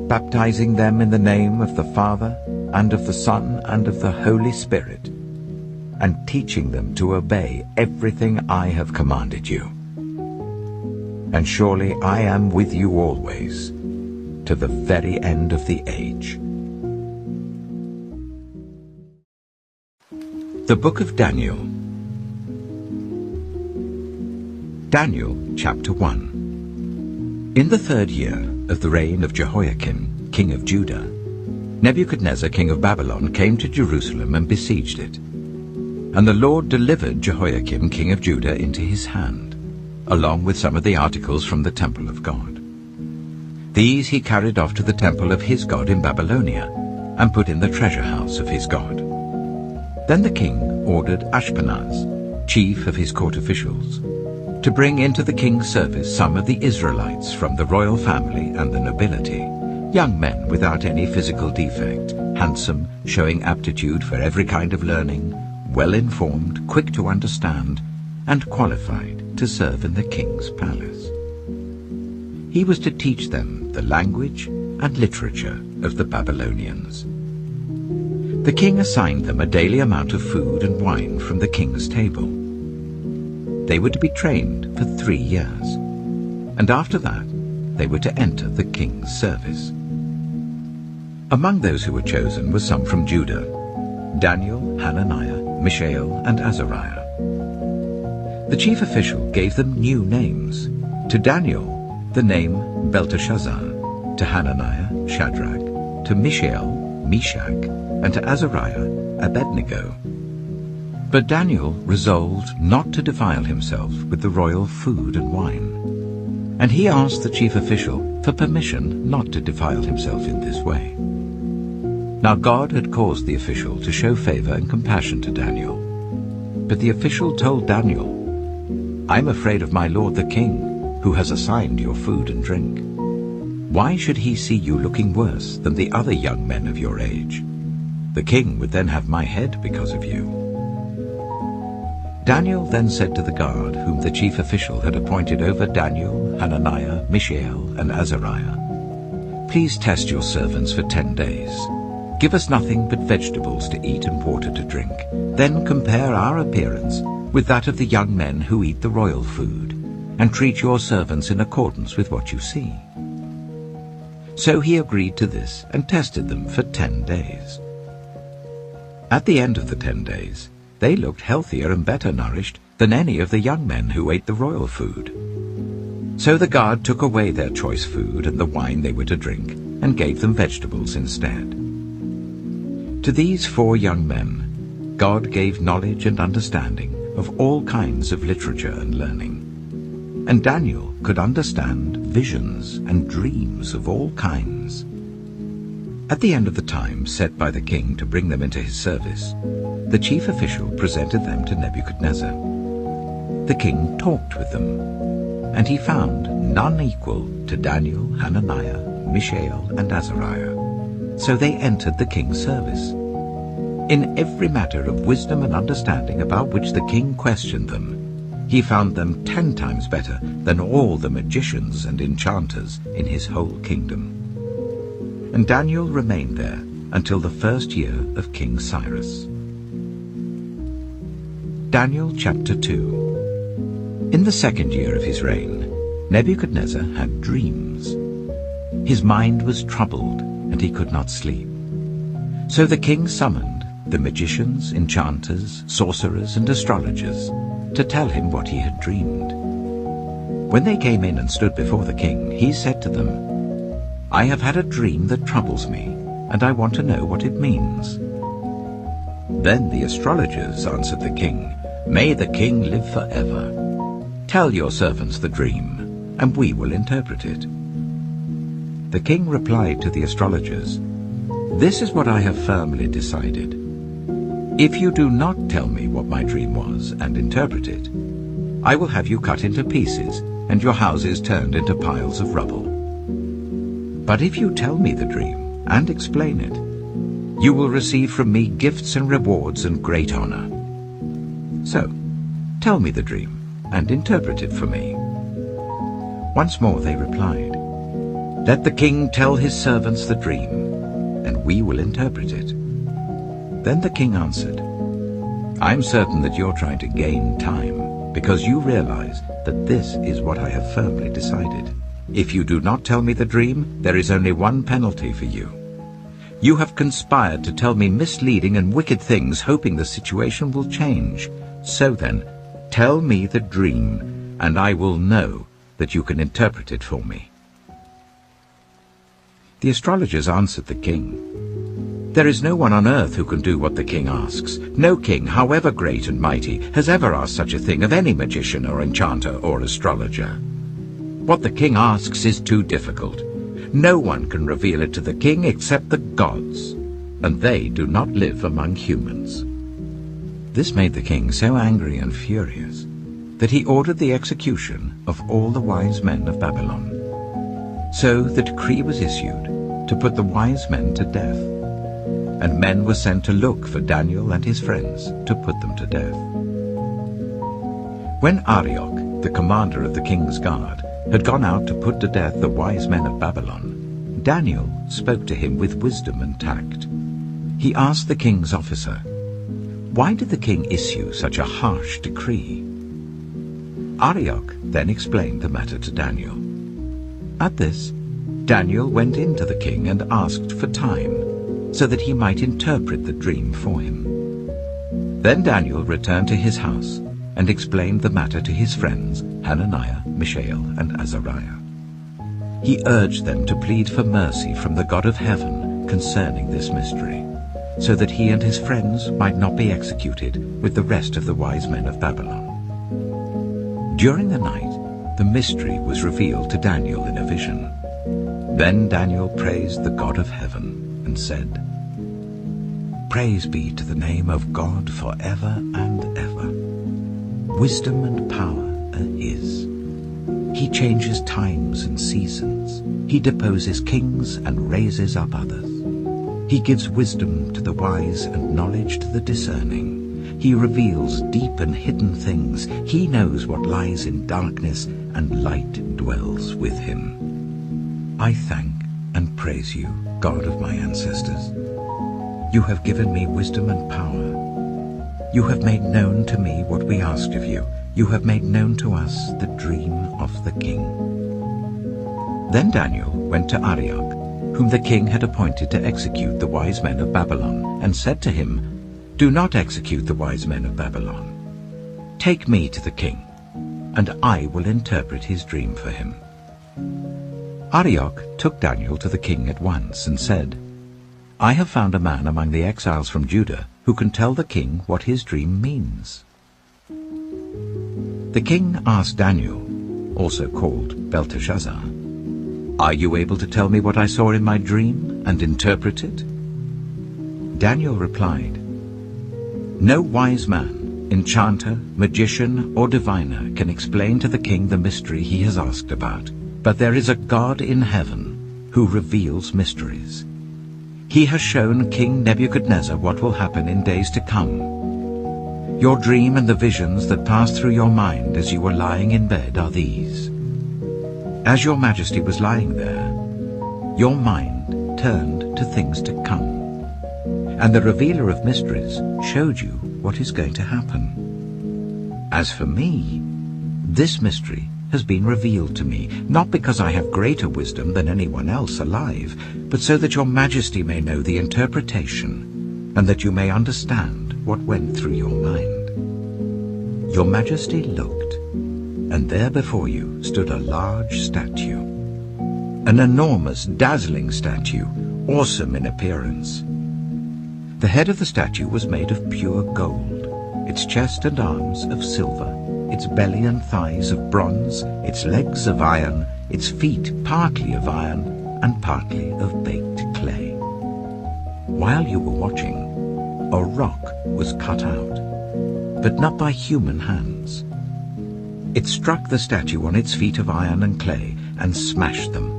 baptizing them in the name of the Father, and of the Son, and of the Holy Spirit, and teaching them to obey everything I have commanded you. And surely I am with you always, to the very end of the age." The Book of Daniel. Daniel, chapter 1. In the 3rd year of the reign of Jehoiakim, king of Judah, Nebuchadnezzar, king of Babylon, came to Jerusalem and besieged it. And the Lord delivered Jehoiakim, king of Judah, into his hand, along with some of the articles from the temple of God. These he carried off to the temple of his God in Babylonia, and put in the treasure house of his God. Then the king ordered Ashpenaz, chief of his court officials, to bring into the king's service some of the Israelites from the royal family and the nobility, young men without any physical defect, handsome, showing aptitude for every kind of learning, well-informed, quick to understand, and qualified to serve in the king's palace. He was to teach them the language and literature of the Babylonians. The king assigned them a daily amount of food and wine from the king's table. They were to be trained for 3 years, and after that they were to enter the king's service. Among those who were chosen were some from Judah: Daniel, Hananiah, Mishael, and Azariah. The chief official gave them new names. To Daniel, the name Belteshazzar; to Hananiah, Shadrach; to Mishael, Meshach; and to Azariah, Abednego. But Daniel resolved not to defile himself with the royal food and wine. And he asked the chief official for permission not to defile himself in this way. Now God had caused the official to show favor and compassion to Daniel. But the official told Daniel, "I'm afraid of my lord the king, who has assigned your food and drink. Why should he see you looking worse than the other young men of your age? The king would then have my head because of you." Daniel then said to the guard, whom the chief official had appointed over Daniel, Hananiah, Mishael, and Azariah, "Please test your servants for 10 days. Give us nothing but vegetables to eat and water to drink. Then compare our appearance with that of the young men who eat the royal food, and treat your servants in accordance with what you see." So he agreed to this and tested them for 10 days. At the end of the 10 days, they looked healthier and better nourished than any of the young men who ate the royal food. So the guard took away their choice food and the wine they were to drink, and gave them vegetables instead. To these 4 young men, God gave knowledge and understanding of all kinds of literature and learning. And Daniel could understand visions and dreams of all kinds. At the end of the time set by the king to bring them into his service, the chief official presented them to Nebuchadnezzar. The king talked with them, and he found none equal to Daniel, Hananiah, Mishael, and Azariah. So they entered the king's service. In every matter of wisdom and understanding about which the king questioned them, he found them 10 times better than all the magicians and enchanters in his whole kingdom. And Daniel remained there until the 1st year of King Cyrus. Daniel chapter 2. In the 2nd year of his reign, Nebuchadnezzar had dreams. His mind was troubled, and he could not sleep. So the king summoned the magicians, enchanters, sorcerers, and astrologers to tell him what he had dreamed. When they came in and stood before the king, he said to them, "I have had a dream that troubles me, and I want to know what it means." Then the astrologers answered the king, "May the king live forever. Tell your servants the dream, and we will interpret it." The king replied to the astrologers, "This is what I have firmly decided. If you do not tell me what my dream was and interpret it, I will have you cut into pieces and your houses turned into piles of rubble. But if you tell me the dream and explain it, you will receive from me gifts and rewards and great honor. So, tell me the dream and interpret it for me." Once more they replied, "Let the king tell his servants the dream, and we will interpret it." Then the king answered, "I'm certain that you're trying to gain time, because you realize that this is what I have firmly decided. If you do not tell me the dream, there is only one penalty for you. You have conspired to tell me misleading and wicked things, hoping the situation will change. So then, tell me the dream, and I will know that you can interpret it for me." The astrologers answered the king, "There is no one on earth who can do what the king asks. No king, however great and mighty, has ever asked such a thing of any magician or enchanter or astrologer. What the king asks is too difficult. No one can reveal it to the king except the gods, and they do not live among humans." This made the king so angry and furious that he ordered the execution of all the wise men of Babylon. So the decree was issued to put the wise men to death, and men were sent to look for Daniel and his friends to put them to death. When Arioch, the commander of the king's guard, had gone out to put to death the wise men of Babylon, Daniel spoke to him with wisdom and tact. He asked the king's officer, "Why did the king issue such a harsh decree?" Arioch then explained the matter to Daniel. At this, Daniel went in to the king and asked for time, so that he might interpret the dream for him. Then Daniel returned to his house and explained the matter to his friends Hananiah, Mishael, and Azariah. He urged them to plead for mercy from the God of heaven concerning this mystery, so that he and his friends might not be executed with the rest of the wise men of Babylon. During the night, the mystery was revealed to Daniel in a vision. Then Daniel praised the God of heaven and said, "Praise be to the name of God forever and ever. Wisdom and power are his. He changes times and seasons. He deposes kings and raises up others. He gives wisdom to the wise and knowledge to the discerning. He reveals deep and hidden things. He knows what lies in darkness, and light dwells with him. I thank and praise you, God of my ancestors. You have given me wisdom and power. You have made known to me what we asked of you. You have made known to us the dream of the king." Then Daniel went to Arioch, whom the king had appointed to execute the wise men of Babylon, and said to him, "Do not execute the wise men of Babylon. Take me to the king, and I will interpret his dream for him." Arioch took Daniel to the king at once and said, "I have found a man among the exiles from Judah who can tell the king what his dream means." The king asked Daniel, also called Belteshazzar, "Are you able to tell me what I saw in my dream and interpret it?" Daniel replied, "No wise man, enchanter, magician, or diviner can explain to the king the mystery he has asked about, but there is a God in heaven who reveals mysteries. He has shown King Nebuchadnezzar what will happen in days to come. Your dream and the visions that passed through your mind as you were lying in bed are these. As your majesty was lying there, your mind turned to things to come, and the revealer of mysteries showed you what is going to happen. As for me, this mystery has been revealed to me, not because I have greater wisdom than anyone else alive, but so that your majesty may know the interpretation, and that you may understand what went through your mind. Your majesty looked, and there before you stood a large statue, an enormous, dazzling statue, awesome in appearance. The head of the statue was made of pure gold, its chest and arms of silver, its belly and thighs of bronze, its legs of iron, its feet partly of iron and partly of baked clay. While you were watching, a rock was cut out, but not by human hands. It struck the statue on its feet of iron and clay and smashed them.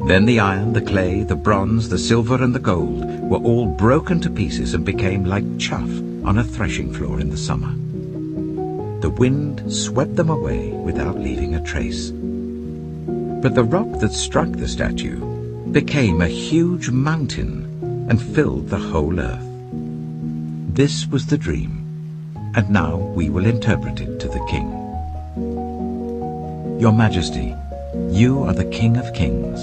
Then the iron, the clay, the bronze, the silver and the gold were all broken to pieces and became like chaff on a threshing floor in the summer. The wind swept them away without leaving a trace. But the rock that struck the statue became a huge mountain and filled the whole earth. This was the dream, and now we will interpret it to the king. Your Majesty, you are the King of Kings.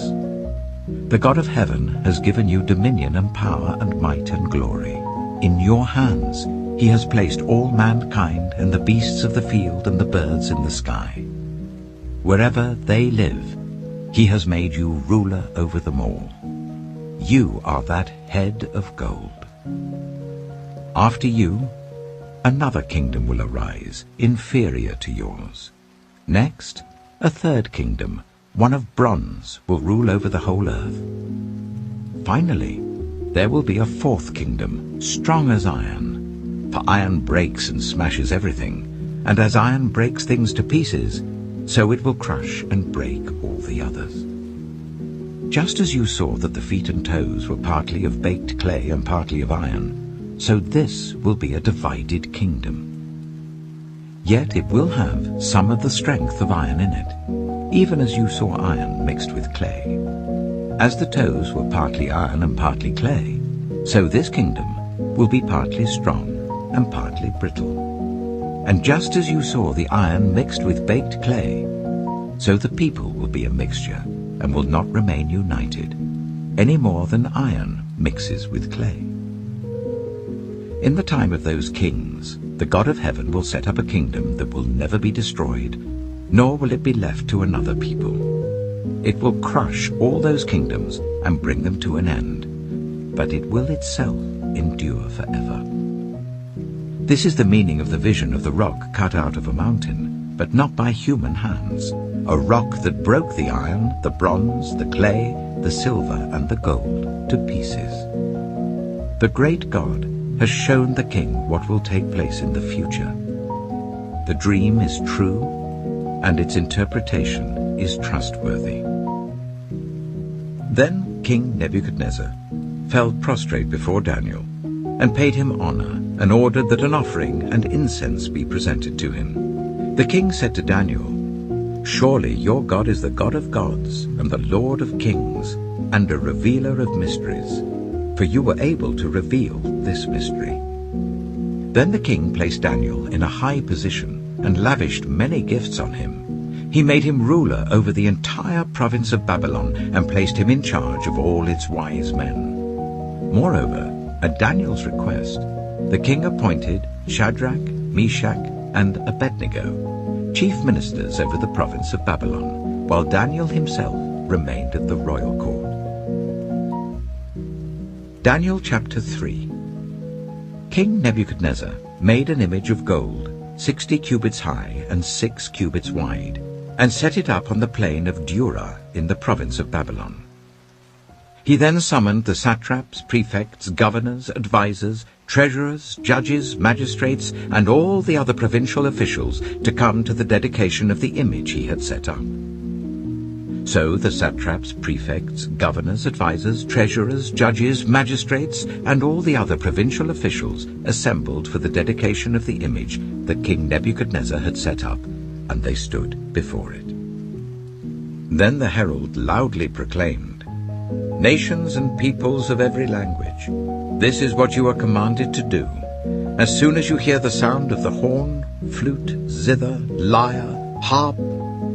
The God of heaven has given you dominion and power and might and glory. In your hands he has placed all mankind and the beasts of the field and the birds in the sky. Wherever they live, he has made you ruler over them all. You are that head of gold. After you, another kingdom will arise, inferior to yours. Next, a third kingdom, one of bronze, will rule over the whole earth. Finally, there will be a fourth kingdom, strong as iron. For iron breaks and smashes everything, and as iron breaks things to pieces, so it will crush and break all the others. Just as you saw that the feet and toes were partly of baked clay and partly of iron, so this will be a divided kingdom. Yet it will have some of the strength of iron in it, even as you saw iron mixed with clay. As the toes were partly iron and partly clay, so this kingdom will be partly strong and partly brittle. And just as you saw the iron mixed with baked clay, so the people will be a mixture and will not remain united, any more than iron mixes with clay. In the time of those kings, the God of heaven will set up a kingdom that will never be destroyed, nor will it be left to another people. It will crush all those kingdoms and bring them to an end, but it will itself endure forever. This is the meaning of the vision of the rock cut out of a mountain, but not by human hands, a rock that broke the iron, the bronze, the clay, the silver and the gold to pieces. The great God has shown the king what will take place in the future. The dream is true, and its interpretation is trustworthy. Then King Nebuchadnezzar fell prostrate before Daniel, and paid him honor, and ordered that an offering and incense be presented to him. The king said to Daniel, "Surely your God is the God of gods, and the Lord of kings, and a revealer of mysteries, for you were able to reveal this mystery." Then the king placed Daniel in a high position, and lavished many gifts on him. He made him ruler over the entire province of Babylon, and placed him in charge of all its wise men. Moreover, at Daniel's request, the king appointed Shadrach, Meshach, and Abednego, chief ministers over the province of Babylon, while Daniel himself remained at the royal court. Daniel chapter 3. King Nebuchadnezzar made an image of gold, 60 cubits high and 6 cubits wide, and set it up on the plain of Dura in the province of Babylon. He then summoned the satraps, prefects, governors, advisers, treasurers, judges, magistrates, and all the other provincial officials to come to the dedication of the image he had set up. So the satraps, prefects, governors, advisers, treasurers, judges, magistrates, and all the other provincial officials assembled for the dedication of the image that King Nebuchadnezzar had set up, and they stood before it. Then the herald loudly proclaimed, "Nations and peoples of every language, this is what you are commanded to do. As soon as you hear the sound of the horn, flute, zither, lyre, harp,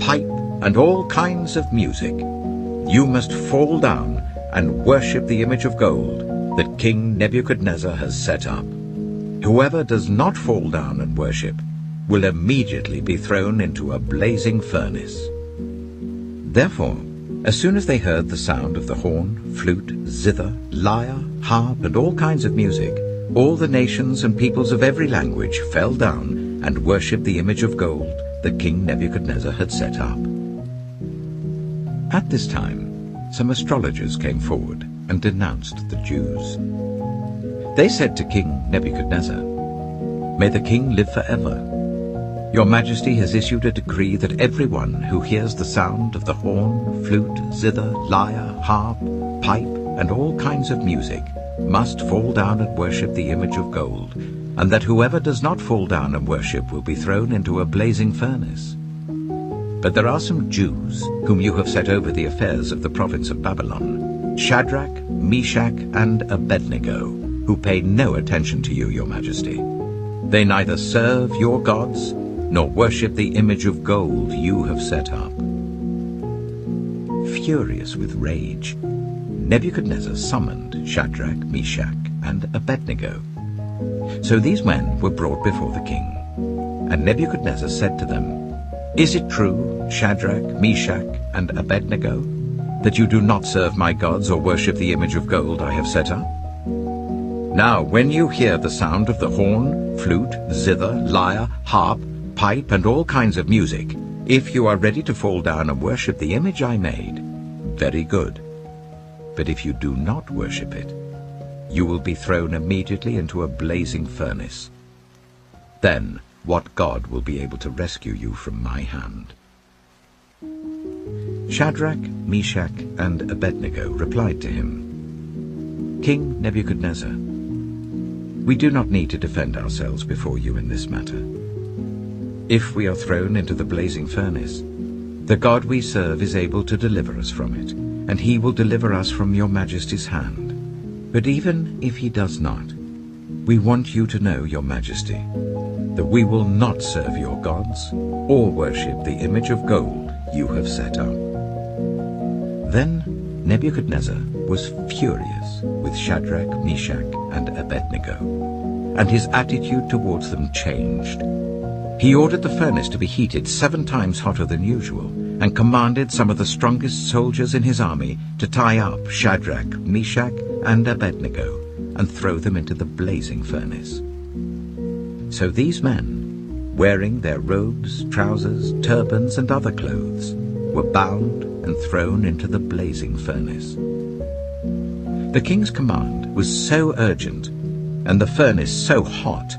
pipe, and all kinds of music. You must fall down and worship the image of gold that King Nebuchadnezzar has set up. Whoever does not fall down and worship will immediately be thrown into a blazing furnace." Therefore, as soon as they heard the sound of the horn, flute, zither, lyre, harp, and all kinds of music, all the nations and peoples of every language fell down and worshipped the image of gold that King Nebuchadnezzar had set up. At this time, some astrologers came forward and denounced the Jews. They said to King Nebuchadnezzar, "May the king live forever. Your Majesty has issued a decree that everyone who hears the sound of the horn, flute, zither, lyre, harp, pipe, and all kinds of music must fall down and worship the image of gold, and that whoever does not fall down and worship will be thrown into a blazing furnace. But there are some Jews whom you have set over the affairs of the province of Babylon, Shadrach, Meshach, and Abednego, who pay no attention to you, your Majesty. They neither serve your gods nor worship the image of gold you have set up." Furious with rage, Nebuchadnezzar summoned Shadrach, Meshach, and Abednego. So these men were brought before the king, and Nebuchadnezzar said to them, "Is it true, Shadrach, Meshach, and Abednego, that you do not serve my gods or worship the image of gold I have set up? Now, when you hear the sound of the horn, flute, zither, lyre, harp, pipe, and all kinds of music, if you are ready to fall down and worship the image I made, very good. But if you do not worship it, you will be thrown immediately into a blazing furnace. Then what God will be able to rescue you from my hand?" Shadrach, Meshach, and Abednego replied to him, "King Nebuchadnezzar, we do not need to defend ourselves before you in this matter. If we are thrown into the blazing furnace, the God we serve is able to deliver us from it, and he will deliver us from your Majesty's hand. But even if he does not, we want you to know, your Majesty, that we will not serve your gods or worship the image of gold you have set up." Then Nebuchadnezzar was furious with Shadrach, Meshach, and Abednego, and his attitude towards them changed. He ordered the furnace to be heated 7 times hotter than usual, and commanded some of the strongest soldiers in his army to tie up Shadrach, Meshach, and Abednego, and throw them into the blazing furnace. So these men, wearing their robes, trousers, turbans, and other clothes, were bound and thrown into the blazing furnace. The king's command was so urgent, and the furnace so hot,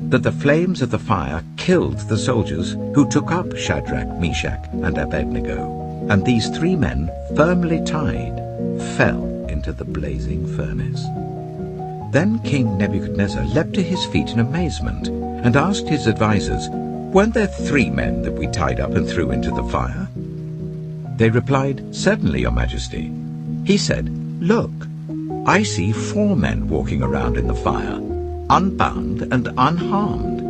that the flames of the fire killed the soldiers who took up Shadrach, Meshach, and Abednego, and these 3 men, firmly tied, fell into the blazing furnace. Then King Nebuchadnezzar leapt to his feet in amazement, and asked his advisers, "Weren't there 3 men that we tied up and threw into the fire?" They replied, "Certainly, your Majesty." He said, "Look, I see 4 men walking around in the fire, unbound and unharmed,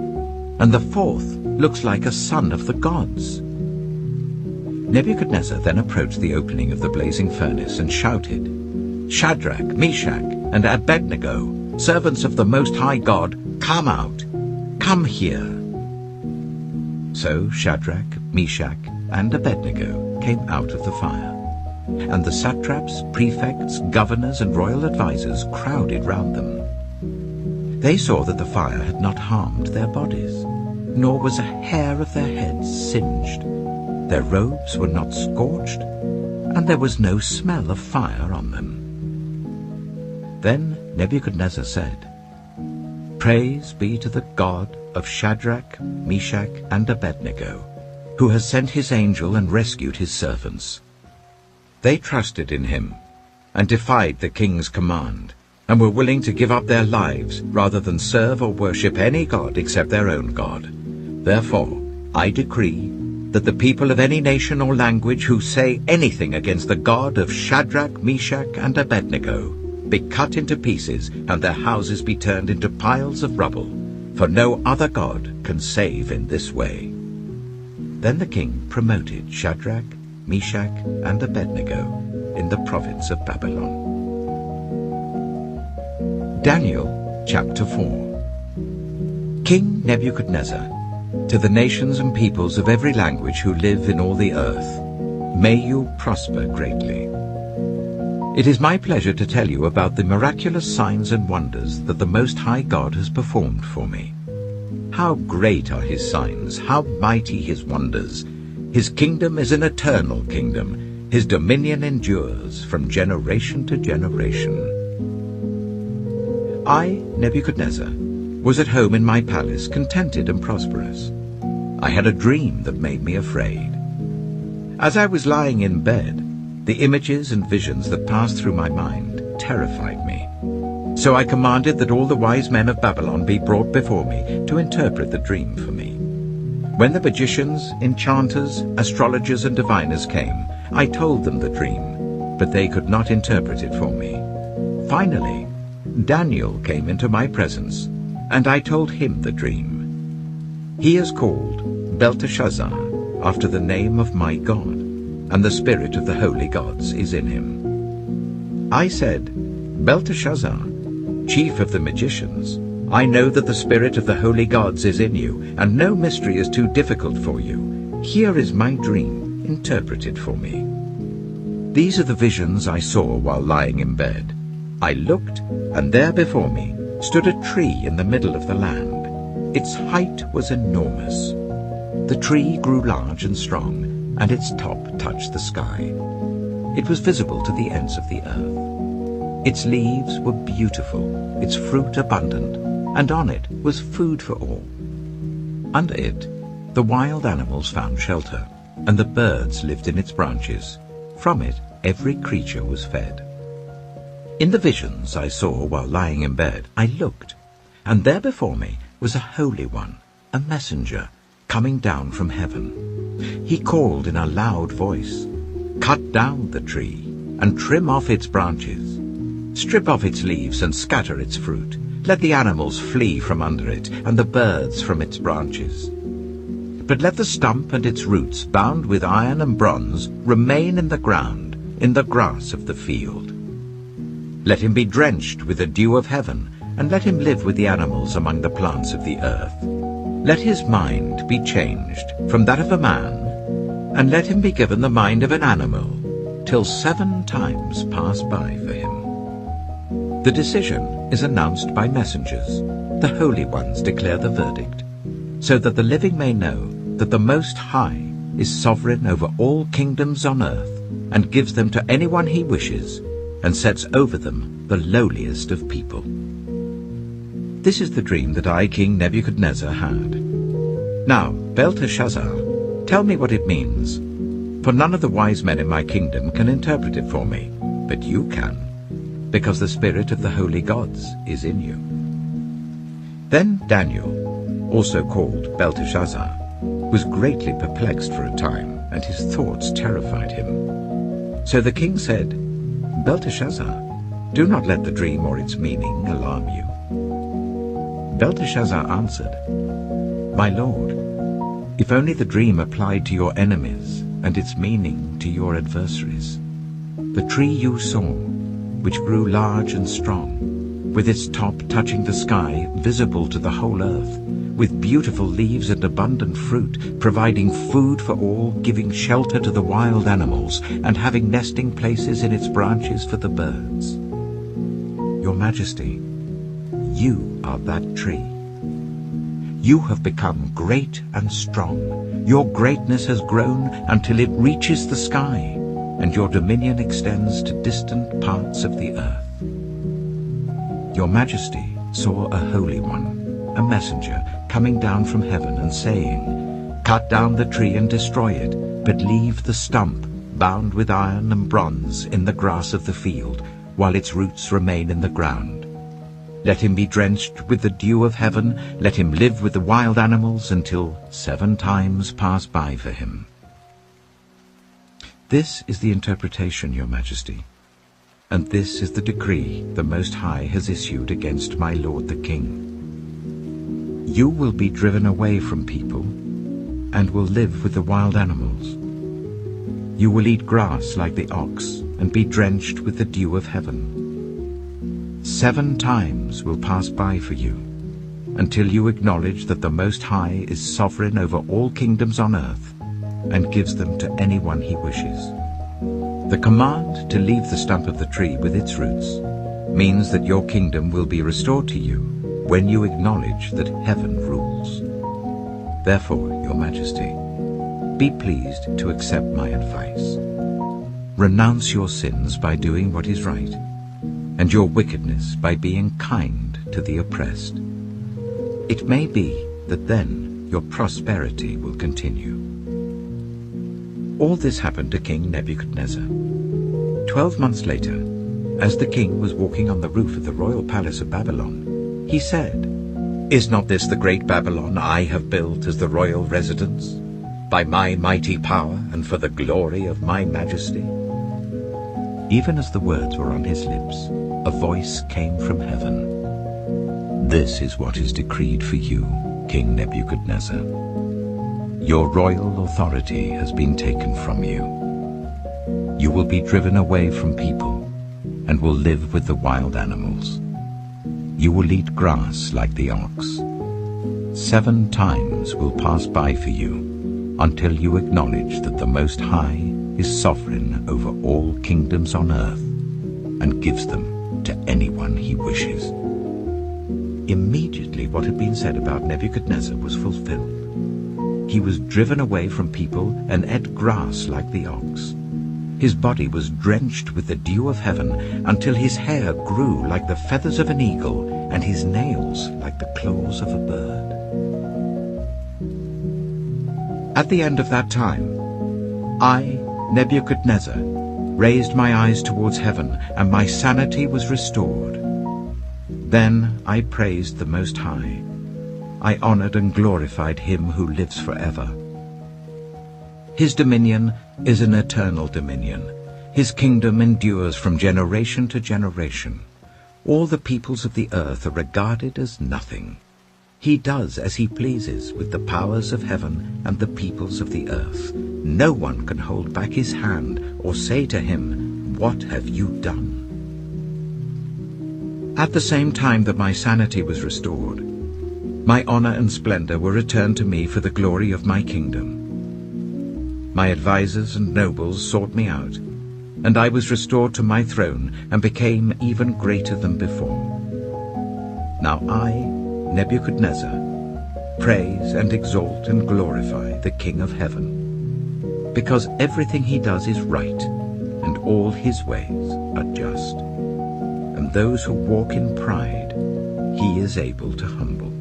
and the 4th looks like a son of the gods." Nebuchadnezzar then approached the opening of the blazing furnace and shouted, "Shadrach, Meshach, and Abednego, servants of the Most High God, come out, come here." So Shadrach, Meshach, and Abednego came out of the fire, and the satraps, prefects, governors, and royal advisers crowded round them. They saw that the fire had not harmed their bodies, nor was a hair of their heads singed. Their robes were not scorched, and there was no smell of fire on them. Then Nebuchadnezzar said, "Praise be to the God of Shadrach, Meshach, and Abednego, who has sent his angel and rescued his servants. They trusted in him and defied the king's command, and were willing to give up their lives rather than serve or worship any god except their own God. Therefore, I decree that the people of any nation or language who say anything against the God of Shadrach, Meshach, and Abednego be cut into pieces, and their houses be turned into piles of rubble, for no other God can save in this way." Then the king promoted Shadrach, Meshach, and Abednego in the province of Babylon. Daniel chapter 4. King Nebuchadnezzar, to the nations and peoples of every language who live in all the earth, may you prosper greatly. It is my pleasure to tell you about the miraculous signs and wonders that the Most High God has performed for me. How great are his signs, how mighty his wonders! His kingdom is an eternal kingdom. His dominion endures from generation to generation. I, Nebuchadnezzar, was at home in my palace, contented and prosperous. I had a dream that made me afraid. As I was lying in bed, the images and visions that passed through my mind terrified me. So I commanded that all the wise men of Babylon be brought before me to interpret the dream for me. When the magicians, enchanters, astrologers, and diviners came, I told them the dream, but they could not interpret it for me. Finally, Daniel came into my presence, and I told him the dream. He is called Belteshazzar, after the name of my God, and the spirit of the holy gods is in him. I said, Belteshazzar, chief of the magicians, I know that the spirit of the holy gods is in you, and no mystery is too difficult for you. Here is my dream, interpreted for me. These are the visions I saw while lying in bed. I looked, and there before me stood a tree in the middle of the land. Its height was enormous. The tree grew large and strong, and its top touched the sky. It was visible to the ends of the earth. Its leaves were beautiful, its fruit abundant, and on it was food for all. Under it, the wild animals found shelter, and the birds lived in its branches. From it, every creature was fed. In the visions I saw while lying in bed, I looked, and there before me was a Holy One, a messenger, coming down from heaven. He called in a loud voice, "Cut down the tree, and trim off its branches. Strip off its leaves and scatter its fruit. Let the animals flee from under it, and the birds from its branches. But let the stump and its roots, bound with iron and bronze, remain in the ground, in the grass of the field. Let him be drenched with the dew of heaven, and let him live with the animals among the plants of the earth. Let his mind be changed from that of a man, and let him be given the mind of an animal, till 7 times pass by for him." The decision is announced by messengers. The holy ones declare the verdict, so that the living may know that the Most High is sovereign over all kingdoms on earth, and gives them to anyone he wishes, and sets over them the lowliest of people. This is the dream that I, King Nebuchadnezzar, had. Now, Belteshazzar, tell me what it means, for none of the wise men in my kingdom can interpret it for me, but you can, because the spirit of the holy gods is in you. Then Daniel, also called Belteshazzar, was greatly perplexed for a time, and his thoughts terrified him. So the king said, "Belteshazzar, do not let the dream or its meaning alarm you." Belteshazzar answered, "My lord, if only the dream applied to your enemies and its meaning to your adversaries. The tree you saw, which grew large and strong, with its top touching the sky, visible to the whole earth, with beautiful leaves and abundant fruit, providing food for all, giving shelter to the wild animals, and having nesting places in its branches for the birds. Your Majesty, you are that tree. You have become great and strong. Your greatness has grown until it reaches the sky, and your dominion extends to distant parts of the earth. Your Majesty saw a holy one, a messenger, coming down from heaven and saying, 'Cut down the tree and destroy it, but leave the stump bound with iron and bronze in the grass of the field, while its roots remain in the ground. Let him be drenched with the dew of heaven, let him live with the wild animals until 7 times pass by for him.' This is the interpretation, Your Majesty, and this is the decree the Most High has issued against my lord the king. You will be driven away from people, and will live with the wild animals. You will eat grass like the ox and be drenched with the dew of heaven. 7 times will pass by for you, until you acknowledge that the Most High is sovereign over all kingdoms on earth and gives them to anyone he wishes. The command to leave the stump of the tree with its roots means that your kingdom will be restored to you when you acknowledge that heaven rules. Therefore, Your Majesty, be pleased to accept my advice. Renounce your sins by doing what is right, and your wickedness by being kind to the oppressed. It may be that then your prosperity will continue. All this happened to King Nebuchadnezzar. 12 months later, as the king was walking on the roof of the royal palace of Babylon, he said, "Is not this the great Babylon I have built as the royal residence, by my mighty power and for the glory of my majesty?" Even as the words were on his lips, a voice came from heaven. "This is what is decreed for you, King Nebuchadnezzar. Your royal authority has been taken from you. You will be driven away from people and will live with the wild animals. You will eat grass like the ox. 7 times will pass by for you until you acknowledge that the Most High is sovereign over all kingdoms on earth and gives them to anyone he wishes." Immediately what had been said about Nebuchadnezzar was fulfilled. He was driven away from people and ate grass like the ox. His body was drenched with the dew of heaven until his hair grew like the feathers of an eagle and his nails like the claws of a bird. At the end of that time, I, Nebuchadnezzar, raised my eyes towards heaven, and my sanity was restored. Then I praised the Most High. I honored and glorified him who lives forever. His dominion is an eternal dominion. His kingdom endures from generation to generation. All the peoples of the earth are regarded as nothing. He does as he pleases with the powers of heaven and the peoples of the earth. No one can hold back his hand or say to him, "What have you done?" At the same time that my sanity was restored, my honor and splendor were returned to me for the glory of my kingdom. My advisers and nobles sought me out, and I was restored to my throne and became even greater than before. Now I, Nebuchadnezzar, praise and exalt and glorify the King of heaven, because everything he does is right, and all his ways are just. And those who walk in pride, he is able to humble.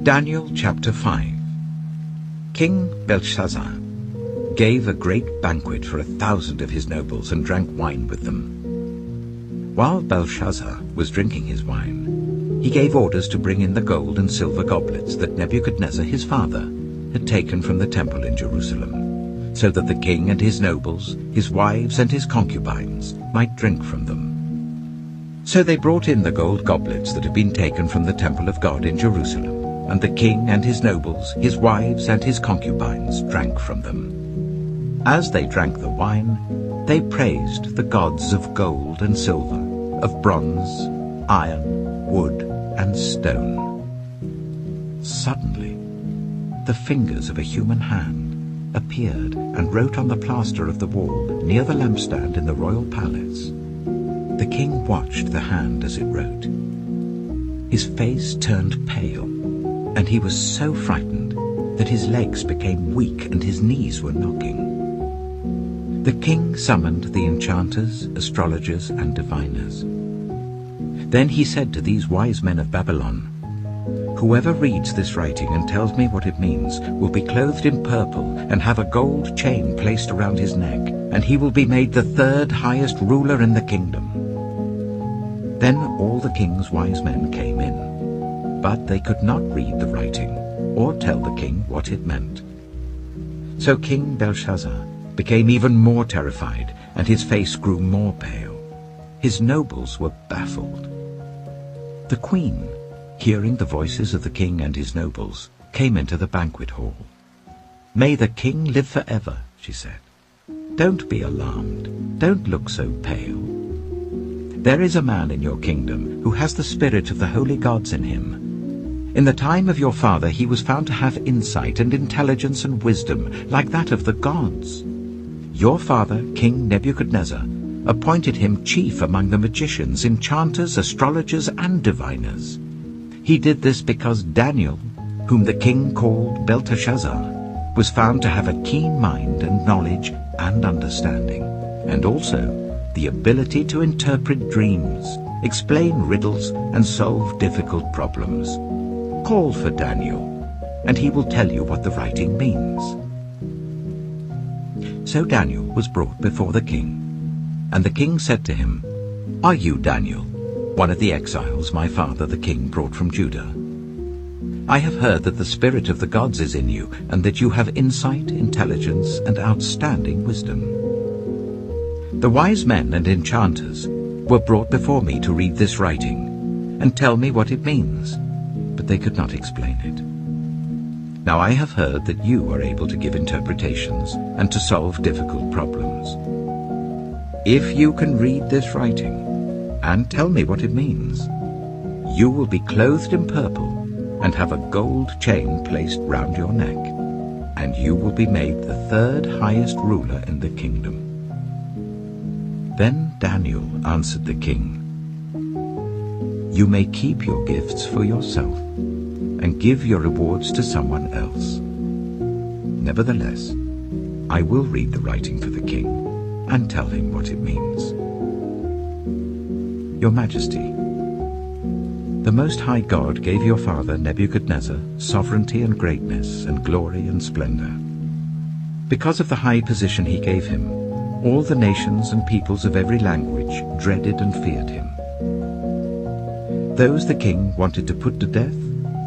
Daniel chapter 5. King Belshazzar gave a great banquet for 1,000 of his nobles and drank wine with them. While Belshazzar was drinking his wine, he gave orders to bring in the gold and silver goblets that Nebuchadnezzar his father had taken from the temple in Jerusalem, so that the king and his nobles, his wives and his concubines might drink from them. So they brought in the gold goblets that had been taken from the temple of God in Jerusalem, and the king and his nobles, his wives and his concubines drank from them. As they drank the wine, they praised the gods of gold and silver, of bronze, iron, wood, and stone. Suddenly, the fingers of a human hand appeared and wrote on the plaster of the wall near the lampstand in the royal palace. The king watched the hand as it wrote. His face turned pale, and he was so frightened that his legs became weak and his knees were knocking. The king summoned the enchanters, astrologers, and diviners. Then he said to these wise men of Babylon, "Whoever reads this writing and tells me what it means will be clothed in purple and have a gold chain placed around his neck, and he will be made the 3rd highest ruler in the kingdom." Then all the king's wise men came in, but they could not read the writing or tell the king what it meant. So King Belshazzar became even more terrified, and his face grew more pale. His nobles were baffled. The queen, hearing the voices of the king and his nobles, came into the banquet hall. "May the king live forever," she said. "Don't be alarmed. Don't look so pale. There is a man in your kingdom who has the spirit of the holy gods in him. In the time of your father he was found to have insight and intelligence and wisdom like that of the gods. Your father, King Nebuchadnezzar, appointed him chief among the magicians, enchanters, astrologers, and diviners. He did this because Daniel, whom the king called Belteshazzar, was found to have a keen mind and knowledge and understanding, and also the ability to interpret dreams, explain riddles, and solve difficult problems. Call for Daniel, and he will tell you what the writing means." So Daniel was brought before the king, and the king said to him, "Are you Daniel, one of the exiles my father the king brought from Judah? I have heard that the spirit of the gods is in you, and that you have insight, intelligence, and outstanding wisdom. The wise men and enchanters were brought before me to read this writing and tell me what it means, but they could not explain it. Now I have heard that you are able to give interpretations and to solve difficult problems. If you can read this writing and tell me what it means, you will be clothed in purple and have a gold chain placed round your neck, and you will be made the third highest ruler in the kingdom." Then Daniel answered the king, "You may keep your gifts for yourself and give your rewards to someone else. Nevertheless, I will read the writing for the king and tell him what it means. Your Majesty, the Most High God gave your father Nebuchadnezzar sovereignty and greatness and glory and splendor. Because of the high position he gave him, all the nations and peoples of every language dreaded and feared him. Those the king wanted to put to death,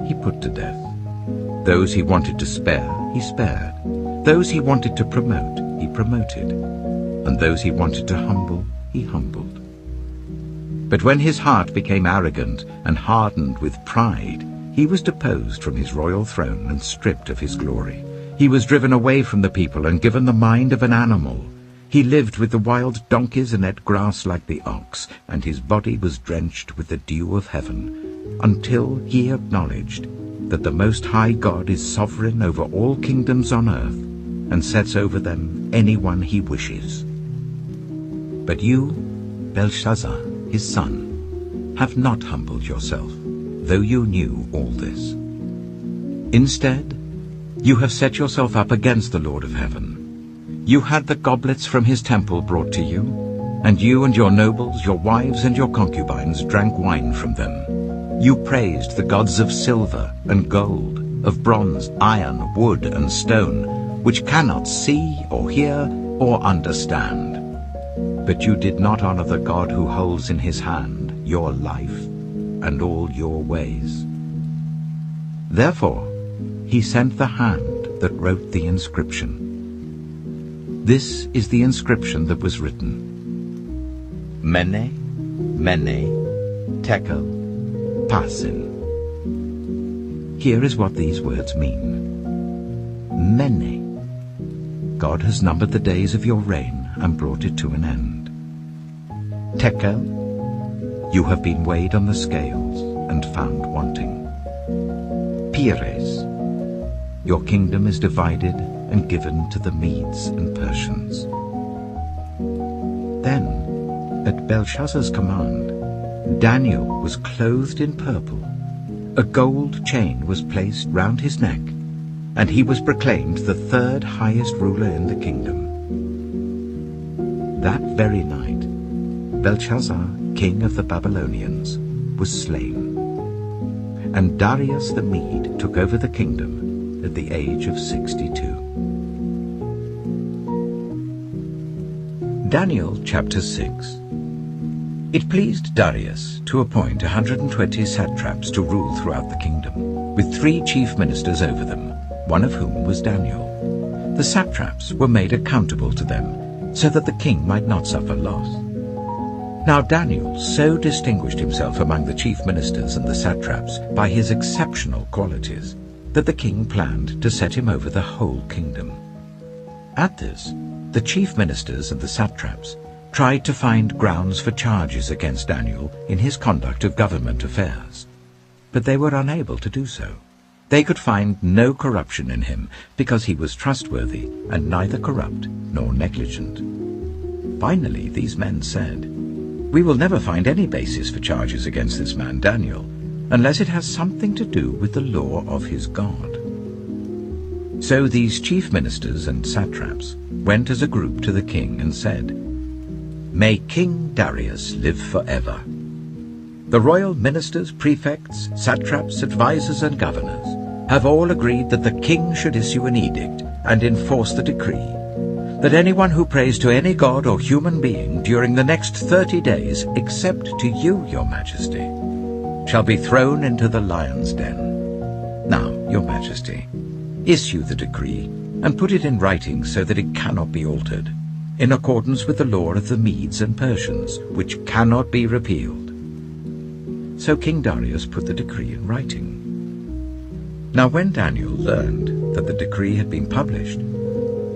he put to death. Those he wanted to spare, he spared. Those he wanted to promote, he promoted. And those he wanted to humble, he humbled. But when his heart became arrogant and hardened with pride, he was deposed from his royal throne and stripped of his glory. He was driven away from the people and given the mind of an animal. He lived with the wild donkeys and ate grass like the ox, and his body was drenched with the dew of heaven, until he acknowledged that the Most High God is sovereign over all kingdoms on earth and sets over them anyone he wishes. But you, Belshazzar, his son, have not humbled yourself, though you knew all this. Instead, you have set yourself up against the Lord of heaven. You had the goblets from his temple brought to you, and you and your nobles, your wives and your concubines drank wine from them. You praised the gods of silver and gold, of bronze, iron, wood, and stone, which cannot see or hear or understand. But you did not honor the God who holds in his hand your life and all your ways. Therefore, he sent the hand that wrote the inscription. This is the inscription that was written: Mene, Mene, Tekel, Parsin. Here is what these words mean. Mene, God has numbered the days of your reign and brought it to an end. Tekel, you have been weighed on the scales and found wanting. Peres, your kingdom is divided and given to the Medes and Persians. Then, at Belshazzar's command, Daniel was clothed in purple. A gold chain was placed round his neck, and he was proclaimed the third highest ruler in the kingdom. That very night, Belshazzar, king of the Babylonians, was slain, and Darius the Mede took over the kingdom at the age of 62. Daniel chapter 6. It pleased Darius to appoint 120 satraps to rule throughout the kingdom, with 3 chief ministers over them, one of whom was Daniel. The satraps were made accountable to them, so that the king might not suffer loss. Now Daniel so distinguished himself among the chief ministers and the satraps by his exceptional qualities that the king planned to set him over the whole kingdom. At this, the chief ministers and the satraps tried to find grounds for charges against Daniel in his conduct of government affairs, but they were unable to do so. They could find no corruption in him because he was trustworthy and neither corrupt nor negligent. Finally, these men said, "We will never find any basis for charges against this man Daniel, unless it has something to do with the law of his God." So these chief ministers and satraps went as a group to the king and said, "May King Darius live forever. The royal ministers, prefects, satraps, advisers, and governors have all agreed that the king should issue an edict and enforce the decree that anyone who prays to any god or human being during the next 30 days, except to you, your majesty, shall be thrown into the lion's den. Now, your majesty, issue the decree and put it in writing so that it cannot be altered, in accordance with the law of the Medes and Persians, which cannot be repealed." So King Darius put the decree in writing. Now when Daniel learned that the decree had been published,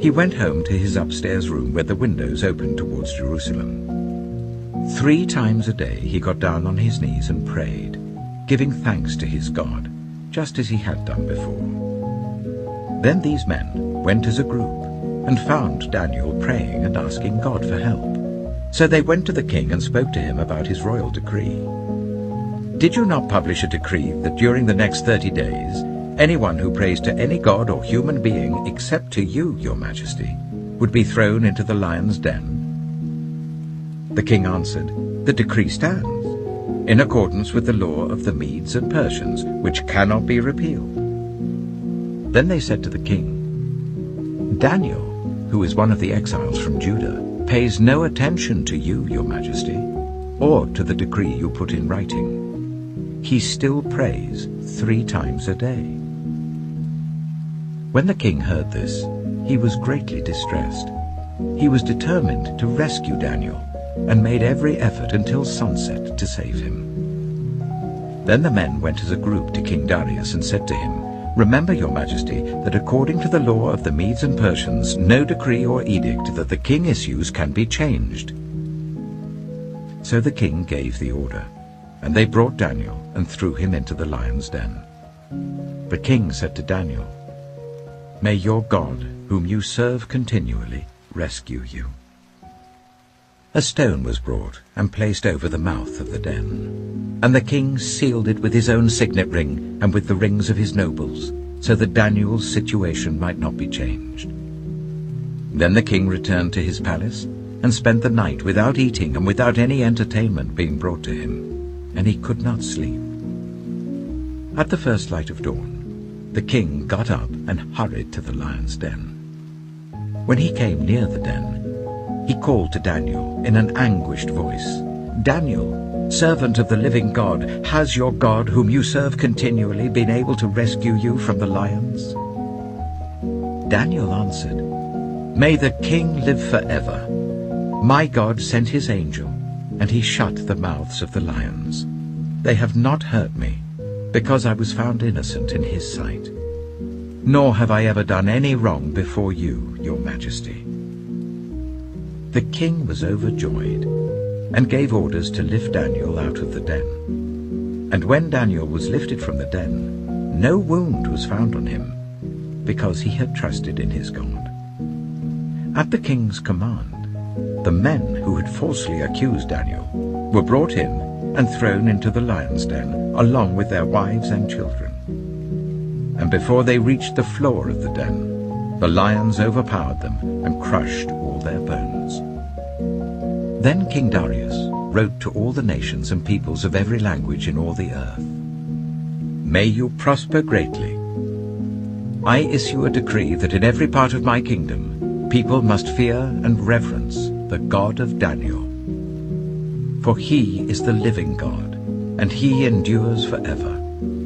he went home to his upstairs room where the windows opened towards Jerusalem. 3 times a day he got down on his knees and prayed, giving thanks to his God, just as he had done before. Then these men went as a group and found Daniel praying and asking God for help. So they went to the king and spoke to him about his royal decree. "Did you not publish a decree that during the next 30 days, anyone who prays to any god or human being except to you, your majesty, would be thrown into the lion's den?" The king answered, "The decree stands, in accordance with the law of the Medes and Persians, which cannot be repealed." Then they said to the king, "Daniel, who is one of the exiles from Judah, pays no attention to you, your majesty, or to the decree you put in writing. He still prays 3 times a day." When the king heard this, he was greatly distressed. He was determined to rescue Daniel and made every effort until sunset to save him. Then the men went as a group to King Darius and said to him, "Remember, your majesty, that according to the law of the Medes and Persians, no decree or edict that the king issues can be changed." So the king gave the order, and they brought Daniel and threw him into the lion's den. The king said to Daniel, "May your God, whom you serve continually, rescue you." A stone was brought and placed over the mouth of the den, and the king sealed it with his own signet ring and with the rings of his nobles, so that Daniel's situation might not be changed. Then the king returned to his palace and spent the night without eating and without any entertainment being brought to him, and he could not sleep. At the first light of dawn, the king got up and hurried to the lion's den. When he came near the den, he called to Daniel in an anguished voice, "Daniel, servant of the living God, has your God, whom you serve continually, been able to rescue you from the lions?" Daniel answered, "May the king live forever. My God sent his angel, and he shut the mouths of the lions. They have not hurt me, because I was found innocent in his sight. Nor have I ever done any wrong before you, your majesty." The king was overjoyed and gave orders to lift Daniel out of the den. And when Daniel was lifted from the den, no wound was found on him, because he had trusted in his God. At the king's command, the men who had falsely accused Daniel were brought in and thrown into the lion's den, along with their wives and children. And before they reached the floor of the den, the lions overpowered them and crushed all their bones. Then King Darius wrote to all the nations and peoples of every language in all the earth, "May you prosper greatly. I issue a decree that in every part of my kingdom people must fear and reverence the God of Daniel. For he is the living God, and he endures forever.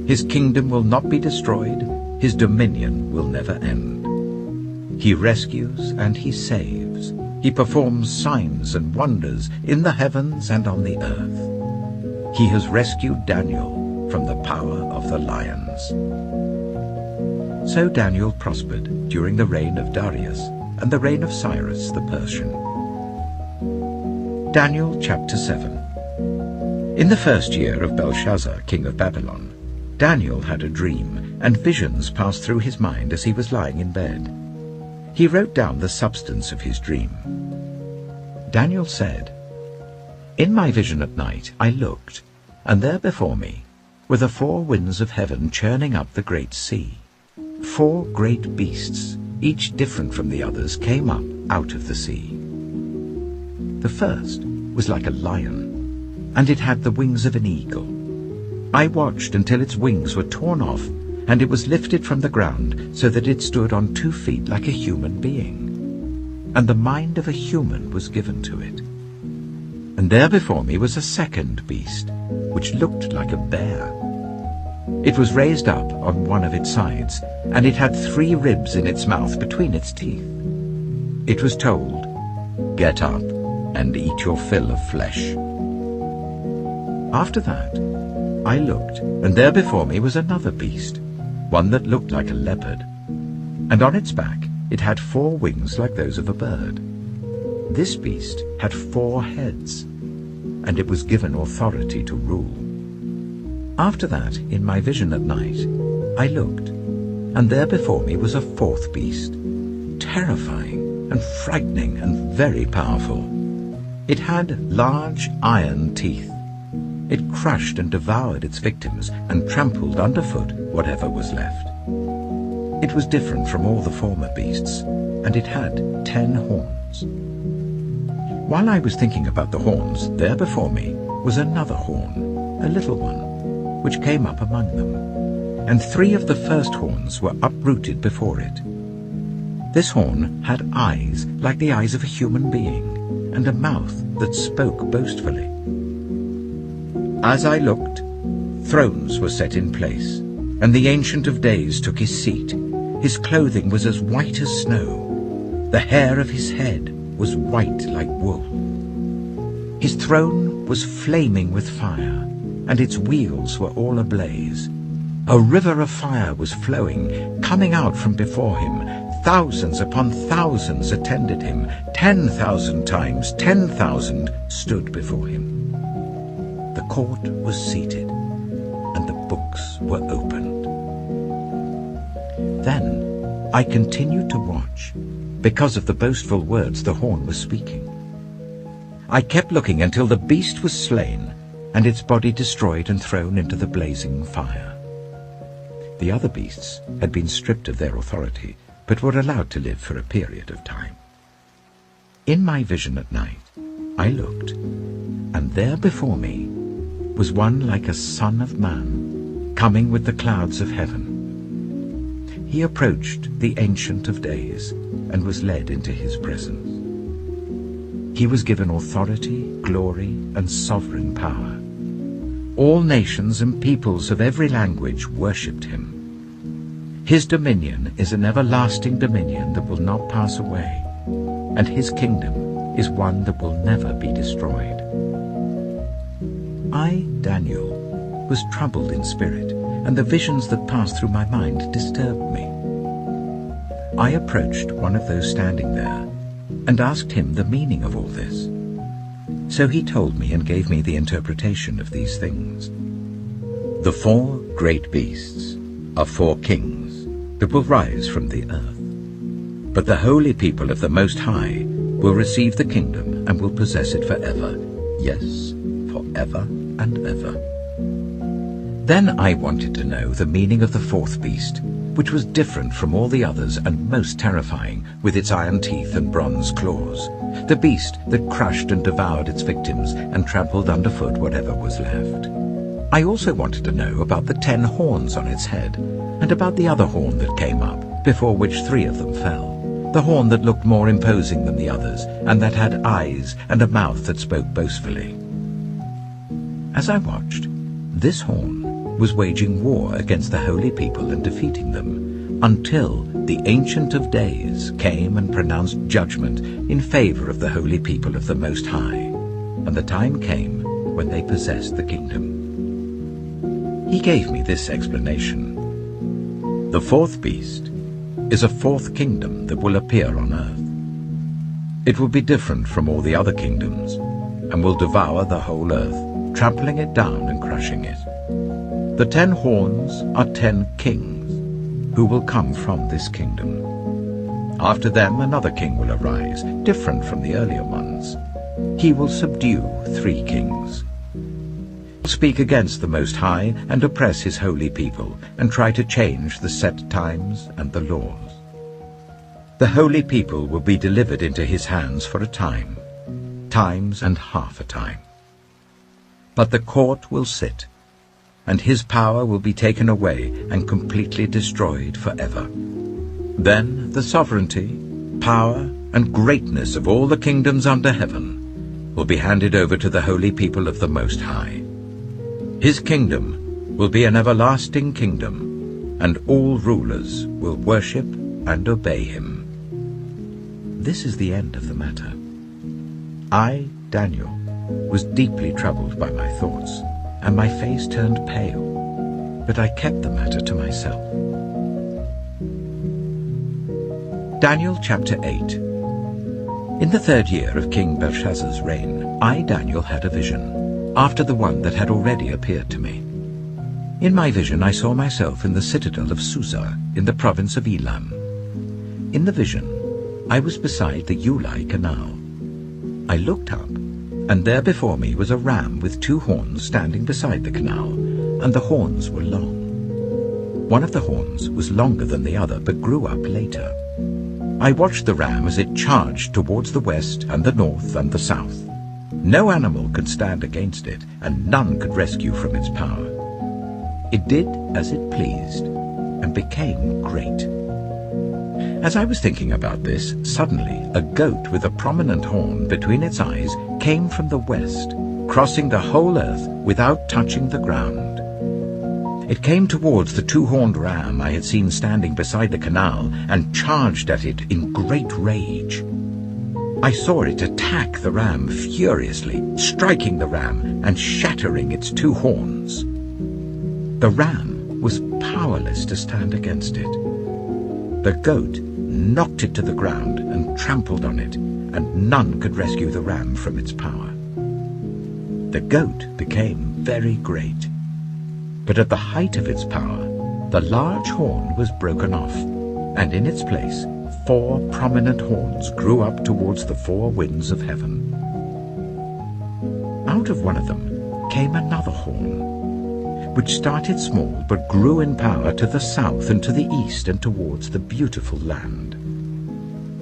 His kingdom will not be destroyed, his dominion will never end. He rescues and he saves. He performs signs and wonders in the heavens and on the earth. He has rescued Daniel from the power of the lions." So Daniel prospered during the reign of Darius and the reign of Cyrus the Persian. Daniel chapter 7. In the first year of Belshazzar, king of Babylon, Daniel had a dream, and visions passed through his mind as he was lying in bed. He wrote down the substance of his dream. Daniel said, "In my vision at night I looked, and there before me were the 4 winds of heaven churning up the great sea. 4 great beasts, each different from the others, came up out of the sea. The first was like a lion, and it had the wings of an eagle. I watched until its wings were torn off, and it was lifted from the ground so that it stood on 2 feet like a human being. And the mind of a human was given to it. And there before me was a second beast, which looked like a bear. It was raised up on one of its sides, and it had 3 ribs in its mouth between its teeth. It was told, 'Get up and eat your fill of flesh.' After that, I looked, and there before me was another beast, one that looked like a leopard, and on its back it had 4 wings like those of a bird. This beast had 4 heads, and it was given authority to rule. After that, in my vision at night, I looked, and there before me was a 4th beast, terrifying and frightening and very powerful. It had large iron teeth. It crushed and devoured its victims and trampled underfoot whatever was left. It was different from all the former beasts, and it had 10 horns. While I was thinking about the horns, there before me was another horn, a little one, which came up among them, and 3 of the first horns were uprooted before it. This horn had eyes like the eyes of a human being, and a mouth that spoke boastfully. As I looked, thrones were set in place, and the Ancient of Days took his seat. His clothing was as white as snow. The hair of his head was white like wool. His throne was flaming with fire, and its wheels were all ablaze. A river of fire was flowing, coming out from before him. Thousands upon thousands attended him. 10,000 times 10,000 stood before him. The court was seated, and the books were opened. Then I continued to watch, because of the boastful words the horn was speaking. I kept looking until the beast was slain, and its body destroyed and thrown into the blazing fire. The other beasts had been stripped of their authority, but were allowed to live for a period of time. In my vision at night, I looked, and there before me was one like a son of man, coming with the clouds of heaven. He approached the Ancient of Days and was led into his presence. He was given authority, glory, and sovereign power. All nations and peoples of every language worshipped him. His dominion is an everlasting dominion that will not pass away, and his kingdom is one that will never be destroyed. I, Daniel, was troubled in spirit, and the visions that passed through my mind disturbed me. I approached one of those standing there and asked him the meaning of all this. So he told me and gave me the interpretation of these things. The 4 great beasts are 4 kings that will rise from the earth. But the holy people of the Most High will receive the kingdom and will possess it forever, yes, forever and ever. Then I wanted to know the meaning of the 4th beast, which was different from all the others and most terrifying, with its iron teeth and bronze claws, the beast that crushed and devoured its victims and trampled underfoot whatever was left. I also wanted to know about the 10 horns on its head, and about the other horn that came up, before which 3 of them fell, the horn that looked more imposing than the others, and that had eyes and a mouth that spoke boastfully. As I watched, this horn was waging war against the holy people and defeating them, until the Ancient of Days came and pronounced judgment in favor of the holy people of the Most High, and the time came when they possessed the kingdom. He gave me this explanation. The fourth beast is a fourth kingdom that will appear on earth. It will be different from all the other kingdoms and will devour the whole earth, trampling it down and crushing it. The 10 horns are 10 kings who will come from this kingdom. After them another king will arise, different from the earlier ones. He will subdue 3 kings. He will speak against the Most High and oppress his holy people and try to change the set times and the laws. The holy people will be delivered into his hands for a time, times and half a time. But the court will sit, and his power will be taken away and completely destroyed forever. Then the sovereignty, power, and greatness of all the kingdoms under heaven will be handed over to the holy people of the Most High. His kingdom will be an everlasting kingdom, and all rulers will worship and obey him. This is the end of the matter. I, Daniel, was deeply troubled by my thoughts, and my face turned pale, but I kept the matter to myself. Daniel chapter 8. In the 3rd year of King Belshazzar's reign, I, Daniel, had a vision, after the one that had already appeared to me. In my vision I saw myself in the citadel of Susa, in the province of Elam. In the vision I was beside the Ulai Canal. I looked up, and there before me was a ram with 2 horns standing beside the canal, and the horns were long. One of the horns was longer than the other, but grew up later. I watched the ram as it charged towards the west and the north and the south. No animal could stand against it, and none could rescue from its power. It did as it pleased, and became great. As I was thinking about this, suddenly a goat with a prominent horn between its eyes came from the west, crossing the whole earth without touching the ground. It came towards the 2-horned ram I had seen standing beside the canal and charged at it in great rage. I saw it attack the ram furiously, striking the ram and shattering its 2 horns. The ram was powerless to stand against it. The goat knocked it to the ground and trampled on it, and none could rescue the ram from its power. The goat became very great, but at the height of its power, the large horn was broken off, and in its place 4 prominent horns grew up towards the 4 winds of heaven. Out of one of them came another horn, which started small but grew in power to the south and to the east and towards the beautiful land.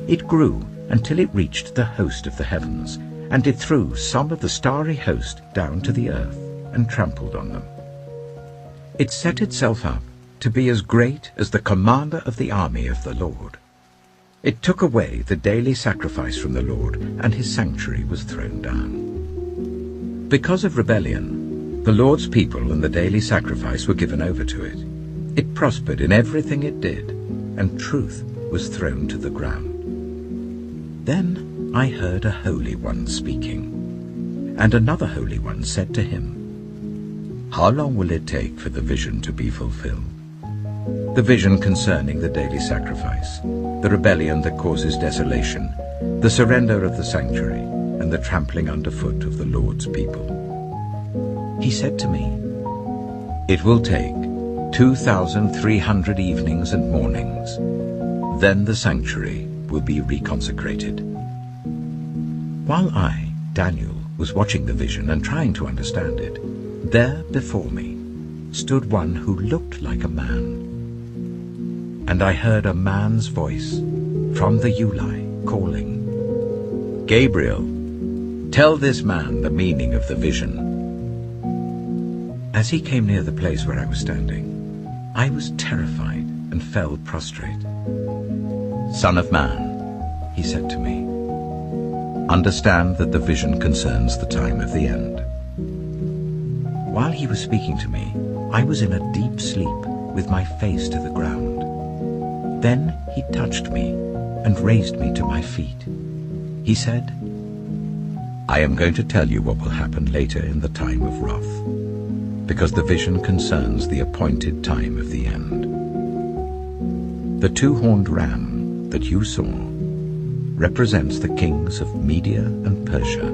It grew until it reached the host of the heavens, and it threw some of the starry host down to the earth and trampled on them. It set itself up to be as great as the commander of the army of the Lord. It took away the daily sacrifice from the Lord, and his sanctuary was thrown down. Because of rebellion, the Lord's people and the daily sacrifice were given over to it. It prospered in everything it did, and truth was thrown to the ground. Then I heard a Holy One speaking, and another Holy One said to him, "How long will it take for the vision to be fulfilled?" The vision concerning the daily sacrifice, the rebellion that causes desolation, the surrender of the sanctuary, and the trampling underfoot of the Lord's people. He said to me, "It will take 2,300 evenings and mornings. Then the sanctuary will be reconsecrated." While I, Daniel, was watching the vision and trying to understand it, there before me stood one who looked like a man. And I heard a man's voice from the Ulai calling, "Gabriel, tell this man the meaning of the vision." As he came near the place where I was standing, I was terrified and fell prostrate. "Son of man," he said to me, "understand that the vision concerns the time of the end." While he was speaking to me, I was in a deep sleep with my face to the ground. Then he touched me and raised me to my feet. He said, "I am going to tell you what will happen later in the time of wrath, because the vision concerns the appointed time of the end." The two-horned ram that you saw represents the kings of Media and Persia.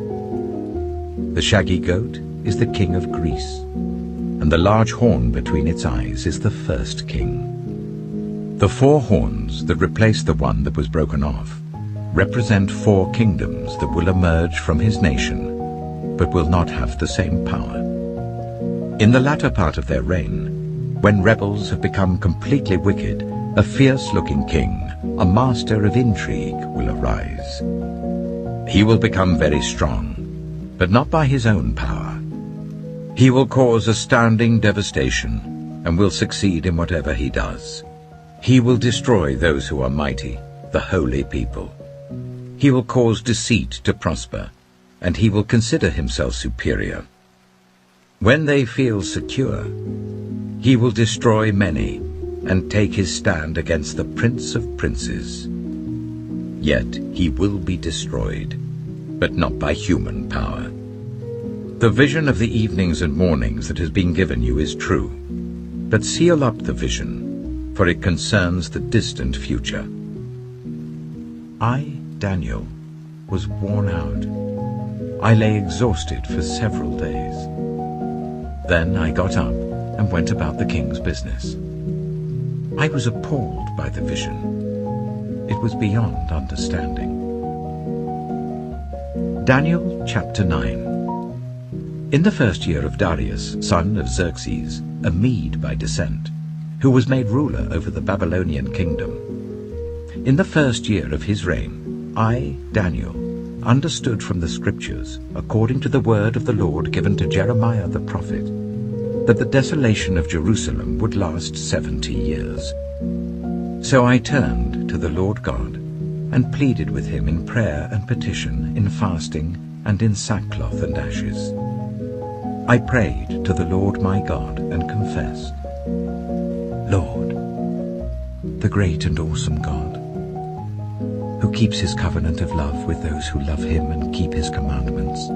The shaggy goat is the king of Greece, and the large horn between its eyes is the first king. The 4 horns that replace the one that was broken off represent 4 kingdoms that will emerge from his nation, but will not have the same power. In the latter part of their reign, when rebels have become completely wicked, a fierce-looking king, a master of intrigue, will arise. He will become very strong, but not by his own power. He will cause astounding devastation and will succeed in whatever he does. He will destroy those who are mighty, the holy people. He will cause deceit to prosper, and he will consider himself superior. When they feel secure, he will destroy many and take his stand against the Prince of Princes. Yet he will be destroyed, but not by human power. The vision of the evenings and mornings that has been given you is true, but seal up the vision, for it concerns the distant future. I, Daniel, was worn out. I lay exhausted for several days. Then I got up and went about the king's business. I was appalled by the vision. It was beyond understanding. Daniel chapter 9. In the first year of Darius, son of Xerxes, a Mede by descent, who was made ruler over the Babylonian kingdom, in the first year of his reign, I, Daniel, understood from the Scriptures, according to the word of the Lord given to Jeremiah the prophet, that the desolation of Jerusalem would last 70 years. So I turned to the Lord God and pleaded with him in prayer and petition, in fasting and in sackcloth and ashes. I prayed to the Lord my God and confessed, Lord, the great and awesome God, who keeps his covenant of love with those who love him and keep his commandments,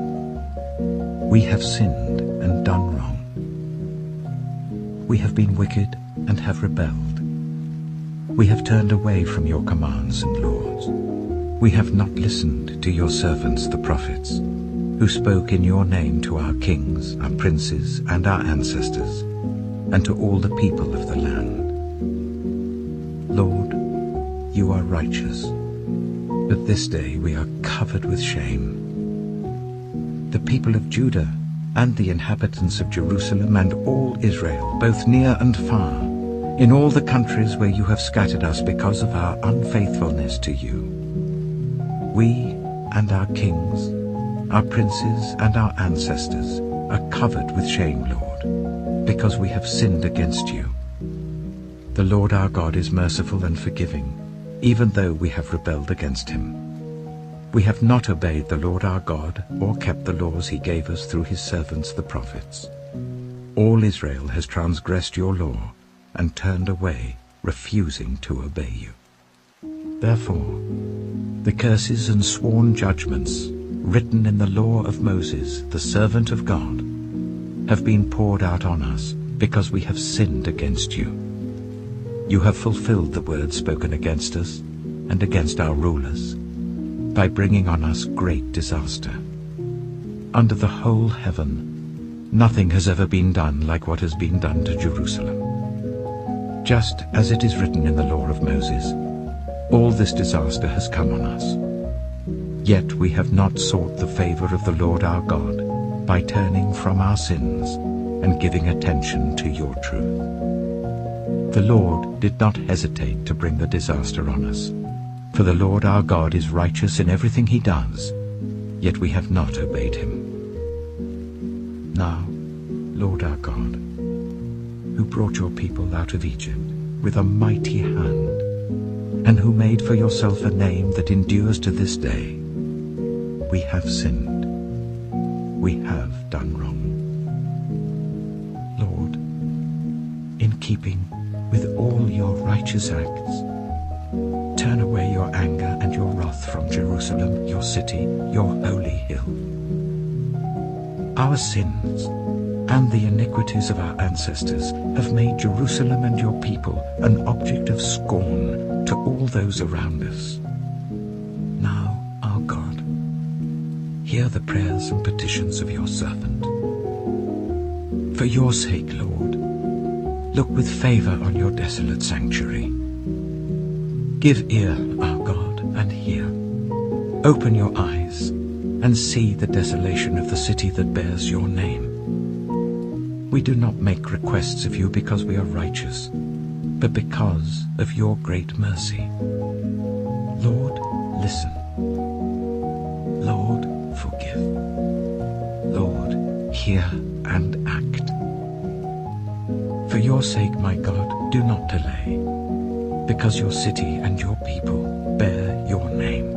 we have sinned and done wrong. We have been wicked and have rebelled. We have turned away from your commands and laws. We have not listened to your servants the prophets, who spoke in your name to our kings, our princes, and our ancestors, and to all the people of the land. Lord, you are righteous, but this day we are covered with shame. The people of Judah and the inhabitants of Jerusalem and all Israel, both near and far, in all the countries where you have scattered us because of our unfaithfulness to you. We and our kings, our princes and our ancestors are covered with shame, Lord, because we have sinned against you. The Lord our God is merciful and forgiving, even though we have rebelled against him. We have not obeyed the Lord our God or kept the laws he gave us through his servants the prophets. All Israel has transgressed your law and turned away, refusing to obey you. Therefore, the curses and sworn judgments written in the law of Moses, the servant of God, have been poured out on us because we have sinned against you. You have fulfilled the words spoken against us and against our rulers by bringing on us great disaster. Under the whole heaven, nothing has ever been done like what has been done to Jerusalem. Just as it is written in the law of Moses, all this disaster has come on us. Yet we have not sought the favor of the Lord our God by turning from our sins and giving attention to your truth. The Lord did not hesitate to bring the disaster on us, for the Lord our God is righteous in everything he does, yet we have not obeyed him. Now, Lord our God, who brought your people out of Egypt with a mighty hand, and who made for yourself a name that endures to this day, we have sinned. We have done wrong. Lord, in keeping with all your righteous acts, turn away your anger and your wrath from Jerusalem, your city, your holy hill. Our sins and the iniquities of our ancestors have made Jerusalem and your people an object of scorn to all those around us. Now, our God, hear the prayers and petitions of your servant. For your sake, Lord, look with favor on your desolate sanctuary. Give ear, our God, and hear. Open your eyes and see the desolation of the city that bears your name. We do not make requests of you because we are righteous, but because of your great mercy. Lord, listen. Lord, forgive. Lord, hear and act. For your sake, my God, do not delay, because your city and your people bear your name.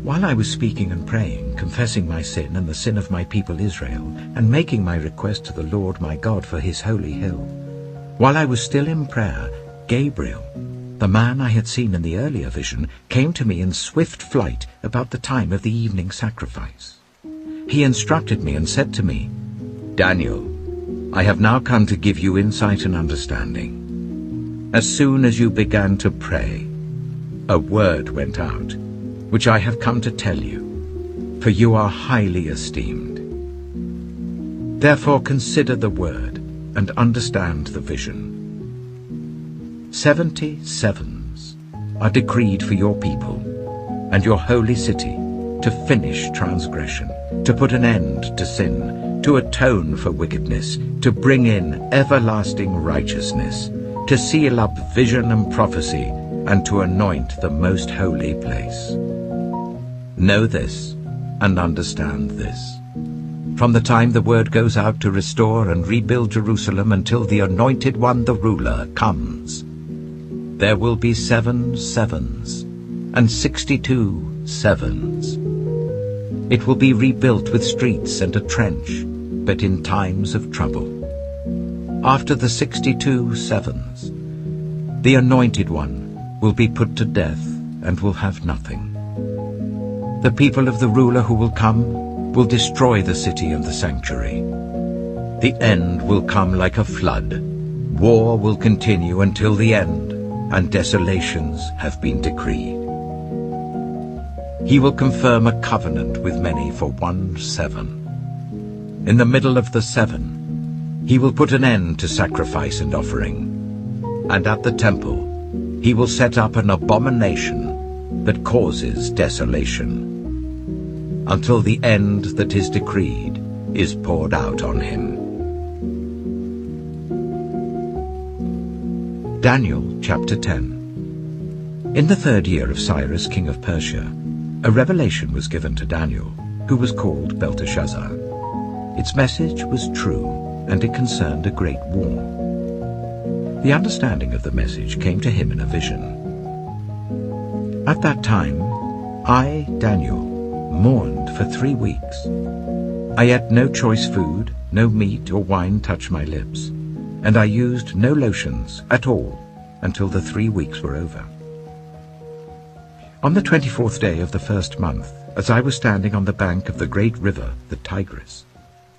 While I was speaking and praying, confessing my sin and the sin of my people Israel, and making my request to the Lord my God for his holy hill, while I was still in prayer, Gabriel, the man I had seen in the earlier vision, came to me in swift flight about the time of the evening sacrifice. He instructed me and said to me, "Daniel, I have now come to give you insight and understanding. As soon as you began to pray, a word went out, which I have come to tell you, for you are highly esteemed. Therefore consider the word and understand the vision. 70 sevens are decreed for your people and your holy city to finish transgression, to put an end to sin, to atone for wickedness, to bring in everlasting righteousness, to seal up vision and prophecy, and to anoint the most holy place. Know this and understand this. From the time the word goes out to restore and rebuild Jerusalem until the Anointed One, the ruler, comes, there will be 7 sevens and 62 sevens. It will be rebuilt with streets and a trench, but in times of trouble. After the 62 sevens, the Anointed One will be put to death and will have nothing. The people of the ruler who will come will destroy the city and the sanctuary. The end will come like a flood. War will continue until the end, and desolations have been decreed. He will confirm a covenant with many for 1 7. In the middle of the 7, he will put an end to sacrifice and offering, and at the temple he will set up an abomination that causes desolation, until the end that is decreed is poured out on him. Daniel chapter 10. In the 3rd year of Cyrus, king of Persia, a revelation was given to Daniel, who was called Belteshazzar. Its message was true, and it concerned a great war. The understanding of the message came to him in a vision. At that time, I, Daniel, mourned for 3 weeks. I ate no choice food, no meat or wine touched my lips, and I used no lotions at all until the 3 weeks were over. On the 24th day of the 1st month, as I was standing on the bank of the great river, the Tigris,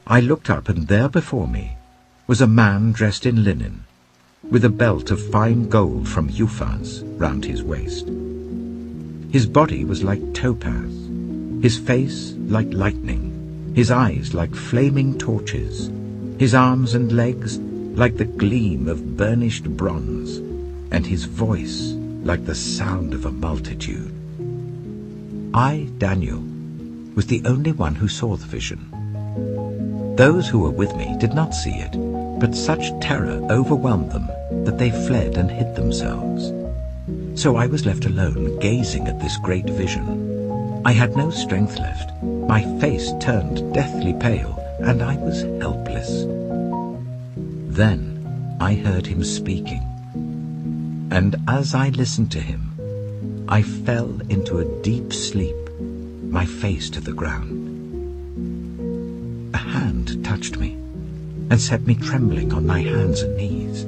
I looked up, and there before me was a man dressed in linen, with a belt of fine gold from Uphaz round his waist. His body was like topaz, his face like lightning, his eyes like flaming torches, his arms and legs like the gleam of burnished bronze, and his voice like the sound of a multitude. I, Daniel, was the only one who saw the vision. Those who were with me did not see it, but such terror overwhelmed them that they fled and hid themselves. So I was left alone, gazing at this great vision. I had no strength left. My face turned deathly pale, and I was helpless. Then I heard him speaking, and as I listened to him, I fell into a deep sleep, my face to the ground. A hand touched me and set me trembling on my hands and knees.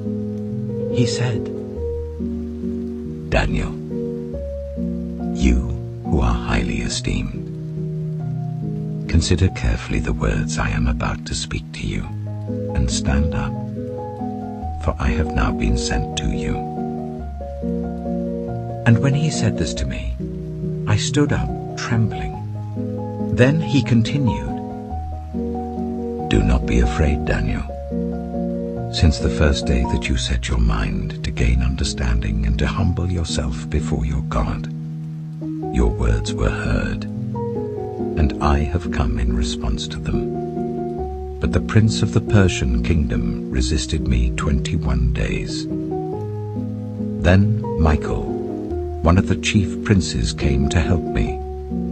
He said, "Daniel, you who are highly esteemed, Consider carefully the words I am about to speak to you, and stand up, for I have now been sent to you." And when he said this to me, I stood up, trembling. Then he continued, "Do not be afraid, Daniel. Since the first day that you set your mind to gain understanding and to humble yourself before your God, your words were heard, and I have come in response to them. But the prince of the Persian kingdom resisted me 21 days. Then Michael, one of the chief princes, came to help me,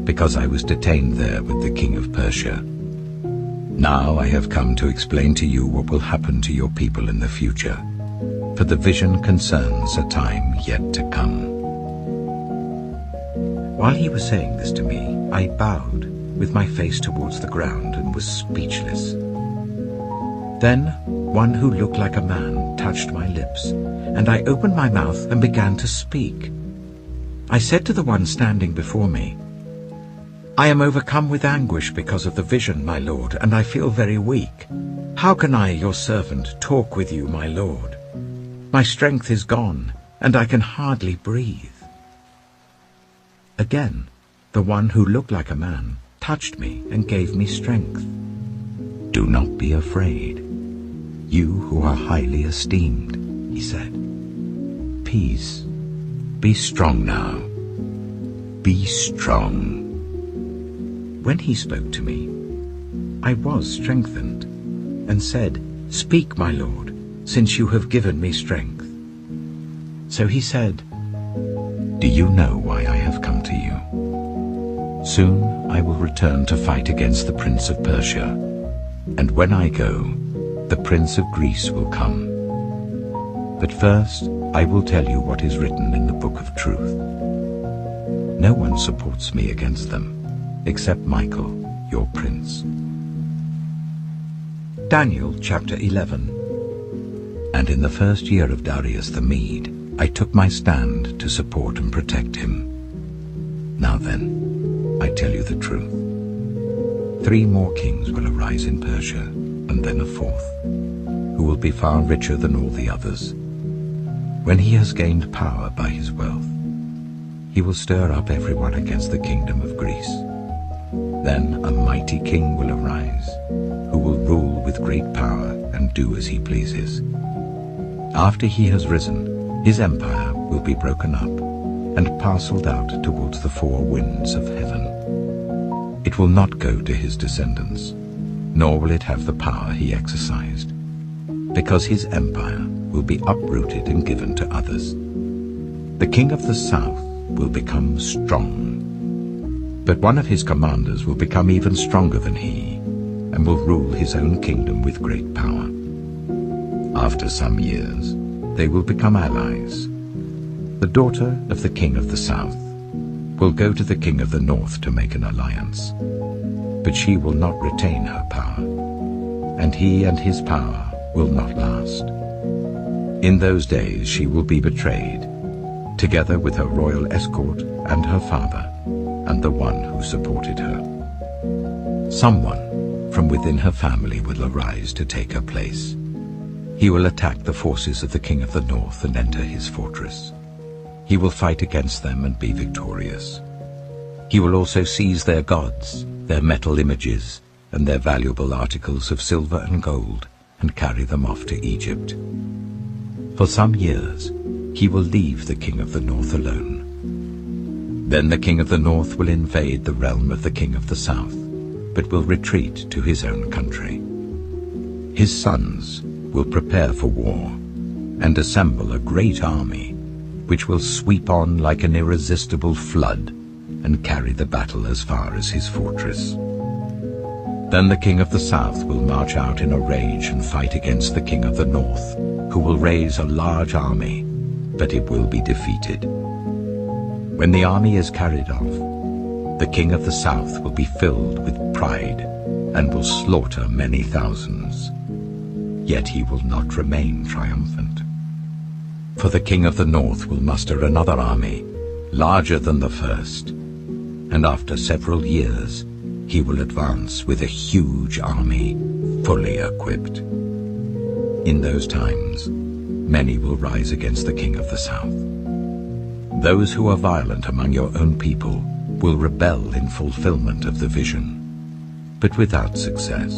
because I was detained there with the king of Persia. Now I have come to explain to you what will happen to your people in the future, for the vision concerns a time yet to come." While he was saying this to me, I bowed with my face towards the ground and was speechless. Then one who looked like a man touched my lips, and I opened my mouth and began to speak. I said to the one standing before me, "I am overcome with anguish because of the vision, my lord, and I feel very weak. How can I, your servant, talk with you, my lord? My strength is gone, and I can hardly breathe." Again, the one who looked like a man touched me and gave me strength. "Do not be afraid, you who are highly esteemed," he said. "Peace. Be strong now. Be strong." When he spoke to me, I was strengthened, and said, "Speak, my lord, since you have given me strength." So he said, "Do you know why I have come to you? Soon I will return to fight against the prince of Persia, and when I go, the prince of Greece will come. But first I will tell you what is written in the book of truth. No one supports me against them, except Michael, your prince." Daniel chapter 11. And in the first year of Darius the Mede, I took my stand to support and protect him. Now then, I tell you the truth. 3 more kings will arise in Persia, and then a 4th, who will be far richer than all the others. When he has gained power by his wealth, he will stir up everyone against the kingdom of Greece. Then a mighty king will arise, who will rule with great power and do as he pleases. After he has risen, his empire will be broken up and parceled out towards the 4 winds of heaven. It will not go to his descendants, nor will it have the power he exercised, because his empire will be uprooted and given to others. The king of the south will become strong, but one of his commanders will become even stronger than he, and will rule his own kingdom with great power. After some years, they will become allies. The daughter of the king of the south will go to the king of the north to make an alliance, but she will not retain her power, and he and his power will not last. In those days she will be betrayed, together with her royal escort and her father, and the one who supported her. Someone from within her family will arise to take her place. He will attack the forces of the king of the north and enter his fortress. He will fight against them and be victorious. He will also seize their gods, their metal images, and their valuable articles of silver and gold, and carry them off to Egypt. For some years he will leave the king of the north alone. Then the king of the north will invade the realm of the king of the south, but will retreat to his own country. His sons will prepare for war and assemble a great army, which will sweep on like an irresistible flood and carry the battle as far as his fortress. Then the king of the south will march out in a rage and fight against the king of the north, who will raise a large army, but it will be defeated. When the army is carried off, the king of the south will be filled with pride and will slaughter many thousands. Yet he will not remain triumphant. For the king of the north will muster another army, larger than the first, and after several years he will advance with a huge army, fully equipped. In those times, many will rise against the king of the south. Those who are violent among your own people will rebel in fulfillment of the vision, but without success.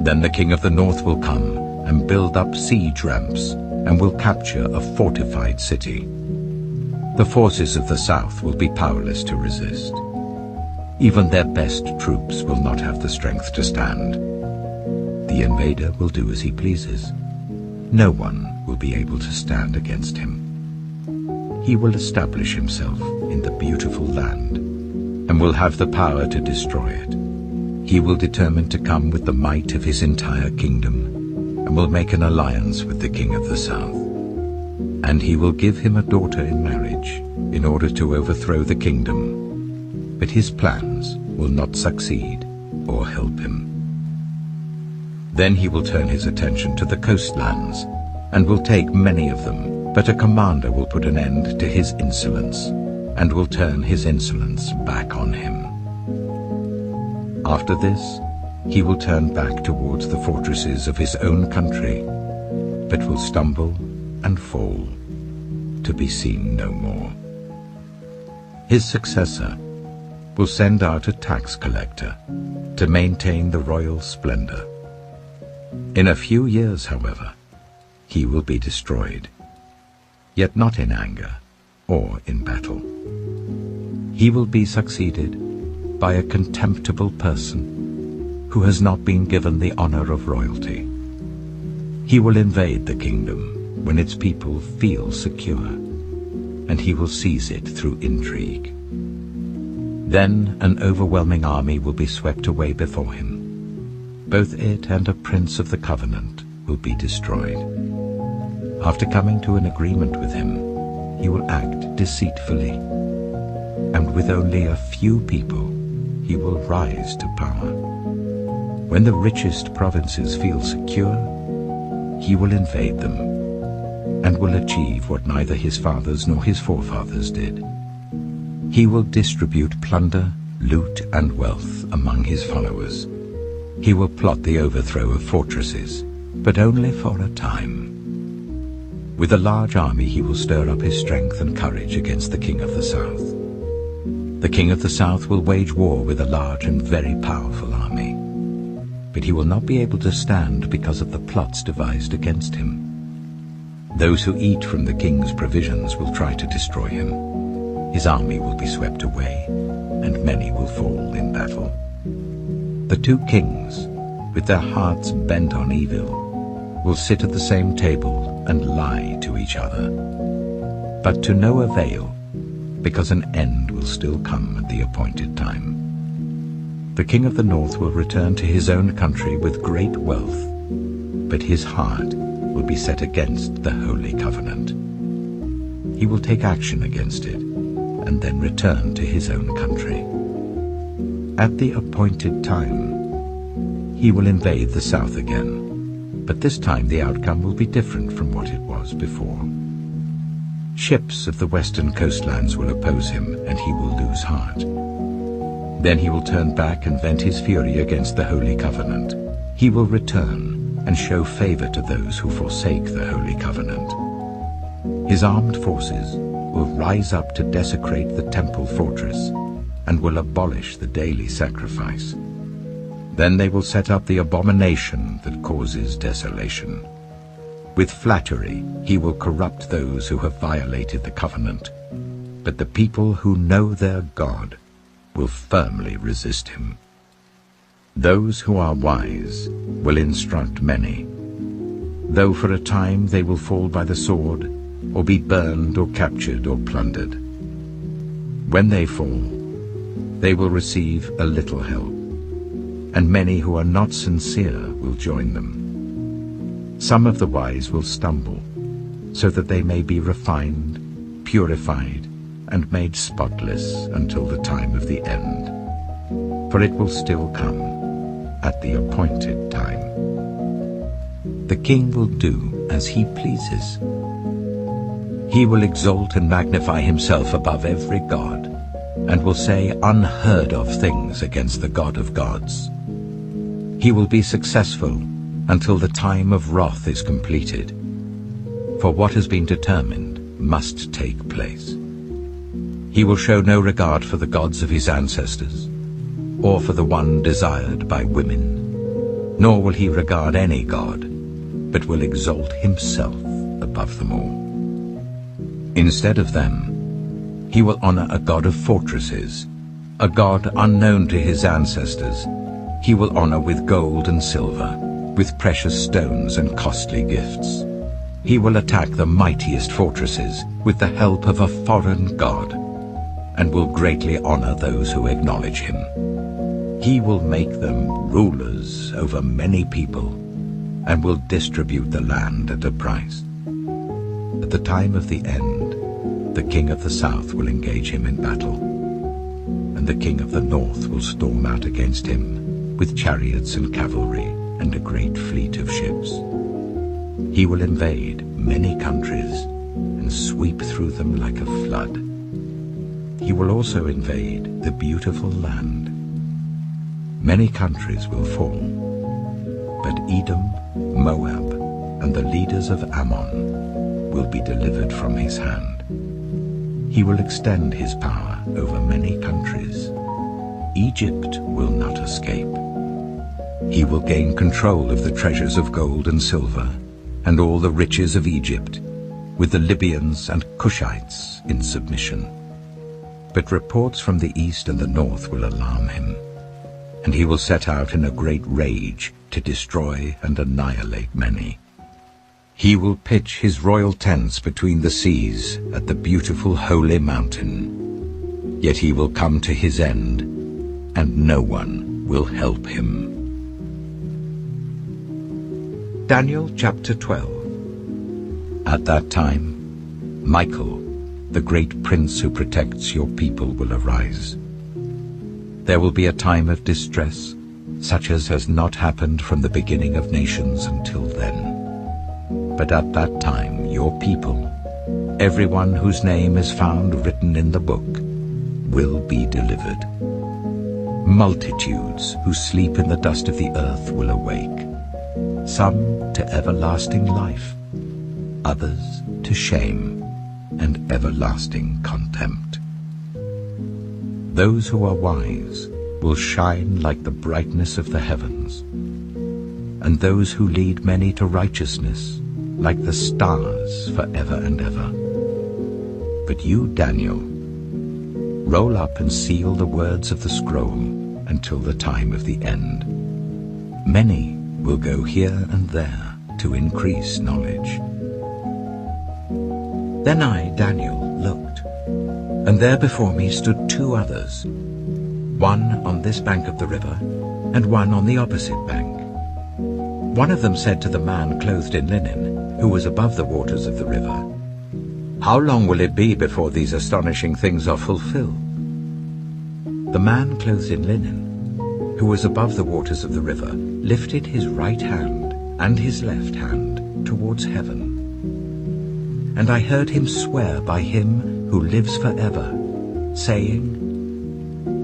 Then the king of the north will come and build up siege ramps and will capture a fortified city. The forces of the south will be powerless to resist. Even their best troops will not have the strength to stand. The invader will do as he pleases. No one will be able to stand against him. He will establish himself in the beautiful land and will have the power to destroy it. He will determine to come with the might of his entire kingdom and will make an alliance with the king of the south. And he will give him a daughter in marriage in order to overthrow the kingdom. But his plans will not succeed or help him. Then he will turn his attention to the coastlands and will take many of them, but a commander will put an end to his insolence and will turn his insolence back on him. After this, he will turn back towards the fortresses of his own country, but will stumble and fall, to be seen no more. His successor will send out a tax collector to maintain the royal splendor. In a few years, however, he will be destroyed, yet not in anger or in battle. He will be succeeded by a contemptible person who has not been given the honor of royalty. He will invade the kingdom when its people feel secure, and he will seize it through intrigue. Then an overwhelming army will be swept away before him. Both it and a prince of the covenant will be destroyed. After coming to an agreement with him, he will act deceitfully, and with only a few people, he will rise to power. When the richest provinces feel secure, he will invade them, and will achieve what neither his fathers nor his forefathers did. He will distribute plunder, loot, and wealth among his followers. He will plot the overthrow of fortresses, but only for a time. With a large army he will stir up his strength and courage against the king of the south. The king of the south will wage war with a large and very powerful army, but he will not be able to stand because of the plots devised against him. Those who eat from the king's provisions will try to destroy him. His army will be swept away, and many will fall in battle. The two kings, with their hearts bent on evil, will sit at the same table and lie to each other, but to no avail, because an end will still come at the appointed time. The king of the north will return to his own country with great wealth, but his heart will be set against the Holy Covenant. He will take action against it, and then return to his own country. At the appointed time, he will invade the south again, but this time the outcome will be different from what it was before. Ships of the western coastlands will oppose him, and he will lose heart. Then he will turn back and vent his fury against the Holy Covenant. He will return and show favor to those who forsake the Holy Covenant. His armed forces will rise up to desecrate the temple fortress and will abolish the daily sacrifice. Then they will set up the abomination that causes desolation. With flattery he will corrupt those who have violated the covenant, but the people who know their God will firmly resist him. Those who are wise will instruct many, though for a time they will fall by the sword, or be burned or captured or plundered. When they fall, they will receive a little help, and many who are not sincere will join them. Some of the wise will stumble, so that they may be refined, purified, and made spotless until the time of the end. For it will still come at the appointed time. The king will do as he pleases. He will exalt and magnify himself above every god, and will say unheard of things against the God of gods. He will be successful until the time of wrath is completed, for what has been determined must take place. He will show no regard for the gods of his ancestors, or for the one desired by women, nor will he regard any god, but will exalt himself above them all. Instead of them, he will honor a god of fortresses, a god unknown to his ancestors. He will honor with gold and silver, with precious stones and costly gifts. He will attack the mightiest fortresses with the help of a foreign god, and will greatly honor those who acknowledge him. He will make them rulers over many people, and will distribute the land at a price. At the time of the end, the king of the south will engage him in battle, and the king of the north will storm out against him with chariots and cavalry and a great fleet of ships. He will invade many countries and sweep through them like a flood. He will also invade the beautiful land. Many countries will fall, but Edom, Moab, and the leaders of Ammon will be delivered from his hand. He will extend his power over many countries. Egypt will not escape. He will gain control of the treasures of gold and silver, and all the riches of Egypt, with the Libyans and Cushites in submission. But reports from the east and the north will alarm him, and he will set out in a great rage to destroy and annihilate many. He will pitch his royal tents between the seas at the beautiful holy mountain. Yet he will come to his end, and no one will help him. Daniel chapter 12. At that time, Michael, the great prince who protects your people, will arise. There will be a time of distress, such as has not happened from the beginning of nations until then. But at that time your people, everyone whose name is found written in the book, will be delivered. Multitudes who sleep in the dust of the earth will awake, some to everlasting life, others to shame and everlasting contempt. Those who are wise will shine like the brightness of the heavens, and those who lead many to righteousness like the stars forever and ever. But you, Daniel, roll up and seal the words of the scroll until the time of the end. Many will go here and there to increase knowledge. Then I, Daniel, looked, and there before me stood two others, one on this bank of the river, and one on the opposite bank. One of them said to the man clothed in linen, who was above the waters of the river, "How long will it be before these astonishing things are fulfilled?" The man clothed in linen, who was above the waters of the river, lifted his right hand and his left hand towards heaven. And I heard him swear by him who lives forever, saying,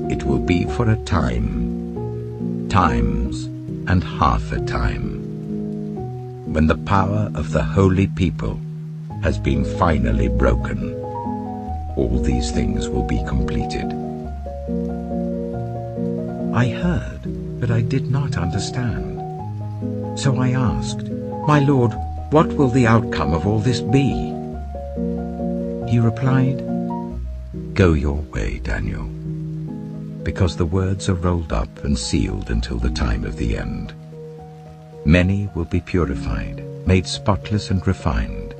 "It will be for a time, times, and half a time, when the power of the holy people has been finally broken. All these things will be completed." I heard, but I did not understand. So I asked, "My Lord, what will the outcome of all this be?" He replied, "Go your way, Daniel, because the words are rolled up and sealed until the time of the end. Many will be purified, made spotless and refined,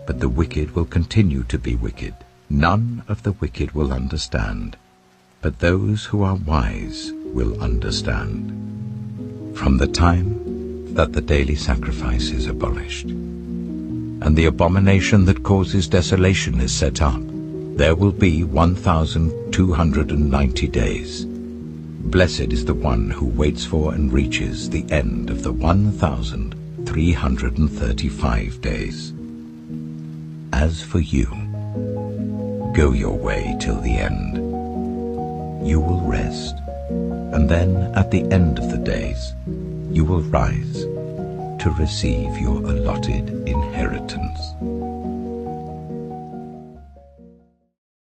but the wicked will continue to be wicked. None of the wicked will understand, but those who are wise will understand. From the time that the daily sacrifice is abolished, and the abomination that causes desolation is set up, there will be 1,290 days. Blessed is the one who waits for and reaches the end of the 1,335 days. As for you, go your way till the end, you will rest, and then at the end of the days you will rise to receive your allotted inheritance.